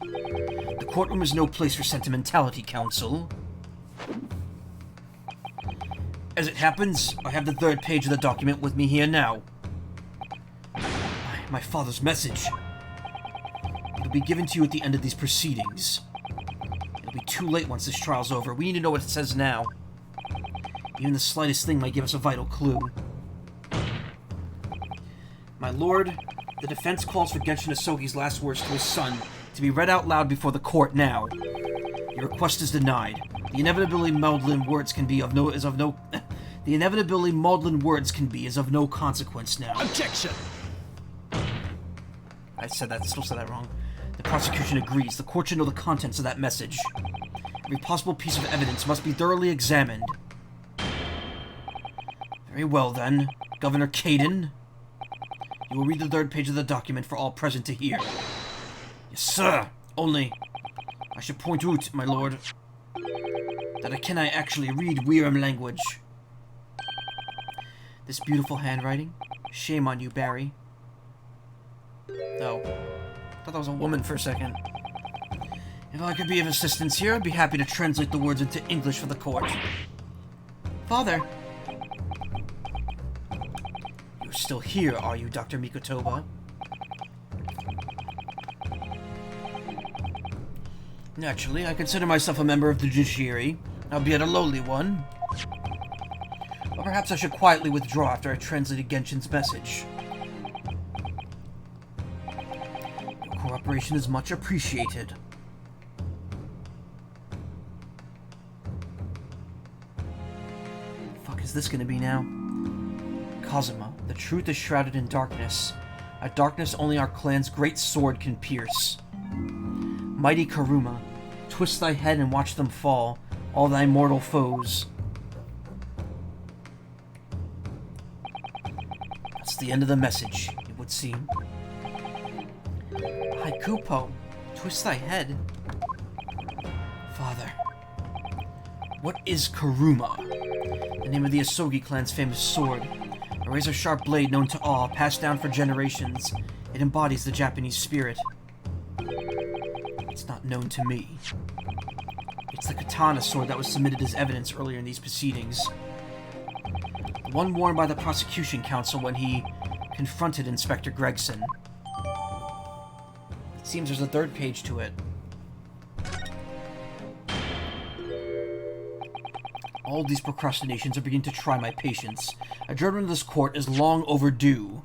The courtroom is no place for sentimentality, counsel. As it happens, I have the 3rd page of the document with me here now. My father's message. It'll be given to you at the end of these proceedings. It'll be too late once this trial's over. We need to know what it says now. Even the slightest thing might give us a vital clue. My lord, the defense calls for Genshin Asogi's last words to his son to be read out loud before the court now. Your request is denied. The inevitability maudlin words can be of no consequence now.
Objection!
I still said that wrong. The prosecution agrees. The court should know the contents of that message. Every possible piece of evidence must be thoroughly examined. Very well, then. Governor Caden. You will read the 3rd page of the document for all present to hear. Yes, sir. Only, I should point out, my lord, that I cannot actually read Weiram language. This beautiful handwriting. Shame on you, Barry. Oh. I thought that was a woman for a second. If I could be of assistance here, I'd be happy to translate the words into English for the court. Father! You're still here, are you, Dr. Mikotoba? Naturally, I consider myself a member of the judiciary, albeit a lowly one. But perhaps I should quietly withdraw after I translated Genshin's message. Your cooperation is much appreciated. The fuck is this gonna be now? Kazuma, the truth is shrouded in darkness. A darkness only our clan's great sword can pierce. Mighty Karuma, twist thy head and watch them fall, all thy mortal foes. That's the end of the message, it would seem. Haikupo, twist thy head. Father, what is Karuma? The name of the Asogi clan's famous sword. A razor-sharp blade known to all, passed down for generations. It embodies the Japanese spirit. It's not known to me. It's the katana sword that was submitted as evidence earlier in these proceedings. The one worn by the prosecution counsel when he confronted Inspector Gregson. It seems there's a 3rd page to it. All these procrastinations are beginning to try my patience. Adjournment of this court is long overdue.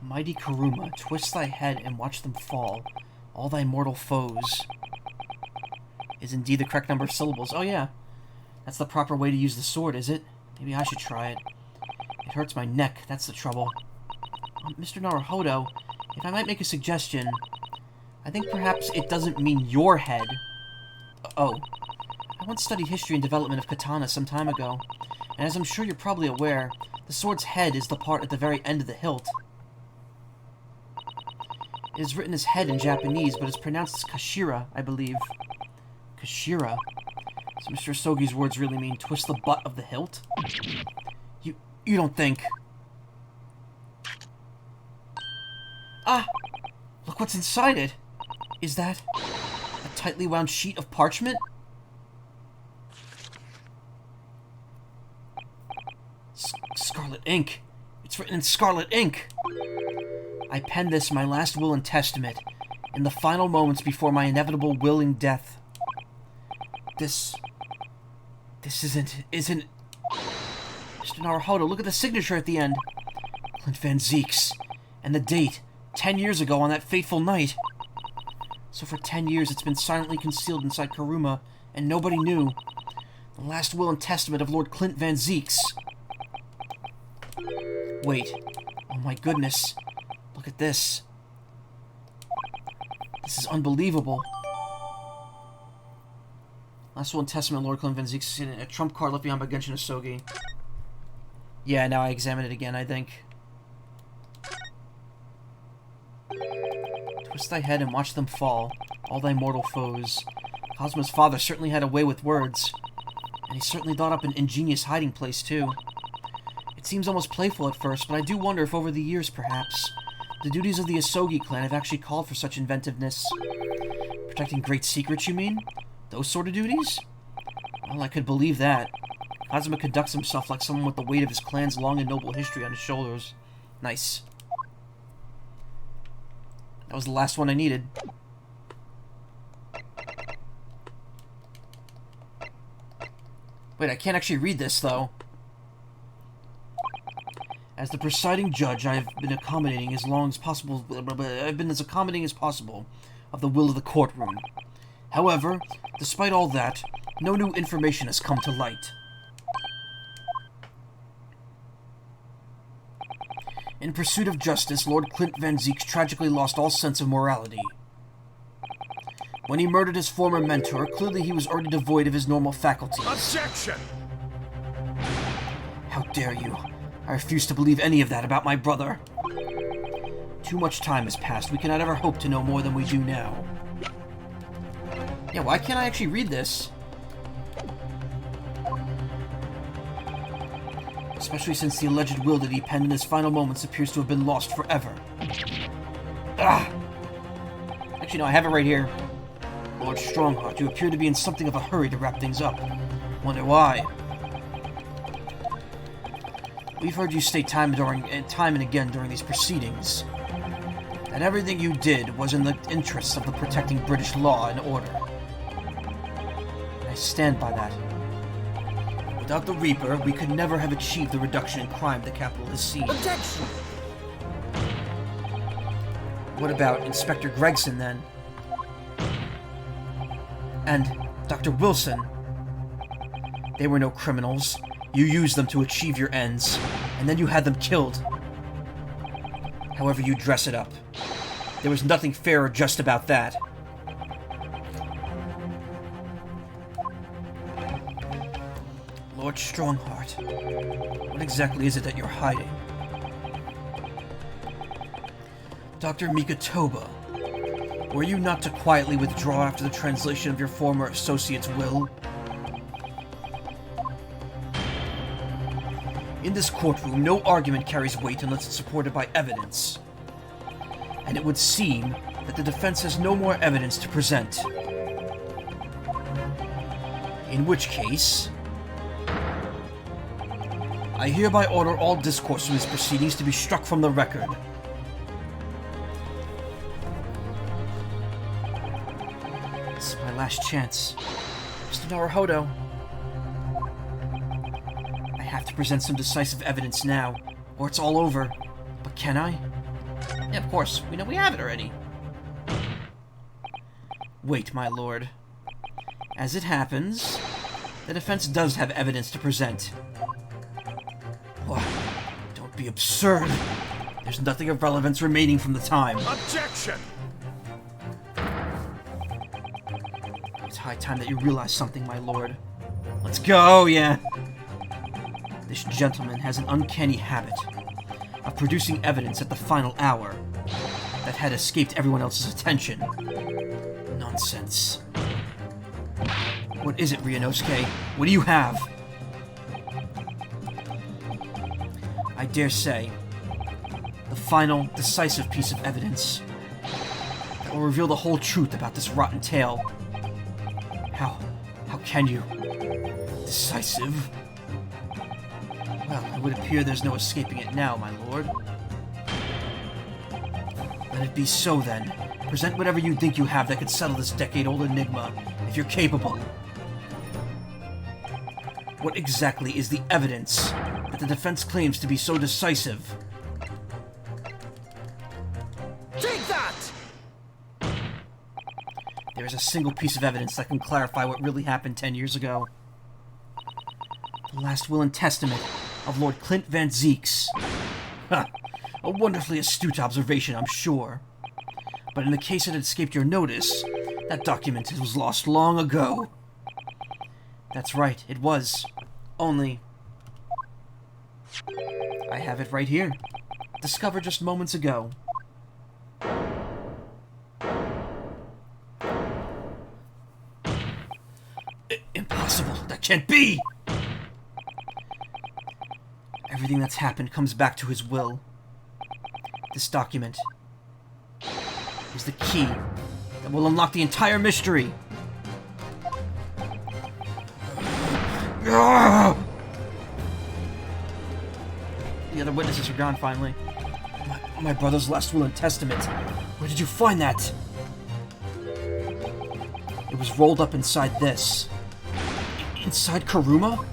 Mighty Karuma, twist thy head and watch them fall, all thy mortal foes. Is indeed the correct number of syllables. Oh yeah, that's the proper way to use the sword, is it? Maybe I should try it. It hurts my neck, that's the trouble. Mr. Naruhodo, if I might make a suggestion, I think perhaps it doesn't mean your head. Oh. I once studied history and development of katana some time ago, and as I'm sure you're probably aware, the sword's head is the part at the very end of the hilt. It is written as head in Japanese, but it's pronounced as kashira, I believe. Kashira? So Mr. Asogi's words really mean twist the butt of the hilt? You don't think... Ah! Look what's inside it! Is that a tightly wound sheet of parchment? Scarlet ink! It's written in scarlet ink! I penned this in my last will and testament, in the final moments before my inevitable willing death. This isn't... Mr. Naruhodo, look at the signature at the end. Clint Van Zeek's. And the date, 10 years ago on that fateful night. So for 10 years it's been silently concealed inside Karuma, and nobody knew. The last will and testament of Lord Clint Van Zeek's. Wait. Oh my goodness. Look at this. This is unbelievable. Last will and testament of Lord Clint Van Zeek's, a trump card left behind by Genshin Asogi. Yeah, now I examine it again, I think. Twist thy head and watch them fall, all thy mortal foes. Cosmo's father certainly had a way with words, and he certainly thought up an ingenious hiding place, too. It seems almost playful at first, but I do wonder if over the years, perhaps, the duties of the Asogi clan have actually called for such inventiveness. Protecting great secrets, you mean? Those sort of duties? Well, I could believe that. Kazuma conducts himself like someone with the weight of his clan's long and noble history on his shoulders. Nice. That was the last one I needed. Wait, I can't actually read this, though. As the presiding judge, I have been accommodating as long as possible. I've been as accommodating as possible of the will of the courtroom. However, despite all that, no new information has come to light. In pursuit of justice, Lord Clint Van Zeek tragically lost all sense of morality. When he murdered his former mentor, clearly he was already devoid of his normal faculties.
Objection!
How dare you? I refuse to believe any of that about my brother. Too much time has passed. We cannot ever hope to know more than we do now. Yeah, why can't I actually read this? Especially since the alleged will that he penned in his final moments appears to have been lost forever. Ah! Actually, no, I have it right here. Lord Strongheart, you appear to be in something of a hurry to wrap things up. Wonder why? We've heard you state time and again during these proceedings that everything you did was in the interests of the protecting British law and order. And I stand by that. Without the Reaper, we could never have achieved the reduction in crime the capital has seen.
Objection!
What about Inspector Gregson, then? And Dr. Wilson? They were no criminals. You used them to achieve your ends, and then you had them killed. However you dress it up. There was nothing fair or just about that. Lord Strongheart, what exactly is it that you're hiding? Dr. Mikatoba, were you not to quietly withdraw after the translation of your former associate's will? In this courtroom, no argument carries weight unless it's supported by evidence. And it would seem that the defense has no more evidence to present. In which case, I hereby order all discourse from these proceedings to be struck from the record. This is my last chance. Mr. Naruhodo. I have to present some decisive evidence now, or it's all over. But can I? Yeah, of course. We know we have it already. Wait, my lord. As it happens, the defense does have evidence to present. What? Don't be absurd. There's nothing of relevance remaining from the time.
Objection!
It's high high time that you realize something, my lord. Let's go, yeah! This gentleman has an uncanny habit of producing evidence at the final hour that had escaped everyone else's attention. Nonsense. What is it, Ryunosuke? What do you have? I dare say, the final, decisive piece of evidence that will reveal the whole truth about this rotten tale. How can you? Decisive? Well, it would appear there's no escaping it now, my lord. Let it be so, then. Present whatever you think you have that could settle this decade-old enigma, if you're capable. What exactly is the evidence that the defense claims to be so decisive?
Take that!
There is a single piece of evidence that can clarify what really happened 10 years ago. The last will and testament of Lord Clint Van Zieks. Ha! A wonderfully astute observation, I'm sure. But in the case it had escaped your notice, that document was lost long ago. That's right, it was. Only... I have it right here. Discovered just moments ago. Impossible! That can't be! Everything that's happened comes back to his will. This document is the key that will unlock the entire mystery. The other witnesses are gone, finally. My brother's last will and testament. Where did you find that? It was rolled up inside this. Inside Kuruma?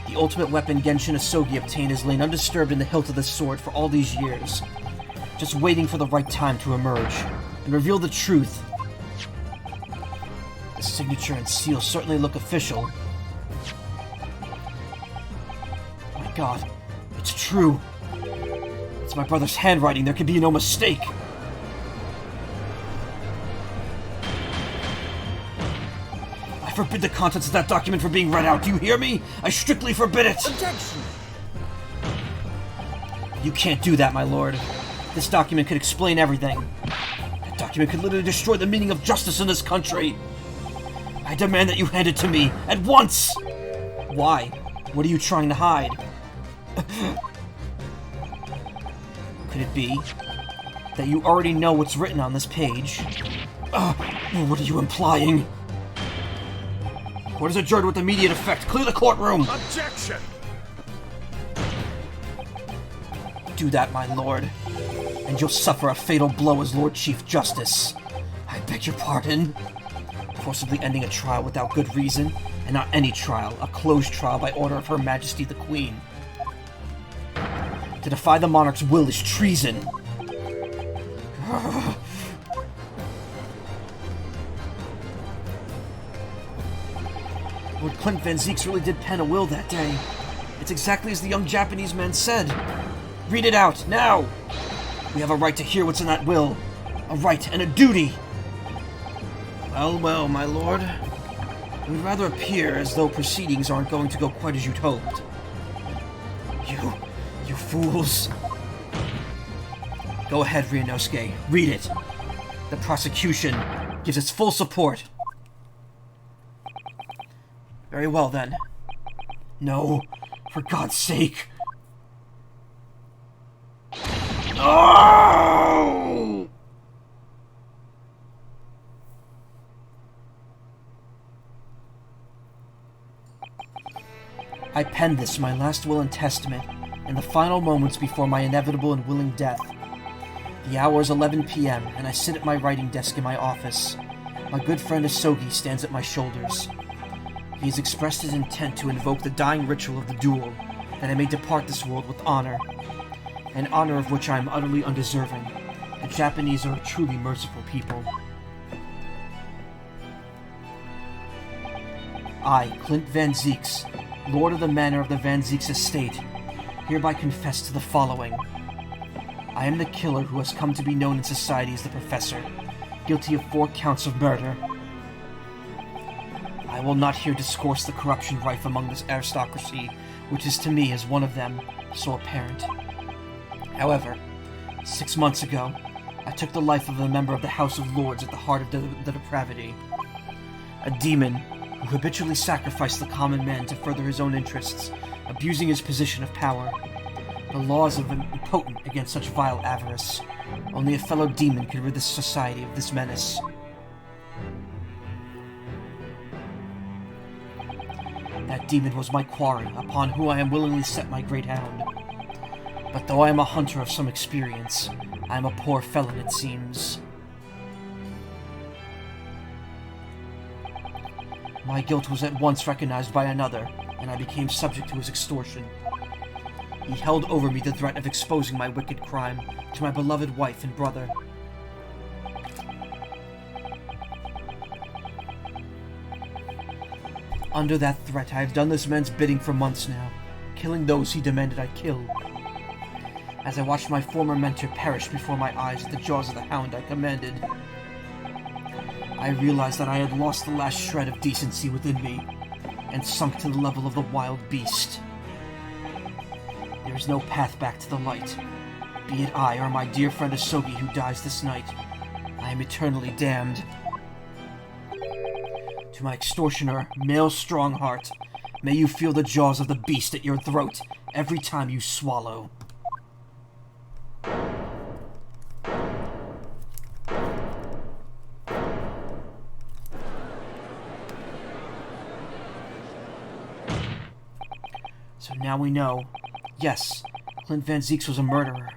The ultimate weapon Genshin Asogi obtained has lain undisturbed in the hilt of this sword for all these years, just waiting for the right time to emerge and reveal the truth. The signature and seal certainly look official. My God, it's true. It's my brother's handwriting. There can be no mistake. I forbid the contents of that document from being read out. Do you hear me? I strictly forbid it.
Objection!
You can't do that, my lord. This document could explain everything. That document could literally destroy the meaning of justice in this country. I demand that you hand it to me, at once! Why? What are you trying to hide? Could it be that you already know what's written on this page? What are you implying? Court is adjourned with immediate effect. Clear the courtroom!
Objection!
Do that, my lord, and you'll suffer a fatal blow as Lord Chief Justice. I beg your pardon. Forcibly ending a trial without good reason, and not any trial, a closed trial by order of Her Majesty the Queen. To defy the monarch's will is treason. Lord Clint Van Zieks really did pen a will that day. It's exactly as the young Japanese man said. Read it out, now! We have a right to hear what's in that will. A right and a duty! Well, well, my lord. It would rather appear as though proceedings aren't going to go quite as you'd hoped. You fools. Go ahead, Ryunosuke. Read it. The prosecution gives its full support. Very well, then. No, for God's sake. Oh! I penned this, my last will and testament, in the final moments before my inevitable and willing death. The hour is 11 p.m., and I sit at my writing desk in my office. My good friend Asogi stands at my shoulders. He has expressed his intent to invoke the dying ritual of the duel, that I may depart this world with honor, an honor of which I am utterly undeserving. The Japanese are a truly merciful people. I, Clint Van Zieks, Lord of the Manor of the Van Zieks Estate, hereby confess to the following. I am the killer who has come to be known in society as the Professor, guilty of 4 counts of murder. I will not here discourse the corruption rife among this aristocracy, which is to me as one of them, so apparent. However, 6 months ago, I took the life of a member of the House of Lords at the heart of the depravity. A demon who habitually sacrificed the common man to further his own interests, abusing his position of power. The laws are impotent against such vile avarice. Only a fellow demon could rid this society of this menace. That demon was my quarry, upon whom I am willingly set my great hound. But though I am a hunter of some experience, I am a poor felon, it seems. My guilt was at once recognized by another, and I became subject to his extortion. He held over me the threat of exposing my wicked crime to my beloved wife and brother. Under that threat, I have done this man's bidding for months now, killing those he demanded I kill. As I watched my former mentor perish before my eyes at the jaws of the hound I commanded, I realized that I had lost the last shred of decency within me, and sunk to the level of the wild beast. There is no path back to the light. Be it I or my dear friend Asogi who dies this night, I am eternally damned. To my extortioner, male Strongheart, may you feel the jaws of the beast at your throat every time you swallow. So now we know. Yes, Clint Van Zieks was a murderer,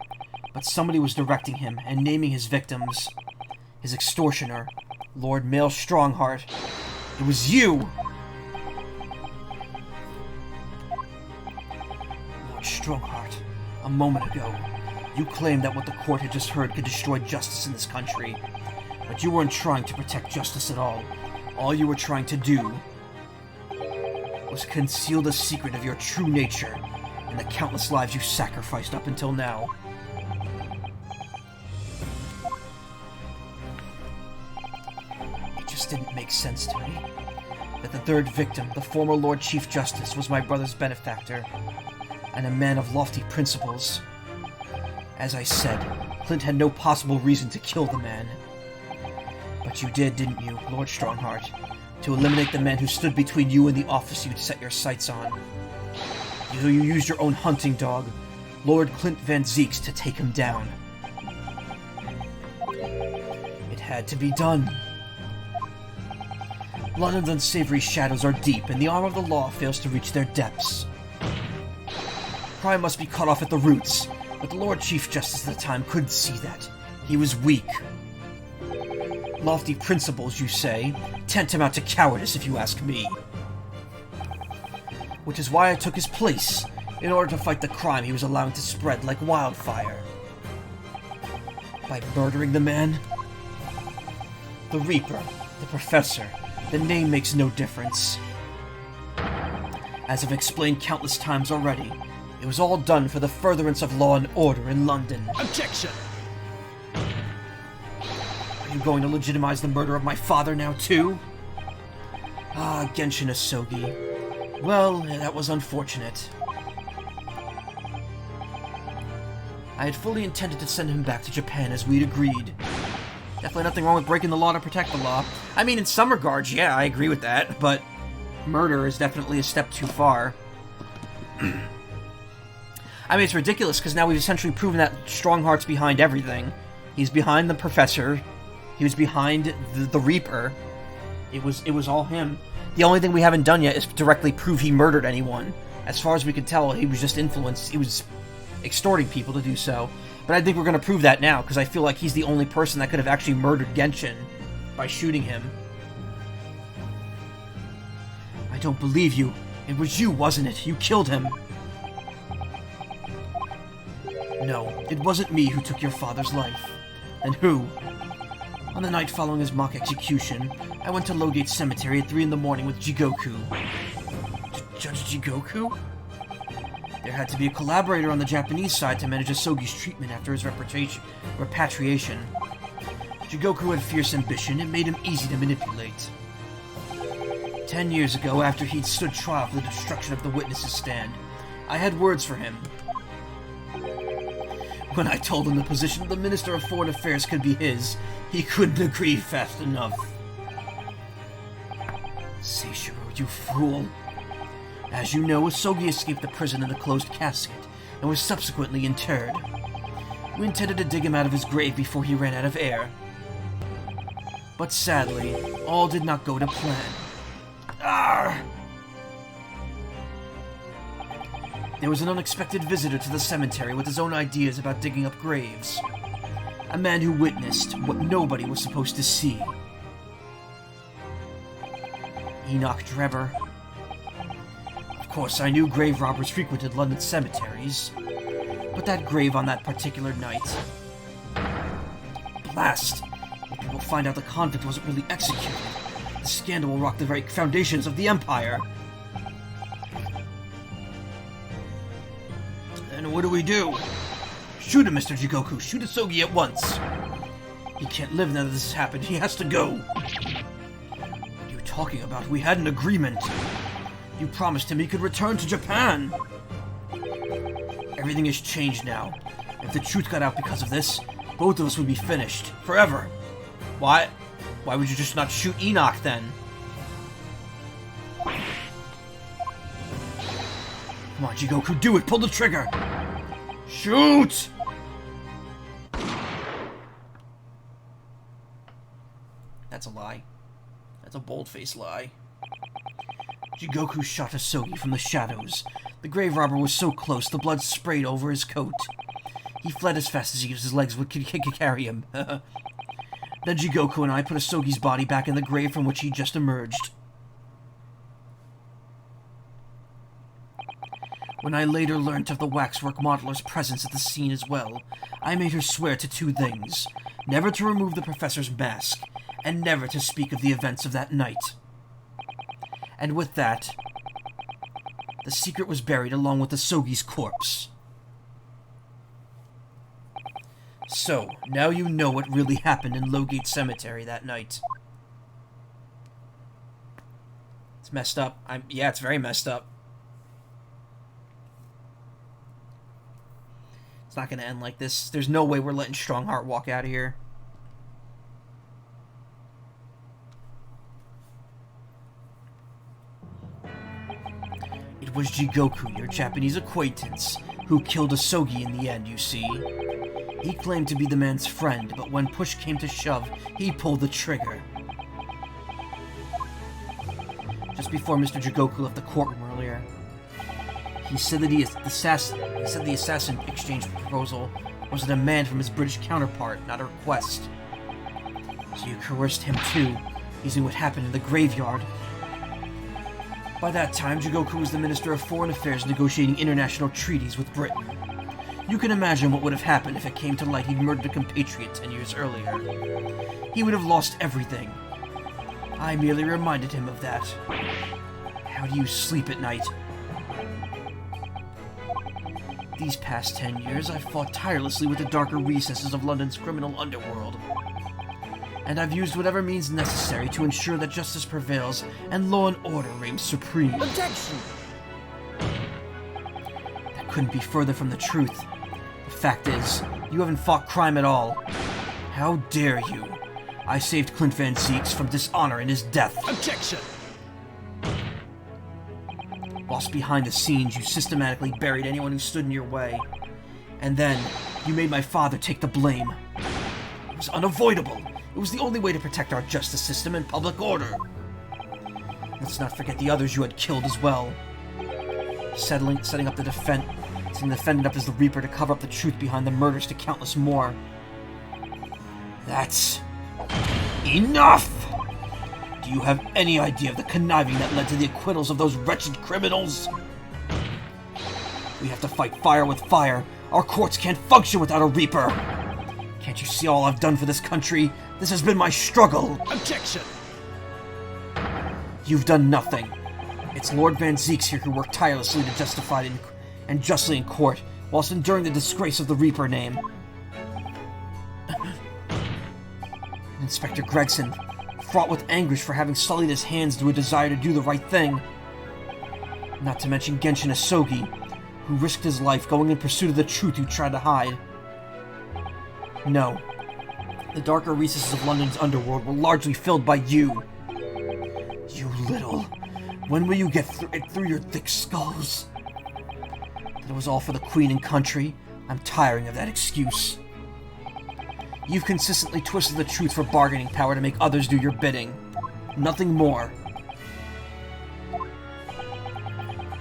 but somebody was directing him and naming his victims. His extortioner, Lord Male Strongheart. It was you! Lord Strongheart, a moment ago, you claimed that what the court had just heard could destroy justice in this country. But you weren't trying to protect justice at all. All you were trying to do was conceal the secret of your true nature and the countless lives you sacrificed up until now. It just didn't make sense to me that the third victim, the former Lord Chief Justice, was my brother's benefactor, and a man of lofty principles. As I said, Clint had no possible reason to kill the man. But you did, didn't you, Lord Strongheart? To eliminate the man who stood between you and the office you'd set your sights on. You used your own hunting dog, Lord Clint Van Zieks, to take him down. It had to be done. London's unsavory shadows are deep, and the arm of the law fails to reach their depths. Crime must be cut off at the roots, but the Lord Chief Justice at the time couldn't see that. He was weak. Lofty principles, you say, tantamount to cowardice, if you ask me. Which is why I took his place, in order to fight the crime he was allowing to spread like wildfire. By murdering the man? The Reaper, the Professor, the name makes no difference. As I've explained countless times already, it was all done for the furtherance of law and order in London.
Objection!
Are you going to legitimize the murder of my father now, too? Ah, Genshin Asogi. Well, that was unfortunate. I had fully intended to send him back to Japan as we'd agreed. Definitely nothing wrong with breaking the law to protect the law. I mean, in some regards, yeah, I agree with that, but murder is definitely a step too far. I mean, it's ridiculous, because now we've essentially proven that Strongheart's behind everything. He's behind the Professor. He was behind the Reaper. It was all him. The only thing we haven't done yet is directly prove he murdered anyone. As far as we can tell, he was just influenced. He was extorting people to do so. But I think we're going to prove that now, because I feel like he's the only person that could have actually murdered Genshin by shooting him. I don't believe you. It was you, wasn't it? You killed him. No, it wasn't me who took your father's life. And who? On the night following his mock execution, I went to Lowgate Cemetery at 3 in the morning with Jigoku. Judge Jigoku? There had to be a collaborator on the Japanese side to manage Asogi's treatment after his repatriation. Jigoku had fierce ambition and made him easy to manipulate. 10 years ago, after he'd stood trial for the destruction of the witnesses stand, I had words for him. When I told him the position of the Minister of Foreign Affairs could be his, he couldn't agree fast enough. Seishiro, you fool. As you know, Asogi escaped the prison in a closed casket and was subsequently interred. We intended to dig him out of his grave before he ran out of air. But sadly, all did not go to plan. Arrgh! There was an unexpected visitor to the cemetery with his own ideas about digging up graves. A man who witnessed what nobody was supposed to see. Enoch Drebber. Of course, I knew grave robbers frequented London cemeteries, but that grave on that particular night... Blast! If people find out the convict wasn't really executed, the scandal will rock the very foundations of the Empire. Then what do we do? Shoot him, Mr. Jigoku. Shoot Asogi at once. He can't live now that this has happened. He has to go. What are you talking about? We had an agreement. You promised him he could return to Japan. Everything has changed now. If the truth got out because of this, both of us would be finished. Forever. Why? Why would you just not shoot Enoch then? Come on, Jigoku, do it! Pull the trigger! Shoot! That's a lie. That's a bold-faced lie. Jigoku shot Asogi from the shadows. The grave robber was so close, the blood sprayed over his coat. He fled as fast as his legs would carry him. Then Jigoku and I put Asogi's body back in the grave from which he just emerged. When I later learnt of the waxwork modeler's presence at the scene as well, I made her swear to two things: never to remove the professor's mask, and never to speak of the events of that night. And with that, the secret was buried along with Asogi's corpse. So, now you know what really happened in Lowgate Cemetery that night. It's messed up. Yeah, it's very messed up. It's not gonna end like this. There's no way we're letting Strongheart walk out of here. It was Jigoku, your Japanese acquaintance, who killed Asogi in the end, you see. He claimed to be the man's friend, but when push came to shove, he pulled the trigger. Just before Mr. Jigoku left the courtroom earlier, he said that the assassin exchange proposal was a demand from his British counterpart, not a request. So you coerced him too, using what happened in the graveyard. By that time, Jigoku was the Minister of Foreign Affairs negotiating international treaties with Britain. You can imagine what would have happened if it came to light he'd murdered a compatriot 10 years earlier. He would have lost everything. I merely reminded him of that. How do you sleep at night? These past 10 years, I've fought tirelessly with the darker recesses of London's criminal underworld. And I've used whatever means necessary to ensure that justice prevails and law and order reigns supreme.
Objection!
That couldn't be further from the truth. The fact is, you haven't fought crime at all. How dare you? I saved Clint Van Zieks from dishonor in his death.
Objection!
Whilst behind the scenes, you systematically buried anyone who stood in your way. And then, you made my father take the blame. It was unavoidable. It was the only way to protect our justice system and public order. Let's not forget the others you had killed as well. Setting up the defendant up as the Reaper to cover up the truth behind the murders to countless more. That's... enough! Do you have any idea of the conniving that led to the acquittals of those wretched criminals? We have to fight fire with fire. Our courts can't function without a Reaper. Can't you see all I've done for this country? This has been my struggle.
Objection!
You've done nothing. It's Lord Van Zieks here who worked tirelessly to justify it and justly in court, whilst enduring the disgrace of the Reaper name. Inspector Gregson, fraught with anguish for having sullied his hands to a desire to do the right thing. Not to mention Genshin Asogi, who risked his life going in pursuit of the truth you tried to hide. No. The darker recesses of London's underworld were largely filled by you. You little... When will you get it through your thick skulls? That it was all for the Queen and country? I'm tiring of that excuse. You've consistently twisted the truth for bargaining power to make others do your bidding. Nothing more.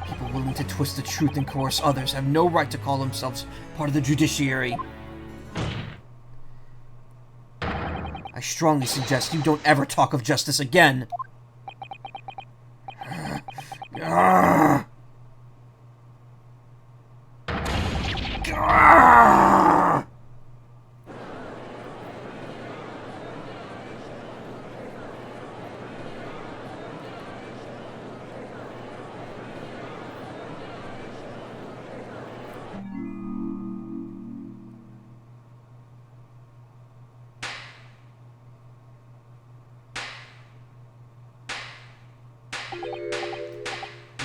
People willing to twist the truth and coerce others have no right to call themselves part of the judiciary. I strongly suggest you don't ever talk of justice again.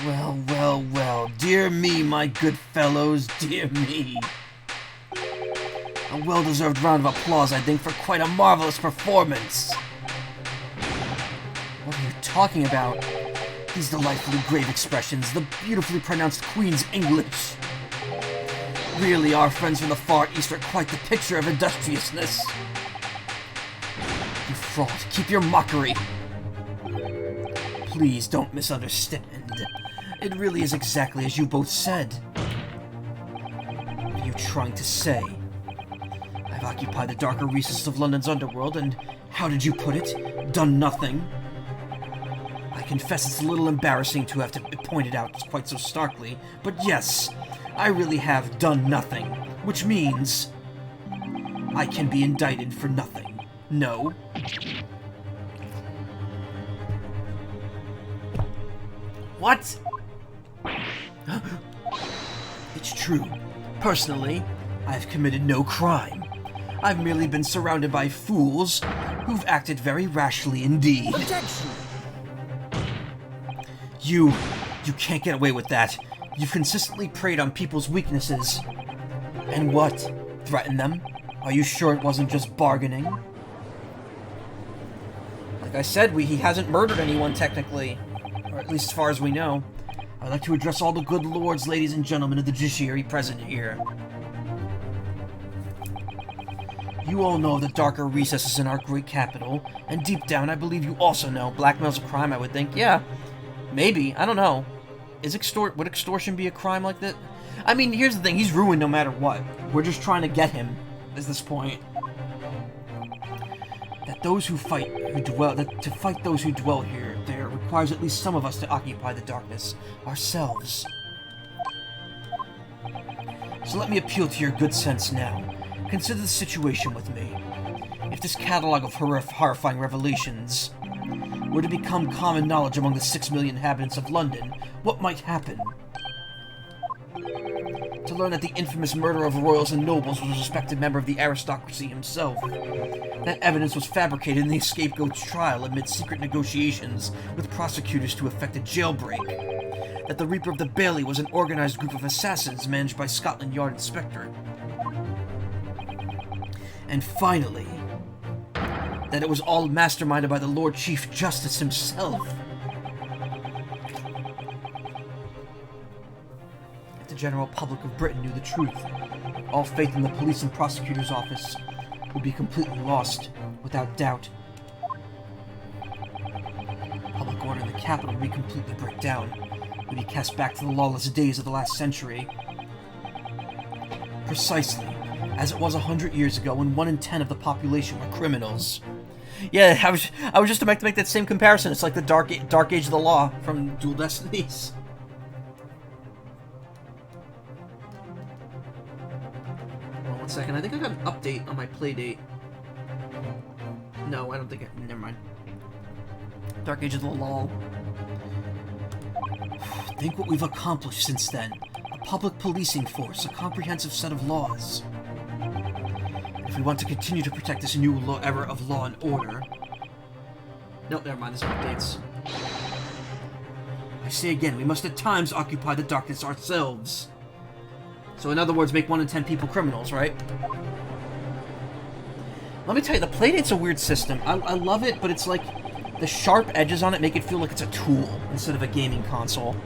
Well, well, well, dear me, my good fellows, dear me. A well-deserved round of applause, I think, for quite a marvelous performance. What are you talking about? These delightfully grave expressions, the beautifully pronounced Queen's English. Really, our friends from the Far East are quite the picture of industriousness. You fraud, keep your mockery. Please don't misunderstand. It really is exactly as you both said. What are you trying to say? I've occupied the darker recesses of London's underworld, and how did you put it? Done nothing? I confess it's a little embarrassing to have to point it out quite so starkly, but yes, I really have done nothing, which means I can be indicted for nothing. No? What? It's true. Personally, I've committed no crime. I've merely been surrounded by fools who've acted very rashly indeed.
Objection!
You can't get away with that. You've consistently preyed on people's weaknesses. And what? Threaten them? Are you sure it wasn't just bargaining? Like I said, he hasn't murdered anyone technically. Or at least as far as we know. I'd like to address all the good lords, ladies, and gentlemen of the judiciary present here. You all know the darker recesses in our great capital, and deep down I believe you also know blackmail's a crime, I would think. Yeah, maybe. I don't know. Would extortion be a crime like that? I mean, here's the thing. He's ruined no matter what. We're just trying to get him, is this point. That to fight those who dwell here, there requires at least some of us to occupy the darkness ourselves. So let me appeal to your good sense now. Consider the situation with me. If this catalog of horrifying revelations were to become common knowledge among the 6 million inhabitants of London, what might happen? To learn that the infamous murder of royals and nobles was a respected member of the aristocracy himself. That evidence was fabricated in the scapegoat's trial amid secret negotiations with prosecutors to effect a jailbreak. That the Reaper of the Bailey was an organized group of assassins managed by Scotland Yard Inspector. And finally, that it was all masterminded by the Lord Chief Justice himself. If the general public of Britain knew the truth, all faith in the police and prosecutor's office would be completely lost, without doubt. Public order in the capital would be completely break down, would be cast back to the lawless days of the last century. Precisely as it was 100 years ago when 1 in 10 of the population were criminals. Yeah, I was just about to make that same comparison. It's like the Dark Age of the Law from Dual Destinies. Hold on 1 second. I think I got an update on my playdate. No, I don't think I... Never mind. Dark Age of the Law. Think what we've accomplished since then. A public policing force, a comprehensive set of laws. If we want to continue to protect this new era of law and order, Nope, never mind, there's no updates. I say again, we must at times occupy the darkness ourselves. So in other words, make 1 in 10 people criminals, right? Let me tell you, the Playdate's a weird system. I love it, but it's like the sharp edges on it make it feel like it's a tool instead of a gaming console.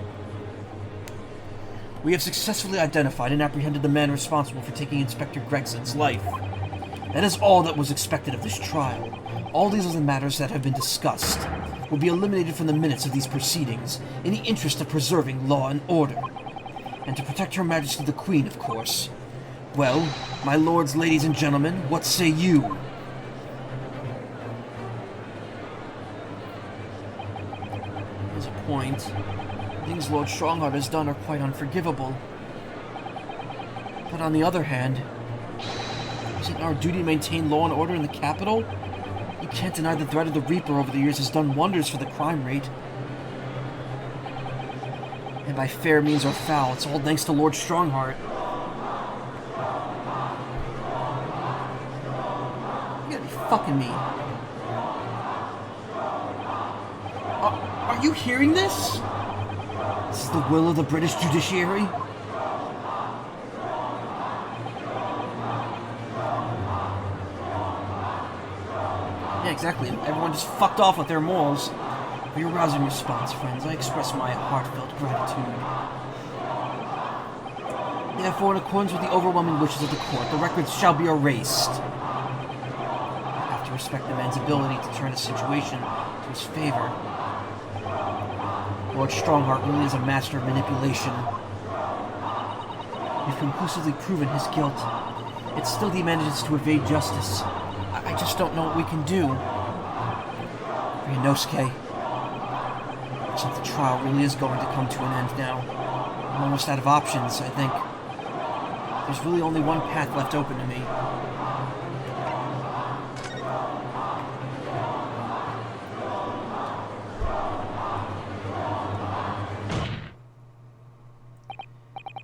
We have successfully identified and apprehended the man responsible for taking Inspector Gregson's life. That is all that was expected of this trial. All these other matters that have been discussed will be eliminated from the minutes of these proceedings in the interest of preserving law and order. And to protect Her Majesty the Queen, of course. Well, my lords, ladies, and gentlemen, what say you? There's a point. Things Lord Strongheart has done are quite unforgivable. But on the other hand, isn't our duty to maintain law and order in the capital? You can't deny the threat of the Reaper over the years has done wonders for the crime rate. And by fair means or foul, it's all thanks to Lord Strongheart. You gotta be fucking me. Are you hearing this? This is the will of the British judiciary? Yeah, exactly. Everyone just fucked off with their morals. For your rousing response, friends, I express my heartfelt gratitude. Therefore, in accordance with the overwhelming wishes of the court, the records shall be erased. I have to respect the man's ability to turn a situation to his favor. Lord Strongheart really is a master of manipulation. We've conclusively proven his guilt. Yet still he manages to evade justice. I just don't know what we can do. Ryunosuke, looks like the trial really is going to come to an end now. I'm almost out of options, I think. There's really only one path left open to me.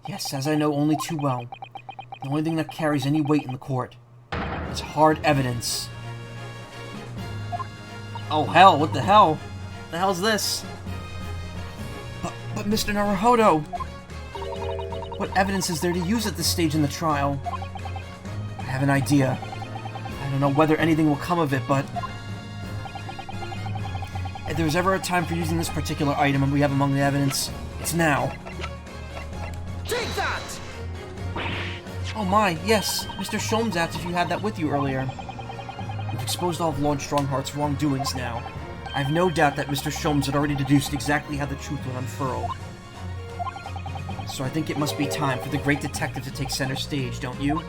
Yes, as I know only too well, the only thing that carries any weight in the court is hard evidence. Oh hell, what the hell? What the hell's this? But Mr. Naruhodo! What evidence is there to use at this stage in the trial? I have an idea. I don't know whether anything will come of it, but if there's ever a time for using this particular item and we have among the evidence, it's now.
Take that!
Oh my, yes. Mr. Sholmes asked if you had that with you earlier. We've exposed all of Lord Strongheart's wrongdoings now. I have no doubt that Mr. Sholmes had already deduced exactly how the truth would unfurl. So I think it must be time for the great detective to take center stage, don't you?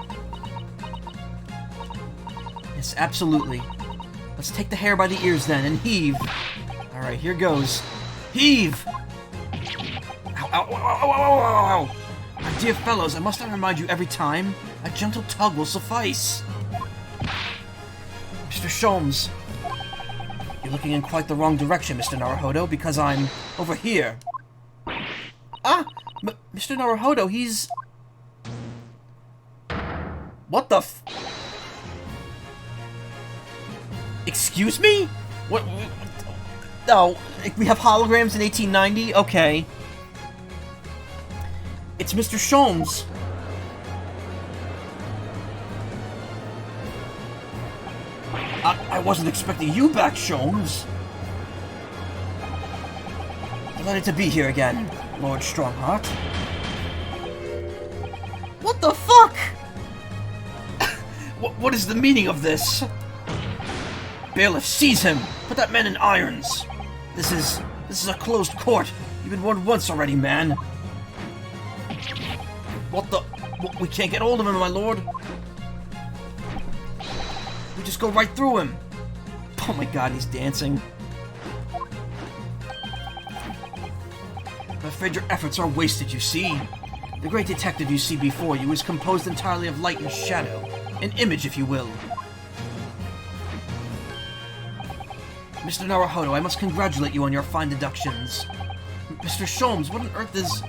Yes, absolutely. Let's take the hair by the ears then, and heave! Alright, here goes. Heave! Ow, ow, ow, ow, ow, ow, ow! My dear fellows, I must not remind you every time. A gentle tug will suffice. Mr. Sholmes, you're looking in quite the wrong direction, Mr. Naruhodo, because I'm over here. Ah! Mr. Naruhodo, he's... What the f... Excuse me? What? No, we have holograms in 1890? Okay. It's Mr. Sholmes. I wasn't expecting you back, Sholmes. Delighted to be here again, Lord Strongheart. What the fuck? What is the meaning of this? Bailiff, seize him! Put that man in irons! This is a closed court. You've been warned once already, man. What the? We can't get hold of him, my lord. We just go right through him. Oh my god, he's dancing. I'm afraid your efforts are wasted, you see. The great detective you see before you is composed entirely of light and shadow. An image, if you will. Mr. Naruhodo, I must congratulate you on your fine deductions. Mr. Sholmes, what on earth is...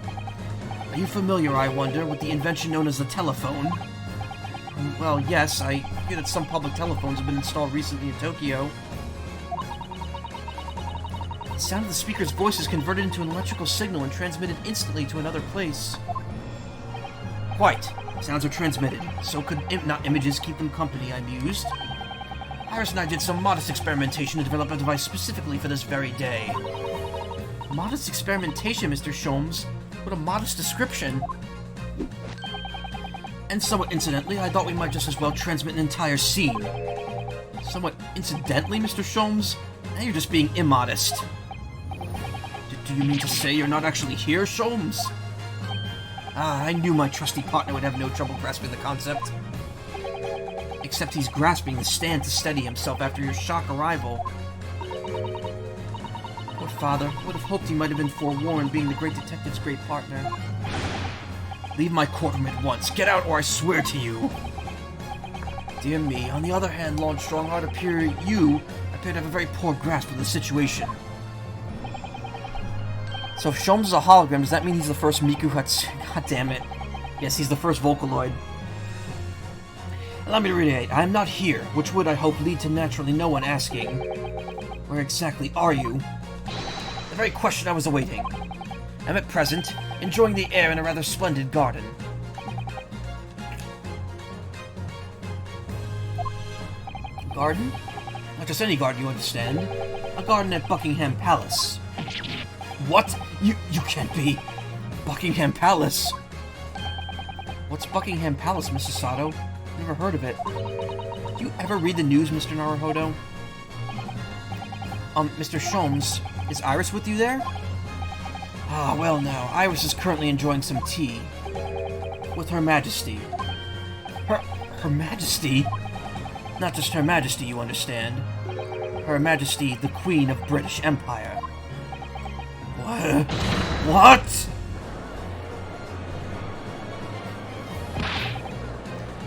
Are you familiar, I wonder, with the invention known as the telephone? Well, yes, I hear that some public telephones have been installed recently in Tokyo. The sound of the speaker's voice is converted into an electrical signal and transmitted instantly to another place. Quite. Sounds are transmitted. So could not images keep them company, I mused. Iris and I did some modest experimentation to develop a device specifically for this very day. Modest experimentation, Mr. Sholmes? What a modest description. And somewhat incidentally, I thought we might just as well transmit an entire scene. Somewhat incidentally, Mr. Sholmes? Now you're just being immodest. Do you mean to say you're not actually here, Sholmes? Ah, I knew my trusty partner would have no trouble grasping the concept. Except he's grasping the stand to steady himself after your shock arrival. Poor father, would have hoped he might have been forewarned, being the great detective's great partner. Leave my courtroom at once. Get out, or I swear to you. Dear me. On the other hand, Lord Strongheart, you appear to have a very poor grasp of the situation. So if Sholmes is a hologram, does that mean he's the first Miku Hatsune? God damn it. Yes, he's the first Vocaloid. Allow me to reiterate, I am not here, which would, I hope, lead to naturally no one asking, where exactly are you? The very question I was awaiting. I'm at present enjoying the air in a rather splendid garden. Garden? Not just any garden, you understand. A garden at Buckingham Palace. What? You can't be. Buckingham Palace? What's Buckingham Palace, Mrs. Sato? Never heard of it. Do you ever read the news, Mr. Naruhodo? Mr. Sholmes, is Iris with you there? Ah, well now, Iris is currently enjoying some tea. With Her Majesty. Her Majesty? Not just Her Majesty, you understand. Her Majesty, the Queen of British Empire. What?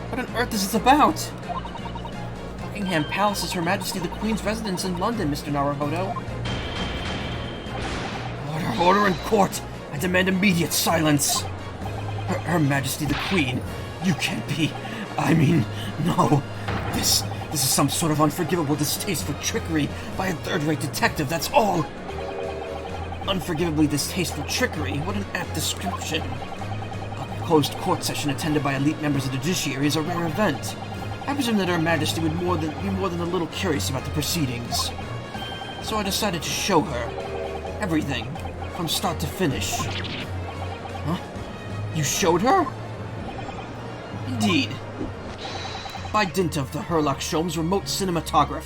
What on earth is this about? Buckingham Palace is Her Majesty the Queen's residence in London, Mr. Naruhodo. Order in court! I demand immediate silence! Her Majesty the Queen? You can't be... I mean, no. This is some sort of unforgivable distaste for trickery by a third-rate detective, that's all! Unforgivably distasteful trickery? What an apt description. A closed court session attended by elite members of the judiciary is a rare event. I presume that Her Majesty would be more than a little curious about the proceedings. So I decided to show her everything, from start to finish. Huh? You showed her? Indeed. By dint of the Herlock Sholmes remote cinematograph,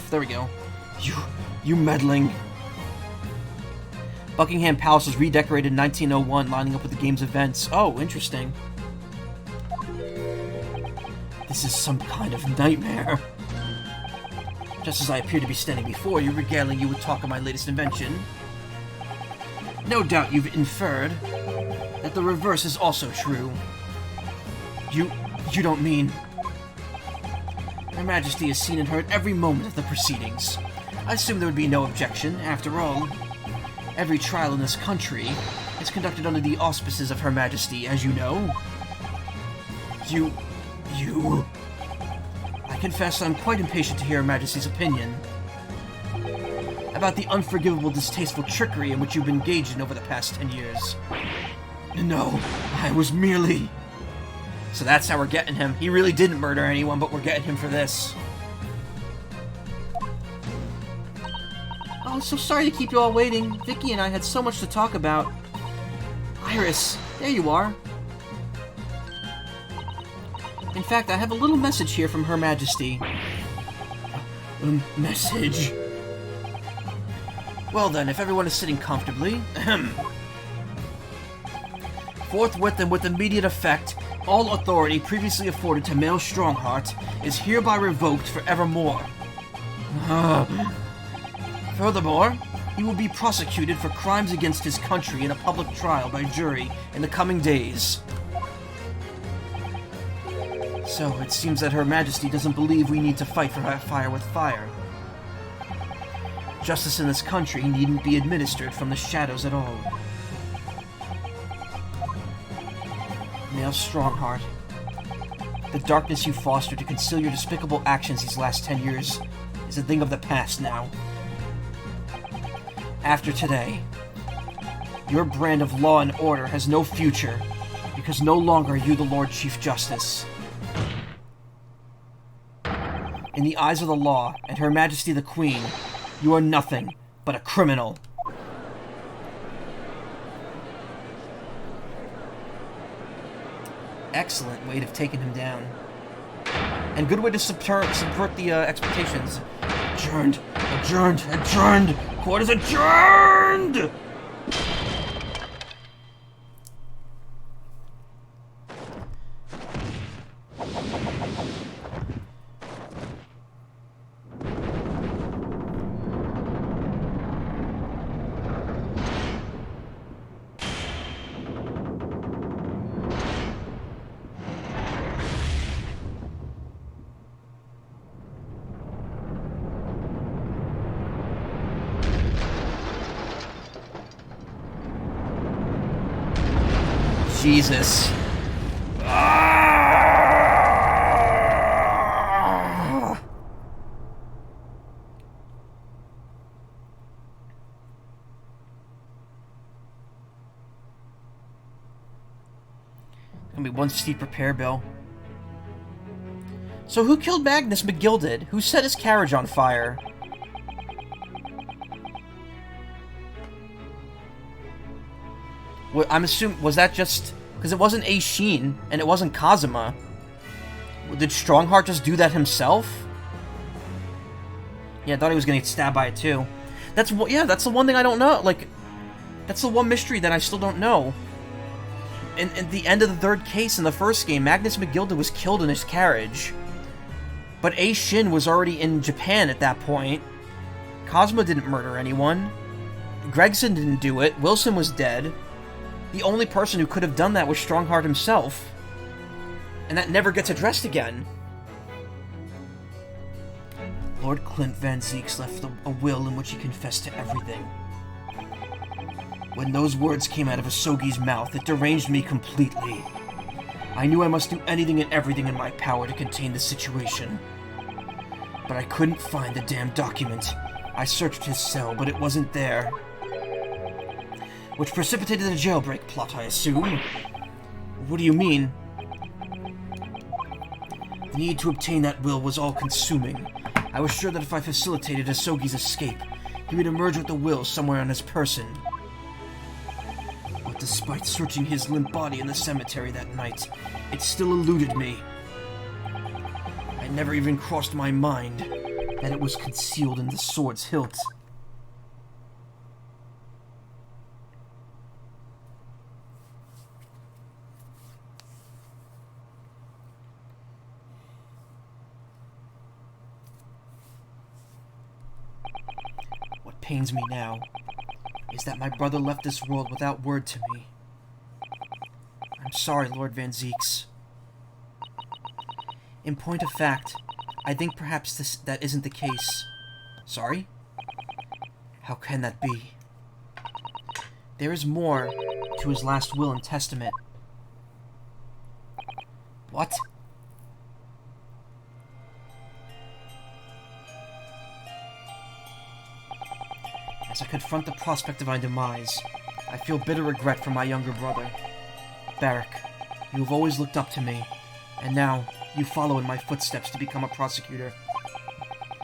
there we go. You meddling. Buckingham Palace was redecorated in 1901, lining up with the game's events. Oh, interesting. This is some kind of nightmare. Just as I appear to be standing before you, regaling you with talk of my latest invention. No doubt you've inferred that the reverse is also true. You don't mean... Her Majesty is seen and heard every moment of the proceedings. I assume there would be no objection. After all, every trial in this country is conducted under the auspices of Her Majesty, as you know. I confess I'm quite impatient to hear Her Majesty's opinion about the unforgivable, distasteful trickery in which you've been engaged in over the past 10 years. No, I was merely... So that's how we're getting him. He really didn't murder anyone, but we're getting him for this. Oh, so sorry to keep you all waiting. Vicky and I had so much to talk about. Iris, there you are. In fact, I have a little message here from Her Majesty. A message? Well then, if everyone is sitting comfortably... Forthwith and with immediate effect, all authority previously afforded to male Strongheart is hereby revoked forevermore. Furthermore, he will be prosecuted for crimes against his country in a public trial by jury in the coming days. So, it seems that Her Majesty doesn't believe we need to fight for fire with fire. Justice in this country needn't be administered from the shadows at all. Male Strongheart, the darkness you fostered to conceal your despicable actions these last 10 years is a thing of the past now. After today, your brand of law and order has no future, because no longer are you the Lord Chief Justice. In the eyes of the law and Her Majesty the Queen, you are nothing but a criminal. Excellent way of taking him down. And good way to subvert the expectations. Adjourned! Adjourned! Adjourned! Court is adjourned! Jesus. Ah! Gonna be one steep repair bill. So who killed Magnus McGilded? Who set his carriage on fire? Well, I'm assuming, was that just... Because it wasn't Aishin, and it wasn't Kazuma. Did Strongheart just do that himself? Yeah, I thought he was gonna get stabbed by it too. That's what, yeah, that's the one thing I don't know. Like, that's the one mystery that I still don't know. In the end of the third case in the first game, Magnus McGilded was killed in his carriage. But Aishin was already in Japan at that point. Kazuma didn't murder anyone. Gregson didn't do it. Wilson was dead. The only person who could have done that was Strongheart himself. And that never gets addressed again. Lord Clint Van Zeeks left a will in which he confessed to everything. When those words came out of Asogi's mouth, it deranged me completely. I knew I must do anything and everything in my power to contain the situation. But I couldn't find the damn document. I searched his cell, but it wasn't there. Which precipitated the jailbreak plot, I assume. What do you mean? The need to obtain that will was all-consuming. I was sure that if I facilitated Asogi's escape, he would emerge with the will somewhere on his person. But despite searching his limp body in the cemetery that night, it still eluded me. It never even crossed my mind that it was concealed in the sword's hilt. What pains me now is that my brother left this world without word to me. I'm sorry, Lord Van Zeeks. In point of fact, I think perhaps that isn't the case. Sorry? How can that be? There is more to his last will and testament. What? As I confront the prospect of my demise, I feel bitter regret for my younger brother. Barrick, you have always looked up to me, and now you follow in my footsteps to become a prosecutor.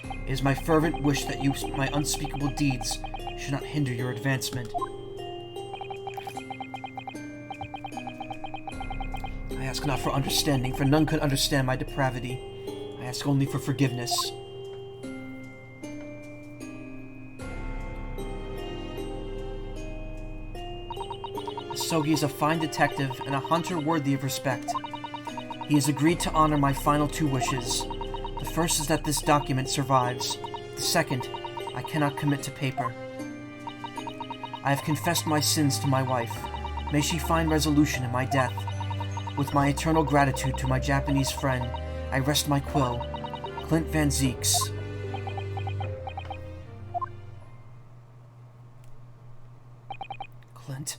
It is my fervent wish that my unspeakable deeds should not hinder your advancement. I ask not for understanding, for none could understand my depravity. I ask only for forgiveness. Asogi is a fine detective and a hunter worthy of respect. He has agreed to honor my final two wishes. The first is that this document survives. The second, I cannot commit to paper. I have confessed my sins to my wife. May she find resolution in my death. With my eternal gratitude to my Japanese friend, I rest my quill. Clint Van Zeeks. Clint?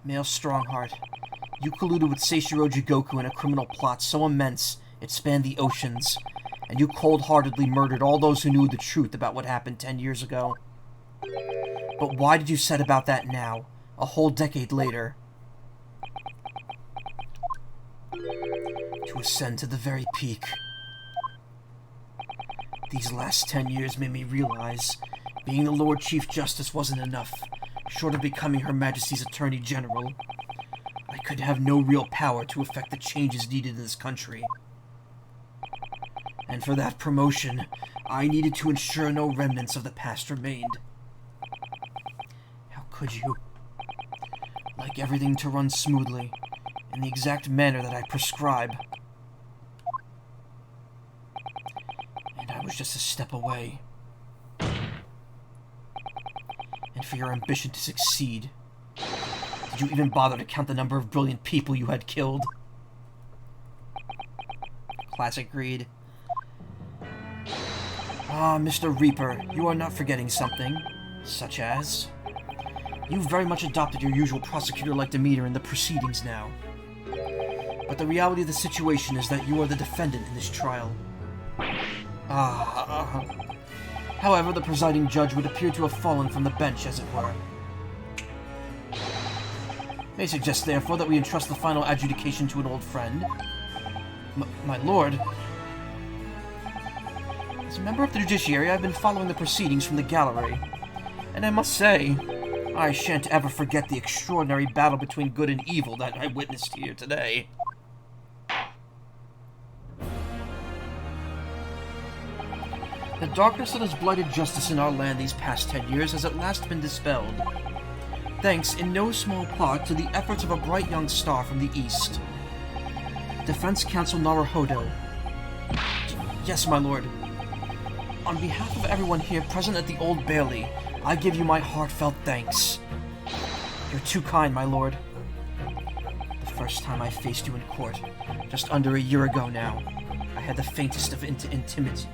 Male Strongheart, you colluded with Seishiro Jigoku in a criminal plot so immense it spanned the oceans, and you cold-heartedly murdered all those who knew the truth about what happened 10 years ago. But why did you set about that now, a whole decade later? To ascend to the very peak. These last 10 years made me realize being the Lord Chief Justice wasn't enough. Short of becoming Her Majesty's Attorney General, I could have no real power to effect the changes needed in this country. And for that promotion, I needed to ensure no remnants of the past remained. How could you? Like everything to run smoothly, in the exact manner that I prescribe. And I was just a step away. And for your ambition to succeed, did you even bother to count the number of brilliant people you had killed? Classic greed. Ah, Mr. Reaper, you are not forgetting something. Such as... You've very much adopted your usual prosecutor-like demeanor in the proceedings now. But the reality of the situation is that you are the defendant in this trial. However, the presiding judge would appear to have fallen from the bench, as it were. May suggest, therefore, that we entrust the final adjudication to an old friend. My lord. As a member of the judiciary, I've been following the proceedings from the gallery. And I must say, I shan't ever forget the extraordinary battle between good and evil that I witnessed here today. The darkness that has blighted justice in our land these past 10 years has at last been dispelled. Thanks, in no small part, to the efforts of a bright young star from the East. Defense Counsel Naruhodo. Yes, my lord. On behalf of everyone here present at the Old Bailey, I give you my heartfelt thanks. You're too kind, my lord. The first time I faced you in court, just under a year ago now, I had the faintest of intimations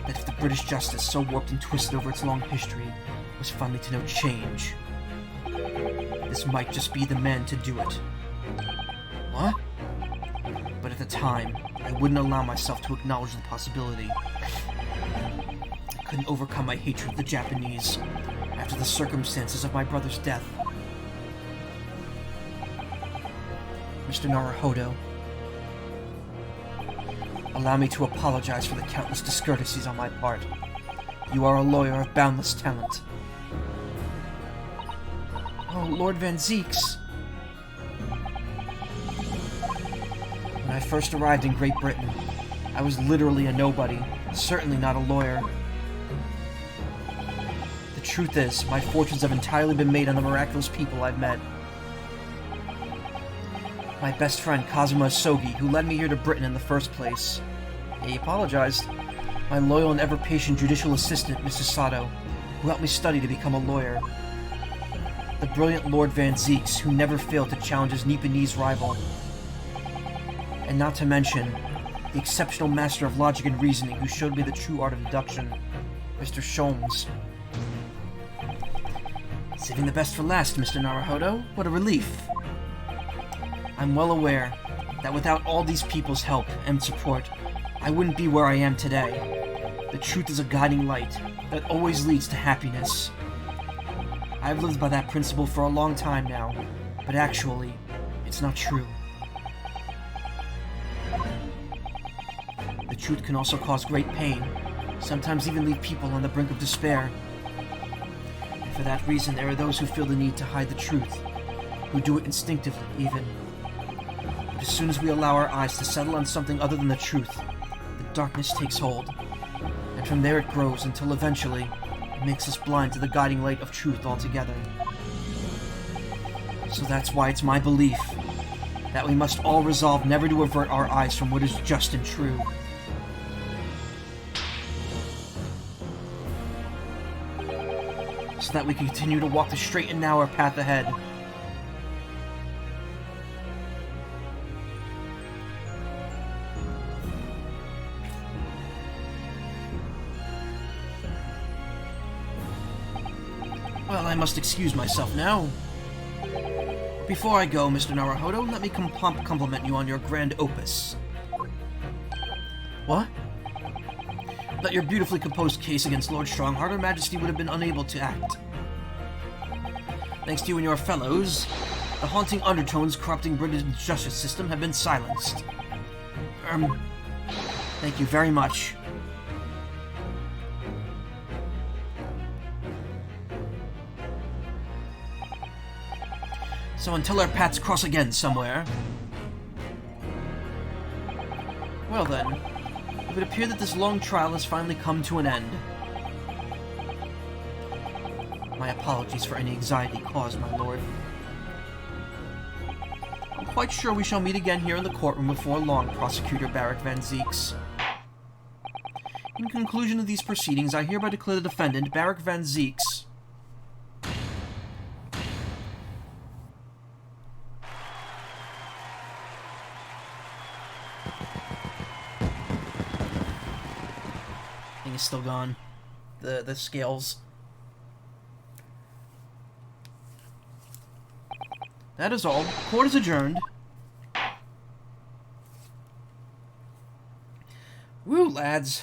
that if the British justice, so warped and twisted over its long history, was finally to know change, this might just be the man to do it. What? But at the time, I wouldn't allow myself to acknowledge the possibility. I couldn't overcome my hatred of the Japanese after the circumstances of my brother's death. Mr. Naruhodo, allow me to apologize for the countless discourtesies on my part. You are a lawyer of boundless talent. Oh, Lord Van Zeeks. When I first arrived in Great Britain, I was literally a nobody, certainly not a lawyer. The truth is, my fortunes have entirely been made on the miraculous people I've met. My best friend, Kazuma Asogi, who led me here to Britain in the first place. He apologized. My loyal and ever-patient judicial assistant, Mrs. Sato, who helped me study to become a lawyer. The brilliant Lord Van Zeeks, who never failed to challenge his Nipponese rival. And not to mention, the exceptional master of logic and reasoning who showed me the true art of deduction, Mr. Sholmes. Saving the best for last, Mr. Naruhodo. What a relief. I'm well aware that without all these people's help and support, I wouldn't be where I am today. The truth is a guiding light that always leads to happiness. I've lived by that principle for a long time now, but actually, it's not true. The truth can also cause great pain, sometimes even leave people on the brink of despair. And for that reason, there are those who feel the need to hide the truth, who do it instinctively, even. But as soon as we allow our eyes to settle on something other than the truth, the darkness takes hold, and from there it grows until eventually it makes us blind to the guiding light of truth altogether. So that's why it's my belief that we must all resolve never to avert our eyes from what is just and true. So that we can continue to walk the straight and narrow path ahead. Well, I must excuse myself now. Before I go, Mr. Naruhodo, let me compliment you on your grand opus. What? That your beautifully composed case against Lord Strongheart, Her Majesty would have been unable to act. Thanks to you and your fellows, the haunting undertones corrupting Britain's justice system have been silenced. Thank you very much. So until our paths cross again somewhere... Well then, it would appear that this long trial has finally come to an end. My apologies for any anxiety caused, my lord. I'm quite sure we shall meet again here in the courtroom before long, Prosecutor Barak Van Zeeks. In conclusion of these proceedings, I hereby declare the defendant, Barak Van Zeeks, thing is still gone. The scales. That is all. Court is adjourned. Woo, lads.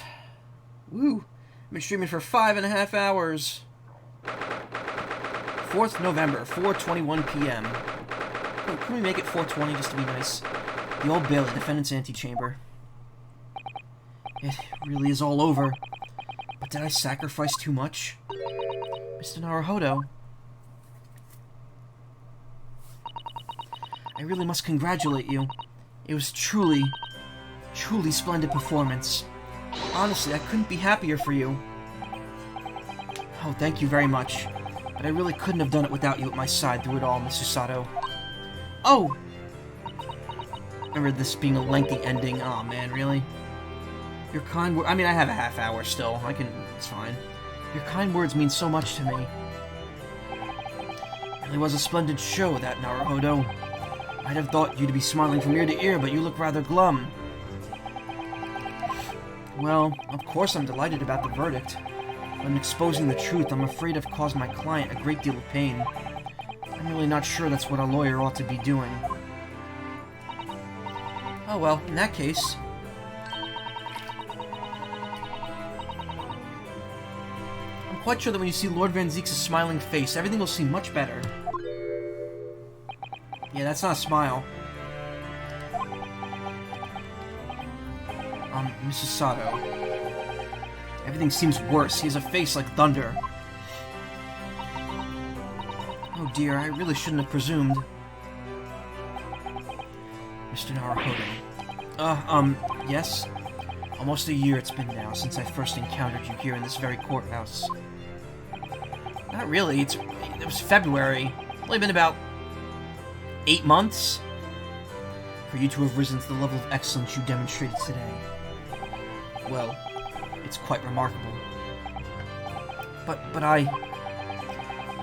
Woo. I've been streaming for 5.5 hours. 4th November, 4:21 p.m. Oh, can we make it 4:20 just to be nice? The Old Bailey, defendant's antechamber. It really is all over. But did I sacrifice too much? Mr. Naruhodo. I really must congratulate you. It was truly splendid performance. Honestly, I couldn't be happier for you. Oh, thank you very much. But I really couldn't have done it without you at my side through it all, Mr. Sato. Oh! Remember this being a lengthy ending. Oh man, really? Your kind words... I mean, I have a half hour still. It's fine. Your kind words mean so much to me. It really was a splendid show, that, Naruhodo. I'd have thought you to be smiling from ear to ear, but you look rather glum. Well, of course I'm delighted about the verdict. But in exposing the truth, I'm afraid I've caused my client a great deal of pain. I'm really not sure that's what a lawyer ought to be doing. Oh well, in that case... I'm quite sure that when you see Lord Van Zeeks' smiling face, everything will seem much better. Yeah, that's not a smile. Mrs. Sato. Everything seems worse. He has a face like thunder. Oh dear, I really shouldn't have presumed. Mr. Naruhodo. Yes? Almost a year it's been now since I first encountered you here in this very courthouse. Not really, it was February. Only been about 8 months for you to have risen to the level of excellence you demonstrated today. Well, it's quite remarkable. But I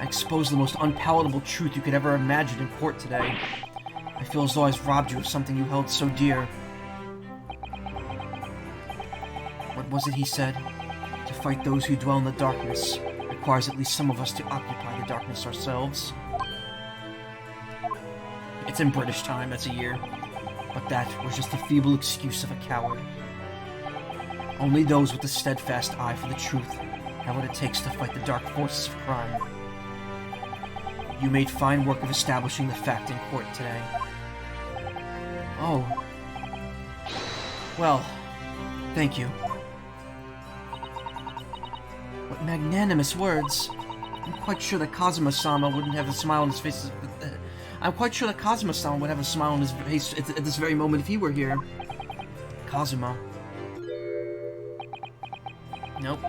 exposed the most unpalatable truth you could ever imagine in court today. I feel as though I've robbed you of something you held so dear. What was it he said? To fight those who dwell in the darkness requires at least some of us to occupy the darkness ourselves. It's in British time, that's a year. But that was just the feeble excuse of a coward. Only those with a steadfast eye for the truth have what it takes to fight the dark forces of crime. You made fine work of establishing the fact in court today. Oh. Well, thank you. What magnanimous words. I'm quite sure that Kazuma-sama wouldn't have a smile on his face. I'm quite sure that Kazuma-sama would have a smile on his face at this very moment if he were here. Kazuma. Nope.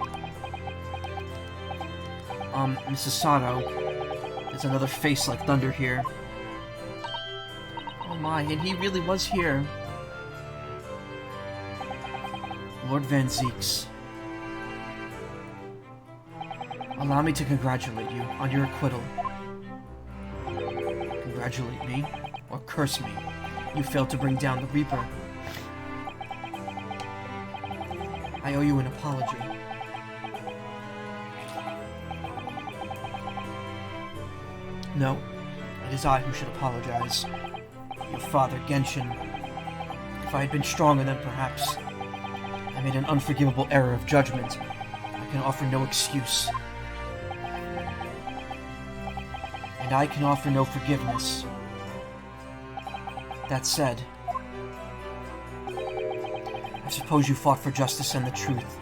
Mrs. Sato. There's another face like thunder here. Oh my, and he really was here. Lord Van Zeeks. Allow me to congratulate you on your acquittal. Congratulate me, or curse me. You failed to bring down the Reaper. I owe you an apology. No, it is I who should apologize. Your father, Genshin. If I had been stronger, then perhaps I made an unforgivable error of judgment. I can offer no excuse. And I can offer no forgiveness. That said, I suppose you fought for justice and the truth.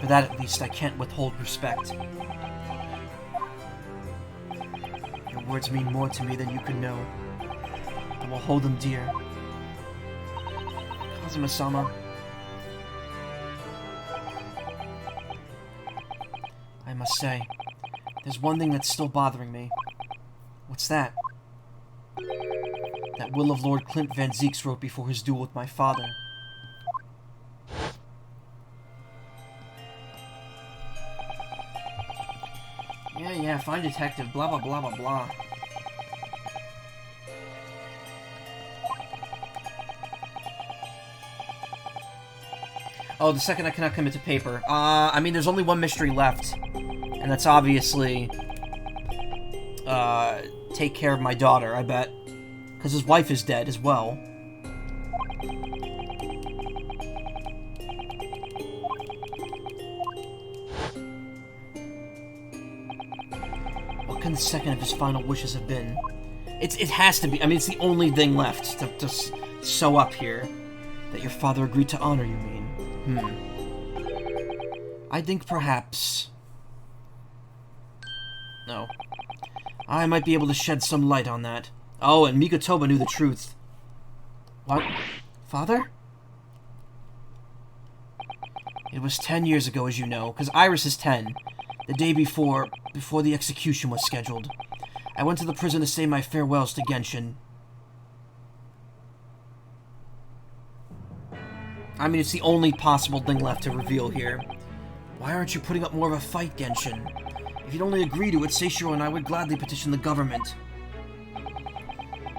For that, at least, I can't withhold respect. Your words mean more to me than you can know. I will hold them dear. Kazuma-sama. I must say, there's one thing that's still bothering me. What's that? That will of Lord Clint Van Zeeks wrote before his duel with my father. Yeah, fine detective, blah blah blah blah blah. Oh, the second I cannot commit to paper. I mean, there's only one mystery left. And that's obviously... take care of my daughter, I bet. Because his wife is dead as well. What can the second of his final wishes have been? It has to be. I mean, it's the only thing left to sew up here. That your father agreed to honor, you mean? I think perhaps... No. I might be able to shed some light on that. Oh, and Mikotoba knew the truth. What? Father? It was 10 years ago, as you know, because Iris is 10. The day before the execution was scheduled. I went to the prison to say my farewells to Genshin. I mean, it's the only possible thing left to reveal here. Why aren't you putting up more of a fight, Genshin? If you'd only agree to it, Seishiro and I would gladly petition the government.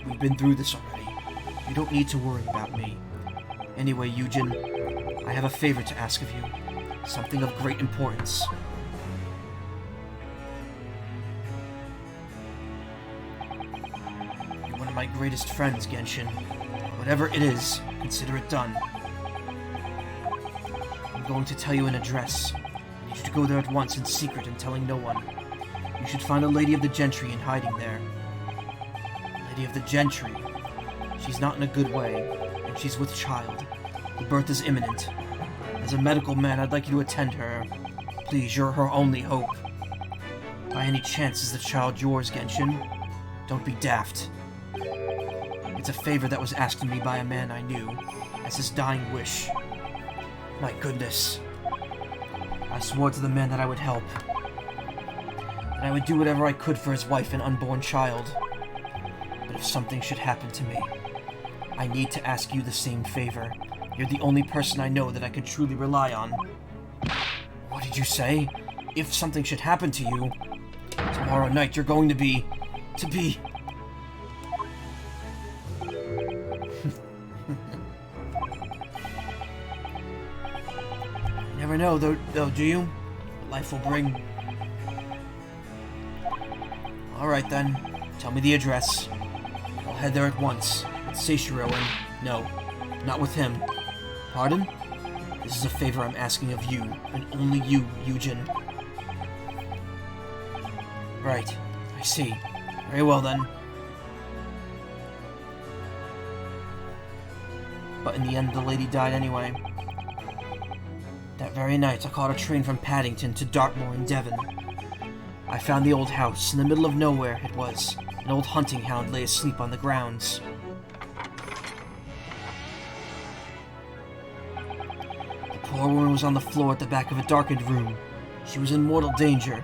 We've been through this already. You don't need to worry about me. Anyway, Yujin, I have a favor to ask of you. Something of great importance. You're one of my greatest friends, Genshin. Whatever it is, consider it done. I'm going to tell you an address. I need you to go there at once in secret and telling no one. You should find a lady of the gentry in hiding there. Lady of the gentry. She's not in a good way, and she's with child. The birth is imminent. As a medical man, I'd like you to attend her. Please, you're her only hope. By any chance is the child yours, Genshin? Don't be daft. It's a favor that was asked of me by a man I knew, as his dying wish. My goodness. I swore to the man that I would help. And I would do whatever I could for his wife and unborn child. But if something should happen to me, I need to ask you the same favor. You're the only person I know that I can truly rely on. What did you say? If something should happen to you, tomorrow night you're going to be... Never know, though, do you? What life will bring. Alright then, tell me the address. I'll head there at once, with Seishiro and... No, not with him. Pardon? This is a favor I'm asking of you, and only you, Yujin. Right, I see. Very well then. But in the end, the lady died anyway. That very night, I caught a train from Paddington to Dartmoor in Devon. I found the old house. In the middle of nowhere, it was. An old hunting hound lay asleep on the grounds. The poor woman was on the floor at the back of a darkened room. She was in mortal danger.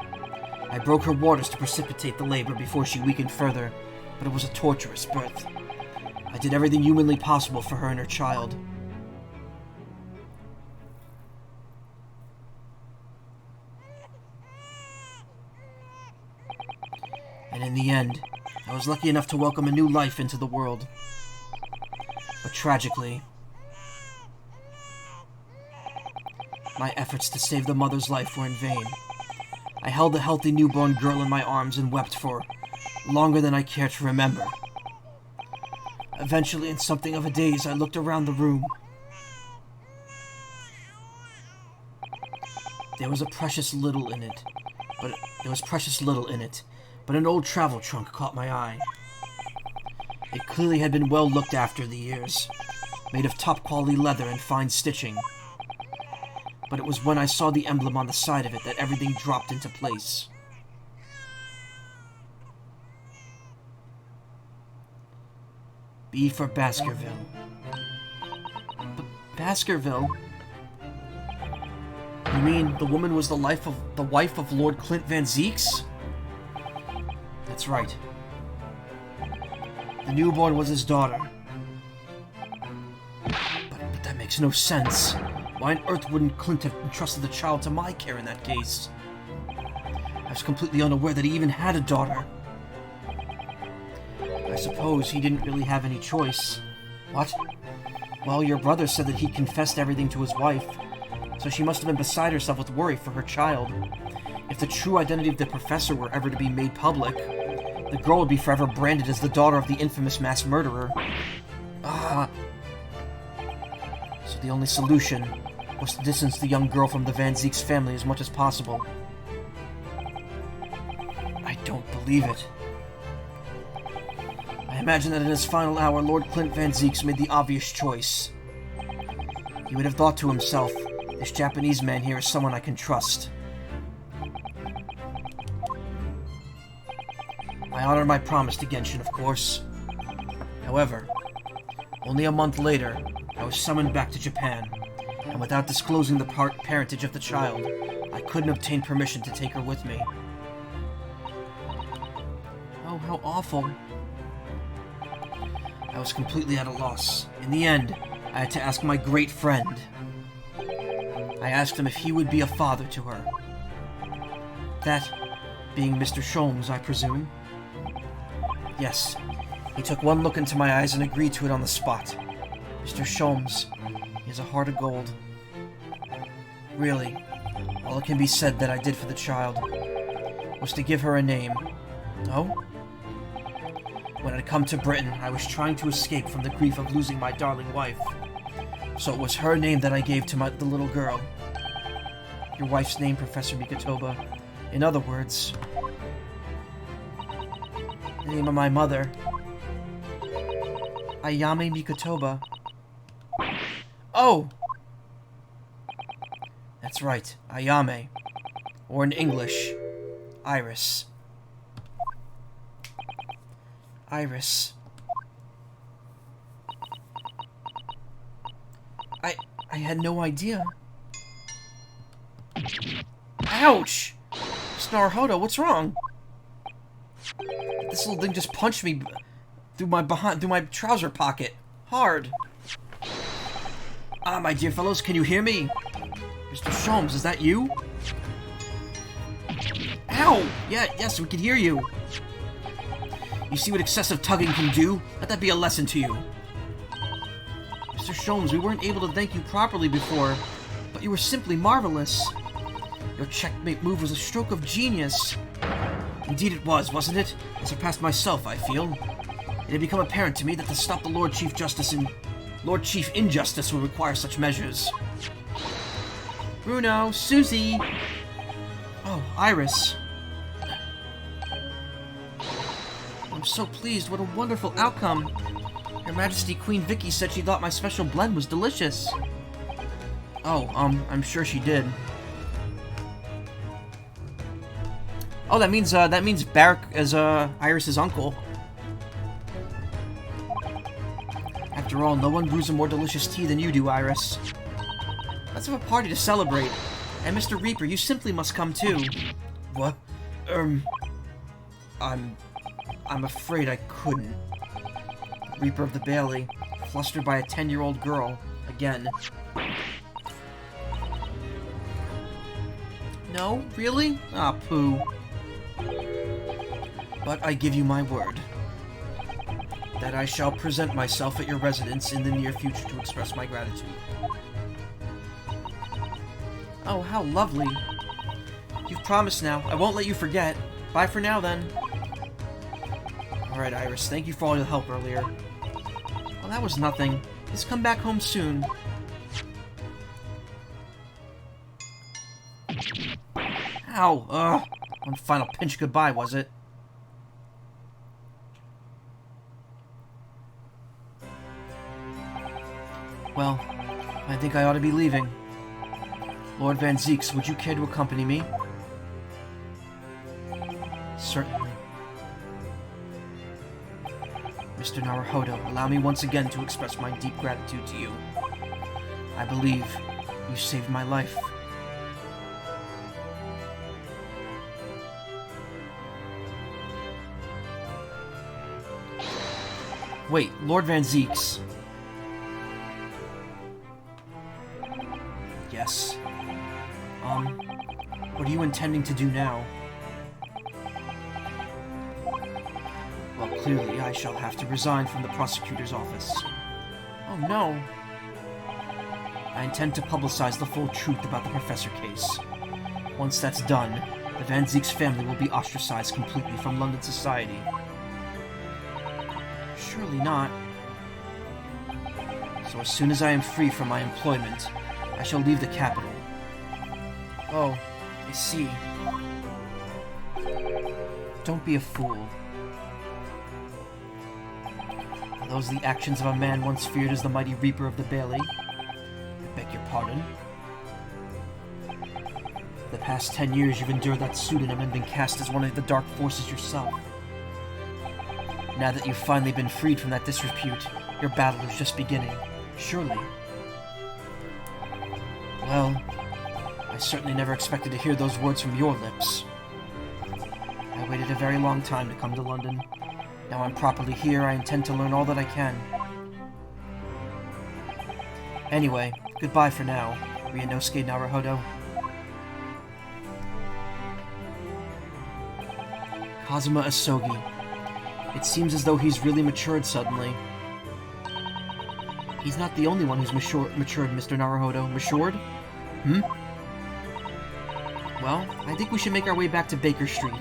I broke her waters to precipitate the labor before she weakened further, but it was a torturous birth. I did everything humanly possible for her and her child. And in the end, I was lucky enough to welcome a new life into the world. But tragically, my efforts to save the mother's life were in vain. I held the healthy newborn girl in my arms and wept for longer than I care to remember. Eventually, in something of a daze, I looked around the room. There was precious little in it, but an old travel trunk caught my eye. It clearly had been well looked after the years, made of top-quality leather and fine stitching. But it was when I saw the emblem on the side of it that everything dropped into place. B for Baskerville. Baskerville? You mean the woman was the wife of Lord Clint Van Zeeks? That's right. The newborn was his daughter. But that makes no sense. Why on earth wouldn't Clint have entrusted the child to my care in that case? I was completely unaware that he even had a daughter. I suppose he didn't really have any choice. What? Well, your brother said that he confessed everything to his wife, so she must have been beside herself with worry for her child. If the true identity of the professor were ever to be made public, the girl would be forever branded as the daughter of the infamous mass murderer. So the only solution was to distance the young girl from the Van Zeeks family as much as possible. I don't believe it. I imagine that in his final hour, Lord Clint Van Zeeks made the obvious choice. He would have thought to himself, this Japanese man here is someone I can trust. I honor my promise to Genshin, of course. However, only a month later, I was summoned back to Japan, and without disclosing the parentage of the child, I couldn't obtain permission to take her with me. Oh, how awful. I was completely at a loss. In the end, I had to ask my great friend. I asked him if he would be a father to her. That being Mr. Sholmes, I presume. Yes, he took one look into my eyes and agreed to it on the spot. Mr. Sholmes, he has a heart of gold. Really, all that can be said that I did for the child was to give her a name. Oh? When I'd come to Britain, I was trying to escape from the grief of losing my darling wife. So it was her name that I gave to the little girl. Your wife's name, Professor Mikotoba. In other words, the name of my mother. Ayame Mikotoba. Oh! That's right, Ayame. Or in English, Iris. Iris. I had no idea. Ouch! Naruhodo, what's wrong? This little thing just punched me through my trouser pocket. Hard. Ah, my dear fellows, can you hear me? Mr. Sholmes, is that you? Ow! Yes, we can hear you. You see what excessive tugging can do? Let that be a lesson to you. Mr. Sholmes, we weren't able to thank you properly before, but you were simply marvelous. Your checkmate move was a stroke of genius. Indeed it was, wasn't it? I surpassed myself, I feel. It had become apparent to me that to stop the Lord Chief Injustice would require such measures. Bruno, Susie! Oh, Iris. I'm so pleased, what a wonderful outcome. Her Majesty Queen Vicky said she thought my special blend was delicious. Oh, I'm sure she did. Oh, that means Barrack is, Iris's uncle. After all, no one brews a more delicious tea than you do, Iris. Let's have a party to celebrate. And Mr. Reaper, you simply must come too. What? I'm afraid I couldn't. Reaper of the Bailey, flustered by a 10-year-old girl, again. No? Really? Ah, poo. But I give you my word that I shall present myself at your residence in the near future to express my gratitude. Oh, how lovely. You've promised now. I won't let you forget. Bye for now, then. Alright, Iris, thank you for all your help earlier. Well, that was nothing. Just come back home soon. Ow! One final pinch goodbye, was it? Well, I think I ought to be leaving. Lord Van Zieks, would you care to accompany me? Certainly. Mr. Naruhodo, allow me once again to express my deep gratitude to you. I believe you saved my life. Wait, Lord Van Zieks. Yes. What are you intending to do now? Well, clearly I shall have to resign from the prosecutor's office. Oh no. I intend to publicize the full truth about the Professor case. Once that's done, the Van Zieks family will be ostracized completely from London society. Surely not. So as soon as I am free from my employment, I shall leave the capital. Oh, I see. Don't be a fool. Are those the actions of a man once feared as the mighty Reaper of the Bailey? I beg your pardon. The past 10 years you've endured that pseudonym and been cast as one of the dark forces yourself. Now that you've finally been freed from that disrepute, your battle is just beginning. Surely. Well, I certainly never expected to hear those words from your lips. I waited a very long time to come to London. Now I'm properly here, I intend to learn all that I can. Anyway, goodbye for now, Ryunosuke Naruhodo. Kazuma Asogi. It seems as though he's really matured suddenly. He's not the only one who's matured, Mr. Naruhodo. Matured? Hmm? Well, I think we should make our way back to Baker Street.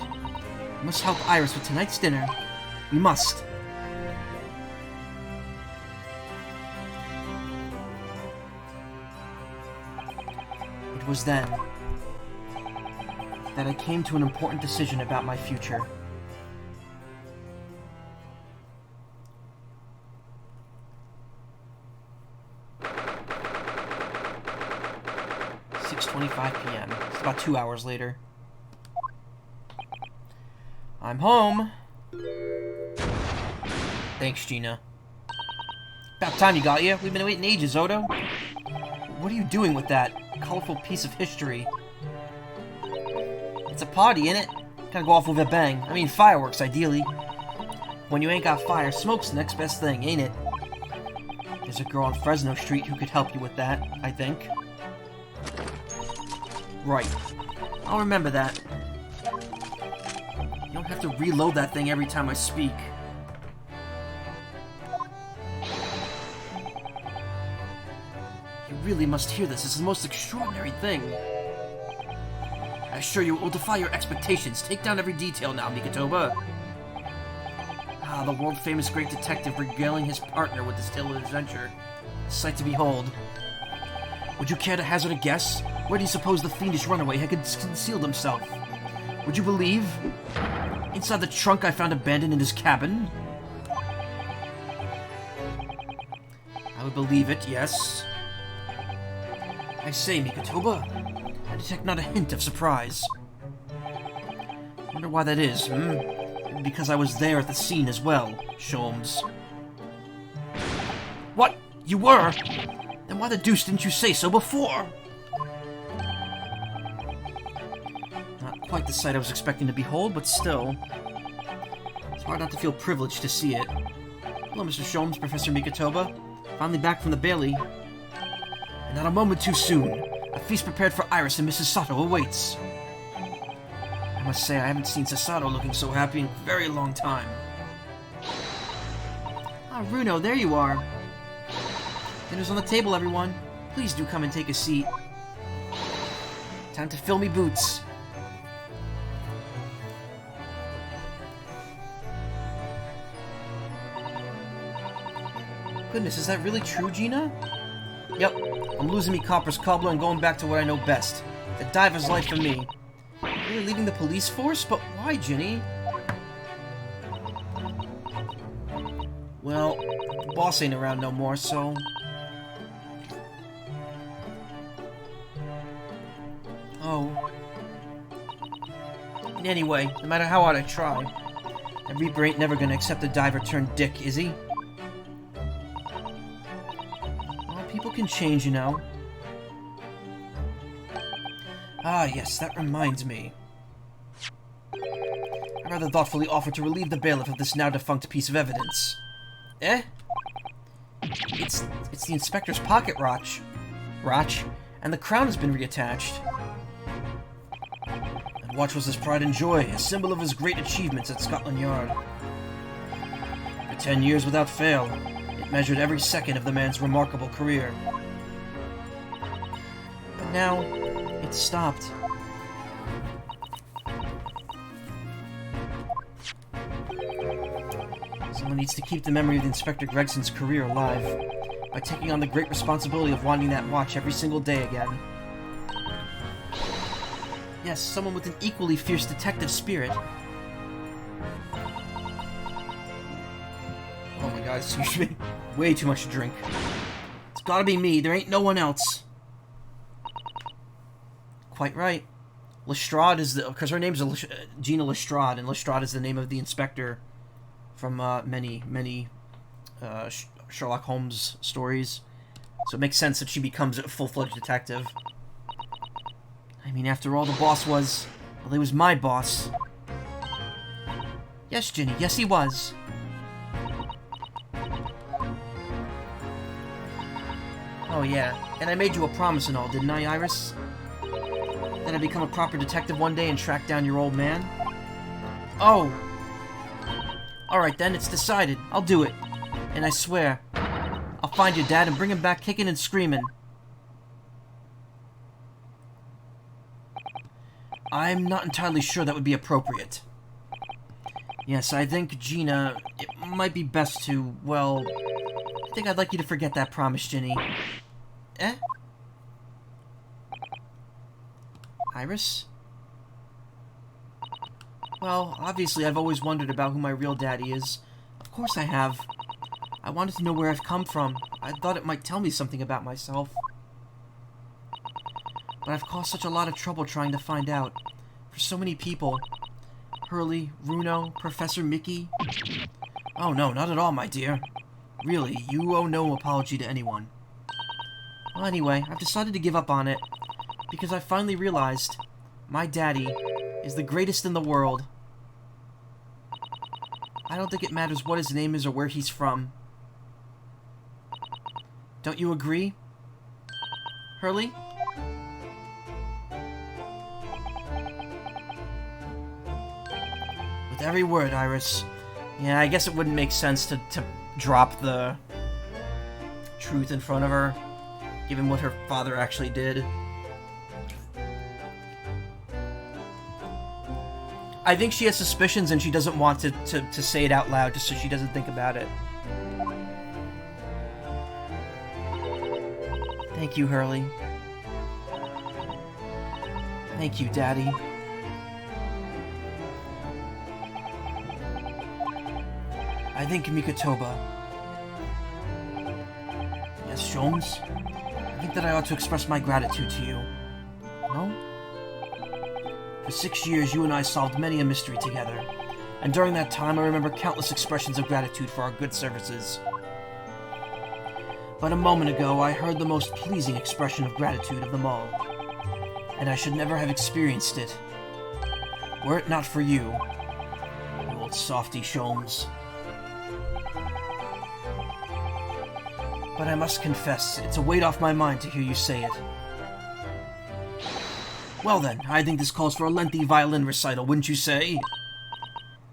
We must help Iris with tonight's dinner. We must. It was then that I came to an important decision about my future. p.m. It's about 2 hours later. I'm home. Thanks, Gina. About time you got here. We've been waiting ages, Odo. What are you doing with that colorful piece of history? It's a party, innit? Gotta go off with a bang. I mean, fireworks, ideally. When you ain't got fire, smoke's the next best thing, ain't it? There's a girl on Fresno Street who could help you with that, I think. Right. I'll remember that. You don't have to reload that thing every time I speak. You really must hear this. It's the most extraordinary thing. I assure you it will defy your expectations. Take down every detail now, Mikotoba. Ah, the world-famous great detective regaling his partner with this tale of adventure. A sight to behold. Would you care to hazard a guess? Where do you suppose the fiendish runaway had concealed himself? Would you believe? Inside the trunk I found abandoned in his cabin? I would believe it, yes. I say, Mikotoba, I detect not a hint of surprise. Wonder why that is, hmm? Because I was there at the scene as well, Sholmes. What? You were? Then why the deuce didn't you say so before? Not quite the sight I was expecting to behold, but still. It's hard not to feel privileged to see it. Hello, Mr. Sholmes, Professor Mikotoba. Finally back from the Bailey. And not a moment too soon. A feast prepared for Iris and Mrs. Sato awaits. I must say, I haven't seen Sasato looking so happy in a very long time. Ah, Runo, there you are. Dinner's on the table, everyone. Please do come and take a seat. Time to fill me boots. Goodness, is that really true, Gina? Yep, I'm losing me copper's cobbler and going back to what I know best. The diver's life for me. Really leaving the police force? But why, Ginny? Well, the boss ain't around no more, so... Oh. Anyway, no matter how hard I try, that Reaper ain't never gonna accept a diver turned dick, is he? Well, people can change, you know. Ah, yes, that reminds me. I rather thoughtfully offered to relieve the bailiff of this now-defunct piece of evidence. Eh? It's the inspector's pocket watch. And the crown has been reattached. That watch was his pride and joy, a symbol of his great achievements at Scotland Yard. For 10 years without fail, it measured every second of the man's remarkable career. But now, it's stopped. Someone needs to keep the memory of Inspector Gregson's career alive by taking on the great responsibility of wanting that watch every single day again. Yes, someone with an equally fierce detective spirit. Oh my god, excuse me. Way too much to drink. It's gotta be me, there ain't no one else. Quite right. Lestrade is the... because her name's Gina Lestrade, and Lestrade is the name of the inspector from many Sherlock Holmes stories. So it makes sense that she becomes a full-fledged detective. I mean, after all, the boss was... well, he was my boss. Yes, Ginny, yes he was. Oh yeah, and I made you a promise and all, didn't I, Iris? That I'd become a proper detective one day and track down your old man? Oh! Alright then, it's decided. I'll do it. And I swear, I'll find your dad and bring him back kicking and screaming. I'm not entirely sure that would be appropriate. Yes, I think, Gina, it might be best to, well... I think I'd like you to forget that promise, Ginny. Eh? Iris? Well, obviously I've always wondered about who my real daddy is. Of course I have. I wanted to know where I've come from. I thought it might tell me something about myself. But I've caused such a lot of trouble trying to find out. For so many people. Hurley, Runo, Professor Mickey. Oh no, not at all, my dear. Really, you owe no apology to anyone. Well, anyway, I've decided to give up on it. Because I finally realized my daddy is the greatest in the world. I don't think it matters what his name is or where he's from. Don't you agree? Hurley? With every word, Iris. Yeah, I guess it wouldn't make sense to drop the truth in front of her, given what her father actually did. I think she has suspicions and she doesn't want to say it out loud just so she doesn't think about it. Thank you, Hurley. Thank you, Daddy. I think Mikotoba. Yes, Sholmes? I think that I ought to express my gratitude to you. No? For 6 years, you and I solved many a mystery together, and during that time I remember countless expressions of gratitude for our good services. But a moment ago, I heard the most pleasing expression of gratitude of them all, and I should never have experienced it, were it not for you, you old softy Sholmes. But I must confess, it's a weight off my mind to hear you say it. Well then, I think this calls for a lengthy violin recital, wouldn't you say?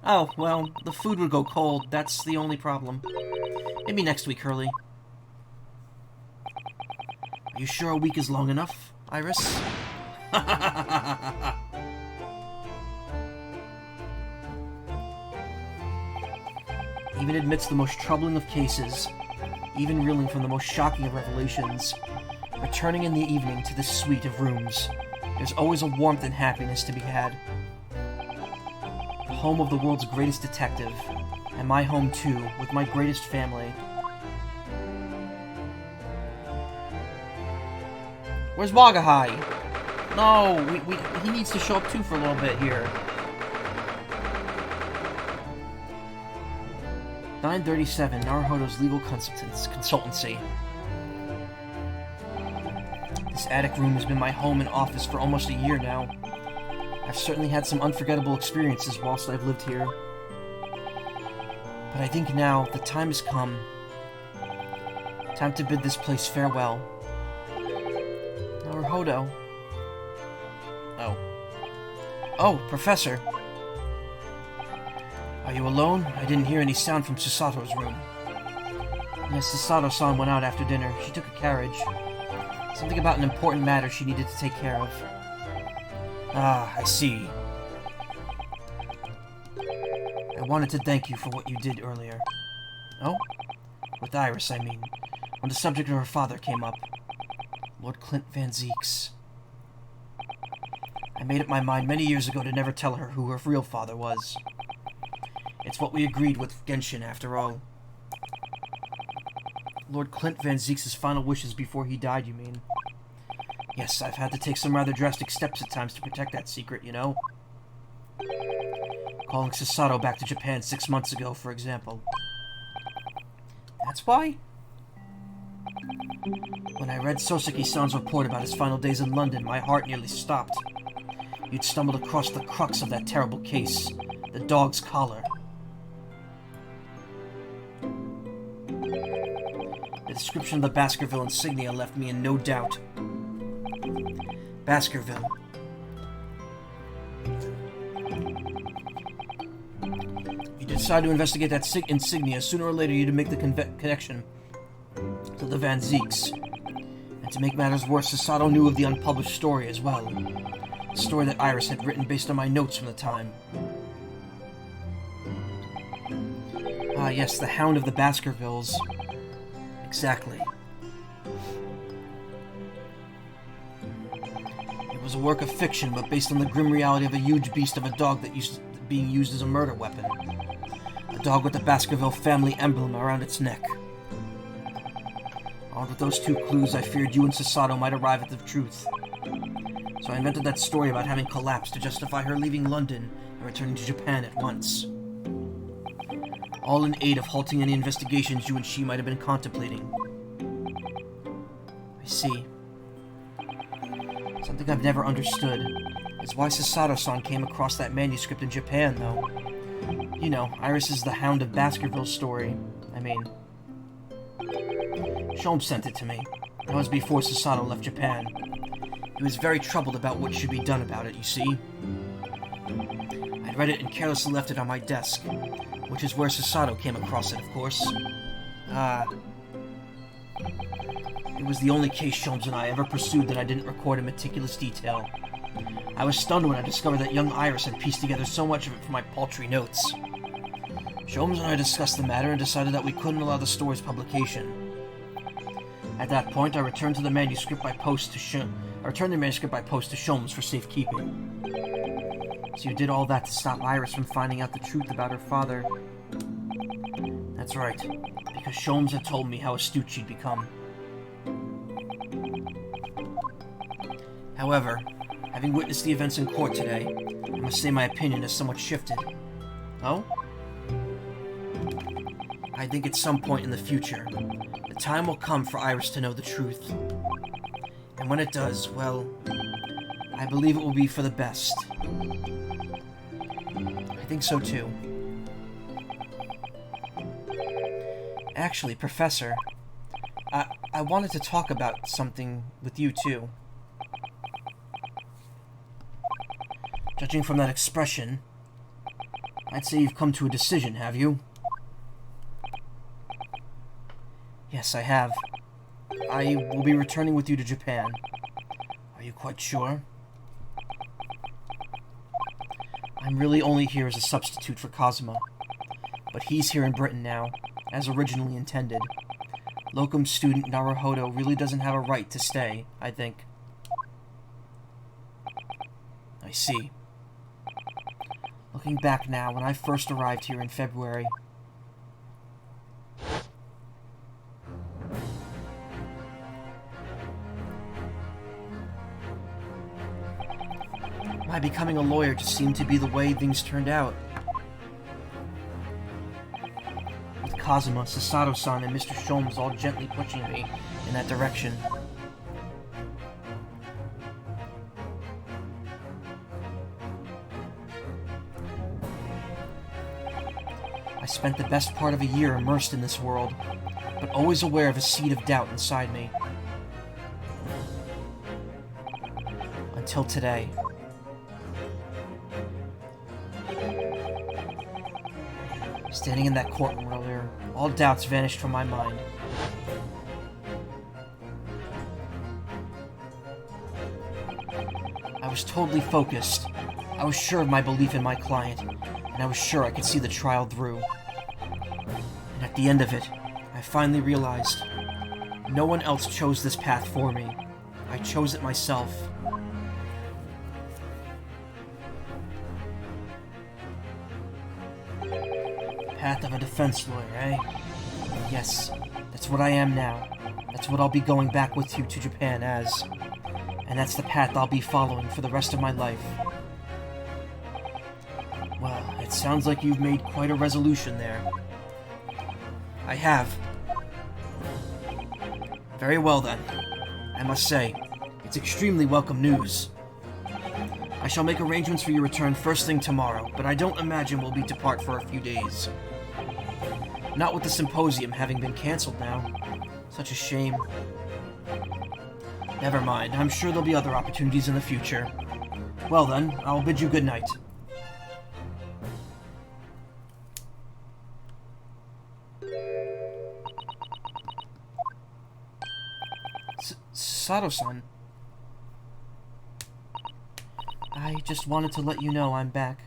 Oh, well, the food would go cold, that's the only problem. Maybe next week, Hurley. Are you sure a week is long enough, Iris? Even amidst the most troubling of cases, even reeling from the most shocking of revelations. Returning in the evening to this suite of rooms, there's always a warmth and happiness to be had. The home of the world's greatest detective, and my home too, with my greatest family. Where's Wagahai? No, he needs to show up too for a little bit here. 937, Naruhodo's legal consultancy. This attic room has been my home and office for almost a year now. I've certainly had some unforgettable experiences whilst I've lived here. But I think now the time has come. Time to bid this place farewell. Naruhodo. Oh, Professor. Are you alone? I didn't hear any sound from Susato's room. Yes, Susato-san went out after dinner. She took a carriage. Something about an important matter she needed to take care of. Ah, I see. I wanted to thank you for what you did earlier. Oh? With Iris, I mean. When the subject of her father came up. Lord Clint Van Zeeks. I made up my mind many years ago to never tell her who her real father was. It's what we agreed with Genshin, after all. Lord Clint Van Zeeks' final wishes before he died, you mean? Yes, I've had to take some rather drastic steps at times to protect that secret, you know? Calling Susato back to Japan 6 months ago, for example. That's why? When I read Soseki-san's report about his final days in London, my heart nearly stopped. You'd stumbled across the crux of that terrible case, the dog's collar. The description of the Baskerville insignia left me in no doubt. Baskerville. You decide to investigate that insignia, sooner or later you'd make the connection to the Van Zeeks. And to make matters worse, Susato knew of the unpublished story as well. A story that Iris had written based on my notes from the time. Ah, yes, the Hound of the Baskervilles. Exactly. It was a work of fiction, but based on the grim reality of a huge beast of a dog that being used as a murder weapon. A dog with the Baskerville family emblem around its neck. Armed with those two clues, I feared you and Susato might arrive at the truth. So I invented that story about having collapsed to justify her leaving London and returning to Japan at once. All in aid of halting any investigations you and she might have been contemplating. I see. Something I've never understood is why Susato-san came across that manuscript in Japan, though. You know, Iris' The Hound of Baskerville story. I mean... Sholmes sent it to me. That was before Susato left Japan. He was very troubled about what should be done about it, you see. I'd read it and carelessly left it on my desk, which is where Susato came across it, of course. It was the only case Sholmes and I ever pursued that I didn't record in meticulous detail. I was stunned when I discovered that young Iris had pieced together so much of it from my paltry notes. Sholmes and I discussed the matter and decided that we couldn't allow the story's publication. At that point, I returned the manuscript by post to Sholmes for safekeeping. So you did all that to stop Iris from finding out the truth about her father. That's right, because Sholmes had told me how astute she'd become. However, having witnessed the events in court today, I must say my opinion has somewhat shifted. Oh? I think at some point in the future, the time will come for Iris to know the truth. And when it does, well, I believe it will be for the best. I think so too. Actually, Professor, I wanted to talk about something with you too. Judging from that expression, I'd say you've come to a decision, have you? Yes, I have. I will be returning with you to Japan. Are you quite sure? I'm really only here as a substitute for Kazuma, but he's here in Britain now, as originally intended. Locum student Naruhodo really doesn't have a right to stay, I think. I see. Looking back now, when I first arrived here in February, my becoming a lawyer just seemed to be the way things turned out. With Kazuma, Sasato-san, and Mr. Sholmes all gently pushing me in that direction. I spent the best part of a year immersed in this world, but always aware of a seed of doubt inside me. Until today. Standing in that courtroom earlier, all doubts vanished from my mind. I was totally focused. I was sure of my belief in my client, and I was sure I could see the trial through. And at the end of it, I finally realized no one else chose this path for me. I chose it myself. Path of a defense lawyer, eh? Yes, that's what I am now. That's what I'll be going back with you to Japan as. And that's the path I'll be following for the rest of my life. Well, it sounds like you've made quite a resolution there. I have. Very well then. I must say, it's extremely welcome news. I shall make arrangements for your return first thing tomorrow, but I don't imagine we'll be apart for a few days. Not with the symposium having been cancelled now. Such a shame. Never mind, I'm sure there'll be other opportunities in the future. Well then, I'll bid you good night. Sato-san. I just wanted to let you know I'm back.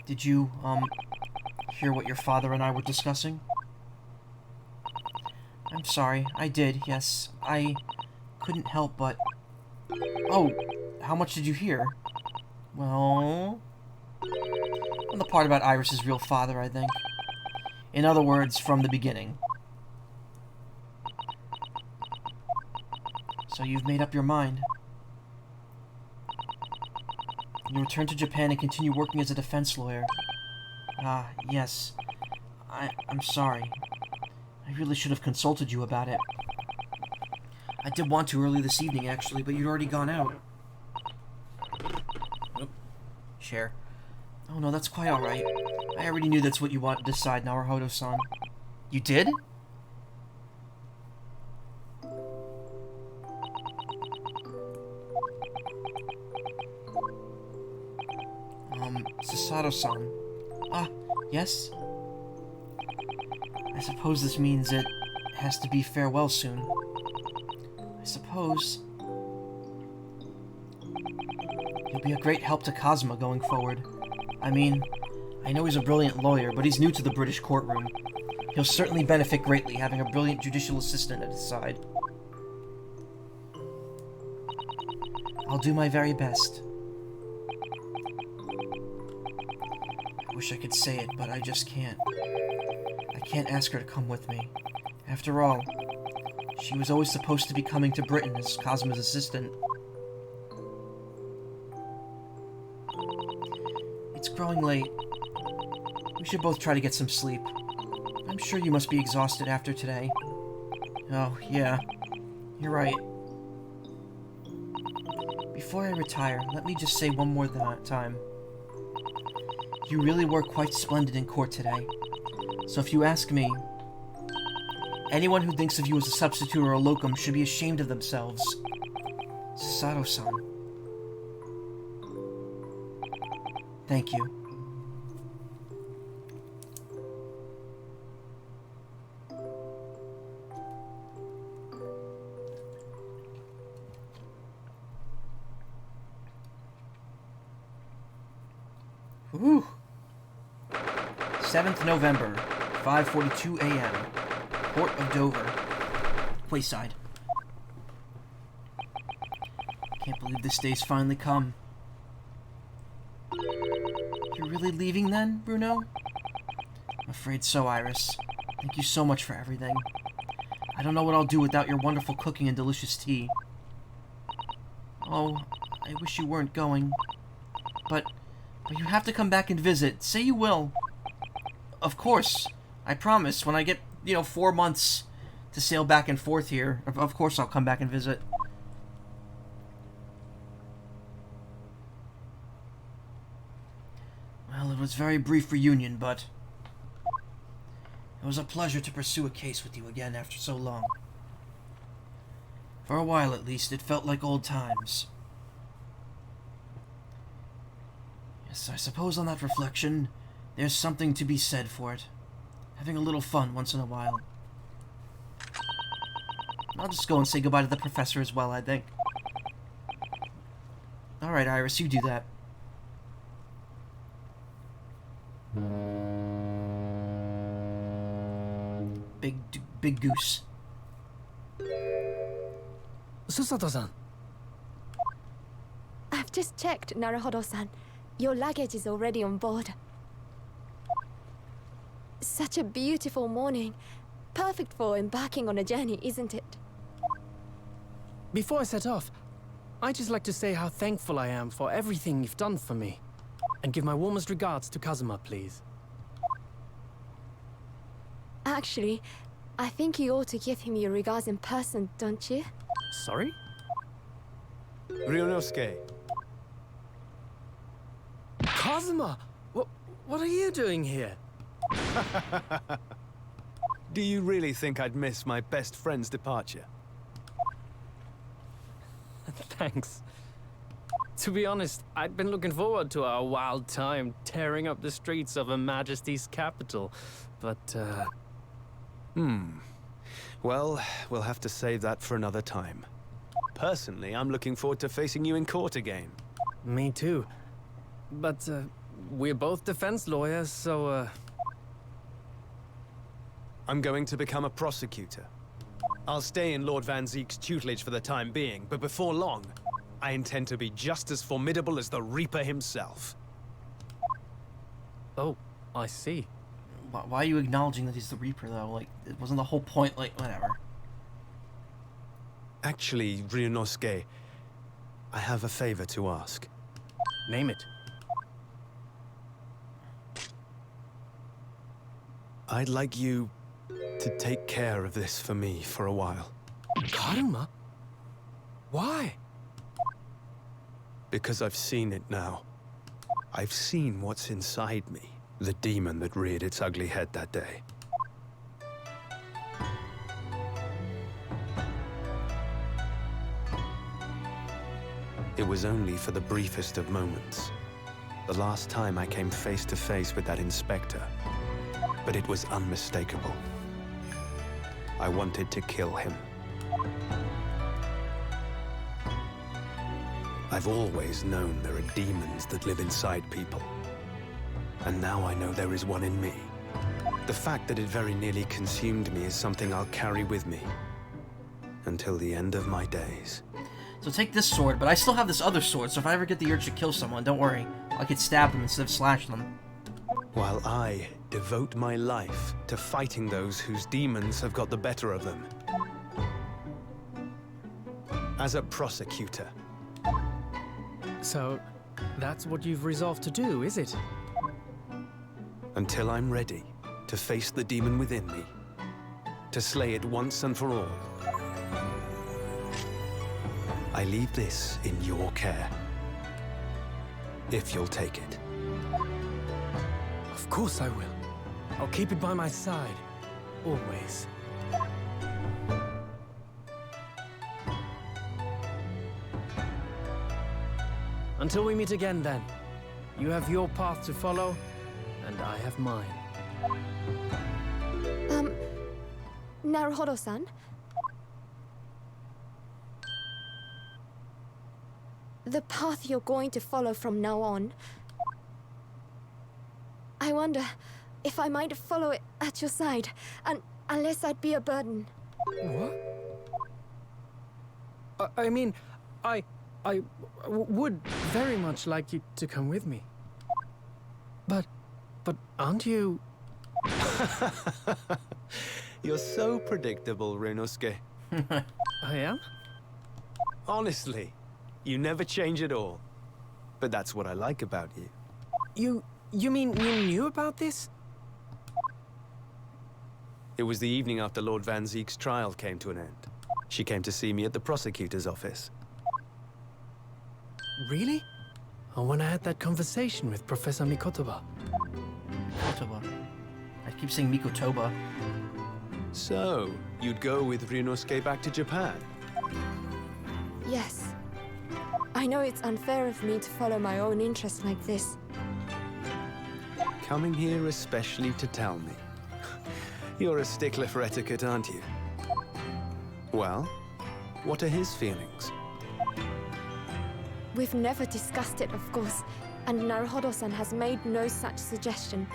Did you, hear what your father and I were discussing? I'm sorry, I did, yes. I couldn't help but... Oh, how much did you hear? Well... on the part about Iris's real father, I think. In other words, from the beginning. So you've made up your mind. You return to Japan and continue working as a defense lawyer. Ah, yes. I'm sorry. I really should have consulted you about it. I did want to early this evening, actually, but you'd already gone out. Oop. Share. Oh no, that's quite alright. I already knew that's what you wanted to decide, Naruhodo-san. You did? Sasato-san. Ah, yes? I suppose this means it has to be farewell soon. I suppose. You'll be a great help to Kazuma going forward. I mean, I know he's a brilliant lawyer, but he's new to the British courtroom. He'll certainly benefit greatly having a brilliant judicial assistant at his side. I'll do my very best. I wish I could say it, but I just can't. I can't ask her to come with me. After all, she was always supposed to be coming to Britain as Kazuma's assistant. It's growing late. We should both try to get some sleep. I'm sure you must be exhausted after today. Oh, yeah. You're right. Before I retire, let me just say one more time. You really were quite splendid in court today. So if you ask me, anyone who thinks of you as a substitute or a locum should be ashamed of themselves. Sasato-san. Thank you. Whew. 7th November, 5:42 a.m. Port of Dover. Quayside. Can't believe this day's finally come. You're really leaving then, Bruno? I'm afraid so, Iris. Thank you so much for everything. I don't know what I'll do without your wonderful cooking and delicious tea. Oh, I wish you weren't going. But you have to come back and visit. Say you will. Of course. I promise. When I get, 4 months to sail back and forth here, of course I'll come back and visit. Well, it was a very brief reunion, but it was a pleasure to pursue a case with you again after so long. For a while, at least, it felt like old times. Yes, I suppose on that reflection, there's something to be said for it. Having a little fun once in a while. I'll just go and say goodbye to the professor as well, I think. Alright, Iris, you do that. Big goose.
Susato-san.
I've just checked, Naruhodo-san. Your luggage is already on board. Such a beautiful morning. Perfect for embarking on a journey, isn't it?
Before I set off, I'd just like to say how thankful I am for everything you've done for me. And give my warmest regards to Kazuma, please.
Actually, I think you ought to give him your regards in person, don't you?
Sorry?
Ryunosuke,
Kazuma! What are you doing here?
do you really think I'd miss my best friend's departure?
Thanks. To be honest, I'd been looking forward to our wild time tearing up the streets of Her Majesty's capital, but,
Well, we'll have to save that for another time. Personally, I'm looking forward to facing you in court again.
Me too. But, we're both defense lawyers, so,
I'm going to become a prosecutor. I'll stay in Lord Van Zeek's tutelage for the time being, but before long, I intend to be just as formidable as the Reaper himself.
Oh, I see.
Why are you acknowledging that he's the Reaper, though? Like, it wasn't the whole point, like, whatever.
Actually, Ryunosuke, I have a favor to ask.
Name it.
I'd like you to take care of this for me for a while.
Karuma? Why?
Because I've seen it now. I've seen what's inside me. The demon that reared its ugly head that day. It was only for the briefest of moments. The last time I came face to face with that inspector. But it was unmistakable. I wanted to kill him. I've always known there are demons that live inside people. And now I know there is one in me. The fact that it very nearly consumed me is something I'll carry with me. Until the end of my days.
So take this sword, but I still have this other sword, so if I ever get the urge to kill someone, don't worry. I could stab them instead of slash them.
While I devote my life to fighting those whose demons have got the better of them. As a prosecutor.
So, that's what you've resolved to do, is it?
Until I'm ready to face the demon within me. To slay it once and for all. I leave this in your care. If you'll take it.
Of course I will. I'll keep it by my side. Always. Until we meet again, then. You have your path to follow, and I have mine.
Naruhodo-san? The path you're going to follow from now on, I wonder, if I might follow it at your side, and unless I'd be a burden.
What? I mean, I would very much like you to come with me. But aren't you...
You're so predictable, Ryunosuke.
I am?
Honestly, you never change at all. But that's what I like about you.
You mean you knew about this?
It was the evening after Lord Van Zeek's trial came to an end. She came to see me at the prosecutor's office.
Really? Or when I had that conversation with Professor Mikotoba?
Mikotoba. I keep saying Mikotoba.
So, you'd go with Ryunosuke back to Japan?
Yes. I know it's unfair of me to follow my own interests like this.
Coming here especially to tell me. You're a stickler for etiquette, aren't you? Well, what are his feelings?
We've never discussed it, of course, and Naruhodo-san has made no such suggestion.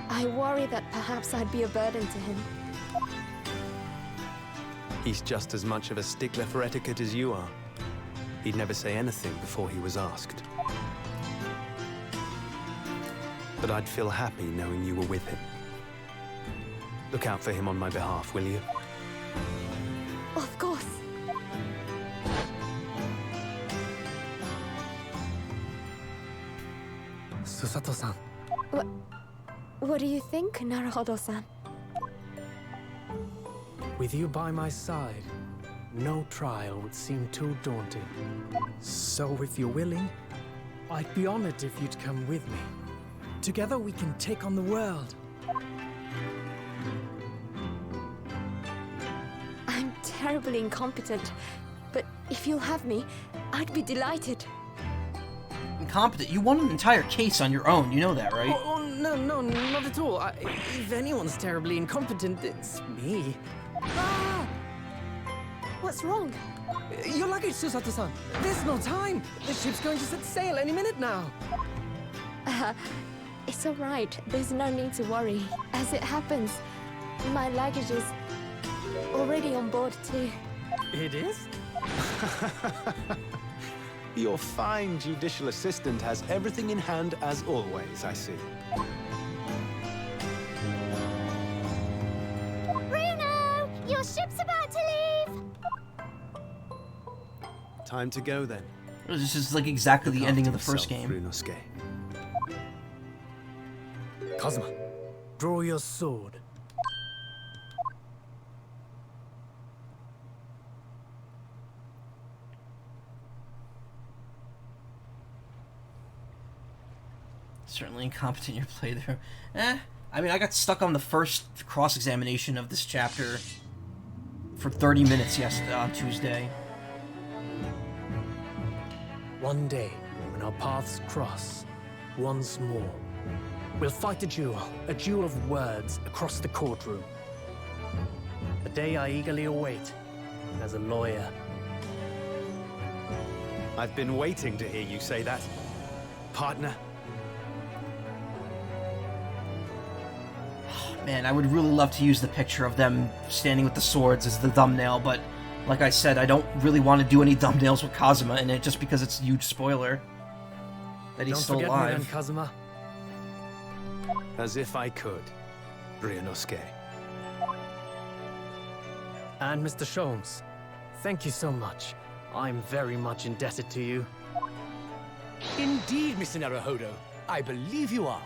I worry that perhaps I'd be a burden to him.
He's just as much of a stickler for etiquette as you are. He'd never say anything before he was asked. But I'd feel happy knowing you were with him. Look out for him on my behalf, will you?
Of course.
Susato-san.
What do you think, Naruhodo-san?
With you by my side, no trial would seem too daunting. So if you're willing, I'd be honored if you'd come with me. Together we can take on the world.
I'm terribly incompetent, but if you'll have me, I'd be delighted.
Incompetent? You won an entire case on your own, you know that, right?
Oh, no, not at all. If anyone's terribly incompetent, it's me.
Ah! What's wrong?
Your luggage, Susato-san. There's no time. The ship's going to set sail any minute now.
It's all right. There's no need to worry. As it happens, my luggage is already on board too.
It is?
Your fine judicial assistant has everything in hand as always, I see.
Bruno! Your ship's about to leave!
Time to go then.
This is like exactly the
Look
ending of
after
the first
yourself,
game.
Ryunosuke.
Kazuma, draw your sword.
Certainly incompetent your playthrough. I mean, I got stuck on the first cross-examination of this chapter for 30 minutes on Tuesday.
One day, when our paths cross, once more, we'll fight a duel of words across the courtroom. A day I eagerly await as a lawyer.
I've been waiting to hear you say that, partner.
Man, I would really love to use the picture of them standing with the swords as the thumbnail, but like I said, I don't really want to do any thumbnails with Kazuma in it just because it's a huge spoiler that he's still
Don't forget
alive.
me then, Kazuma.
As if I could, Ryunosuke.
And Mr. Sholmes, thank you so much. I'm very much indebted to you.
Indeed, Mr. Naruhodo. I believe you are.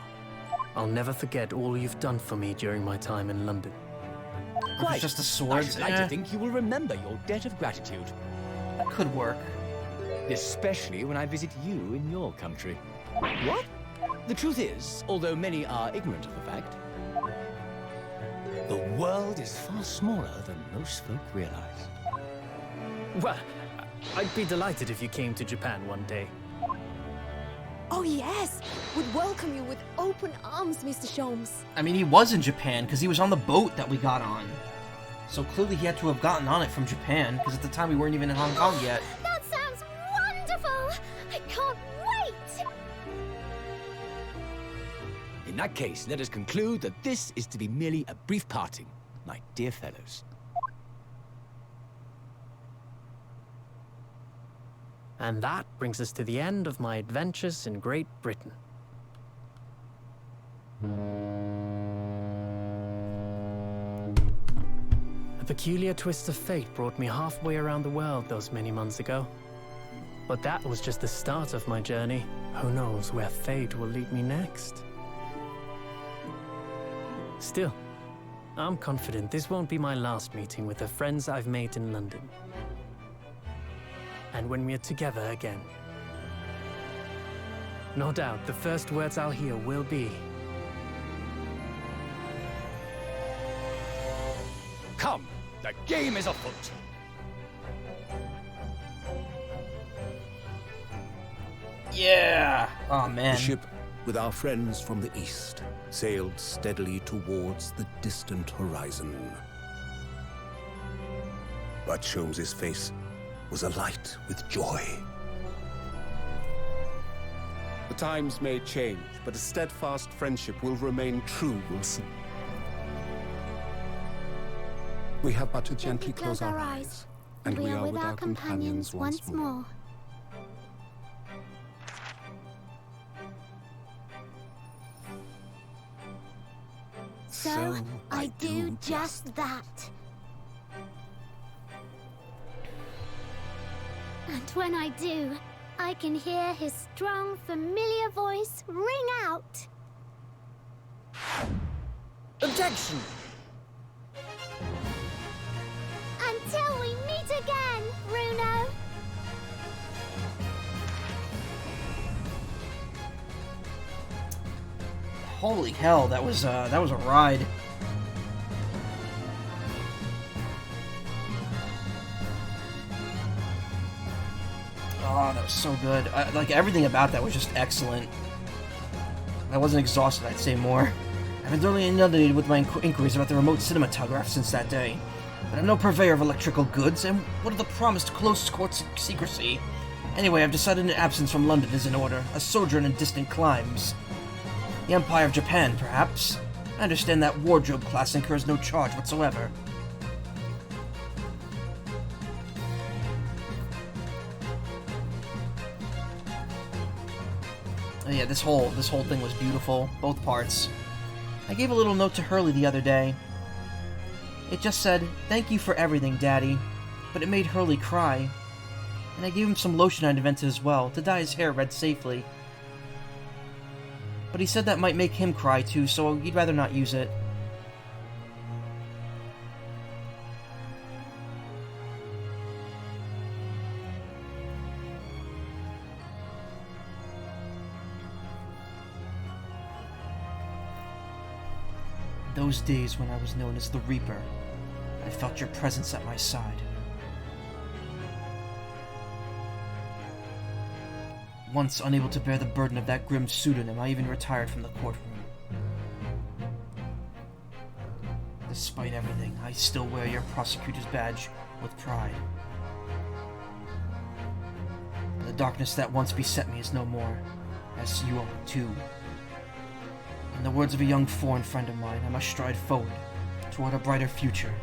I'll never forget all you've done for me during my time in London.
If it's just the swords,
I should like to think you will remember your debt of gratitude.
that could work.
Especially when I visit you in your country. What? The truth is, although many are ignorant of the fact, the world is far smaller than most folk realize.
Well, I'd be delighted if you came to Japan one day.
Oh yes! Would welcome you with open arms, Mr. Sholmes.
I mean, he was in Japan because he was on the boat that we got on. So clearly he had to have gotten on it from Japan, because at the time we weren't even in Hong Kong yet.
That sounds wonderful! I can't wait!
that case, let us conclude that this is to be merely a brief parting, my dear fellows.
And that brings us to the end of my adventures in Great Britain. A peculiar twist of fate brought me halfway around the world those many months ago. But that was just the start of my journey. Who knows where fate will lead me next? Still, I'm confident this won't be my last meeting with the friends I've made in London. And when we're together again, no doubt the first words I'll hear will be,
Come, the game is afoot.
Yeah! Oh,
The
man.
ship, with our friends from the east, sailed steadily towards the distant horizon. But Sholmes' face was alight with joy. The times may change, but a steadfast friendship will remain true, Wilson. We have but to gently close our eyes, and we are with our companions once more.
So I do just that. And when I do, I can hear his strong, familiar voice ring out.
Objection!
Until we meet again, Ryuno.
Holy hell, that was a ride. Oh, that was so good. Like, everything about that was just excellent. I wasn't exhausted, I'd say more. I've been thoroughly inundated with my inquiries about the remote cinematograph since that day. But I'm no purveyor of electrical goods, and what of the promised close court secrecy? Anyway, I've decided an absence from London is in order, a sojourn in distant climes. The Empire of Japan, perhaps? I understand that wardrobe class incurs no charge whatsoever. Oh yeah, this whole thing was beautiful, both parts. I gave a little note to Hurley the other day. It just said, "Thank you for everything, Daddy," but it made Hurley cry. And I gave him some lotion I'd invented as well, to dye his hair red safely. But he said that might make him cry too, so he'd rather not use it. Those days when I was known as the Reaper, I felt your presence at my side. Once unable to bear the burden of that grim pseudonym, I even retired from the courtroom. Despite everything, I still wear your prosecutor's badge with pride. The darkness that once beset me is no more, as you are too. In the words of a young foreign friend of mine, I must stride forward toward a brighter future.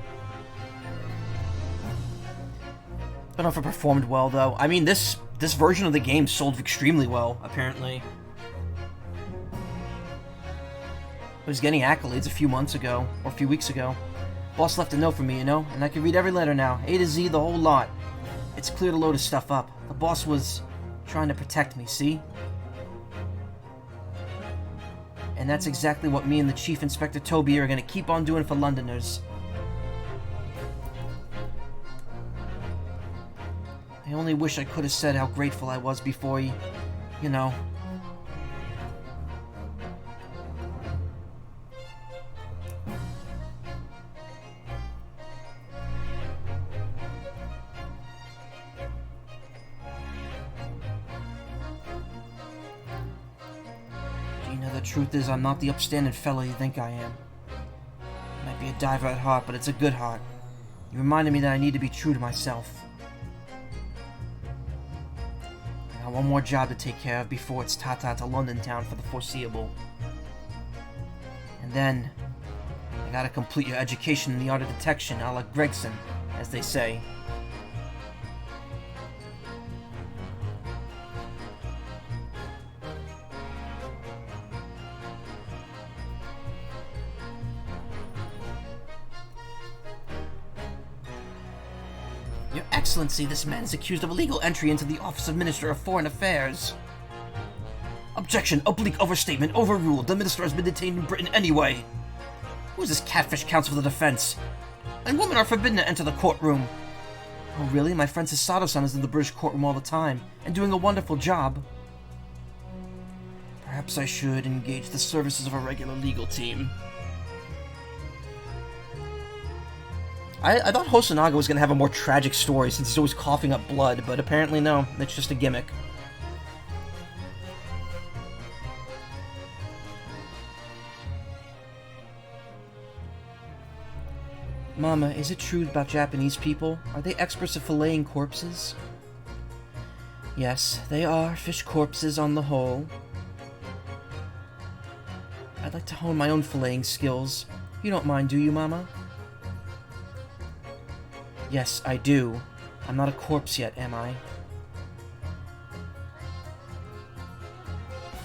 I don't know if it performed well, though. I mean, this version of the game sold extremely well, apparently. I was getting accolades a few months ago, or a few weeks ago. Boss left a note for me, you know, and I can read every letter now, A to Z, the whole lot. It's clear to load his stuff up. The boss was trying to protect me, see? And that's exactly what me and the Chief Inspector Toby are gonna keep on doing for Londoners. I only wish I could have said how grateful I was before you know. The truth is, I'm not the upstanding fellow you think I am. I might be a diver at heart, but it's a good heart. You reminded me that I need to be true to myself. I got one more job to take care of before it's ta-ta to London town for the foreseeable. And then, I gotta complete your education in the art of detection, a la Gregson, as they say. Your Excellency, this man is accused of illegal entry into the office of Minister of Foreign Affairs. Objection, oblique overstatement, overruled. The minister has been detained in Britain anyway. Who is this catfish counsel for the defense? And women are forbidden to enter the courtroom. Oh really? My friend Sasato-san is in the British courtroom all the time, and doing a wonderful job. Perhaps I should engage the services of a regular legal team. I thought Hosonaga was going to have a more tragic story since he's always coughing up blood, but apparently no, that's just a gimmick. Mama, is it true about Japanese people? Are they experts at filleting corpses? Yes, they are fish corpses on the whole. I'd like to hone my own filleting skills. You don't mind, do you, Mama? Yes, I do. I'm not a corpse yet, am I?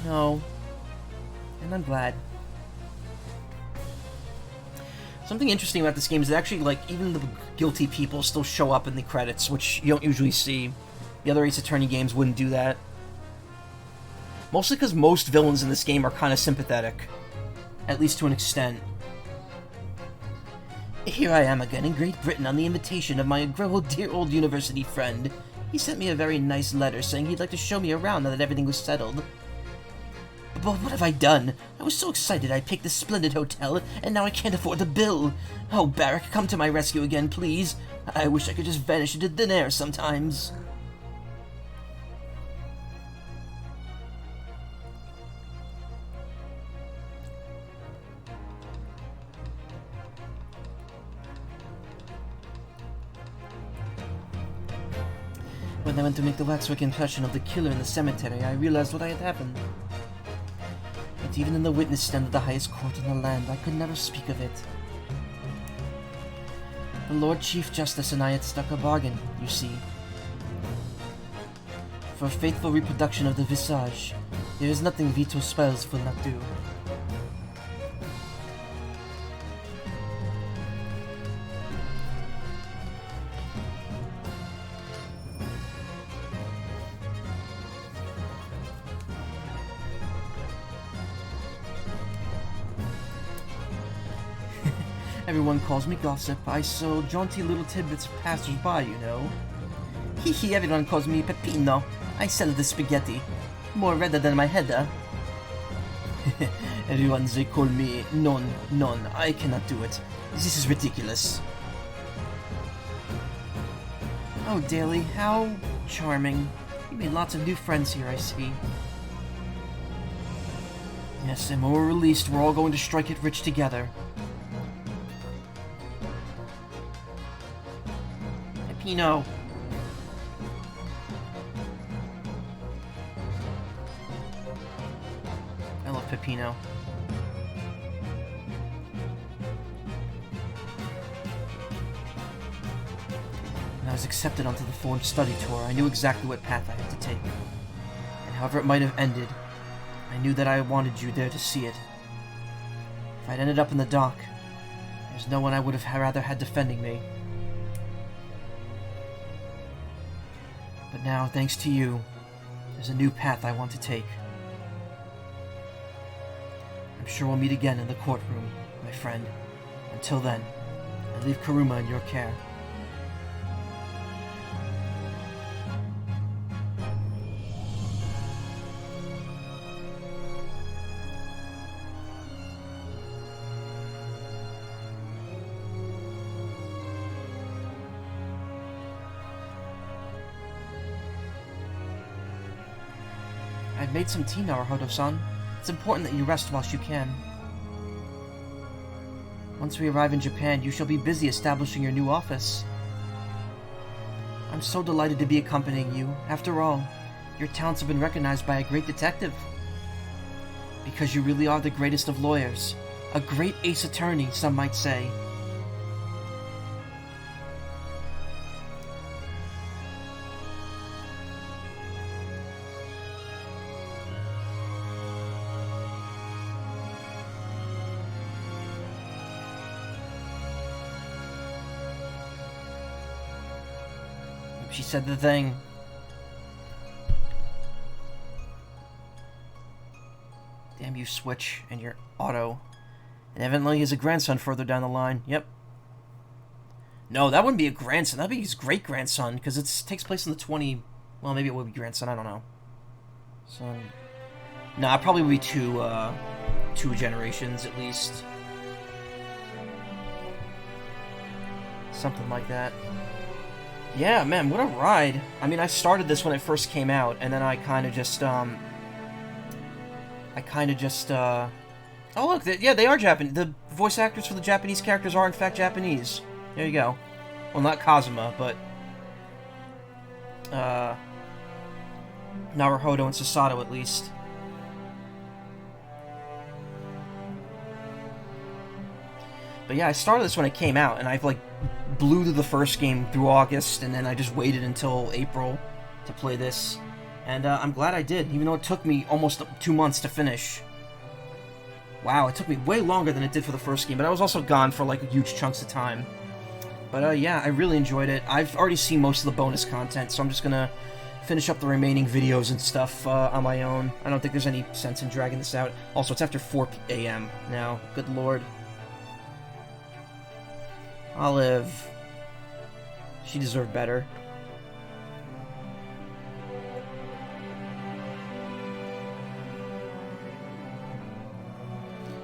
No. And I'm glad. Something interesting about this game is that actually, like, even the guilty people still show up in the credits, which you don't usually see. The other Ace Attorney games wouldn't do that. Mostly because most villains in this game are kind of sympathetic. At least to an extent. Here I am again in Great Britain on the invitation of my dear old university friend. He sent me a very nice letter saying he'd like to show me around now that everything was settled. But what have I done? I was so excited I picked this splendid hotel, and now I can't afford the bill. Oh, Barrack, come to my rescue again, please. I wish I could just vanish into thin air sometimes. When I went to make the waxwork impression of the killer in the cemetery, I realized what had happened. But even in the witness stand of the highest court in the land, I could never speak of it. The Lord Chief Justice and I had struck a bargain, you see. For a faithful reproduction of the visage, there is nothing Vito spells will not do. Everyone calls me gossip. I sow jaunty little tidbits of passers-by, you know. Hee hee, everyone calls me Peppino. I sell the spaghetti. More redder than my head, huh? Everyone, they call me Non. I cannot do it. This is ridiculous. Oh, Daly, how charming. You made lots of new friends here, I see. Yes, and when we're released, we're all going to strike it rich together. Peppino. I love Peppino. When I was accepted onto the Forge Study Tour, I knew exactly what path I had to take. And however it might have ended, I knew that I wanted you there to see it. If I'd ended up in the dock, there's no one I would have rather had defending me. But now, thanks to you, there's a new path I want to take. I'm sure we'll meet again in the courtroom, my friend. Until then, I leave Kuruma in your care. I've made some tea, Naruhodo-san. It's important that you rest whilst you can. Once we arrive in Japan, you shall be busy establishing your new office. I'm so delighted to be accompanying you. After all, your talents have been recognized by a great detective. Because you really are the greatest of lawyers. A great ace attorney, some might say. She said the thing. Damn you, Switch, and your auto. And evidently he has a grandson further down the line. Yep. No, that wouldn't be a grandson. That'd be his great-grandson, because it takes place in the 20... Well, maybe it would be grandson, I don't know. Son... Nah, it probably would be two generations, at least. Something like that. Yeah, man, what a ride. I mean, I started this when it first came out, and then I kind of just, oh, look, yeah, they are Japanese. The voice actors for the Japanese characters are, in fact, Japanese. There you go. Well, not Kazuma, but, Naruhodo and Susato, at least. But yeah, I started this when it came out, and I've, like, blew through the first game through August, and then I just waited until April to play this. And I'm glad I did, even though it took me almost 2 months to finish. Wow, it took me way longer than it did for the first game, but I was also gone for, like, huge chunks of time. But yeah, I really enjoyed it. I've already seen most of the bonus content, so I'm just gonna finish up the remaining videos and stuff on my own. I don't think there's any sense in dragging this out. Also, it's after 4 a.m. now. Good lord. Olive. She deserved better.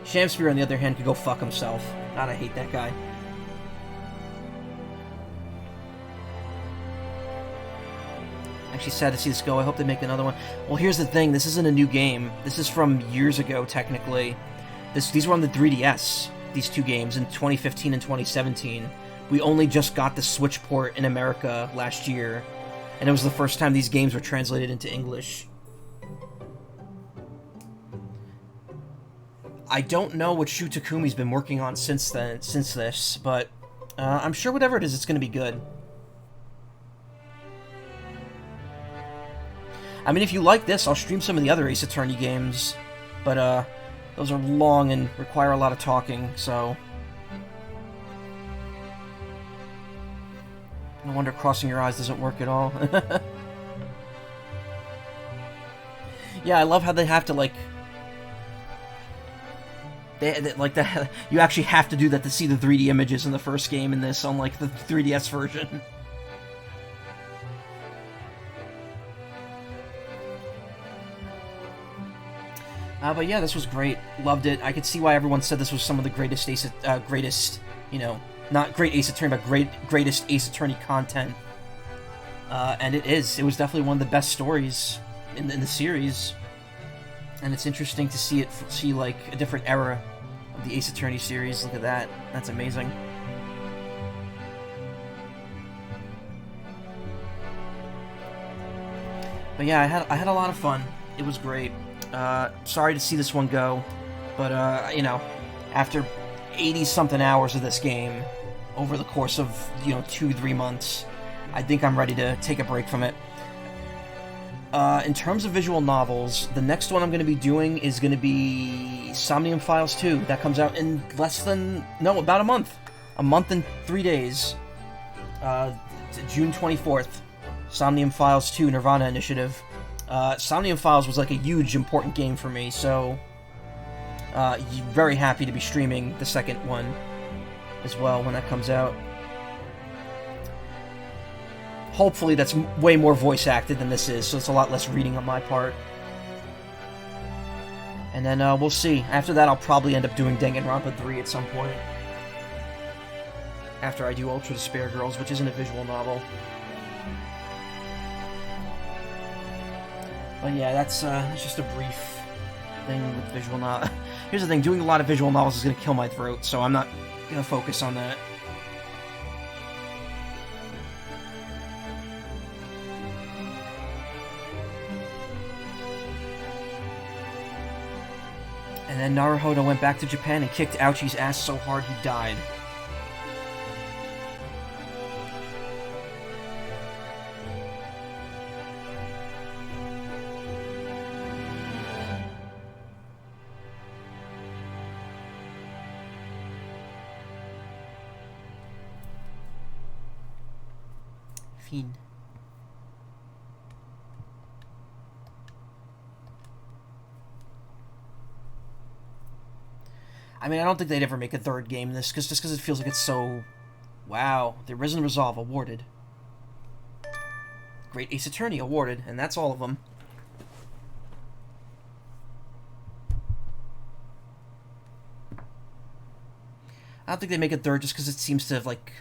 Shamspear, on the other hand, could go fuck himself. God, I hate that guy. Actually sad to see this go. I hope they make another one. Well, here's the thing. This isn't a new game. This is from years ago, technically. These were on the 3DS, these two games, in 2015 and 2017. We only just got the Switch port in America last year, and it was the first time these games were translated into English. I don't know what Shu Takumi's been working on since this, but I'm sure whatever it is, it's going to be good. I mean, if you like this, I'll stream some of the other Ace Attorney games, but those are long and require a lot of talking, so... No wonder crossing your eyes doesn't work at all. Yeah, I love how they have to, like... They like that. You actually have to do that to see the 3D images in the first game in this, unlike the 3DS version. But yeah, this was great. Loved it. I could see why everyone said this was some of the greatest you know, not great Ace Attorney, but greatest Ace Attorney content. And it is. It was definitely one of the best stories in the series. And it's interesting to see like a different era of the Ace Attorney series. Look at that. That's amazing. But yeah, I had a lot of fun. It was great. Sorry to see this one go, but you know, after 80-something hours of this game over the course of, you know, 2-3 months, I think I'm ready to take a break from it. In terms of visual novels, the next one I'm going to be doing is going to be Somnium Files 2. That comes out in about a month. A month and 3 days. June 24th. Somnium Files 2 Nirvana Initiative. Somnium Files was like a huge, important game for me, so very happy to be streaming the second one as well when that comes out. Hopefully that's way more voice acted than this is, so it's a lot less reading on my part. And then we'll see. After that, I'll probably end up doing Danganronpa 3 at some point. After I do Ultra Despair Girls, which isn't a visual novel. But yeah, that's just a brief thing with visual novel. Here's the thing, doing a lot of visual novels is going to kill my throat, so I'm not going to focus on that. And then Naruhodo went back to Japan and kicked Ouchie's ass so hard he died. Fiend. I mean, I don't think they'd ever make a third game in this, just because it feels like it's so... Wow. The Risen Resolve awarded. Great Ace Attorney awarded, and that's all of them. I don't think they make a third just because it seems to have, like,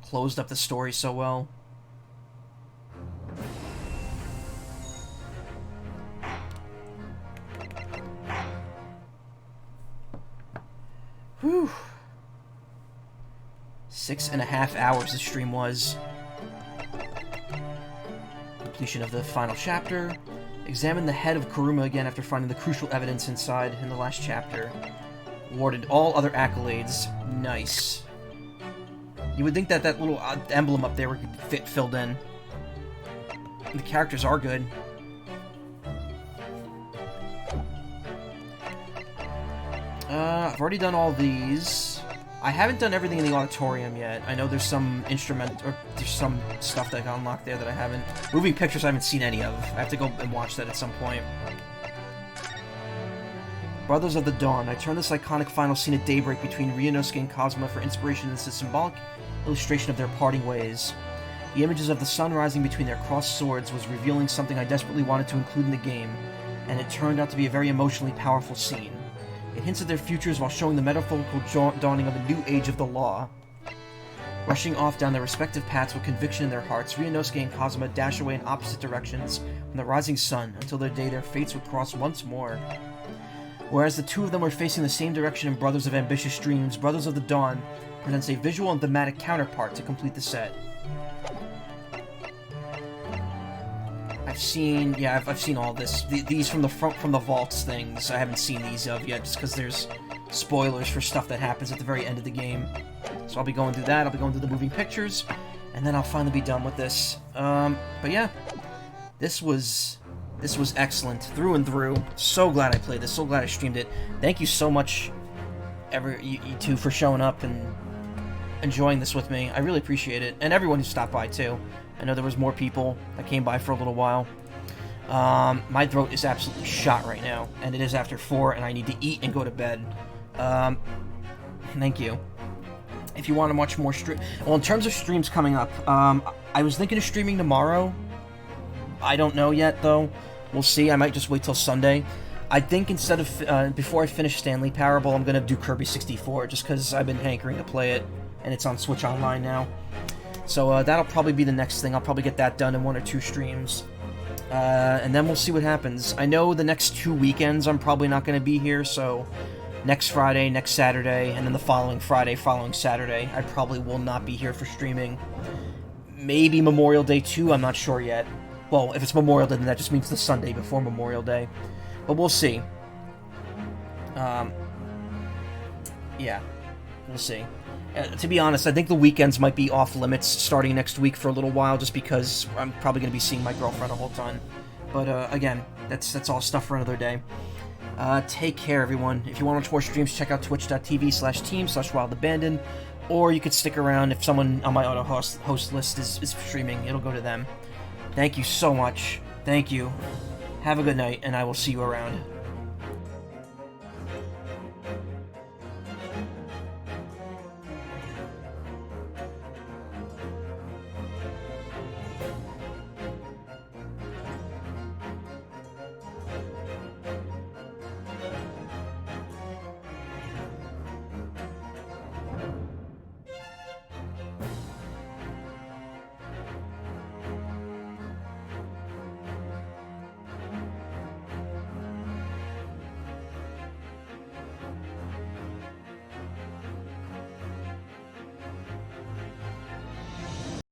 closed up the story so well. Whew. 6.5 hours the stream was. Completion of the final chapter. Examine the head of Kuruma again after finding the crucial evidence inside in the last chapter. Awarded all other accolades. Nice. You would think that that little emblem up there would fit filled in. The characters are good. I've already done all these. I haven't done everything in the auditorium yet. I know there's some there's some stuff that I got unlocked there that I haven't. Moving pictures I haven't seen any of. I have to go and watch that at some point. Brothers of the Dawn. I turned this iconic final scene at daybreak between Ryunosuke and Kazuma for inspiration in this symbolic illustration of their parting ways. The images of the sun rising between their crossed swords was revealing something I desperately wanted to include in the game, and it turned out to be a very emotionally powerful scene. It hints at their futures while showing the metaphorical dawning of a new age of the law. Rushing off down their respective paths with conviction in their hearts, Ryunosuke and Kazuma dash away in opposite directions from the rising sun until their day their fates would cross once more. Whereas the two of them were facing the same direction in Brothers of Ambitious Dreams, Brothers of the Dawn presents a visual and thematic counterpart to complete the set. I've seen all this. These from the vaults things. I haven't seen these of yet, just because there's spoilers for stuff that happens at the very end of the game. So I'll be going through that. I'll be going through the moving pictures, and then I'll finally be done with this. But yeah, this was excellent through and through. So glad I played this. So glad I streamed it. Thank you so much, you two, for showing up and enjoying this with me. I really appreciate it, and everyone who stopped by too. I know there was more people that came by for a little while. My throat is absolutely shot right now, and it is after 4, and I need to eat and go to bed. Thank you. If you want to watch more well, in terms of streams coming up, I was thinking of streaming tomorrow. I don't know yet, though. We'll see. I might just wait till Sunday. I think instead of, before I finish Stanley Parable, I'm going to do Kirby 64, just because I've been hankering to play it, and it's on Switch Online now. So that'll probably be the next thing. I'll probably get that done in 1 or 2 streams. And then we'll see what happens. I know the next 2 weekends I'm probably not going to be here, so next Friday, next Saturday, and then the following Friday, following Saturday, I probably will not be here for streaming. Maybe Memorial Day too, I'm not sure yet. Well, if it's Memorial Day, then that just means the Sunday before Memorial Day. But we'll see. Yeah, we'll see. To be honest, I think the weekends might be off limits starting next week for a little while, just because I'm probably going to be seeing my girlfriend a whole ton. But again, that's all stuff for another day. Take care, everyone. If you want to watch more streams, check out twitch.tv/team/wildabandon, or you could stick around if someone on my auto host list is streaming. It'll go to them. Thank you so much. Thank you. Have a good night, and I will see you around.